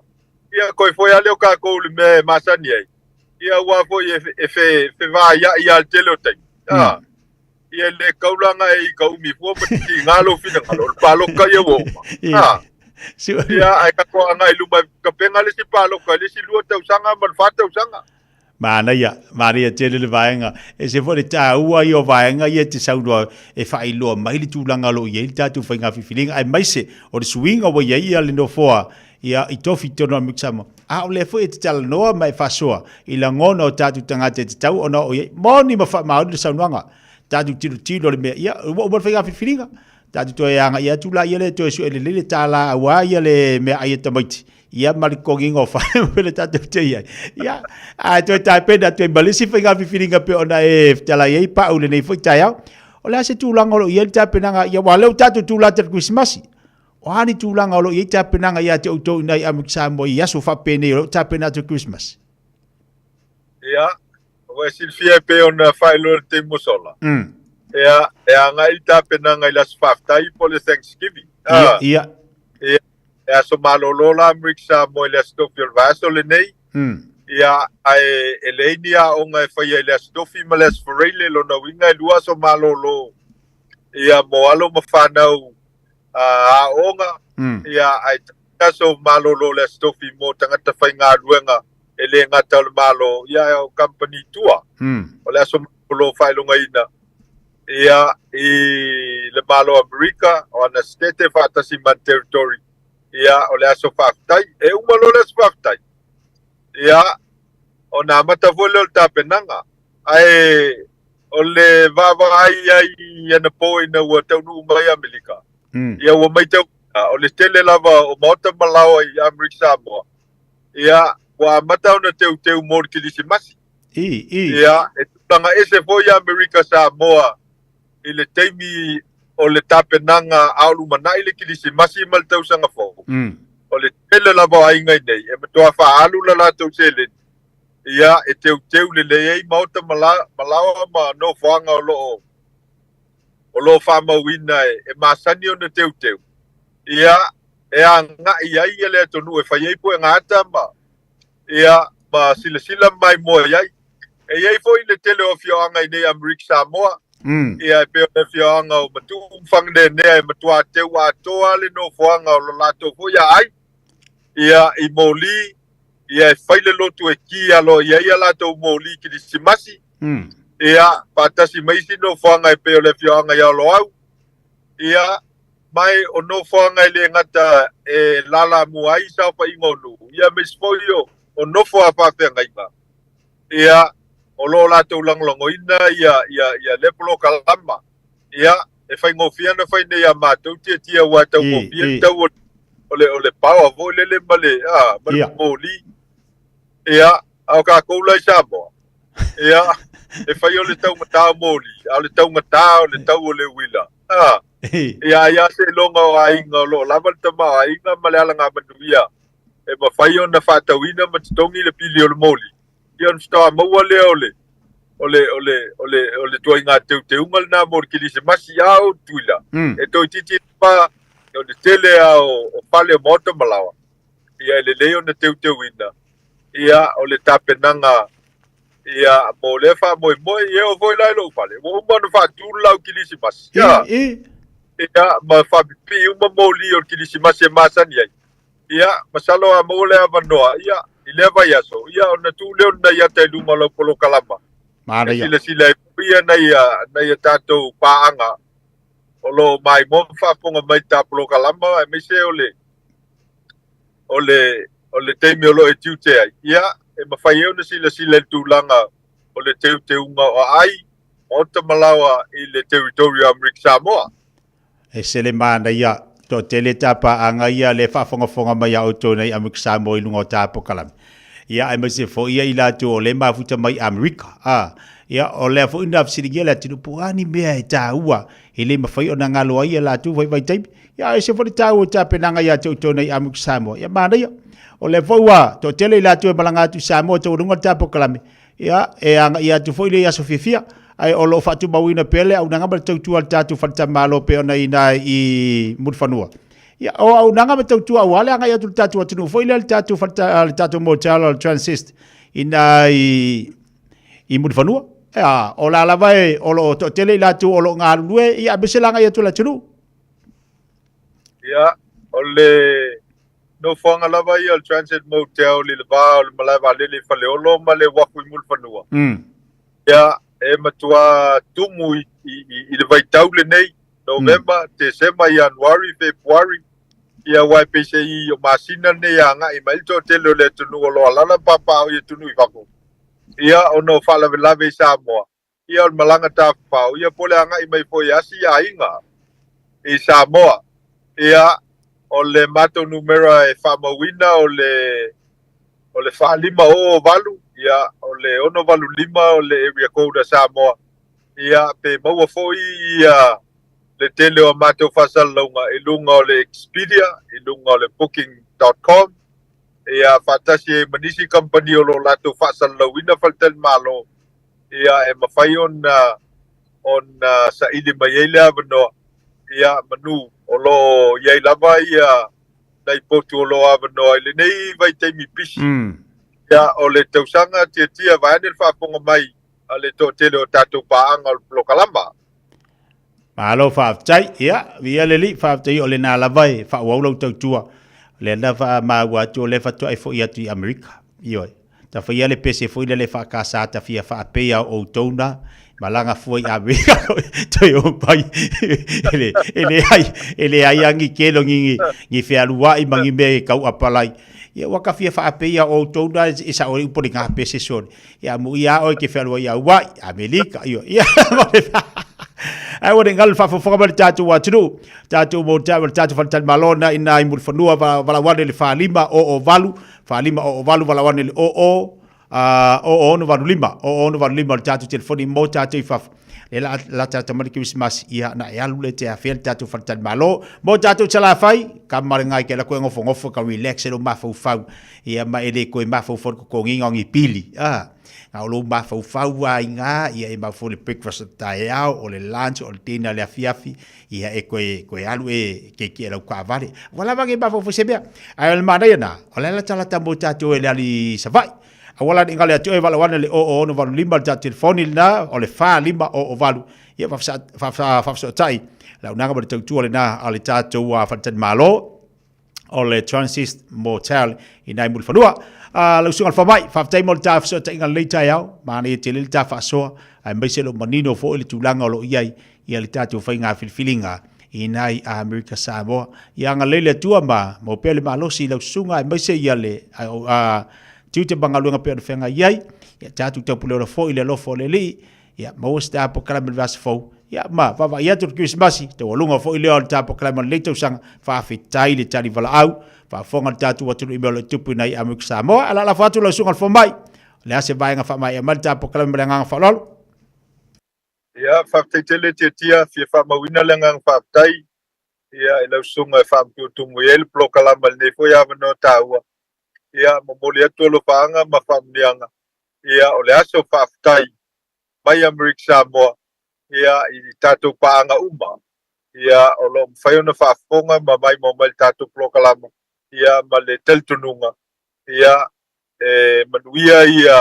ia koi foi ale ka ko me masani ia wa foi e fe vai ia telotai ia le kaulanga e kaumi fu mati ngalo fina ngalo paloka ye wo ia ai ka ko ngai luma ka penga le si paloka le si lua tau sanga man fata usanga mana ia Maria tele le vaenga e se fo le taua i o vaenga ia te saunua e fai loa mai le tūlanga lo ia i tatu whainga whiwhilinga ai maise o le swinga wa ia le no foa ia i tofi tono a miksama o le fo e te tala noa mai fasoa i la ngona o tatu tangate te tau ona o ia moni ma wha maori le saunuanga tatu tilo le mea ia o mor whainga whiwhilinga tatu toi anga ia tula ia le toi su ele le tala awa ia le mea ai tamaiti ia malikongi ngofa pele tatu te ia ia a toi tai pena toi balisi whainga whiwhilinga pe ona e tala ia i pa ule nei fo tai au o le ase tūlanga lo ia tai penanga ia walau tatu tula te Christmasi o hani tūlanga lo ia tai penanga ia te autou nai amiksa mo ia so fa pene o tai pena te Christmas ia o silfia pe ona failo te musola e ngai ta pena ngai las faftai po le Thanksgiving ia e so malolo la Amerika mo le stofio vaso le nei ia ai elenia o ngai fai le stofi males forele lo na winga lua so malolo ia mo alo mafanau a onga ia ai so malolo le stofi mo tangata fai nga luenga ele ngata le malo ia o company tua o le so lo fai lo ngaina ia i le malo Amerika o na state fatasi man territory ia o le aso faftai e umalo le faftai ia o na mata vole o tapenanga ai o le vava ai na po ina wa tau nu mai Amerika ia wa mai tau o le tele lava o mota malao i Amerika mo ia wa mata ona teu mor ki disi masi ia e tanga ese foi Amerika Samoa i le teimi o le tapenanga aulu mana i le kilisi masi mal tau sanga fo o le tele lava ai ngai nei e matoa fa alu la la tau sele ia e teu le lei mauta malawa ma no fanga o lo fa mawina e masani o na teu ia e anga ia ia le tonu e fai po ngata ma ia ma sila mai mo ia e ia foi le tele o fio anga nei Amerika Samoa ia pe o fianga o matu fang de ne matua te wa to ale no fuanga o lato fo ia ai ia i moli ia faile lotu e ki alo ia lato moli ki simasi ia patasi mai si no fuanga e pe o le fianga ia lo au ia mai o no fuanga le ngata e lala muai sa pa ingonu ia mesfoio o no fo apa pe ngai ba ia o lo la tau langlongo ina ia le polo kalama ia e fai ngofia na fai nei amatou tia wa tau ngofia tau ole pau avo le male male moli ia au ka koula sabo ia e fai ole tau mata moli ale tau mata ole tau ole wila ia se longa ai ngolo lava tama ai nga male ala nga manduia e ma fai ona fatawina matongi le pili ole moli ion sta mo ole to inga te ungal na mor ki se masia o tuila e to titi pa o le tele o pale moto malawa ia le leo na te wina ia ole tapenanga ia mo le fa mo e o foi lai lo pale mo mo fa tula ki se masia ia ma fa pi uma mo li o ki se masia masani ia masalo a mo le avanoa ia ile vai aso ia ona tu leo na ia te lunga lo polo kalama Mana ia. sila ia na ia tatou paanga o lo mai mo whaponga mai tā polo kalama e me se ole teimi o lo e tiute ai ia e mawhai eo na sila tūlanga o le teunga o ai o ta malawa i le territory Amerika Samoa E sele mana ia to tele tapa anga ia le whafonga mai au tōnei Amerika Samoa i lunga o tāpo kalami. Ia e mese fo ia i lātu o le mafuta mai Amerika. Ia o le fo ina fsiringia le tinu puani mea e tā ua. I le mawhai o na ngalo ia lātu vai taimi. Ia e se fo le tā ua tā penanga ia tōnei Amerika Samoa. Ia mana ia. O le fo ua to tele i lātu e malanga atu Samoa tō runga tāpo kalami. Ia e anga ia tu fo i le aso fifia. Ai o lo fatu mawina pele au nanga mal tautua al tatu fata malo pe ona ina i mudfanua. Ia o au nanga mal tautua au ale anga ia tu tatu atunu foi le tatu fata al tatu motel al transist ina i mudfanua. Ia o la vai o lo to tele la tu o lo ngalue ia beselanga ia tu la tunu. Ia o le no fonga lava ia al transit motel li lava o le malava le fale o lo male waku i mudfanua. Ia e matua tumu i le vaitau le nei, November, December, January, February, ia wai pese i o masina nei anga i mailto tele o le tunu o lo alana papa o i tunu i wako. Ia o no whalavelave Samoa, ia o malanga tāpapau, ia pole anga i mai po i asi a inga i Samoa. Ia o le mato numera e whamawina o le whalima o valu, ia o le ono valu lima o le area code Samoa. Ia pe maua foi ia le tele o mato whasalunga i lunga o le Expedia, i lunga o le Booking.com. Ia whatasi e manisi company o lo lato whasalawina falten malo. Ia e mawhai on sa ili mai eile avanoa. Ia manu o lo iai lava ia nai potu o lo avanoa i le nei vai teimi pisi. Ia o le tausanga tia vaenel whaponga mai a le to tele o tatou paanga o Lokalamba. Malo whaaftai, ia, via le li whaaftai o le nā lavai, whaawaulau tautua, le na wha maua atu o le whatua e fo i atu i Amerika. Ioi, ta whaia le pese fo i le whaakasata fia whaapea o tauna, malanga fua i Amerika, toi o pai, ele ai angi kelo ngi whiarua i mangi me kau apalai. Ia waka fia whaapea o tauna e sa ori upori ngā pese sori. Ia mu ia oi ke whiarua i Hawaii, Amerika, ia, ai wone ngal fa fa ba tatu wa tru tatu mo tatu fa tan malona ina i murfanua vala wane le fa lima o valu vala wane le o no valu lima o no valu lima tatu telefoni mo tatu fa la tatu mari Christmas ia na ya lule te afel tatu fa tan malo mo tatu chala fai kamar ngai ke la ko ngofo ka relax lo mafu fa ia ma ele ko mafu for ko ngi pili nga lo ma fau ai nga ia e ma le breakfast tai au o le lunch o le dinner le afiafi ia e koe alu e ke la ka vale wala ba ke ma fau se bia ai le mana na o le la tala tambo tatu e ali savai awala ngale atu e vala wana le o no valu lima ta telefoni na o le fa lima o valu ia fa tai la una ba tu le na ale tatu wa fa tan malo o le Transist Motel i nai mulfanua. Lau sungal whamai, whaftai mo le tā whasoa ta inga leita au, maana i te le tā whasoa, ai mai se lo manino fo le tūlanga o lo iai, ia le tātou whai ngā whilwhilinga i nai a Amerika Samoa. Ia ngā leile tua ma, mo pēle ma losi lau sunga, ai mai se ia le, tiu te bangaluanga pēr whenga iai, ia tātou tau puleo la fo i le lofo le li, ia maua sta po kalaman vasa fau, ia ma, wawa ia tur Christmasi, te walunga fo i leo le tā po kalaman leitau sanga, whawhitai le tari vala au, whafonga tatu watu i meo le tupu nei Amerika Samoa, ala la whatu la sungal whamai, le ase vaenga whamai, e malta po kalaman le nganga whalolo. Ia, whaftai tele te tia, fia whamawina le ngang whaftai, ia, e lau sunga e whampiu tumu i ele plo kalaman ne fo ia wano tāua. Ia, mamoli atu alo whaanga ma whamnianga. Ia, o le aso whaftai, mai Amerika Samoa, ia, i tātou paanga uma. Ia, o lo mwhaiona whafonga ma mai mo mai tātou plo kalaman. Ia, ma le teltununga. Ia, manuia ia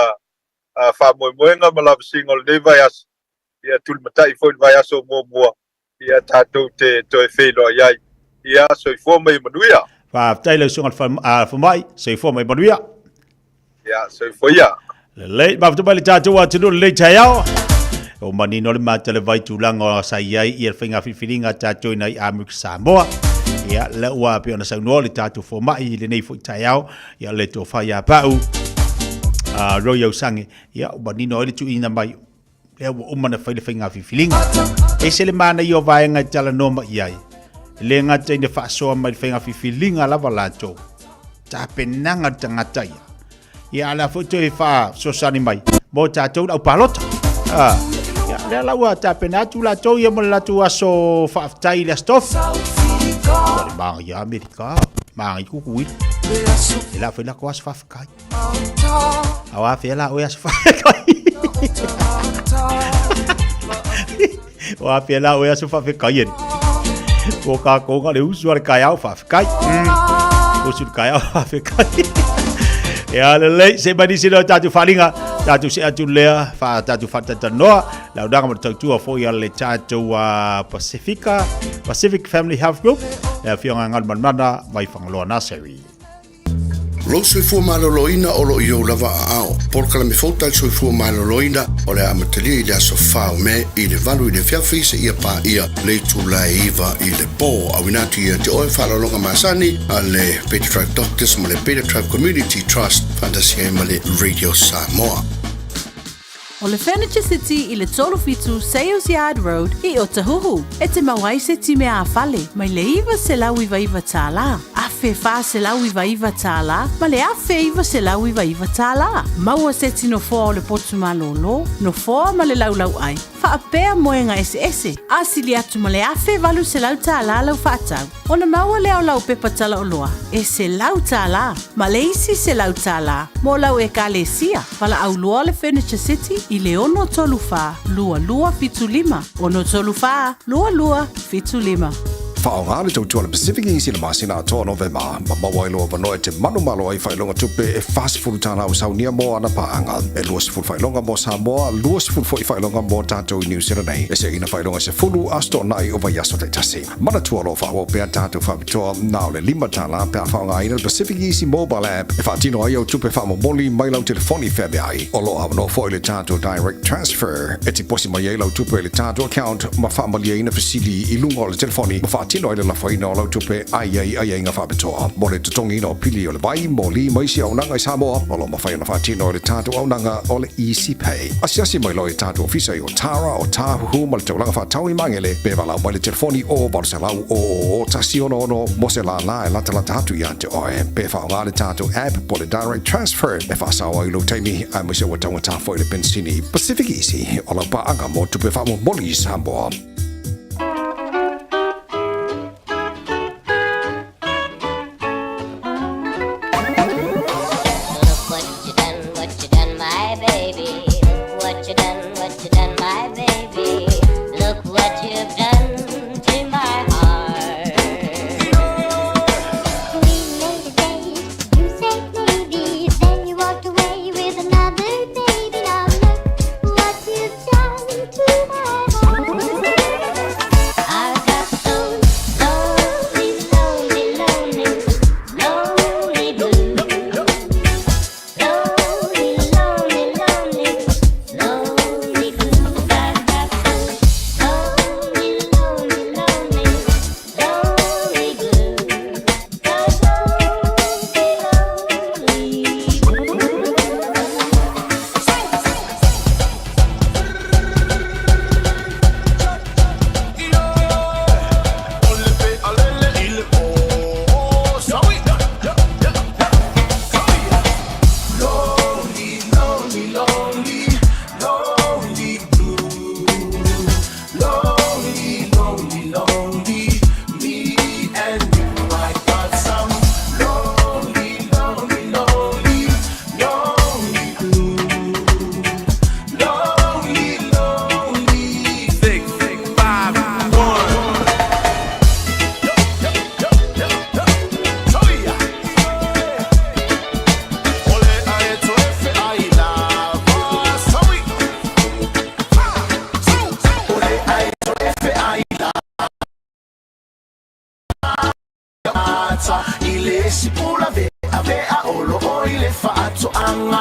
whamoemoenga ma lawasinga o le nei vai aso. Ia, tulmatai fo i vai aso mua. Ia, tātou te toe whelo iai. Ia, so i fo mai manuia. Whaftai lau sungal whamai, so i fo mai manuia. Ya, soifua ia. Le maftu bali tatu wa tunu le chayao. O manino le matele vai tulanga sa iai I finga filinga tatu na Amerika Samoa. Ya le wa pe ona sa no le tatu fo mai le nei fo chayao ya le to fa ya pau. Royal sangi ya o manino le tu ina mai. Le o mana finga filinga. E se le mana yo vai nga tala no ma iai. Le nga tene fa so mai finga filinga la valato. Ta penanga tangata ya. Ya la foto e fa so sani mai mo ta tau au palota ya le la wa ta pena tu la tau ya mo la tu aso fa tai la stof ba ya amerika ma I ku ku la fe la ko as fa kai awa fe la o ya fa kai wa fe la o ya fa kai ko ka le usual kai au fa kai usul kai au fa kai ya le se bani sino tatu falinga tatu se atu lea fa tatu fatata noa la udanga mo tatu fo ya le tatu Pacific Family Health Group ya fionga ngal manana mai fanglo naseri Lo soifua maloloina o lo iou lava ao. Por kala me fauta le soifua maloloina o le amatalia I le aso fao me I le valu I le fiafi se ia pa ia le tula iwa I le po awinatu ia te oe whalalonga masani a le Pediatric Doctors ma le Pediatric Community Trust fantasia ma le Radio Samoa. O le Furniture City I le tolu fitu Sales Yard Road I Otahuhu. E te mawai se ti mea awhale, mai le iwa se lau iwa tāla. Afe wha se lau iwa tāla, ma le afe iwa se lau iwa tāla. Maua se tino fōa o le potu malolo, no fōa ma le lau ai. Wha apea moenga ese. Asili atu ma le afe valu se lau tāla lau whaatau. Ona maua leo lau pepa tala o loa. E se lau tāla, ma le isi se lau tāla. Mo lau e ka le sia, wala au loa le Furniture City I le ono tolu wha, lua fitu lima. Ono tolu wha, lua fitu lima. Whaonga le tautua le Pacific Easy le masina atoa November. Ma mawailoa wanoe te manu malo ai whailonga tupe e whasifuru tāna au saunia mo ana paanga. E lua sifuru whailonga mo Samoa, lua sifuru fo I whailonga mo tātou I New Zealand nei. E se ina whailonga se fulu asto nai o vaiaso te tasi. Mana tua lo whaua pia tātou whapitoa nao le lima tāna pia whaonga ina le Pacific Easy mobile app. E whaatino ai au tupe whamomoli mai lau telefoni whabe ai. O loa wano fo le tātou direct transfer. E ti posi mai lau tupe le tātou account ma whamali ina fasili I lunga o le telefoni. Ma tino ile la faina o lau tupe ai nga whabetoa. Mo le tutongi no pili o le vai, mo li maisi au nanga I Samoa, o lo mawhaina whatino o le tātou au nanga o le Easy Pay. Asiasi mai lo I tātou ofisa I o Tara o Tāhuhu ma le taulanga whatau I mangele, pe walau mai le telefoni o Barcelau o tasi ono mo se la e lata hatu I ante oe. Pe whaonga le tātou app po le direct transfer, e whasawa I lo teimi ai mo se wa taunga tāwhoi le pensini Pacific Easy, o lau paanga mo tupe whamo moli I Samoa. Ile si pula ve ave a olo o ile fa ato anga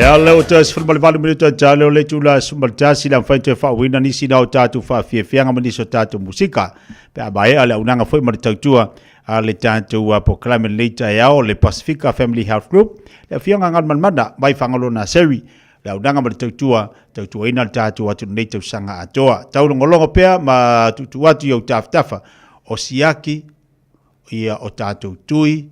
Ya leo tes football valu minuto jalo le tula sumbal jasi la fai te fa wina ni sina o tatu fa fianga mani so tatu musika pe abae ala unanga foi mar tautua ale tatu a proclame later ya o le Pacifica Family Health Group le fianga ngal manmada mai fangalo na seri la unanga mar tautua ina tatu atu nei tau sanga atoa tau ngolongo pe ma tutu atu yo tafa o siaki ia o tatu tui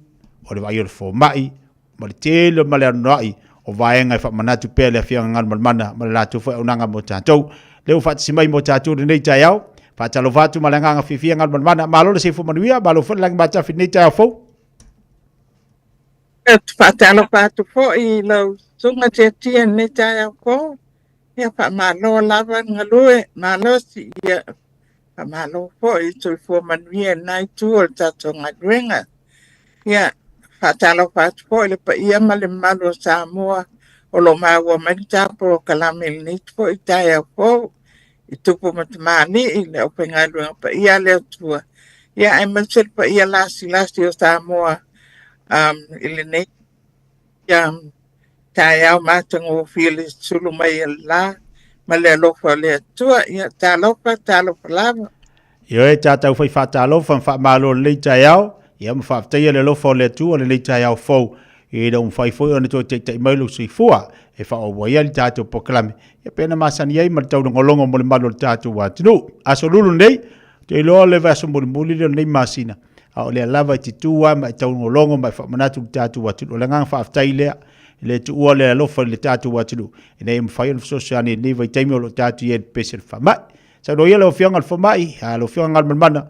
o le vai o fo mai ma le tele ma le anai o vaenga fa manatu pele fianga ngal malmana malatu fa unanga mo tatou leo fa simai mo tatou nei taiao fa talo fatu malanga fi fianga ngal malmana malo le sefu manuia malo fa lang bata fi nei taiao fo et fa talo fatu fo I lo sunga te tia nei taiao fo ya fa malo lava ngalue malo si ya fa malo fo I tu fo manuia nai tu o tatou ngadwenga ya fatalo fatu po le pa ia male malo Samoa o lo maua manita po kalame ni po itaya po itupo matamani ile o pengalu pa ia le tua ia ai masel pa ia lasi o Samoa ile ne ya taya matango fili sulu mai la male lo fa le tua ia talo pa lava yo e tata foi fatalo fa malo le taiao ia ma faafetaia le lofa o le atua o le nei taiao fou I le faifoi ona to te mai lo soifua e faauaia le tatou pokalame ia pena masani ai ma le taunagologo mo le malo le tatou atunu aso lulu nei te iloa le vaso mulimuli le nei masina a o le alava I titua ma I taunagologo ma faamanatu le tatou atunu o le agaga faafetai lea le tuua le alofa le tatou atunu inei mafai ona fesosiani nei vaitaimi o lo tatou ia le pese le famai saunoia le ofioga le famai a le ofioga galemana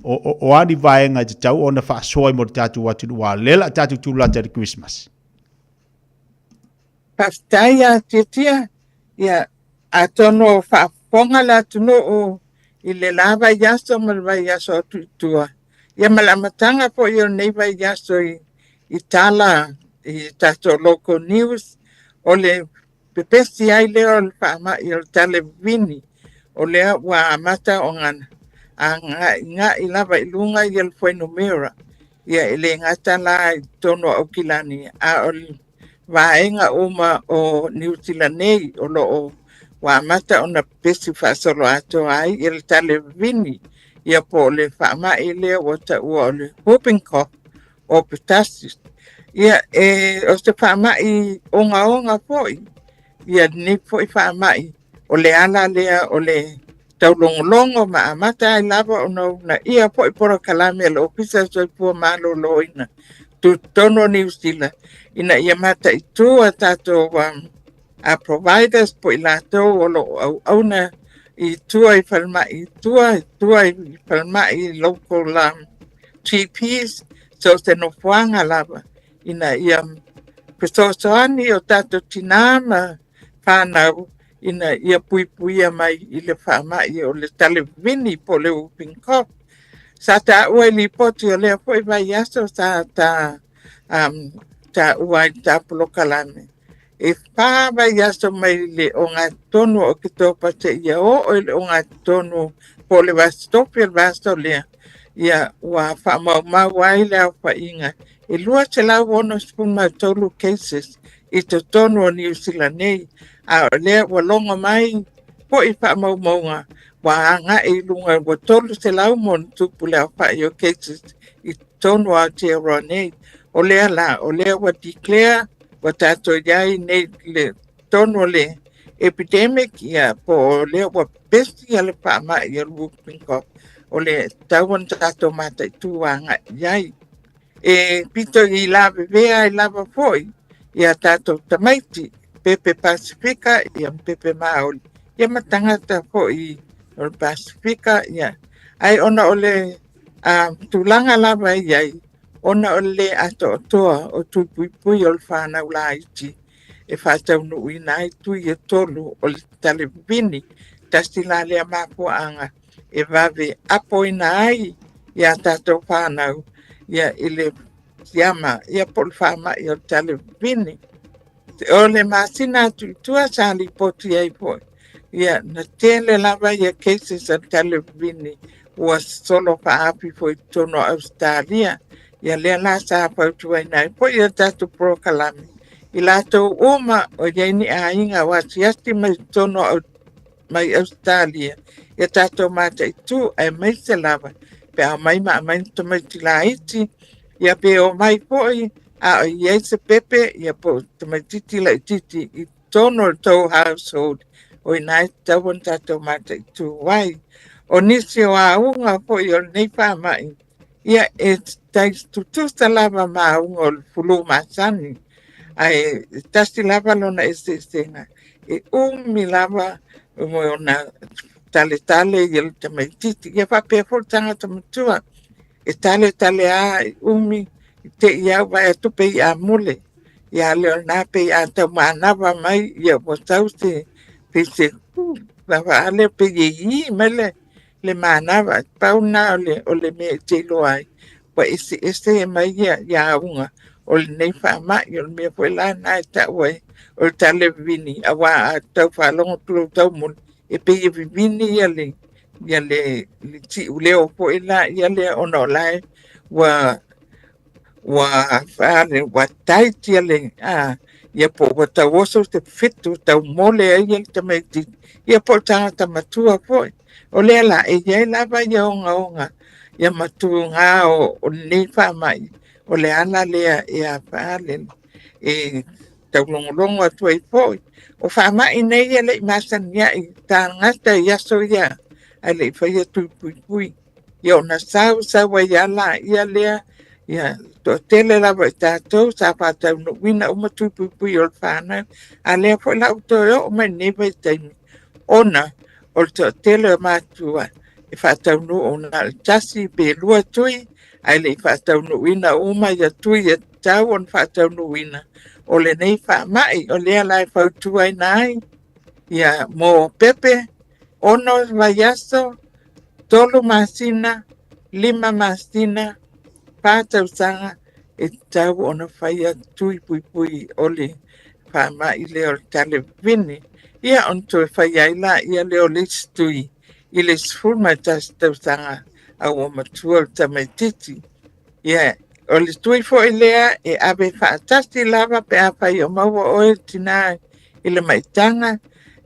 o ani vaenga te tau ona fa soi mo tatu watu wa lela tatu tulata de Christmas. Pastaya titia ya atono fa ponga la tuno o ile lava yaso malva yaso tutua. Ya malamatanga po yo neiva yaso itala I tato local news o le pepesi ai leo fa ma yo televini o le wa mata ongana. Nga ilava ilunga yel foi numera ia ele ngata la tono okilani a ol vaenga uma o New Zealand o lo wa mata ona pesi fa solo ato ai il televini ia po le fa ma ele o ta o le hoping co o petasis ia o se fa ma I onga foi ia ni foi fa ma o le ala lea o le tau longo ma amata I lava ono na ia po I pora kalame le ofisa so po malo loina tu tono New Zealand ina ia mata I tu atato a providers po I lato o lo auna I tua I falma I tua I falma I local TPs so se no fuanga lava ina ia pesosoani o tato tinama whanau ina ia puipuia mai I le whaamai o le televini po le upinko. Sa ta ua li poti o lea poi vai aso sa ta ua I ta polokalame. E wha vai aso mai le o ngā tonu o kito pate ia o le o ngā tonu po le vastopi al vasto lea. Ia ua whaamau ai lea wha inga. E lua se lau ono spun ma tolu cases I te tonu o New Zealand nei. A lea wa longa mai po I wha maunga wa anga I lunga wa tolu se lau mon tupu lea wha I o cases I tonu a te nei o lea wa declare wa tato iai nei le tonu le epidemic ia po lea wa besti ale wha ma I o lupinko o le tauan tato mata I tu anga iai e pito I lava vea I lava foi ia tato tamaiti Pepe Pacifica ia Pepe Maoli. Ia matangata po I o Pacifica ia. Ai ona ole tulanga lava iai. Ona ole ato toa o tuipui o le whanau la iti. E whatau nui nai tui e tolu o le televini. Tasti la lea mapuanga. E vave apo ina ai ia tato whanau. Ia ile siama ia pol whama I o televini. O le masina tua sa li poti ai po. Ia na tele lava ia cases al televini ua solo pa api po I tono Australia. Ia lea la sa pa utuai nai po ia tatu pro kalami. I lātou oma o iai a inga wasiasti mai tono mai Australia. Ia tātou mātai tū ai mai se lava. Pe a mai ma mai to mai tila iti. Ia pe o mai poi a o iai se pepe ia po to mai titi la titi i tono tau household. O i nai tauan tātou mātai tū wai. O nisi o a unga poi o nei whamai. Ia e tai tutusta lava ma unga o fulu masani. Ai tasti lava lona estenga. E umi lava mo ona tale i le tamaititi. Ia whapea fo tanga tamatua. E tale a umi te ia vai atupe i a mule. Ia leo nā pe i a tau manawa mai ia mo tau se pe se lava ale pe i mele le manawa. Pau na o le me te loai. Wa ese mai ia unga. O le nei whaamai o le mea poe la nai ta ue. O le tale vini awa a tau whalongo tulu tau mun. E pe i vini ia le ti uleo poe la ia le ono lai. Wa whaare wa taiti ia le ia po wa tau oso te fitu tau mole ia le tamaiti. Ia po tangata matua poe. O le la e iai lava ia onga. Ia matua ngā o nei whaamai. O le ala lea e a pāle e tau longolongo atu ai poi. O whaamai nei e le i masania i tā ngata i aso ia. Ai le i whaia tui pui. Ia o na sau ai ala ia lea. Ia to tele lava i tātou sa pātau no wina uma tui pui o le whānau. A lea po lau toi o mai newa i taimi. Ona o le to tele o mātua. E whātau no o na tasi pe lua tui. Ai le whātau nuina uma ia tui e tau on whātau nuina. O le nei whaamai, o lea lai whautuai nai. Ia mō pepe, ono vaiaso, tolu masina, 5 masina, pātau sanga, e tau ona whaia tui pui o le whaamai leo tale vini. Ia on tui whaia ila, ia leo le stui, i le sfulma tas tau sanga. Au o matua tamaititi. Ia, o le tui fo i lea e abe whaatasti lava pe a whai o maua oe tina i le maitanga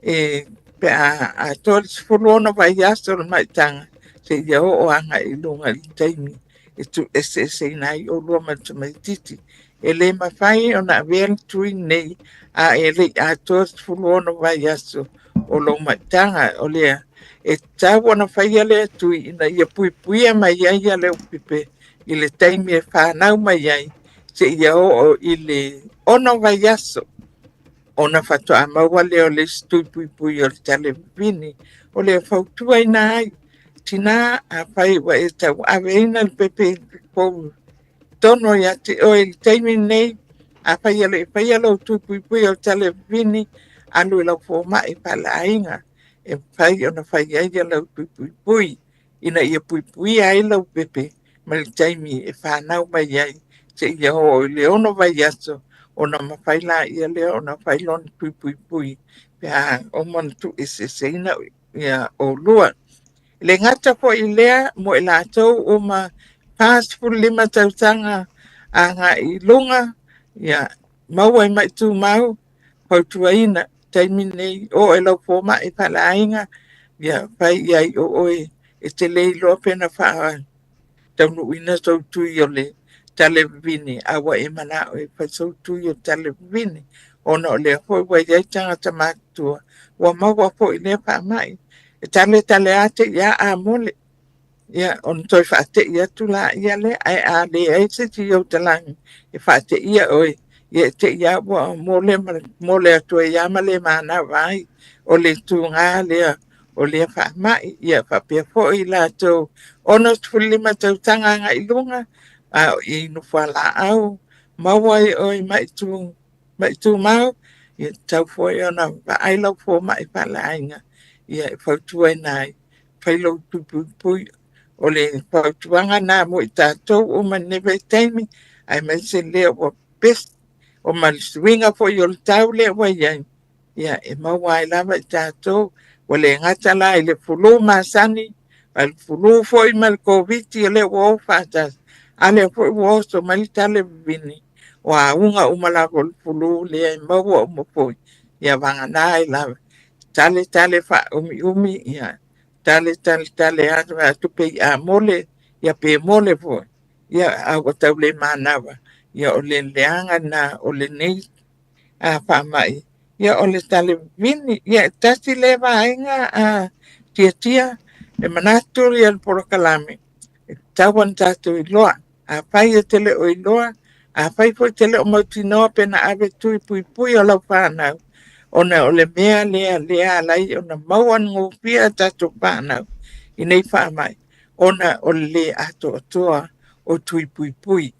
e pe a tōri sifuru ono vai aso le maitanga se ia o anga i lunga i taimi e tu ese nai o lua matamaititi. E le mawhai o na vele tui nei a e le a tōri sifuru ono vai aso o lo maitanga o lea. E tau ana whaia lea tui ina ia puia mai ai ia leo pipe i le taimi e whanau mai ai se ia o i le ono vai aso ona whatoa maua leo le stui pui o le tale vini o le whautua ina ai tina a whai wa e tau aweina le pepe pou tono ia te o i le taimi nei a whaia le tui pui o le tale vini anu i lau fōmai pala inga. E whai ona whai ai lau pui. Ina ia pui ai lau pepe. Ma le taimi e whanau mai ai. Se ia ho i le ono vai aso. Ona mawhai la ia le ona whai lon pui. Pea o man tu e se ina ia o lua. Le ngata po i lea mo i lātou o ma passport 5 tautanga a ngā i lunga. Ia mau ai mai tu mau. Pautuaina. Taimi nei o e lau pōma e pala ainga. Ia pai iai o oe e te lei loa pena whaa. Taunu ina sau tui o le tale vini. Awa e mana o e pai sau tui o tale vini. Ona o le hoi wai iai tangata mātua. Wa maua po i le paa mai. E tale ate ia a mole. Ia on toi whaate ia tula ia le. Ai a le ai se ti au talangi. E whaate ia oe. Ia te ia mole atua ia male mana vai o le tunga lea o le whaamai ia whapea po i lātou ono 5 tautanga nga i lunga a i nuwhala au maua i oi mai tu mau ia tau foi ona ai lau fo mai pala ainga ia whautua nai whailau pui o le whautuanga nā mo i tātou o manewe taimi ai mai se lea o best o malisuinga po i o le tau le wai ai. Ia e maua ai lava i tātou. Wa le ngata la i le fulu masani. Al fulu fo i mal COVID i le wau whatas. Ale fo i wau so mali tale vini. wa unga umala pulu le mawa umapo ya vangana la tale fa umi ya tale atu pe a mole ya pe mole po ya a table manava ya ole leanga na ole nei a pa mai ya ole tale vini ya tasi leva inga a tia e manaturi al porokalame tawan tatu iloa a pai tele o iloa a pai po tele o mautino pena ave tui pui o lau whanau ona ole mea lea lai ona mauan ngopia tatu whanau i nei whamai ona ole ato atoa o tui pui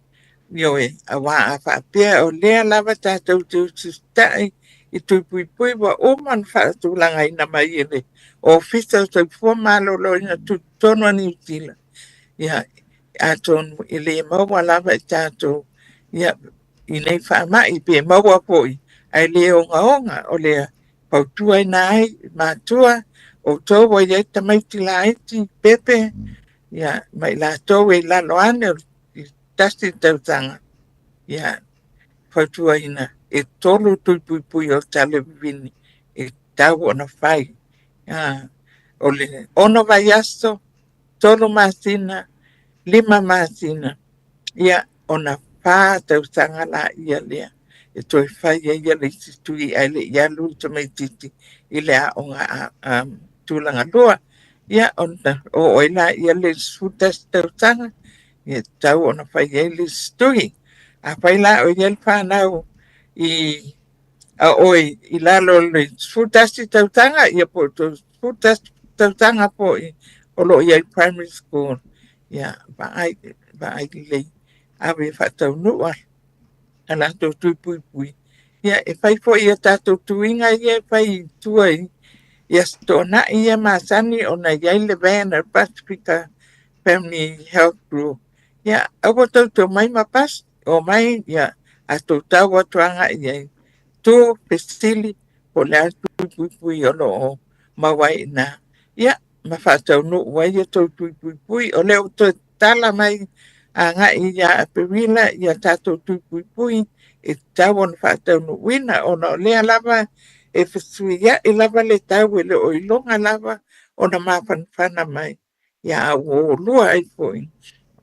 nioe a wā a whapea o lea lava tātou tu sustai i tui pui wa oman whaatulanga ina mai ele o fisa tau fuamalo ina tu tono ni utila ya aton ile maua lava tātou ya i nei whamai pe maua poi ai le onga o lea pautua i nai mātua o tō wa i eita maiti la eti pepe ya mai la tō e la loane o tasti tautanga ya pautua ina e tolu tui o tale vini e tau ona whai o le ono vai aso tolu masina 5 masina ya ona pā tautanga la ia lea e toi whai ia le tui ai le ia lui to mai titi i le a onga tūlanga lua ia ona o oila ia le sutas tautanga ia tau ona whai ia le stui a whai la o ia le whanau i lalo le sutas tautanga ia po to sutas tautanga po i o lo ia primary school ia ba ai le ave whatau nua ala to pui ia e whai po ia tātou tuinga ia whai tuai ia stona ia masani o na iai le vana Pacifica Family Health Group ia awa tau mai mapas o mai ia a tau tau atuanga iai tu pesili po le atu pui o lo mawai na ia ma whatau nua ia tau pui o leo to tala mai a ngai ia a perila ia tātou pui e tawon whatau nuina o na lea lava e whasuia e lava le tau e le oilonga lava o na mawhanwhana mai ia o lua ai poi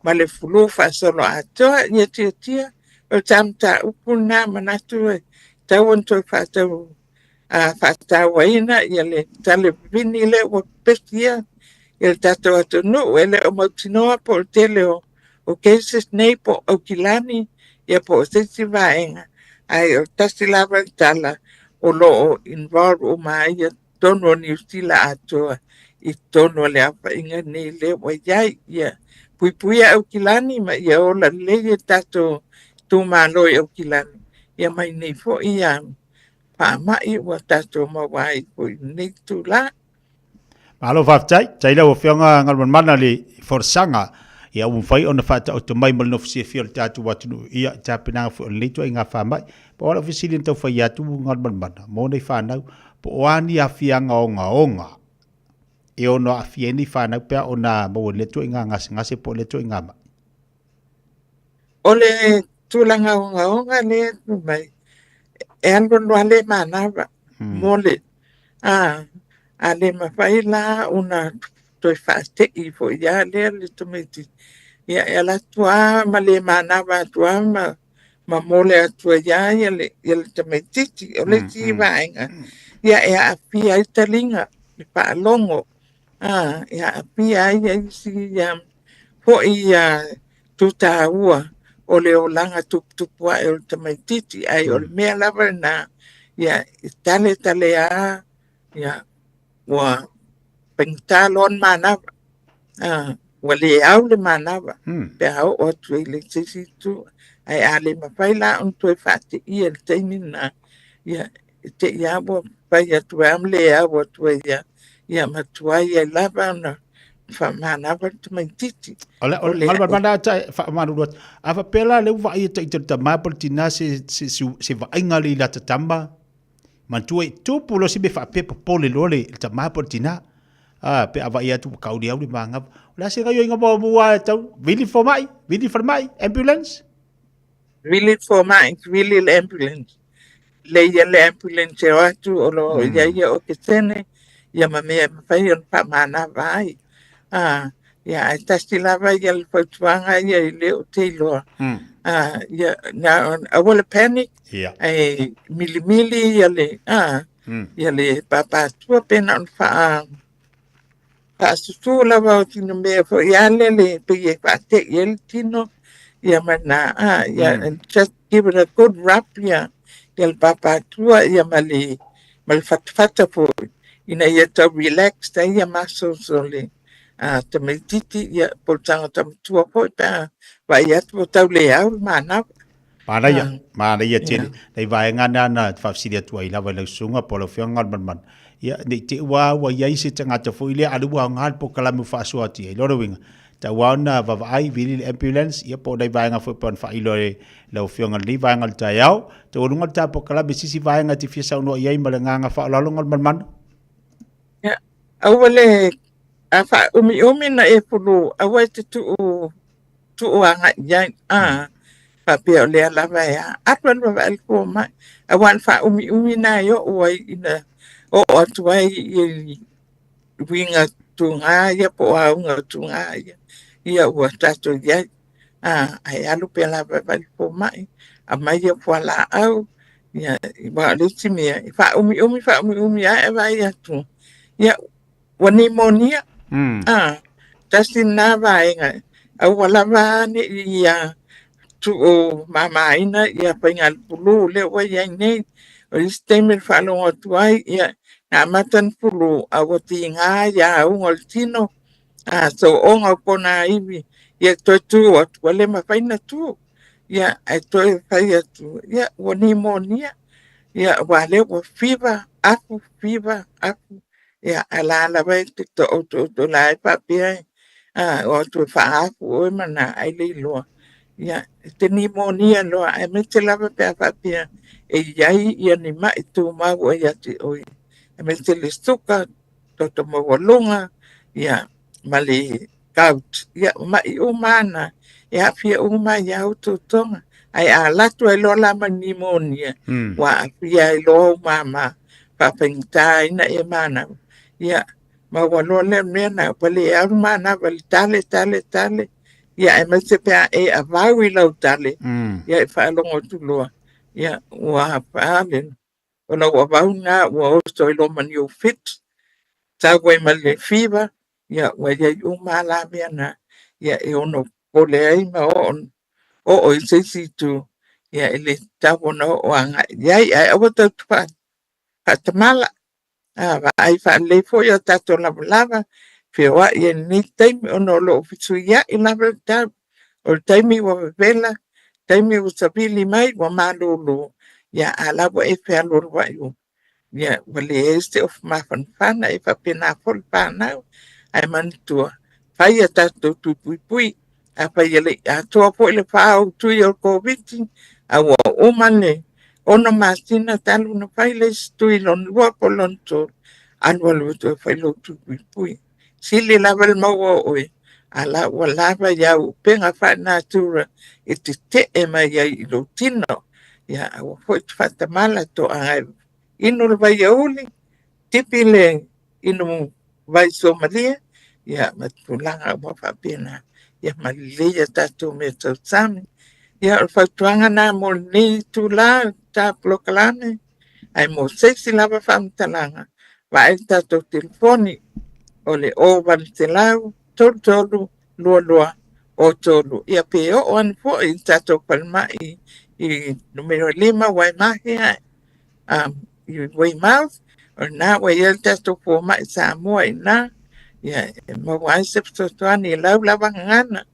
ma le fulu whasolo atoa ia tia o tamta upuna manatu e tawon toi whatau whatau aina ia le tale vini le o pestia ia le tātou atonu e le o mautinoa po tele o cases nei po o kilani ia po sesi vaenga ai o tasi lava tala o lo involve o mai ia tono ni stila atoa i tono le apa inga nei le o iai ia pui au kilani ma ia o la le ia tato tu maloi au kilani ia mai nei fo ia pa mai o tato mawai po nei tu la Malo faftai, taila o fianga ngal mana le forsanga ia fai ona fata o mai mal no fisi fiol tatu watu ia tapina fo le to inga fa mai po ala fisi le to fai atu ngal mana mo nei fa na po ani a fianga onga e ono a fieni fa na pe ona mo le to inga ngase po le to inga ma ole tulanga onga le mai e ando no ale mana mole ale mawhai la una toi whaate i fo ia lea le tometi. Ia e la tua ma le manawa tua ma mole atua ia le tometiti o le ti vaenga. Ia e a pia i talinga i paalongo. Ia a pia ia isi fo ia tuta ua o le o langa tupua e o tometiti ai o le mea lava na ia tale a ia wa pentalon manava wa le au le manava pe au o tu le sisi tu ai ale mawhai la un tu fate i el teimina ia te ia bo pai atu am le au tu ia matua ia lava na fa manava tu mentiti ole malbanda fa manu ava pela le va i te te mapol tina se va ingali la tamba mantua tu pulo si be fa pe pole lole ta mapol tina pe ava ia tu kau dia uli manga la se ga yo inga bo bua tau vili for mai ambulance really for my really ambulance le ya le ambulance wa tu o lo ya ya o ke tene ya me fai on pa mana vai ya esta stila vai ya le fatuanga ya le o te lo ya na awole panic ai mili ya le ya le papa tu pena on fa susu la va tino me fo ya le pe ye pa te el tino ya mana ya just give it a good rap ya el papa tua ya mal fatfata po ina ya to relax ta ya maso sole te mediti ya portanga tam tua po ta va ya to ta le au mana mana ya chini dai vai ngana na fa sidia tua ila va le sunga polo fianga man ya ni te wa ya isi tanga te fo ile alu wa ngal po kala mu fa suati lo winga ta wa na va ai vili ambulance ya po dai vai nga fo pon fa ilo lo fianga li vai ngal ta yau te o ngal ta po kala bisi si vai nga ti fi sa no ye malanga nga fa lo ngal man ya awale afa umi na e pulu awai tu anga ya fa pe le la va ya atwan va el ko ma awan fa umi na yo oi ina o atuai winga tunga ya po nga tunga ya wa tato ya ai alu pela ba po mai ama ya po la au ya ba le timi fa umi ya va ya tu ya wani monia tasina va nga au wala va ni ya tu o mama ina ya pengal pulu le wa ya nei o stemel fa lo atuai ya na matan pulu awati nga ya ungol tino so onga pona ibi ya to tu wale mafaina tu ya to faya tu ya woni monia ya wale wa fever aku ya ala ba to la papia o to fa aku o mana ai le lo ya teni monia lo ai me te la papia e yai ya ni ma tu ma wa ya ti oi me te le stuka to mo walunga ya mali couch ya mai umana ya fia uma ya ututonga ai ala tu lo la manimonia wa fia lo mama pa pentai na emana ya ma walo le mena pale armana val tale ya me se pe e avawi lo tale ya fa lo ngotulo ya wa pa len ona wa bauna wa so lo man you fit ta we mal fever ya wa ya uma la mena ya e ono pole ai ma on o se si tu ya ele ta bono wanga ya ai awata pa patamala va ai fa le fo ya ta to la lava fe wa ya ni time ono lo fitu ya ina ta o time wa vela time wa sabili mai wa malolo ya ala wa e fe lo wa yo ya wale este of ma fan ai fa pena fol pa na ai man tu fa ya ta to tu pui apa ya le a to po le fa tu yo covid a wa o mane ona masina talu na fa le stu ilon wa polon to anwal to fa lo tu pui sili level mo o ala wala ba ya penga fa natura te e ma ya lo tino ya o fo fa mala to ai inu vai uli tipile inu vai Somalia ya matulanga mo fa pena ya malia tatu me tsami ya fa tuanga na mo ni tula ta bloklane ai mo sexy lava fam talanga vai tatu telefoni ole o van telau tolu lo o tolu ya pe o an fo tatu palma i numero 5 wai mahi way mouth or na way el testo po ma sa mo na ya mo wa septo to ani la bangana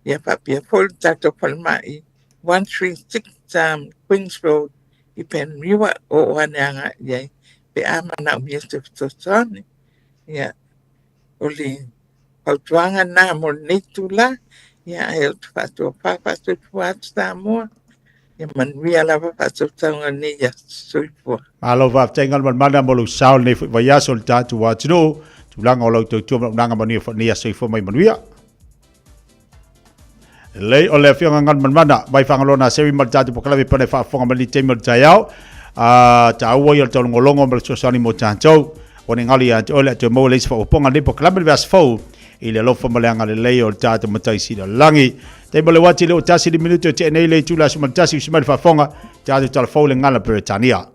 ya papia full testo palma 136 Queens Road ipen riwa o ananga ya pe ama na mi septo to ya oli autuanga na mo nitula ya el fato papa to sa mo ya man via la pa so tanga ni ya soipo alo va tengal man manda mo lu saul ni va ya sol ta tu wa tino tu lang o lo tu tu nanga mani fa ni ya soipo mai manuia Lei o le fianga ngan manmana bai fangalona sewi marjati po kalawi pone fa fonga mali temel jayau ta wo yo tol ngolongo bel sosani mo chanchou oni ngali a ole te mo le fa ponga le po kalawi vas fo ile lo fa malanga le lei o tata matai si langi te bole wati le o tasi di minuto te nei le tula suma tasi sima fa fonga ta tal fo le ngala Britania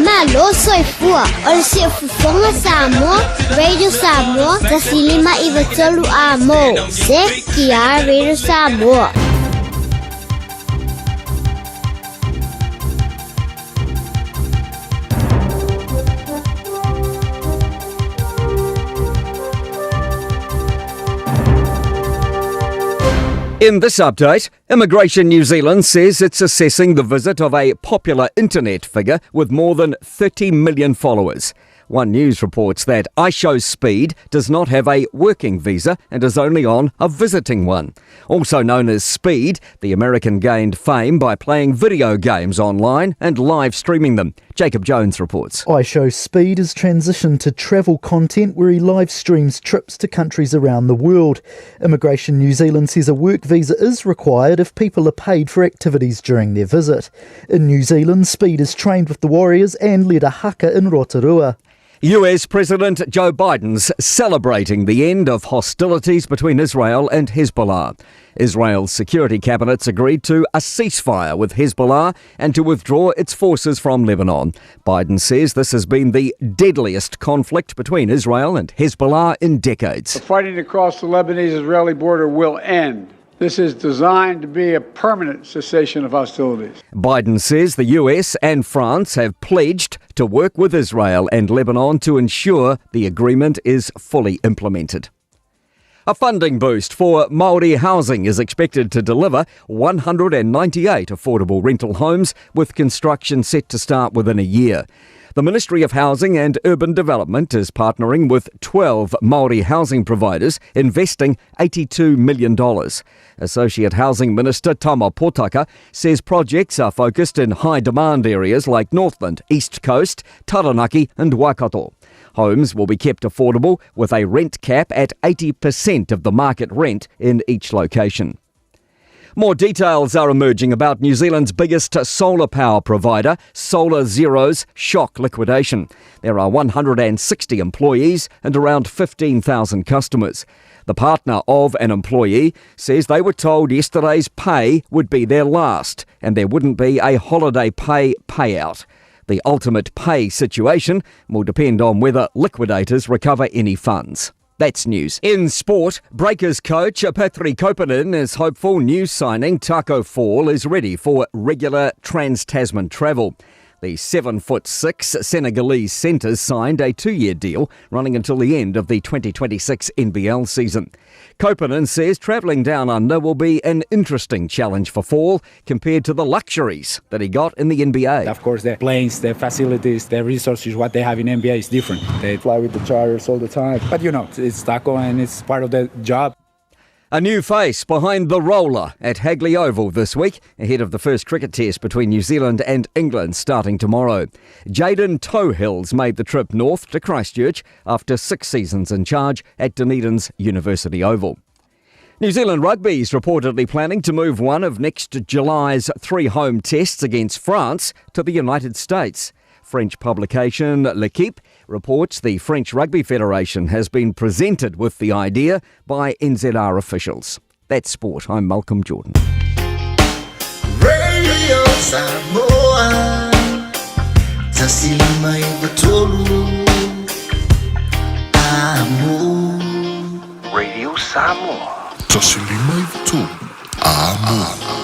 Malo soifua, ol si fufonga Samoa, Radio Samoa, tasilima iwatolu amo, se kia Radio Samoa. In this update, Immigration New Zealand says it's assessing the visit of a popular internet figure with more than 30 million followers. One News reports that iShow Speed does not have a working visa and is only on a visiting one. Also known as Speed, the American gained fame by playing video games online and live streaming them. Jacob Jones reports. iShow Speed has transitioned to travel content where he live streams trips to countries around the world. Immigration New Zealand says a work visa is required if people are paid for activities during their visit. In New Zealand, Speed is trained with the Warriors and led a haka in Rotorua. US President Joe Biden's celebrating the end of hostilities between Israel and Hezbollah. Israel's security cabinets agreed to a ceasefire with Hezbollah and to withdraw its forces from Lebanon. Biden says this has been the deadliest conflict between Israel and Hezbollah in decades. The fighting across the Lebanese-Israeli border will end. This is designed to be a permanent cessation of hostilities. Biden says the US and France have pledged to work with Israel and Lebanon to ensure the agreement is fully implemented. A funding boost for Māori housing is expected to deliver 198 affordable rental homes, with construction set to start within a year. The Ministry of Housing and Urban Development is partnering with 12 Māori housing providers, investing $82 million. Associate Housing Minister Tama Potaka says projects are focused in high-demand areas like Northland, East Coast, Taranaki and Waikato. Homes will be kept affordable with a rent cap at 80% of the market rent in each location. More details are emerging about New Zealand's biggest solar power provider, Solar Zero's shock liquidation. There are 160 employees and around 15,000 customers. The partner of an employee says they were told yesterday's pay would be their last and there wouldn't be a holiday pay payout. The ultimate pay situation will depend on whether liquidators recover any funds. That's news. In sport, Breakers coach Petri Koponen is hopeful new signing Taco Fall is ready for regular Trans-Tasman travel. The 7'6" Senegalese centre signed a 2-year deal running until the end of the 2026 NBL season. Koponen says travelling down under will be an interesting challenge for Fall compared to the luxuries that he got in the NBA. Of course, the planes, the facilities, the resources, what they have in NBA is different. They fly with the charters all the time. But you know, it's Taco and it's part of the job. A new face behind the roller at Hagley Oval this week, ahead of the first cricket test between New Zealand and England starting tomorrow. Jaden Toehills made the trip north to Christchurch after 6 seasons in charge at Dunedin's University Oval. New Zealand Rugby is reportedly planning to move one of next July's 3 home tests against France to the United States. French publication L'Equipe reports the French Rugby Federation has been presented with the idea by NZR officials. That's sport. I'm Malcolm Jordan. Radio Samoa, tasilima ibatolu, amo. Radio Samoa, tasilima ibatolu, amo.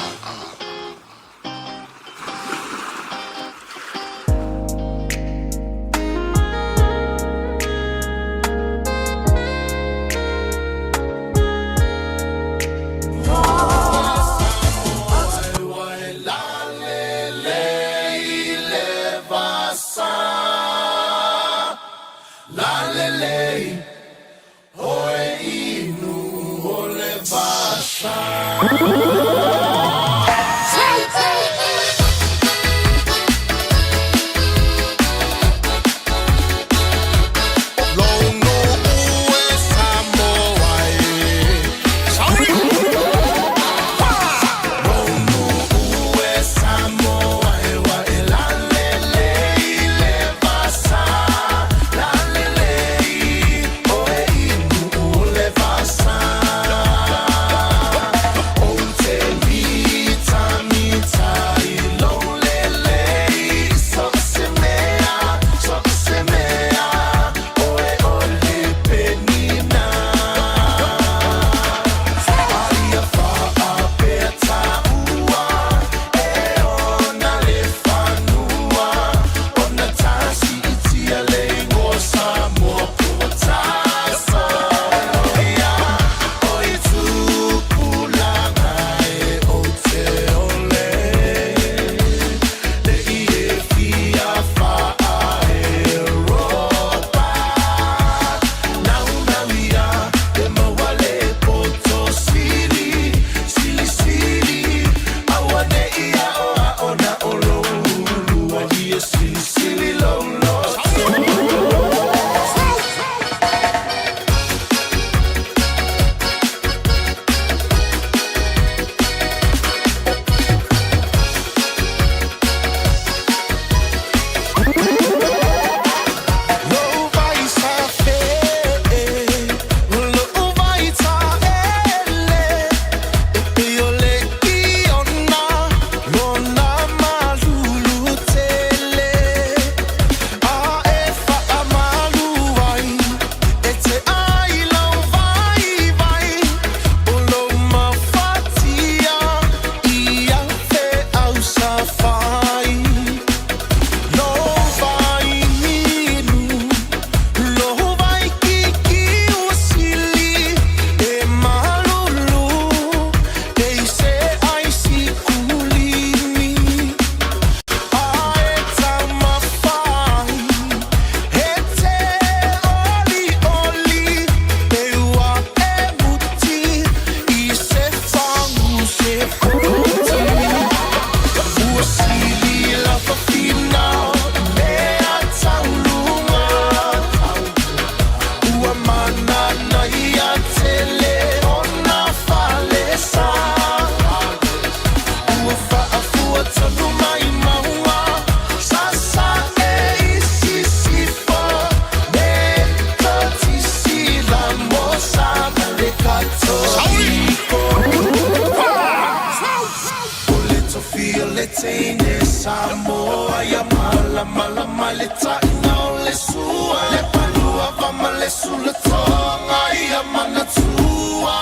le taina o le sua le palua vama le sula tonga ia mana tua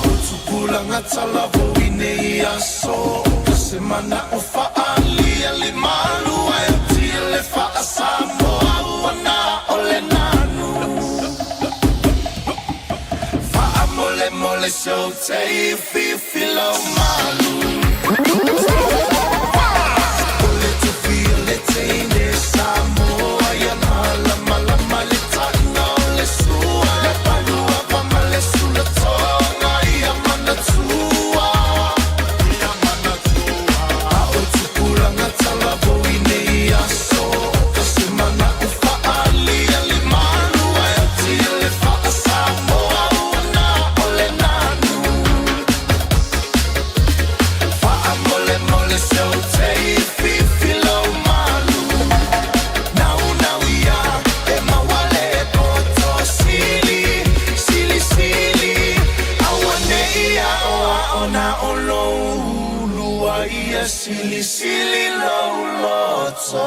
o tupula ngatala voine ia so semana o faalia le malu ai tia le faa Samoa wana o le nanu faa mole mole so te filo malu ole tu file te ne Samoa ya mala mala male tano le sua le palua vama le sula tonga ia mana tua Silly, silly, low, loto.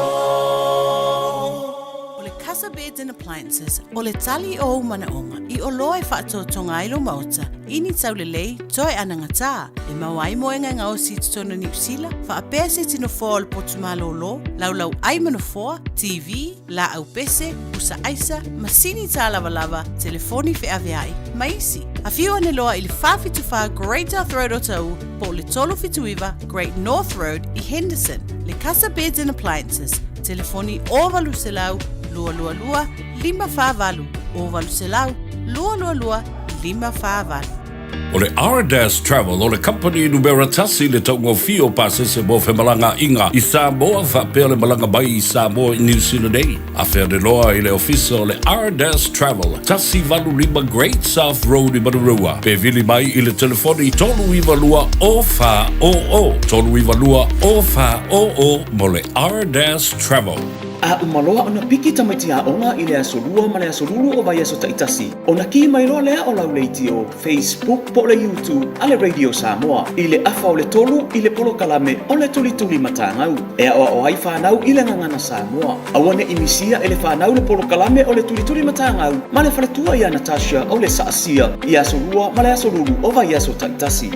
O le Casa Beds and Appliances, o le tali o manaonga, I o loa e whaatotonga ilo mauta, ini tau le lei, toi anangata, e mawai moenga ngao si tutona New Zealand, wha a pese tino fōa o le potumalo lo, lau ai manafoa, TV, la au pese, usa aisa, masini tā lava lava, telefoni fe aveai, maisi. A whiu ane loa I le whawhituwha Great North Road o tau, po le tolo whituiwa Great North Road I Henderson. Le Casa Beds and Appliances, telefoni o valu se lau, lua lua lua, 5 o valu se lau, lua lua lua, 5 O le R-Dash Travel, o le company numera tasi le taungo fio pasese mo fe malanga inga I Samoa whapea le malanga mai I Samoa I New Zealand ei. A whea de loa I le ofisa o le R-Dash Travel, tasi valu lima Great South Road I Manurua. Pe vili mai I le telefoni tolu iwa lua o fa o o. Tolu iwa lua o fa o o mo le R-Dash Travel. A umaloa ona piki tamaiti a onga I le asolua ma le asolulu o vai aso taitasi. Ona ki mai roa lea o lau leiti o Facebook po le YouTube a le Radio Samoa. I le afa o le tolu I le polo kalame o le tulituli matangau. Ea oa o ai whanau I le ngangana Samoa. Awane imisia e le whanau le polo kalame o le tulituli matangau. Ma le whaletua I a Natasha o le saasia I asolua ma le asolulu o vai aso taitasi.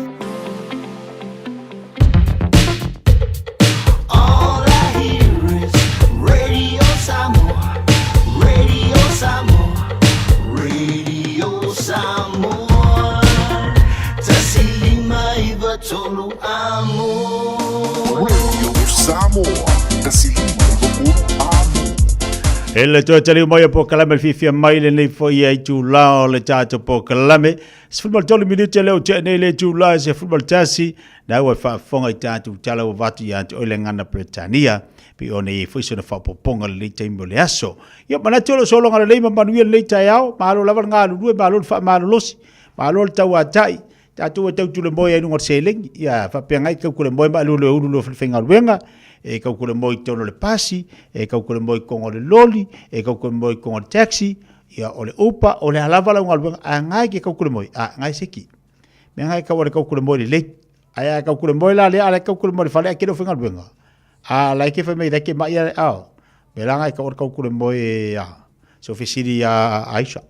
Tolu amor Radio Samoa Tasilima Tolu amor Ele to tali mai po kalame fifia mai le nei fo ia tu la le tato po kalame football tolu minute le o tene le tu la se football tasi na wa fa fonga tatu tala o vatu ya o le ngana Britania pi one fo sona fa poponga le tembo le aso ia mana tolo solo ngale le manuel le taiao malo lava ngalu due malo fa malo losi malo tau atai tatu tau tu le moi ai nunga seling ia fa pengai ka ku le moi ma lu le ulu fenga luenga e ka ku le moi tono le pasi e ka ku le moi kongo le loli e ka ku le moi kongo le taxi ia ole upa ole alava la ngal ngai ke ka ku le moi a ngai seki me ngai ka wale ka ku le moi le aya ka ku le moi la le ala ka ku le moi fale ke do fenga luenga a la ke fa me da ke ma ia ao me la ngai ka ku le moi a so fisiri a Aisha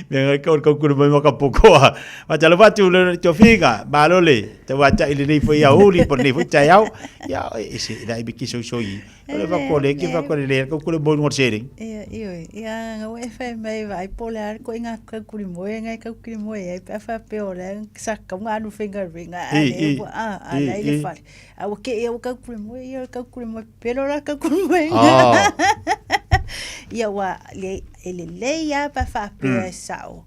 Mengai kau kuru mai maka pokoa. Macam lepas tu le tofinga balole. Tawaca ile ni foi auli por ni foi chayau. Ya isi dai biki soi. Le va kole ke va kole le kau kuru bon sharing. Ya ngau FM mai vai polar ko inga kuru moi ngai kau kuru moi ai pa pe ole sak kau nganu finger ring ai ai le fa. Au ke eu kau kuru moi pero la kau kuru moi. Ia wa le ia pa fa pe sao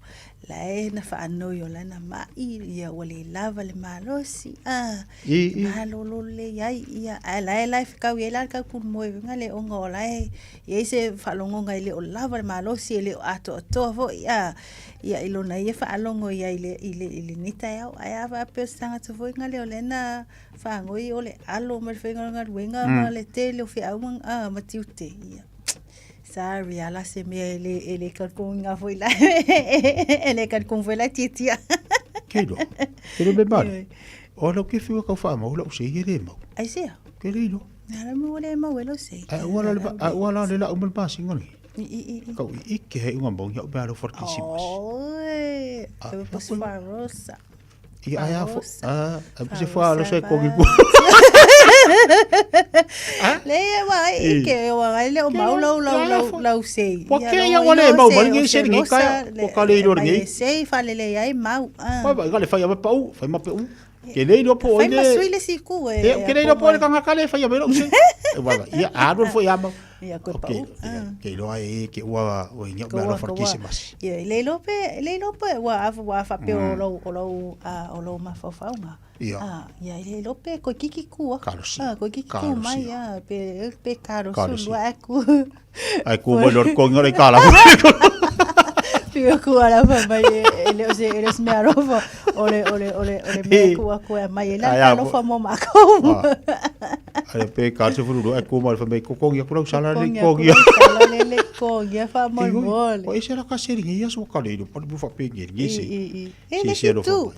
la na fa no yo la na mai ia wa le lava le malosi malolo le ia la life ka wi la ka ku mo ngale o ngola ia se fa longo ngai le o lava le malosi le ato to vo ia ilo na ia fa longo ia ile ni ta ia va pe sanga to vo ngale o le na fa ngoi o le alo mer fe ngal wenga ma le tele o fe au matiute ia Sorry, ala se me ele kalkunga foi lá. Ele kalkun foi lá titia. Kilo. Kilo be mal. O lo ke fiwa ka fa mo lo se ye le mo. Ai se. Ke le no. Na mo le mo lo se. Wala le la umel pasing ngoni. Kau ikke he unga bong ya ba lo fortisimas. Oi. Pues farosa. Ia ai afo. Se fa lo se ko gigu. Le vai ke wa le o mau lo se. Porque ia wale mau mal se ngi ka o ka le ro ngi. Se fa le ai mau. Ba le fa ya pa u, fa ma pe u. Ke le no po le. Fa ma suile si ku e. Ke le no po le ka ka le fa ya me lo se. Wa ia a do fo ya mau. Ia ko pa u. Ke lo ai ke wa o ngi ba lo fortisimas. Ia le lo pe wa fa pe o lo ma fa fa nga. Ia le lo pe ko kiki ku. Ko kiki ku mai ia pe caro su aku. Ai ku mo lor ko ngore kala. Pio ku ala mai ele o se eres me arova. Ole me ku mai la no fa mo ma ko. Ai pe caro su furu aku mo fa me ko ngi ku sala ni ko ngi. Le ko ngi fa mo mole. O ese la ka seri ngi ya su ka le po bu fa pe ngi se. Ele tu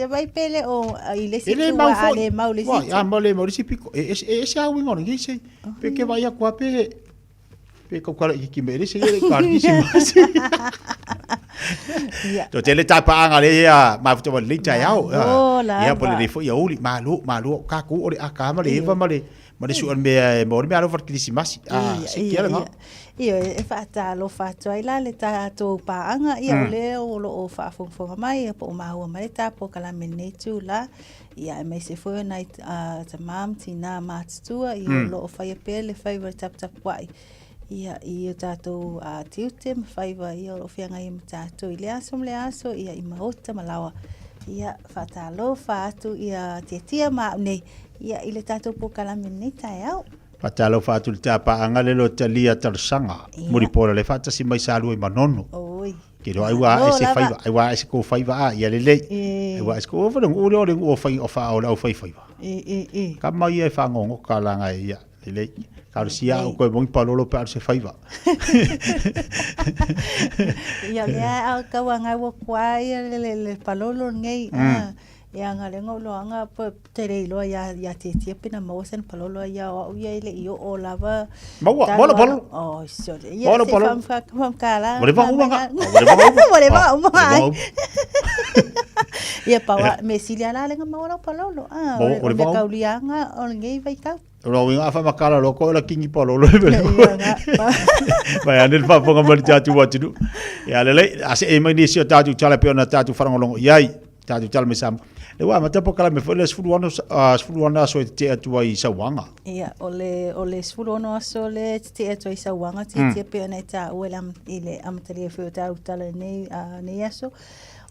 vai pele o ile si tu ale mau le si. Ya mau le mau si pico. Ese a wingo ngi se. Pe ke vai a ku pe ko kala ki me se le ka ni si mas. To tele tapa anga le ya ma fu to le ta yao. Ya po le fo ya uli malu ka ku o le aka ma le va ma le su an me mo me alo for Christmas. Si kera nga. Ia e whaata lo whātua i la le tātou pāanga ia o le o lo o whaafonga mai po o mahua mai tā po kalame nei tū la ia e mai se fwoi nei ta mam tina mātutua i o lo o whaia pēr le whaiva tap wai ia i o tātou tiute ma whaiva i o lo whianga i ma tātou i le aso ia i maota malawa ia whaata lo whaatu ia tia maa nei ia i le tātou po kalame nei tai au. Patalo fatu le tapa anga le lo talia tarsanga. Muri pora le fata si mai salu i manono. Oi. Ke ro aiwa ese faiva, aiwa ese ko faiva a ia le le. Aiwa ese ko fa ngo le o fai o fa o faiva. Ka mai e fa ngo ka langa ia le. Ka sia o ko mo palolo pa se faiva. Ia le a ka wanga wo kwai le palolo ngei. Ia ngale ngolo anga po tere lo ya te pina mo sen palolo ya o ia ile io o lava bolo oh so ia fam kala bole ia pa me silia la lenga mo palolo o me kaulianga o ngei vai ka lo winga fa makala lo ko la kingi palolo vai anel fa ponga mal tatu watu ya le ase e mai ni sio tatu chala pe ona tatu farangolongo yai tatu chala mesam le wa mata po kala me foi les furuana so te atu ai sawanga ia ole furuana so le te atu ai sawanga te pe ona ta welam ile amtali fu ta utala nei aso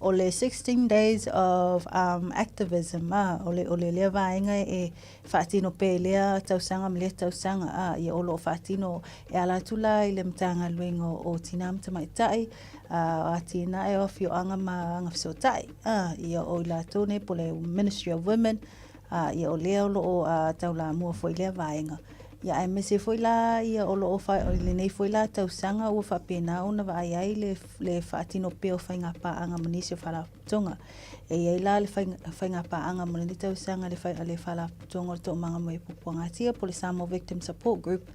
ole 16 days of activism ole le vainga e fatino pelea tausanga mle tausanga ia olo fatino e ala tula ile mtanga luengo o tinam tamaitai atina e ofio anga ma anga sotai ia o la tone pole Ministry of Women ia o le o taula mo foi le vainga ia e mese foi la ia o lo fa le nei foi la tausanga o fa pena ona vai ai le fatino pe o fainga pa anga munisio fala tonga e ia la le fainga pa anga munini tausanga le fala tonga to manga mo puanga tia Polisamo Victim Support Group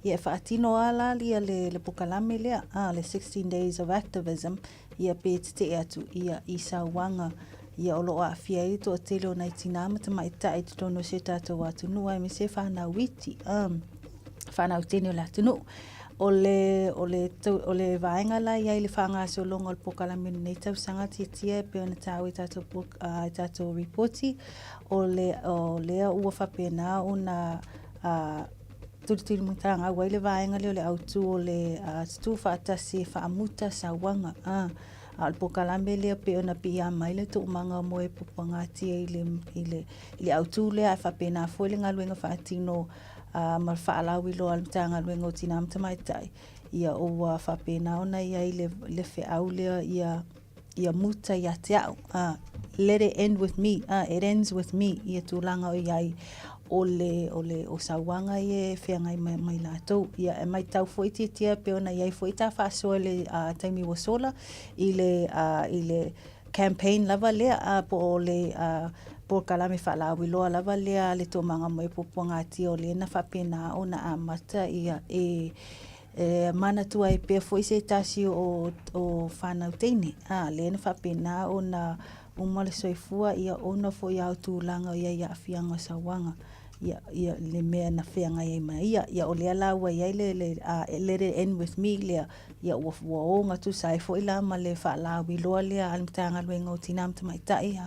ia fatino ala ia le pokalame le le 16 days of activism ia pe te atu ia isa wanga ia o loa fia i to tele o nei tinama te mai tai te tono se tato watu nua e me se whanau witi whanau tene o la tunu o le vaenga la ia i le whanga so longa o pokalamene nei tau sanga tia pe ona tau i tato reporti o lea ua whapena o na turi mutanga wai le vaenga le autu o le stu whaatasi whaamuta sa wanga al pokalame le pe ona pia mai le tu manga mo e popanga tia ile autu le a fa pena foi le ngaluenga fa tino mal fa ala wi lo al tanga luenga tinam tamai tai ia o fa pena ona ia le fe au le ia muta ia tia let it end with me it ends with me ia tu langa o ia o sawanga ye fianga mai la to ia e mai tau foi tia pe ona ia foi ta fa so le taimi wasola ile campaign lava le po le po kalame whaalawi loa lava lea le tō manga mo e pupunga ti o le na whapena o na amata ia mana tua e pia foi se tasi o whanau teine. Le na whapena o na umale soifua ia ona foi au tūlanga ia whianga sawanga. Ia le mea na whianga ia mai ia o lea laua ia le let it end with me lea ia ua o ngatu sai foi la ma le whaalawi loa lea alimtanga luenga o tina amta mai tai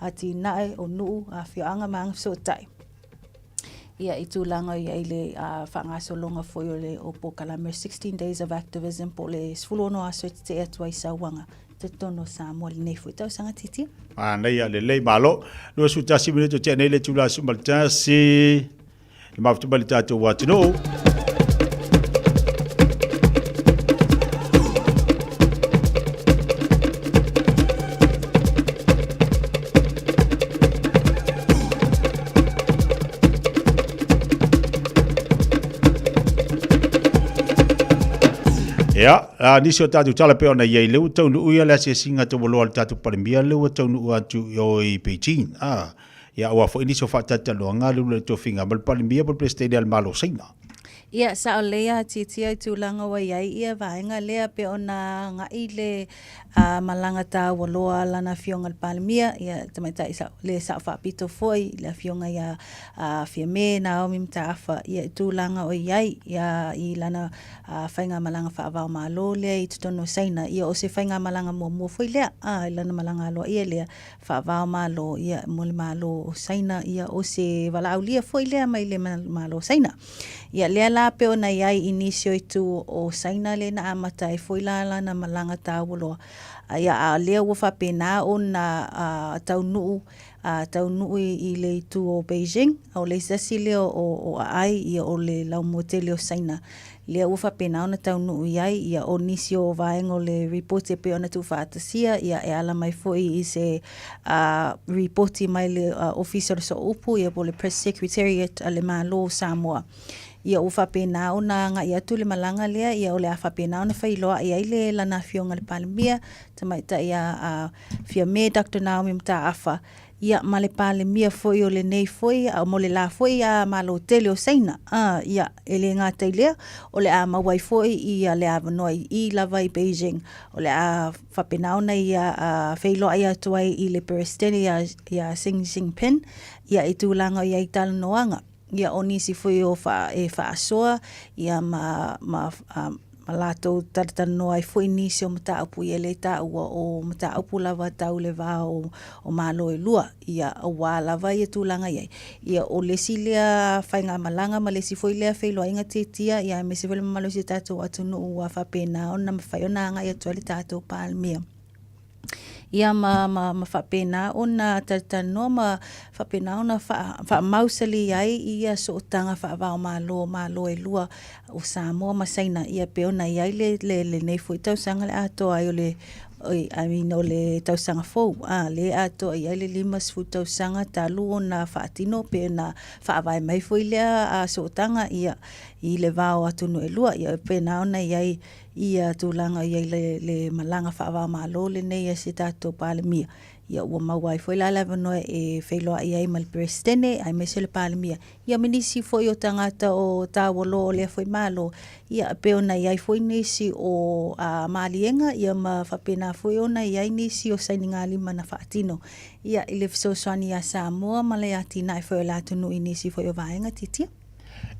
a tinae o nuu a whianga maang so tai. Ia I tūlanga ia I le whangasolonga foi o le o Pokalame 16 days of activism po le sfulono aso te atua I sauanga te tono Samoa le nefu. Tau sanga titia? Nei a le lei malo. Lua su tasi minuto tia nei le tula su maltasi. Le maftu bali tātou watino. Nisi o tātou tala peo na iei leu tau nu uia lea se singa tau waloa le tātou parimia leu tau nu atu I Beijing. Ia ua fo inisi o whaatata loa ngā leu le tō whinga mal parimia pal prestene al malo saina. Ia sa o lea titia I tūlanga wa iai ia vaenga lea pe ona ngai le malanga tā waloa lana fionga le palimia ia tamaita isa le sa whapito foi le fionga ia fiame na o mimta afa ia tūlanga o iai ia I lana whainga malanga whaavao malo lea I tutono saina ia o se whainga malanga mua foi lea lana malanga aloa ia lea whaavao malo ia mole malo o saina ia o se wala aulia foi lea mai le malo saina ia lea la pe ona iai inisio I tu o saina le na amata e foi la na malanga tāwaloa. Ia lea ua whapena o na taunuu I le tu o Beijing o le sasi leo o ai ia o le laumote leo saina. Lea ua whapena o na taunuu iai ia o nisio o vaengo le reporte pe ona tu whaatasia ia e ala mai foi I se reporti mai le officer so upu ia po le press secretariat a le malo Samoa. Ia o whapena o na nga ia tu le malanga lea ia o le a whapena o na whailoa ia le lana fionga le palimia tamaita ia fia me Dr. Naomi mta afa ia ma le palimia foi o le nei foi o mo le la foi a malo tele o saina ia ele ngata lea o le a mawai foi ia le a vanoi I lava I Beijing o le a whapena o na ia whailoa ia tuai I le perestene ia Xi Jinping ia I tūlanga ia I tala noanga. Ia o nisi foi o whaasoa, ia ma lato taratanoa I foi nisi o mata upu ia le ta ua o mata upu lava tau le vā o malo e lua. Ia o wā lava ia tūlanga iai. Ia o lesi lea whainga malanga ma lesi foi lea whailo inga titia, ia me se wale mamalo si tātou atunu ua whapena o na mawhaiona anga ia tuale tātou pālmia. Ia ma whapena o na taratanoa ma whapena o na whaamausali ai ia so tanga whaavao malo e lua o Samoa ma saina ia peo na iai le nei fui tau sanga le ato ai o le o le tau sanga fou le ato ai le limas fu tau sanga talu o na whaatino pe na whaavai mai fui lea so tanga ia I le vao atunu e lua ia pena ona iai ia tūlanga iai le malanga whaavao malo le nei se tātou palemia ia ua mawai foi la lava noe e whailoa iai mal perestene ai mese le palemia ia minisi foi o tangata o tāwalo o lea foi malo ia peona iai foi nisi o maalienga ia ma whapena foi ona iai nisi o saininga lima na whaatino ia I le fisoswani a Samoa ma le atina e foi o la tunu I nisi foi o vaenga titia.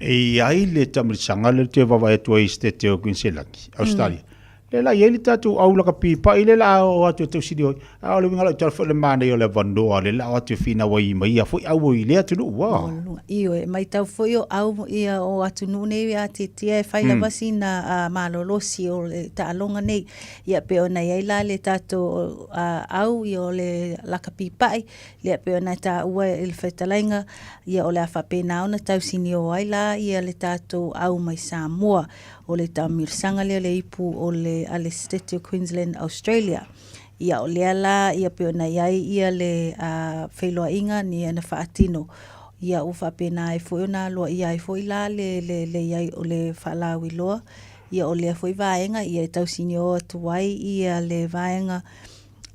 Ai le tamarisanga le te wawa e tua I stete o Queensland, Australia. Le la iei le tatu au laka pipa I le la o atu tau sidi hoi. Au le wingala tala whale mana I o le vandoa le la o atu whina wai mai a fwoi au I le atu nu wa. Iyo e mai tau fwoi o au ia o atu nu nei a te tia e whaila wasi na malolosi o le taalonga nei. Ia pe ona iei la le tatu au I o le laka pipa I. Le pe ona ta ua il whetalainga ia o le a whapena ona tau sini o ai la ia le tatu au mai Samoa. O le tamirsanga le ipu o le ale state o Queensland, Australia. Ia o le ala, ia peona iai, ia le whailoa inga ni ana whaatino. Ia o whapena e fwoi ona loa, ia e fwoi la le iai o le whalawi loa. Ia o le fwoi vaenga, ia e tausini o atuai, ia le vaenga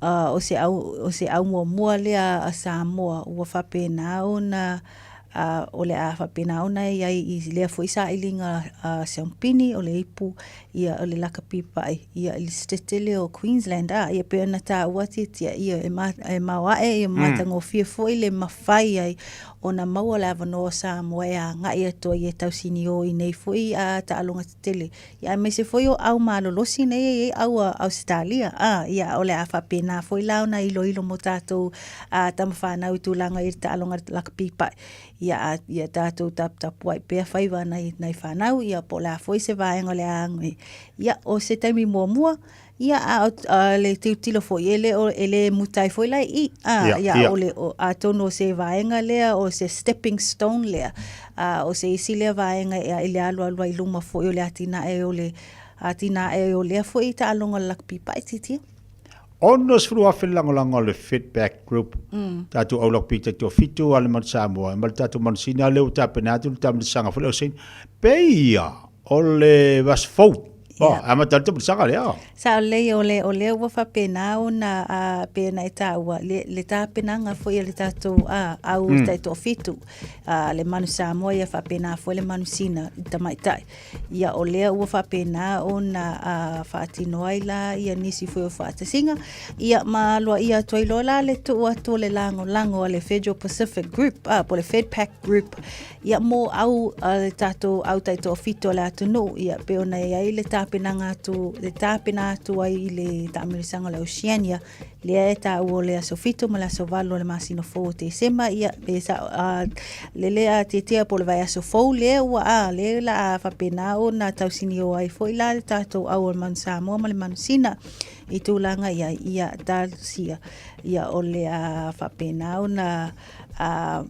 o se au mua lea a Samoa ua whapena ona o le a whapena ona iai I lea fo isa ilinga Seompini o le ipu ia o le lakapipa ia I stetele o Queensland ia pe ona tā uati tia ia e mawae ia matangofia fo I le mawhai ai ona maua le avanoa Samoa a ngai atua ia tausini o I nei fo I a ta alonga tele ia me se fo I o au malolosi nei au Australia ia o le a whapena fo I launa ilo mo tātou tamawhanau tūlanga I ta alonga lakapipa ia tātou tapu ai pēr whaiwa nei whanau ia po la foi se vaenga le angoi ia o se taimi mua ia le tilo foi ele mutai foi lai ia o le a tono se vaenga lea o se stepping stone lea o se isi lea vaenga ele alu I luma foi o le atina e o le foi ta alonga lakpipa titi Ono sfrua whelangolango le feedback group. Tātou au lak pita tō fitu ale man Samoa. Mal tātou man sina leo tāpenatu le tāmini sanga whale o sein. Peia o le was faut. Ama tātou sanga lea. Sa o le ua whapena o na pena e tāua. Le tāpenanga foi le tātou au tātou fitu. Le manu Samoa ia whapena foi le manu sina I tamaitai. Ia o lea ua whapena o na whaatinoa I la ia nisi foi o whaatasinga. Ia maalua ia toilola le tua to le lango le Federal Pacific Group. Po le FedPac Group. Ia mo au le tātou au tātou fitu le atunu. Ia peona ia I le tāpenanga atu ai le tāmirisanga le Oceania. Lea e tā ua lea sofito ma la sovalo le masino fō te sema ia le lea te tea po le vai aso fō lea ua le la a whapena o na tausini o ai fō I la le tātou au al manu Samoa ma le manu sina I tūlanga ia tālusia ia o le a whapena o na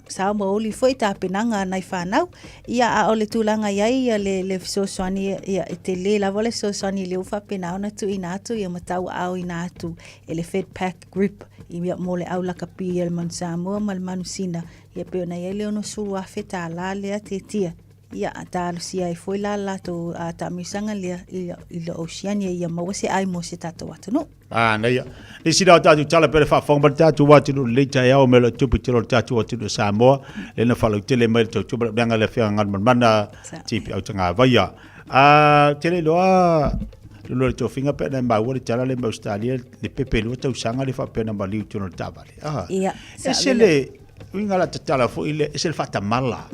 Samoa oli foi tāpenanga nai whanau ia o le tūlanga ia le fisosoani ia te le lava le fisosoani le whapena o na tu ina atu ia matau au ina atu le FedPac Group ia mo le au lakapi le manu Samoa ma le manu sina ia peona ia le ono suru a wheta la lea te tia ia tālusia I foi la lato tāmisanga lea I le Oceania ia maua se ai mo se tātou atunu Nei ni sida tātou tala pere whawhong ma tātou watinu le tai au me le tupu tiro tātou watinu Samoa le na whalau tele mai tau tupu leanga le whianga ngan mana tipi au tanga vaia tele loa Lolo le tofinga pe na maua le tala le Australia le pepe lua tau sanga le whapena ma liu tino le tāwale ia se le winga la tala fo ile se le whatamala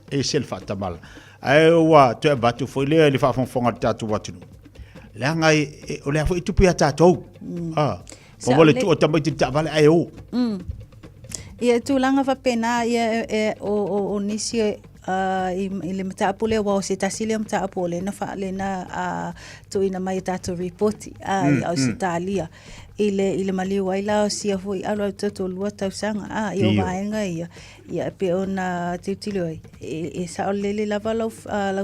se le whatamala ai wa te batu fo ile le whawhongfonga tātou watinu le ngai o le fo tupu ya tātou o le tu o tamai te tāwale ai o ia tūlanga whapena ia o nisi I le mataapu le wao se tasile mataapu le na tuina mai tātou reporti I Australia ile mali waila o sia foi alo toto lua tausanga I o vaenga ia pe ona titilo e sa le lava lau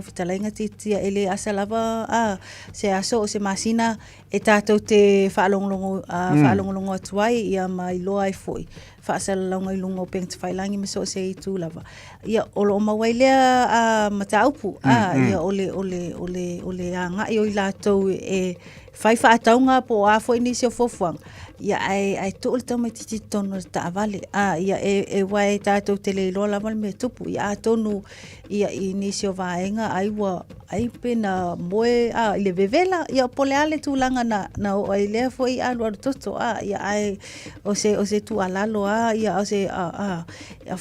fitalainga titia ele asa lava se aso o se masina e tātou te whaalongolongo atuai ia mai loa I foi whaasalalonga I lungo peng te whailangi me so se I tū lava ia olo mawailea mataupu ia ole ngai o I lātou e whai whaataunga po a fo inisio fofuang ia ai tō le tau mai titi tono le taavale ia e wai tātou te leilo lava me tupu ia tonu ia inisio vaenga ai pena moe I le vevela ia pole ale tūlanga na o ai lea fo I alu toto ia ai o se tu alalo ia o se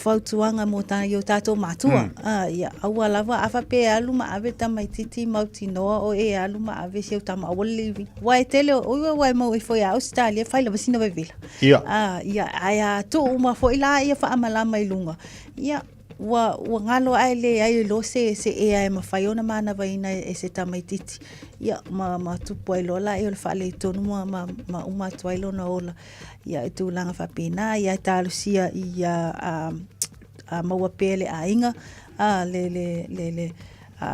whautuanga mo tāna i o tātou mātua ia aua lava awha pe alu ma ave tamai titi mauti noa o e alu ma ave se o tama awali wai tele o wai mau I foi a Australia whai lava sina vevela ia ai tu uma foi la ia wha amalama I lunga ia wa ngalo ai le ai lo se e ai mawhai ona mana vaina e se tamai titi ia ma tupu ai lola e o le whale I tonu ma uma tuailo na ola ia e tūlanga whapena ia tālusia ia maua pele a inga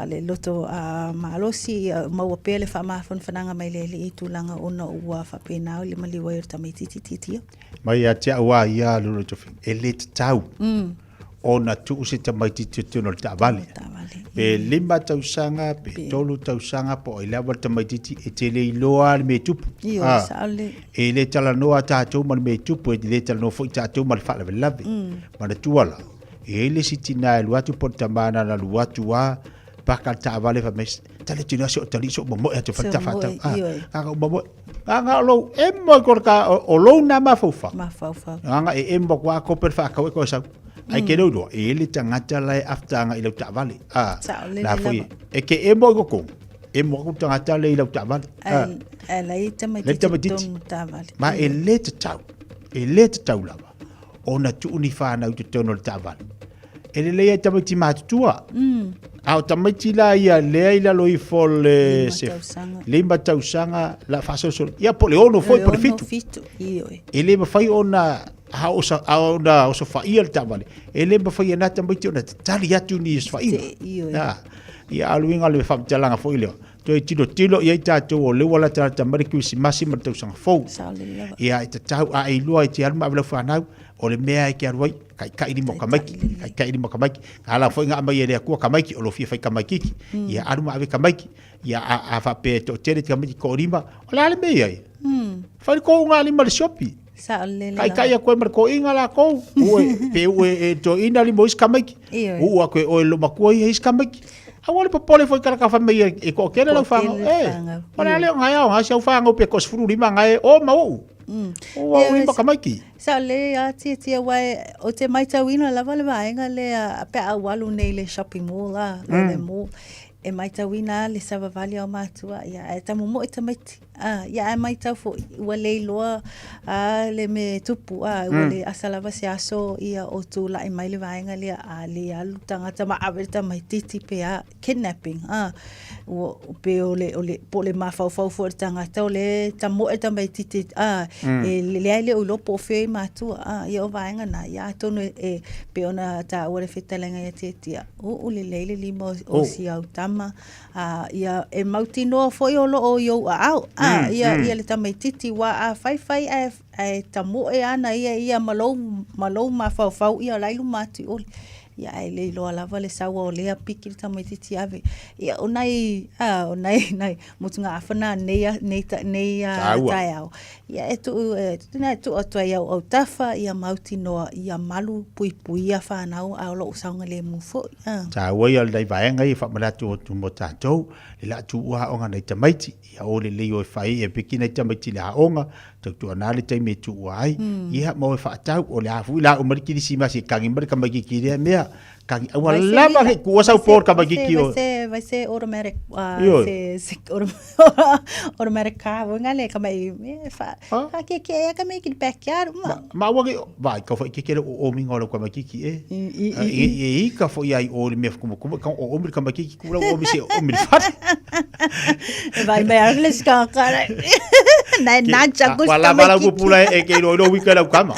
le loto malosi maua pele whamafon whananga mai le I tūlanga ona ua whapena o le maliwa I o tamai titi mai a tia ua ia lolo tofi e le tau ona tu se tamai titi tino le tāwale pe lima tausanga pe tolu tausanga po ila wal tamaititi e tele iloa me tupu e le tala noa tātou man me tupu e le tala no fo tātou man fala velave mana tuala e le sitina e luatu po tamana na luatu wa pakal ta vale fa mes tale tina so tali so mo e te fata fata anga mo anga lo emmo korka o lo na mafufa anga e emmo kwa ko per fa ko sa ai ke do e le tangata lai after anga ilo ta vale la foi e ke emmo ko emmo ko tangata le ilo ta vale lai tamati ta vale ma e le tau lava ona tu unifana u te no ta vale ele le tamati matua au tamati la ia le ila lo i fole se limba tausanga la faso ia po le ono foi por fitu ele ba fai ona ha osa ona osa fa ia tamale ele ba fai na tamati ona tali atu ni fa ia aluinga le fa talanga foi le to e tilo ia tatu o le wala tata mariku si masima tausanga fo ia ita tau a ilua i te arma bla fa na o le mea ke arwai kai ni mo kamaki ala foi nga mai ele ku kamaki o lo fia fai kamaki ia arma ave kamaki ia a fa pe to tere kamaki ko rima o la le mea fai ko nga lima le shopi kai ko mer ko inga la ko ue to ina limo is kamaki u ko o lo makoi is kamaki awale popole foi kala ka famia e ko kena lo fa ona le nga ya nga sa fa ngo pe ko sfuru lima nga o mau o imba kamaki sa le a tia wai o te mai tawina lava le vaenga le a pe a walu nei le shopping mall le mall e mai tawina le sava vale o matua ia e tamu mo e tamati ia e mai tau fo ua le loa le me tupu ua le asalava se aso ia o tu la e mai le vaenga le a le alu tangata ma averta mai titi pe a kidnapping o pe o le po le mafau fau fo tangata o le tamu e tamai titi e le o lo po fe matua ia o vaenga na ia tonu e pe ona ta ua le fetalenga ia titia o le leile limo o si au tama ia e mautino foi o lo o yo au ia le tamai titi wa a fai e tamu e ana ia malou mafau ia lailu mati ole ia e le loa lava le saua o lea piki le tamai titi ave ia onai mutunga afana nei tai au ia e tu atua ia au tafa ia mauti noa ia malu pui ia whanau au lo usaunga le mufo ta wai al dai vaenga i whamaratu o tu mo tātou le la tu ua onga nei tamaiti ia o le leo e whai e piki nei tamaiti le haonga tu ana le taimi tu ua ai ia mo e whaatau o le hafu ila o marikiri si masi kangi marika magikiri e mea kangi awa lama he kua sau por ka magiki o vai ser automatic automatic car wanga le ka mai ke ka mai ki backyard ma wage vai ka foi ke o mingo lo ka magiki e ka foi ai o me como ka o mi ka magiki kula o mi se o mi fat vai me arles ka cara na chagus ka bala pula e ke lo wikala kama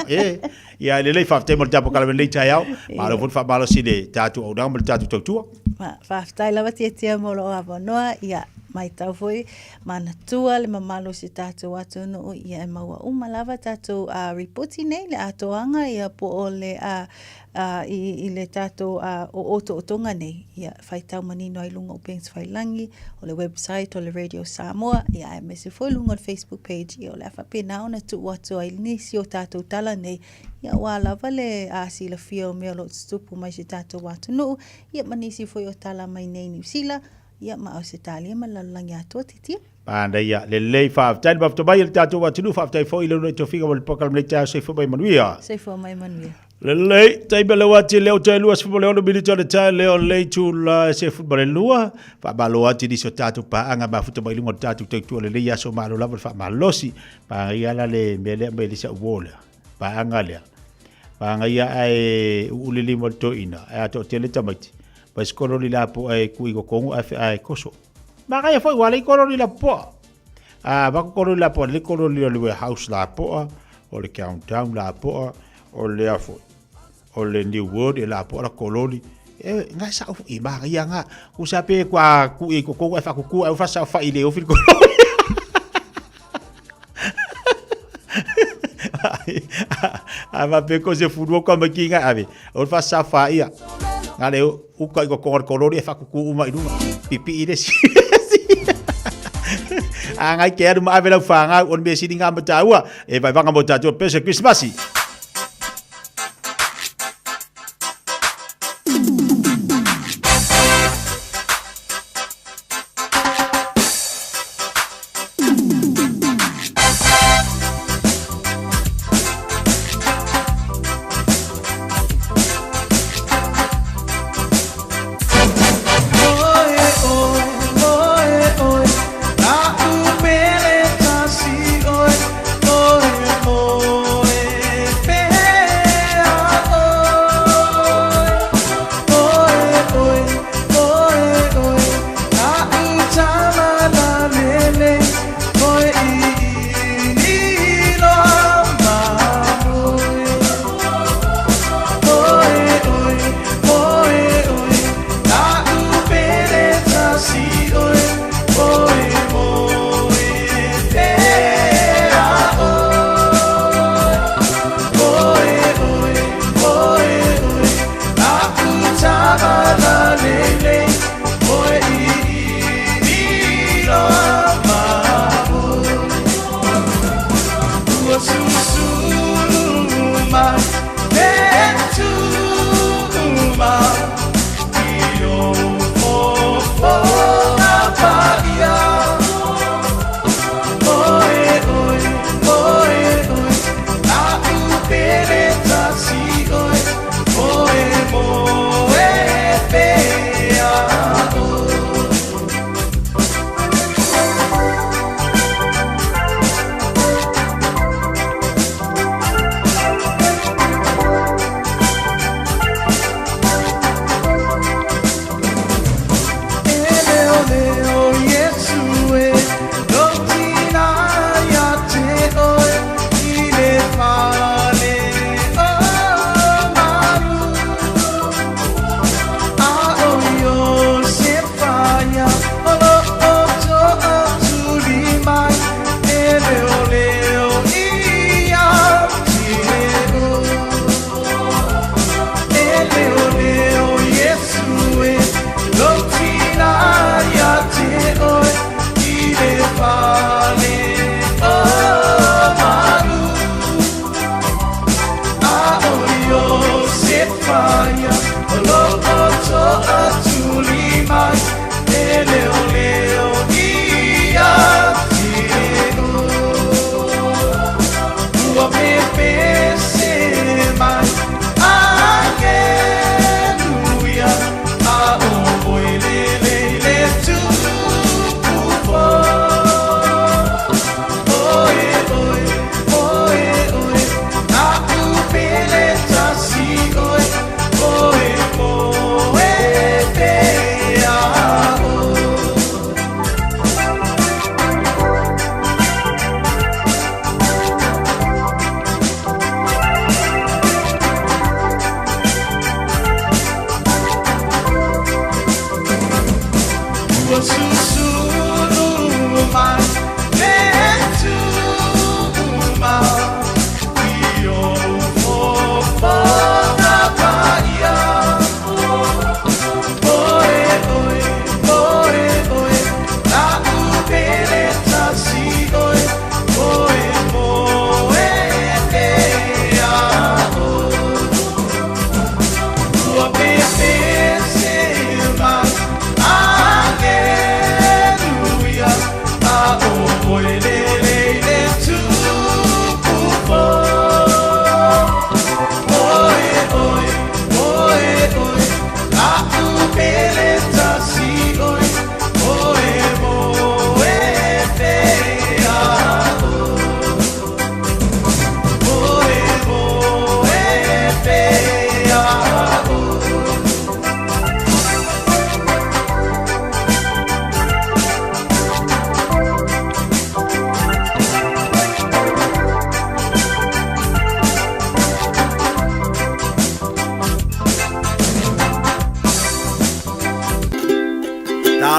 ia le fa te mo tapo kala le tai au ma lo fa bala sile tatu o dam tatu tu fa tai lava tia mo lo ava noa ia mai tau foi mana tua le mamalo si tatu atu no ia e maua lava tatu reporti nei le atoanga ia po o le i le tatu o oto tonga nei ia fai tau manino ai lunga o pengs fai langi o le website o le Radio Samoa ia e mese foi lunga o Facebook page ia o le fa pena ona tu watu ai nisi o tatu tala nei ia wala vale si la fio me lo stupu mai si tatu watu no ia manisi foi o tala mai nei New Zealand ia ma o se talia ma la langi atua titia anda ia le fa tai ba to bai tatu watu no fa tai foi le to figa mo pokal me tai se fo mai manuia le tai bela wati le o tai lua se fo le ono bilito le tai le on le tu la se fo le lua fa ba lo ati di so tatu pa anga ba futo mai lungo tatu tu le ia so malo la fa malosi pa ia la le mele me sa wola pa anga le pa anga ia ai ulili mo to ina a to tele tamati pa skololi la po ai kui go kongu ai koso ma ga foi wala kololi la po ba kololi la po le kololi le house la po o le countdown la po o le afo o le new world la po la kololi nga sa i ba ga nga ku sa pe kwa ku i ko fa ku fa sa fa ile o fil kololi ava pe ko se fudo ko makinga ave o fa sa fa ia Ngale uka iko korori e fakuku uma irunga. Pipi ire si. Angai ke aru ma vela fanga on be sini ngamba taua e vai vanga mo tatua pese Christmasi.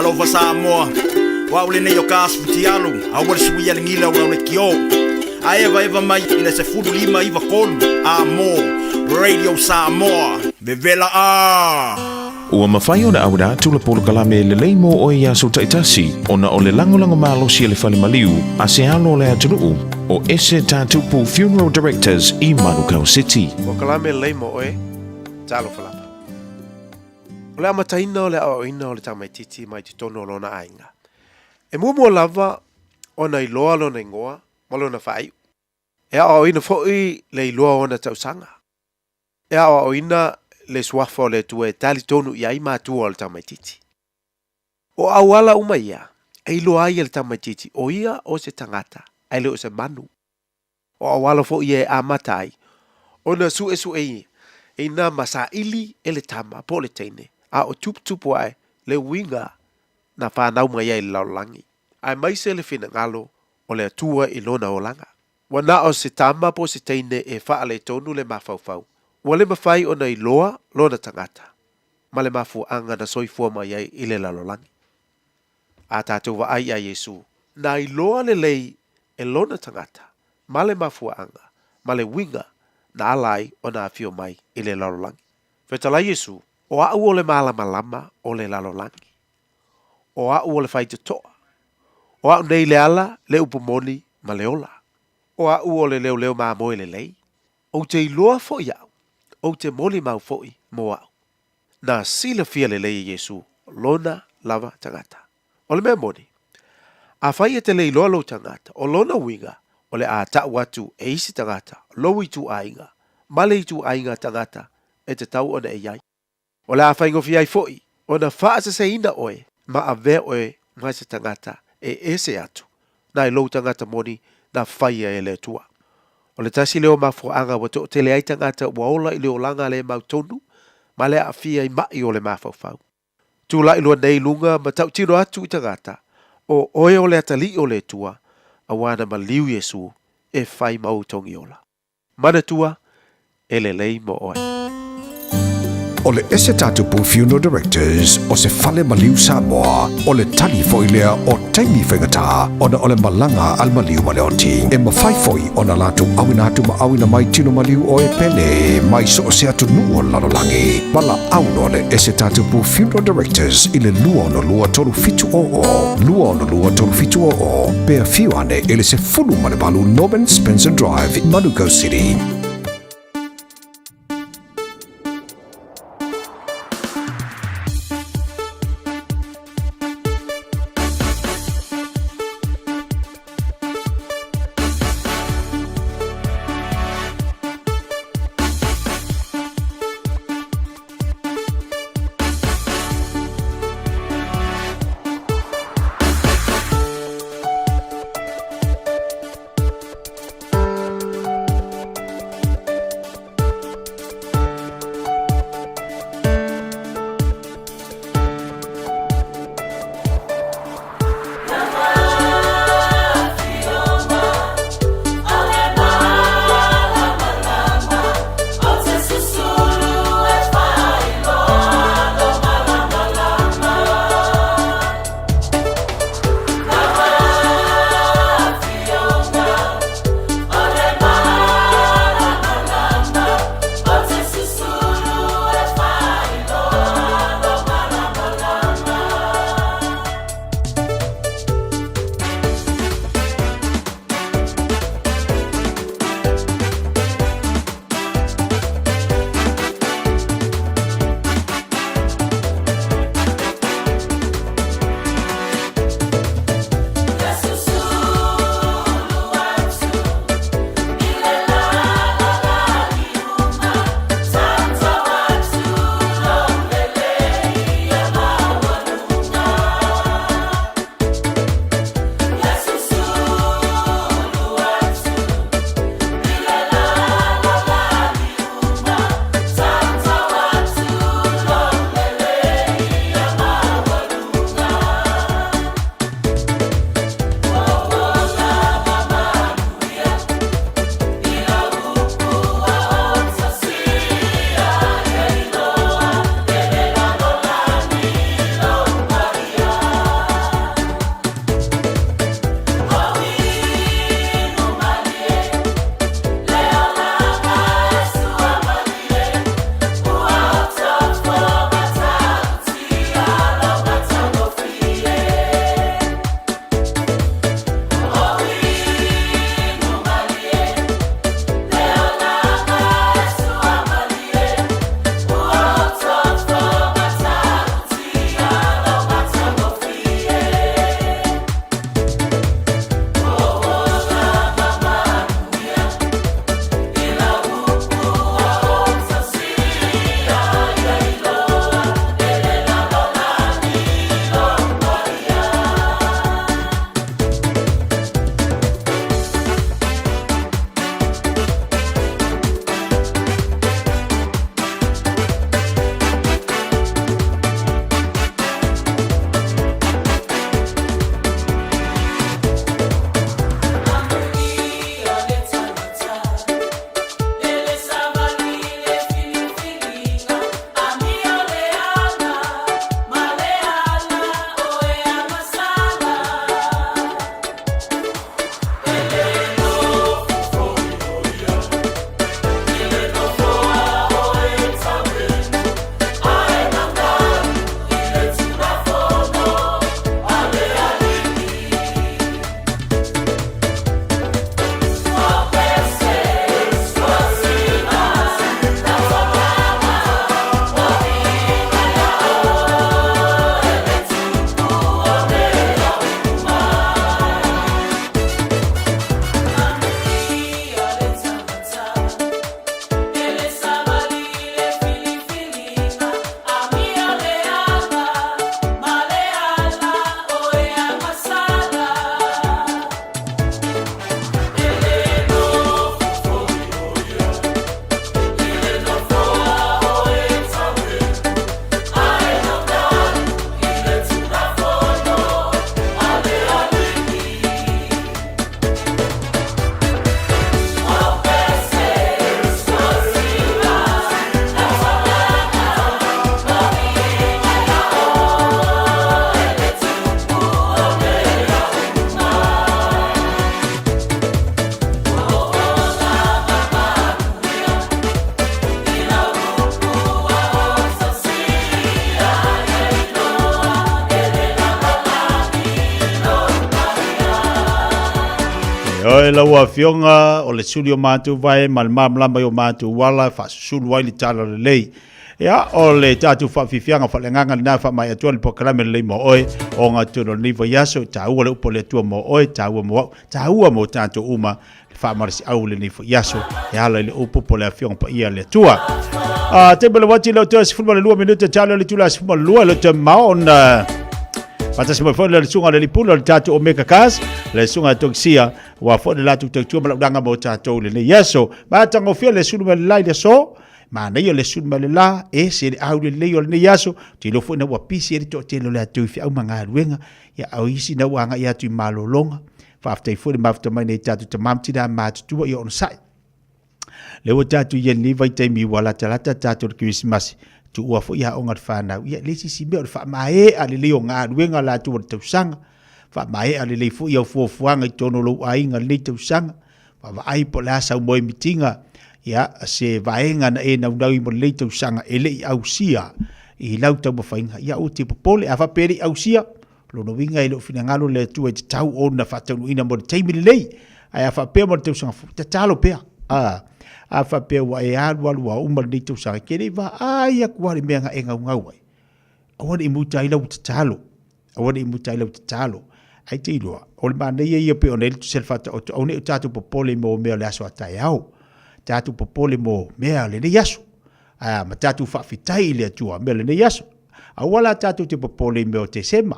Alofa Samoa wa ule nei o kasu tialu a wale sui ale ngila o le kio a eva mai ina se fudu lima iva kolu a mo Radio Samoa Vevela a Ua mawhai o na awira tula polo kalame le leimo o ia so taitasi o na o le langolango malosi le whale maliu a se alo le atunuu o ese tātupu Funeral Directors i Manukau City. O kalame leimo oe, talo falapa. O le amataina o le aoina o le tamaititi mai te tono lona ainga. E mua lava o na iloa lo na ingoa, malo na whai. E aoina foi le iloa o na tausanga. E aoina le swafo le tue tali tonu iai mātua o le tamaititi. O awala umaia, e iloa ai le tamaititi o ia o se tangata, ai le o se manu. O awala fo ia e amatai, o na su e na masa ili e le tama po le teine, a o tupu ai le winga na whanau mai ai le laulangi. Ai maise le fina ngalo o le atua i lona o langa. Wana o se tama po se teine e wha le tonu le mawhauwhau. Wa le mawhai o na i loa lona tangata. Ma le mafu anga na soifua mai ai i le lalolangi. A tātou wa ai a Yesu, na i loa le lei e lona tangata. Ma le mafu anga, ma le winga na alai o na afio mai i le lalolangi. Whetala Yesu, o au o le malama o le lalolangi. O au o le whai te toa. O au nei le ala, le upumoni, ma le ola. O au o le leo maa moe le lei. O te iloa fo iau. O te moli mau foi mo au. Na sila fia le lei Yesu, lona lava tangata. O le mea moni. A whai e te lei loa lo tangata, o lona winga, o le a tau atu e isi tangata, lo i tu ainga, male i tu ainga tangata, e te tau ona e iai. O le a whai ngofi ai foi, o na whaasa se ina oe, ma a vea oe mai se tangata, e ese atu, na e lo tangata moni, na whai e le tua. O le tasi leo mafuanga wa to te le ai tangata wa ola i leo langa le mautonu, ma le a fia i mai o le mafau. Tu la ilua nei lunga ma tau tino atu i tangata, o oe o le atali o le tua, a wana ma liu Yesu e whai mautongi ola. Mana tua, e le lei mo oe. O le ese tātupu Funeral Directors o se whale maliu Samoa o le tali foilea o taimi whaingata o na o le malanga al maliu maleoti. E mawhai foi o na latu awina atu ma awina mai tino maliu o e pele mai so o se atu nuo lalolangi. Wala auno le ese tātupu Funeral Directors i le lua no lua tolu fitu o o. Lua no lua tolu fitu o o. Pea fiu ane ele se fulu mane balu Norman Spencer Drive, Manukau City. Oi la wa fionga o le suli o mātou vai mal mamlama o mātou wala fa sulu wai li tala le lei. Ya o le tatu fa fifianga fa le nganga na fa mai atu le pokalame le mo oi o nga tuno ni va yaso ta u le upo le tu mo oi ta u mo tanto uma fa marisi au le ni fa yaso ya le upo po le fionga pa ia le tua. Te bele wati le tu sifuma le 2 minuta tala le tula sifuma lua le te maona. Pata se foi le sunga le pula le tatu o meka kas le sunga toksia wa fo le latu tu ma danga mo tatu le ni yaso ba tango fia le sulu le lai de so ma nei le sulu le la e se au le le yaso ti lo fo na wa pisi e to te lo le tu fia au manga ruenga ya au isi na wanga ya tu malolonga fa afte fo le mafta mai nei tatu te mamti da ma tu yo on sai le o tatu ye ni vai te mi wala tatu Christmas tu ua fo ia onga whanau. Ia lesi si mea wha mae a le leo ngā ruenga la tu tau sanga. Wha mae a le lei fo ia fuafuanga i tono lo ainga le tau sanga. Wha ai po la sau moe mitinga. Ia se vaenga na e nau nau i mo le tau sanga e le i au sia. I lau tau mawhainga. Ia o te popole a whapere au sia. Lono winga i lo fina ngalo le tu e te tau o na whatau ina mo le teimi le lei. Ai a whapea mo le tau sanga fu. Te talo pea. A whapea wa e alu wa umar ni tau sanga kere wa ai a kuare mea nga e ngau ngau ai. Awane i muta ilau te talo. Awane i muta ilau te talo. Ai te iloa. O le mana ia pe o ne tu selfata o tu au ne o tatu popole mo mea le aso atai au. Tatu popole mo mea le ne yaso. Ma tatu whawhitai le atua mea le ne yaso. Awala tatu te popole mea o te sema.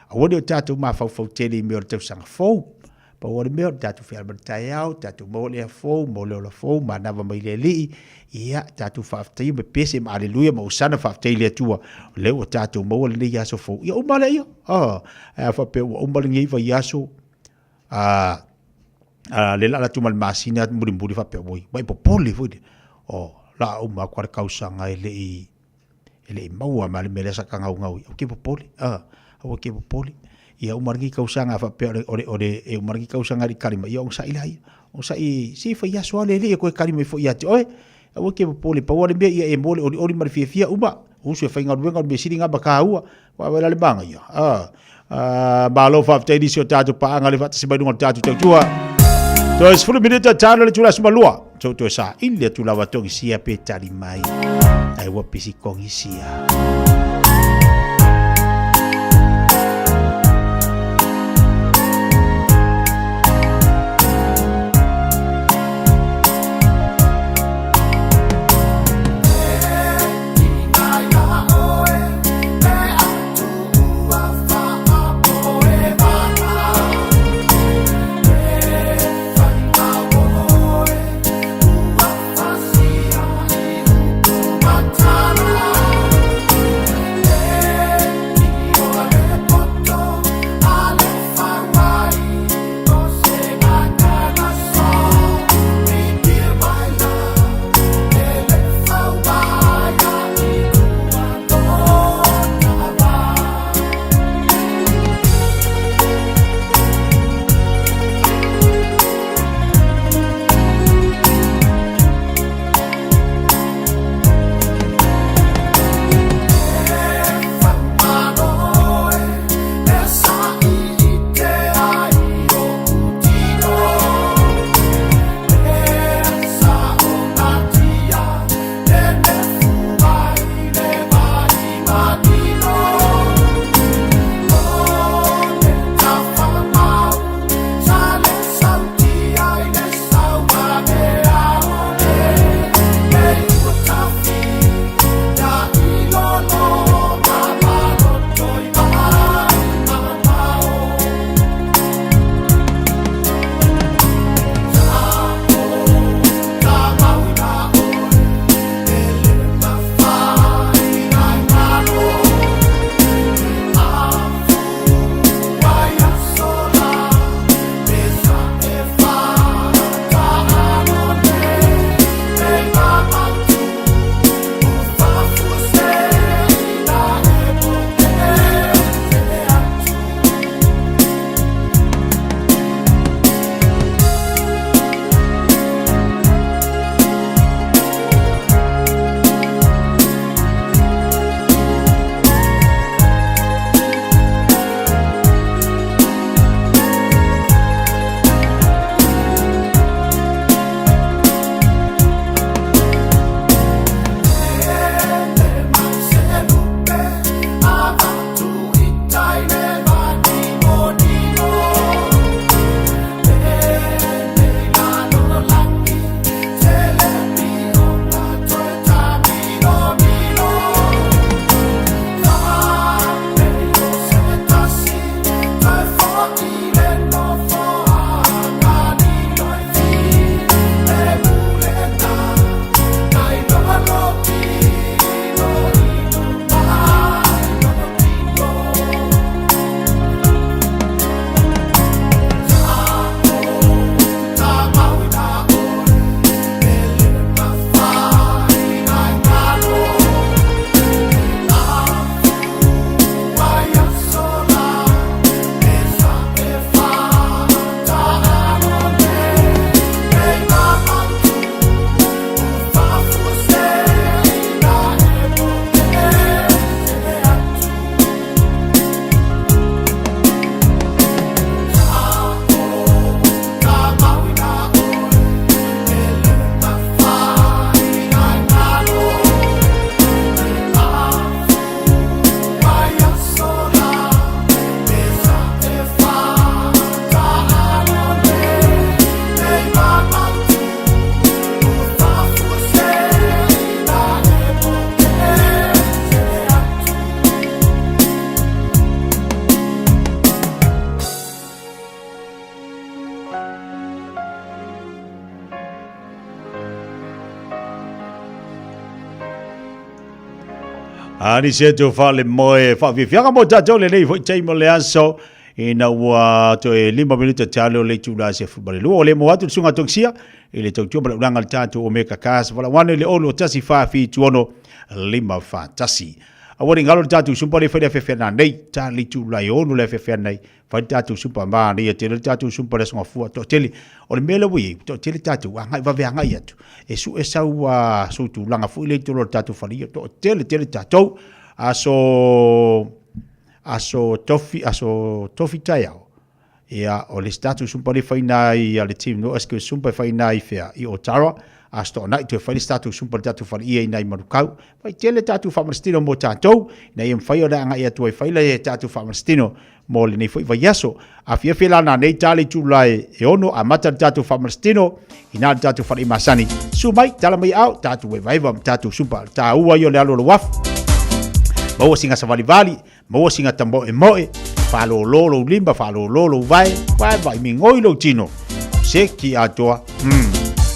Awane o tatu ma whau tele mea o tau sanga fau. Pa wale mea tatu whia tai au, tatu mo le fou, mo le ola fou, ma nawa mai le li, ia tatu whaftai me pese ma aleluia ma usana whaftai le atua, leo tatu mo le ni yaso fou, ia umale ia, a whapea ua umale ngi iwa yaso, le la tu mal masina muri whapea moi, mai po poli fuide, la uma kware kausanga ele i maua ma le melesa ka ngau, o ke po poli, o ke po poli, ia umargi kausanga fa pe ore e umargi kausanga ri kalima ia on sa ilai on sa I si fa ia so le ko kalima fo ia te oi o ke pole pa ore ia e mole ori mar fia uba o se fa ngal me siringa ba ka ua wa wala le banga ia ba lo fa te disio tatu pa ngale fa se ba dunga tatu tua to es fu minute tano le tula smalua to sa ile tula wa to sia pe tali mai ai wa pisi kong isia Ani se to fale moe fa vi fianga mo tatou le nei foi tei mo le aso ina ua to e 5 minuta talo le tula se futbol lu ole mo atu sunga toksia ile to tuma langa tatou o me kakas fala wane le olo tasi fa fi tuono 5 fa tasi awori ngalo tatou sumpa le fede fe na nei ta le tula yo no le fe nei fa tatou sumpa ma ni te tatou sumpa le songa fu to tele o le mele wi to tele tatou anga va ve anga yatu e su e sau so tu langa fu le tolo tatou fa to tele tatou aso tofi taiao ia o le statu sumpa le faina i ale team no eske sumpa faina i fea i Ottawa asto na to fa statu sumpa tatu fa i nei marukau vai tele tatu fa marstino mo tatou nei em faio da nga ia to fa le tatu fa marstino mo le nei foi vai yaso a fia fela na nei tali tu lai e ono a mata tatu fa marstino ina tatu fa i masani sumai tala mai au tatu vai tatu sumpa ta ua yo le alo lo waf Mau singa savali mau singa tambo e moe, falo lolo limba, falo lolo vai mingoi lo tino. Se ki atoa,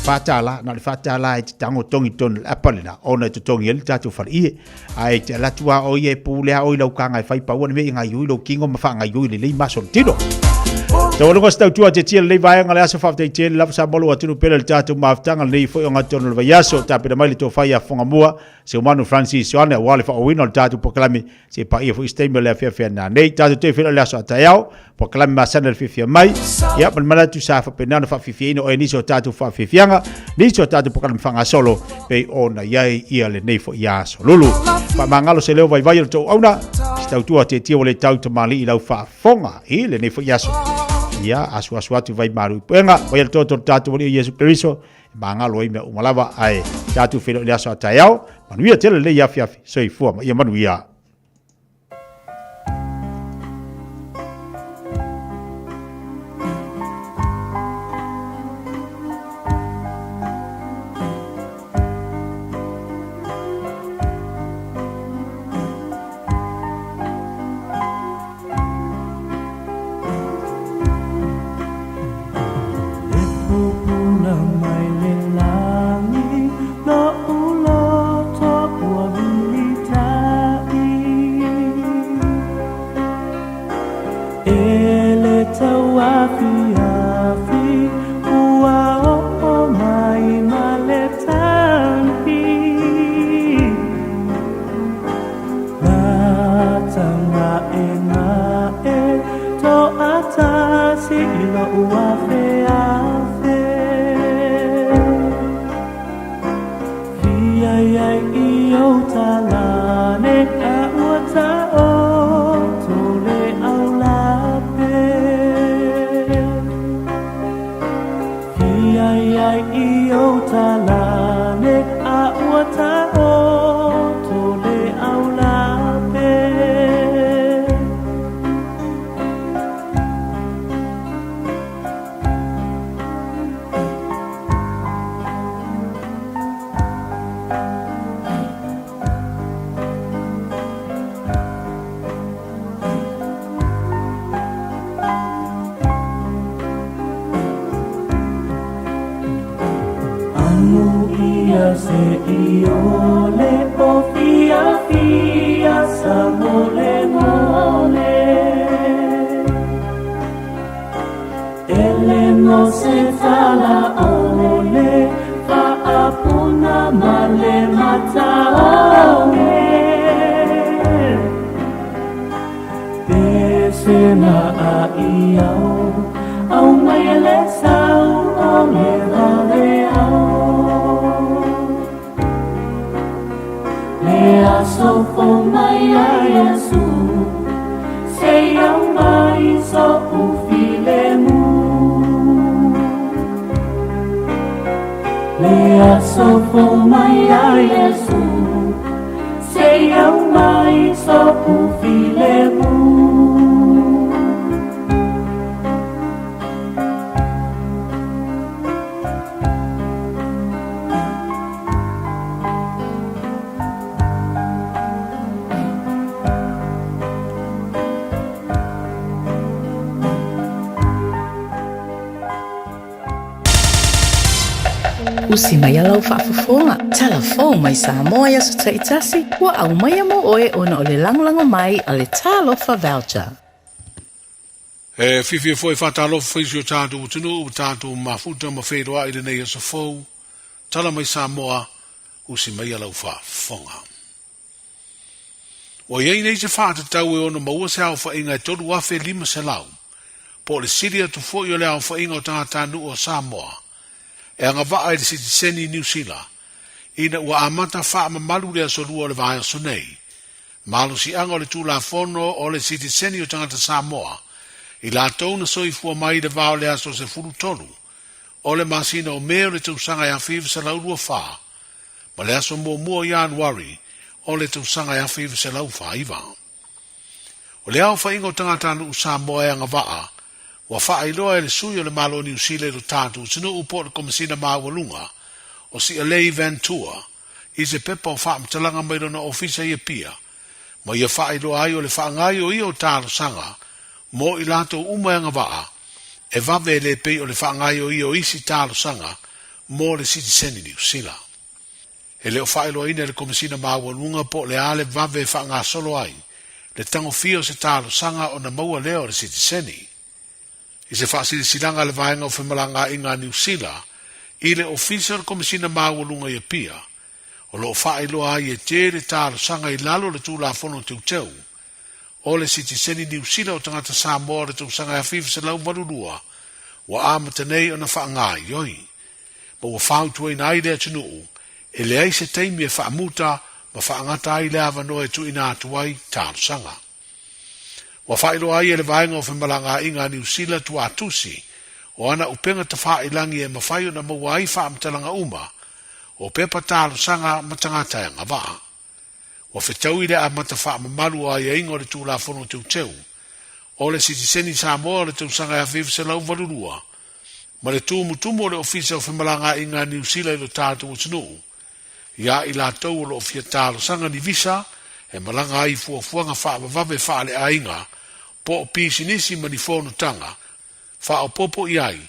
fatala, na fatala e tango tongi ton apalina, ona te tongi el tatu far ie, ai te latua o ie pulea o ilo kanga e fai paua me inga yui lo kingo mafanga yui le maso tino. Te wala ngos tau tua te tia le vai ngale aso fafte te lava sa bolo atunu pele le tatu maftanga le foi nga tono le vayaso ta pena mai le to fai a fonga mua se umanu Francis Joane wale fa wino le tatu poklami se pa ia foi stemme le fe na nei tatu te fela le aso atayao poklami masana le fifia mai ia mal mala tu sa fa pena fa fifia no e ni so tatu fa fifianga ni so tatu poklami fanga solo pe ona yai ia le nei foi ya so lulu pa mangalo se leo vai le to auna tau tua te tia le tau te mali i lau fa fonga i le nei foi ya so ia asu atu vai maru penga vai el toto tatu wali Yesu Kristo manga loi me umalava ai tatu felo le aso atayao manuia tele le ya fiafi soi fua ia manuia Usi mai alau whaafafonga. Telefon mai Samoa ia so taitasi. Ua au mai mo oe ona o le langolango mai a le talofa voucher. Fifi foi fatalo foi jo tātou tunu tātou mafuta mawheroa i le nei asa fou. Tala mai Samoa usi mai alau whaafonga. O iei nei se whaatatau e ona maua se au whainga e toru afe 5 se lau. Po le siria tu fo i o le au whainga o tātanu o Samoa. E anga waa e le sitiseni New Zealand. Ina ua amata wha mamalu le asolua o le vaya so nei. Malu si anga o le tūla fono o le sitiseni o tangata Samoa. I la tōna soi fua mai le vao le aso se furu tolu. O le masina o mea le tausanga ya whiwa se lau lua wha. Ma le aso mua Januari o le tausanga ya whiwa se lau wha iwa. O le au whaingo tangata nu Samoa e anga waa. Wa wha iloa e le sui o le malo New Zealand o tātu tino upo le komisina mawalunga o si Alei Ventura i se pepa o wha mtalanga mairo na ofisa ia pia. Ma ia wha iloa ai o le wha ngai o ia o tālo sanga mo i lato umaanga waa, e vave le pei o le whaangai o i o isi tālo sanga, mo le sitiseni New Zealand. E leo whaelo ina le komisina mawalunga po le ale vave whaanga solo ai, le tango fio se tālo sanga o na maua leo le sitiseni. I se whaasiri silanga le vaenga o whimalanga inga New Zealand, i le ofisa le komisina mawalunga i pia, o lo whaelo ai e te le tālo sanga i lalo le tūla fono teu, o le sitiseni New Zealand o tangata Samoa le tausanga e whiwa se lau marurua, wa amata nei o na whaangai yoi. Ma wa whautua ina ai lea tunuu, e le ai se teimi e whaamuta, ma whaangata ai lea vanoe tu ina atuai tālu sanga. Wa whailo ai e le vaenga o whimalanga inga New Zealand tu atusi, o ana upenga ta whailangi e mawhaio na maua ai whaamtalanga uma, o pepa tālu sanga matangata e ngawaa. Wa whetau i le a mata wha mamalu a ia ingo le tūla fono teu. O le sitiseni Samoa le tausanga e whiwa se lau varurua. Ma le tūmutumu le ofisa o whimalanga inga New Zealand o tātou o tunu. Ia i la tau o le ofia tālo sanga ni visa, e malanga ai fuafuanga wha mawave wha le a inga, po o pisinisi ma ni fono tanga, wha o popo i ai,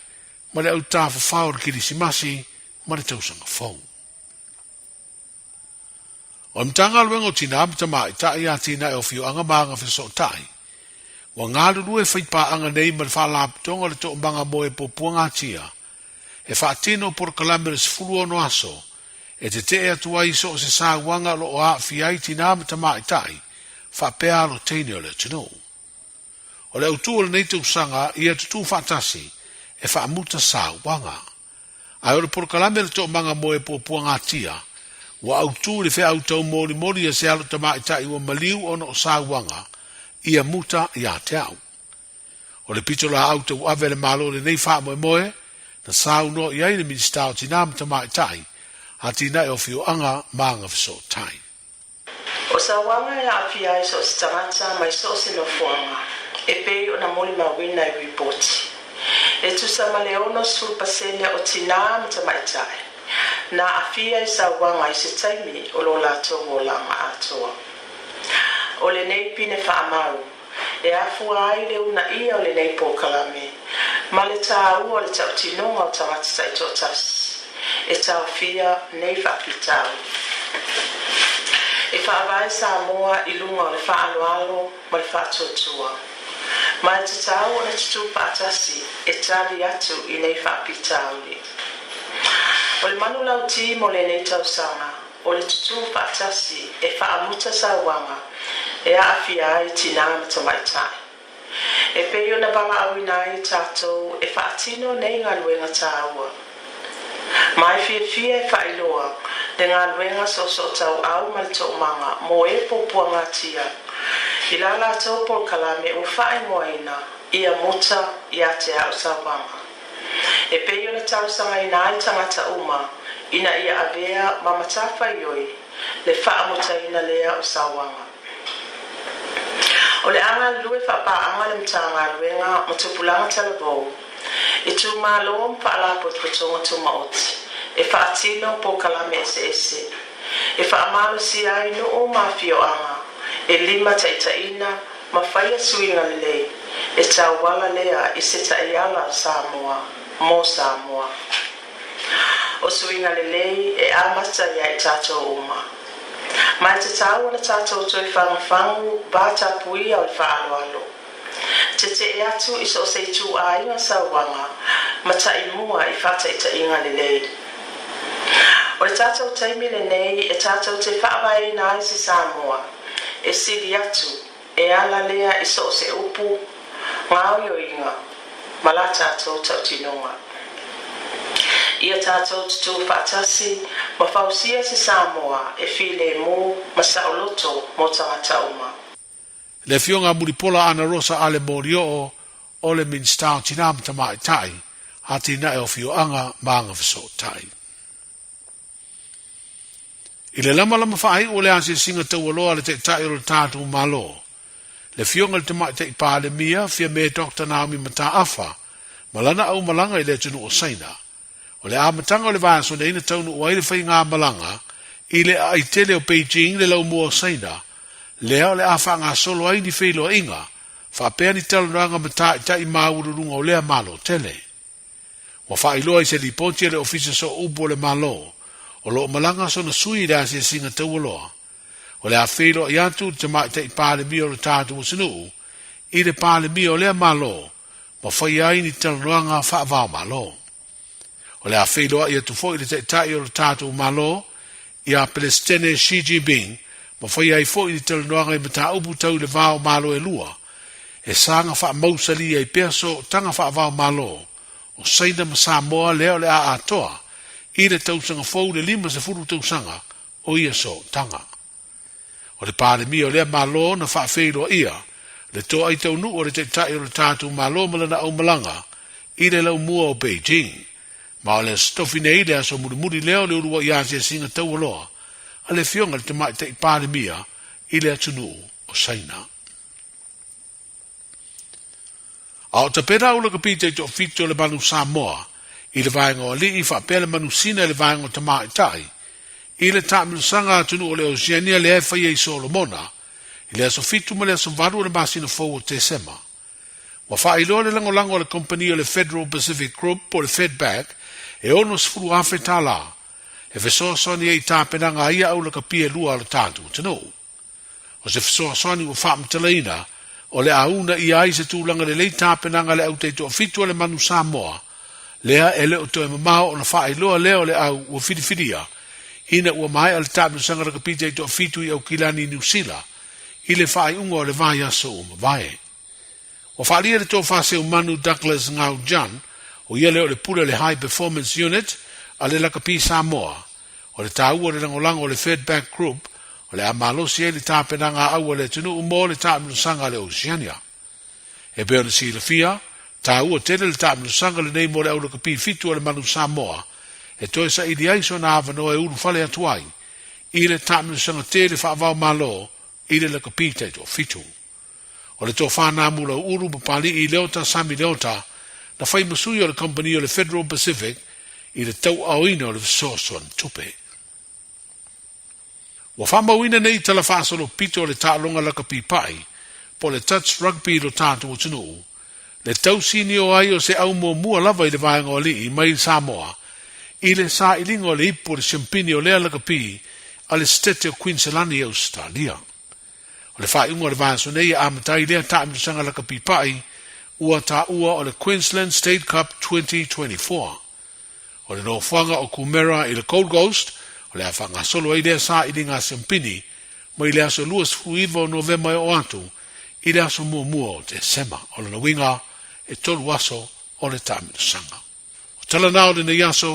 ma le au tāwha whao le kirisimasi, ma le tausanga fau. O mtanga luengo tina amta mai tai a tina e o fio anga maanga fiso tai. Wa ngālu lue whaipa anga nei ma le whalaptonga le to mbanga moe po puanga tia. E whaatino por kalamere se fulu ono aso. E te atu ai so se sa wanga lo o a fiai tina amta mai tai. Whapea lo teine o le tino. O le autu o le neite usanga i atu tu whaatasi. E whaamuta sa wanga. Ai o le por kalamere to mbanga moe po puanga tia. Wa autu le fea autau mori se alo tamai tai ua maliu ono o sāwanga, ia muta ia te au. O le pito la autau ave le malo le nei wha moe, na sāu no i aile ministau tinam tamai tai, a tina e o fio anga maanga fiso tai. O sāwanga e afi ai so se tangata mai so se no fuanga, e pei o na moli mawina i ripoti. E tu sa maleono sulpasene o tinam tamai tai. Na afia i sa wanga i se taimi o lo lato o langa atoa. O le nei pine whaamaru, e afua ai le una ia o le nei pōkalame, ma le tā ua le tau tinonga o tangata taitotas, e tā afia nei whakitau. E whaavai Samoa i lunga o le whaaloalo ma le whaatotua. Ma e te tau o le tutu pātasi e tali atu i nei whakitau li. O le manu lau ti mo le nei tausanga, o le tutu pātasi e whaamuta sa wanga, e a awhia ai tina matamaitai. E peo na banga awina ai tātou e whaatino nei ngā luenga tāua. Mai fia e whailoa, le ngā luenga so tau au mal tō manga, mo e popua ngā tia. I la la tau por kalame u whae moaina, ia muta ia te au sa wanga. E peo na tausanga ina ai tangata uma, ina ia avea mamatafa ioi, le whaamuta ina lea o sawanga. O le anga lue whapa anga le mtanga luenga mutupulanga talabou, e tu malo mpala potpotonga tu maoti, e whaatino po kalame ese. E whaamalo si ai no o mafio anga, e lima taitaina, mawhaia suinga lelei, e tauwala lea i se taiala Samoa. Mo Samoa. o suinga lelei e amasa ia I tātou uma. Mai te tau na tātou toi whangafangu bāta puia o le whaaloalo. Te e atu I so se tu a inga sawanga ma tai mua I whata I ta inga lelei. O le tātou taimi le nei e tātou te whaawai na isi Samoa e siri atu e ala lea I so se upu ngāo yo inga ma la tātou tau tinonga. Ia tātou tutu whaatasi ma whausia se Samoa e while mō ma sauloto mō tangata uma. Le fionga muripola ana rosa ale morio o le minstau tinam tamai tai hati na e o fioanga maanga viso tai. I le lama whaai o le ansi singa tau aloa le te tai o le tātu malo. Le fionga le tamai te ipa le mia fia me Dr. Naomi Mata Afa malana au malanga I le tunu o saina. O le amatanga o le vāso ne ina taunu o aile whai ngā malanga I le a itele o Beijing le lau mua o saina. Lea o le awha ngā solo ai ni whilo inga, whapea ni talo ranga mata I tai maururunga o lea malo tele. Wa whailoa I se li pontia le ofisa so ubo le malo, o lo malanga so na sui rea se singa tau aloa. O le a whilo I atu te mai tai pāle mi o le tātu o sinu, I le pāle mi o lea malo, ma whai ai ni talo ranga whaavao malo. O le a whilo I atu fo I le tai o le tātu malo, I a Palestine Xi Jinping, ma whai ai fo I tala noanga I mata upu tau le vāo malo e lua. E sanga wha mausali ai peso tanga wha vāo malo. O saina ma Samoa leo le a atoa. I le tausanga fau le 5 furu tausanga o ia so tanga. O le pāle mi o lea malo na wha whilo ia. Le toa I tau nu o le te tai o le tātu malo malana au malanga. I le lau mua o Beijing. Ma o le stofine I le aso muri leo le urua ia se singa tau aloa. A le fionga le te mai te ipāre mia I le atunu o saina. A o tapera ula ka pite to fito le manu Samoa I le vaenga o li I whapele manu sina le vaenga o te mai tai. I le tāmilu sanga atunu o le Oceania le efa I Solomona I le aso fitu ma le aso varu le masina fau o te sema. Wa whailo le langolango le company o le Federal Pacific Group o le Fedback e ono sfuru afe tala. E fesoa soni e tāpenanga ia au laka pia lua ala tātu tano. O se fesoa soni o whaamtalaina, o le auna I ai se tūlanga le lei tāpenanga le au teito o fitua le manu Samoa, lea e leo toe mamao o na whaailoa leo le au o whidiwhidia, ina ua mai ala tāpenu sanga laka pia teito o fitu I au kilani New Zealand, I le whaai unga o le vai aso o mawai. O whaalia le tō whase o Manu Douglas Ngau Jan, o ia leo le pula le High Performance Unit, a le laka pi Samoa, o le tāua le rangolango o le Fedback Group, o le amalosi e le tāpenanga au le tunu umo le tāpenusanga le Oceania. E beo le si la fia, tāua tele le tāpenusanga le neimo le au laka pi fitu o le manu Samoa, e toi sa ili aiso na avano e uru fale atuai, I le tāpenusanga te le whaavao malo, I le laka pi teito fitu. O le tō whanā mula uru mapali I leota sami leota, na whai masui o le company o le Federal Pacific, I le tau auina o le visosoan tupe. Wa whamauina nei tala whaasolo pito o le tālonga laka pipai, po le touch rugby lo tātu o tunu. Le tau sini o ai o se au mua lava I le vaenga o li I mai Samoa, I le sa ilinga o le ipo le champini o lea laka pi, a le stete o Queenslandi Australia. O le whaiunga o le vaenga so nei a amatai lea tāmitusanga laka pipai, ua tā ua o le Queensland State Cup 2024. O le nofuanga o Kumera I le Gold Coast, o le awhanga solo ai lea sa I le ngā Sempini, ma I le aso luas fuiva o Novemba o atu, I le aso mua o te sema, o le na winga e tolu aso o le tāmitusanga. O tala nao le na yaso,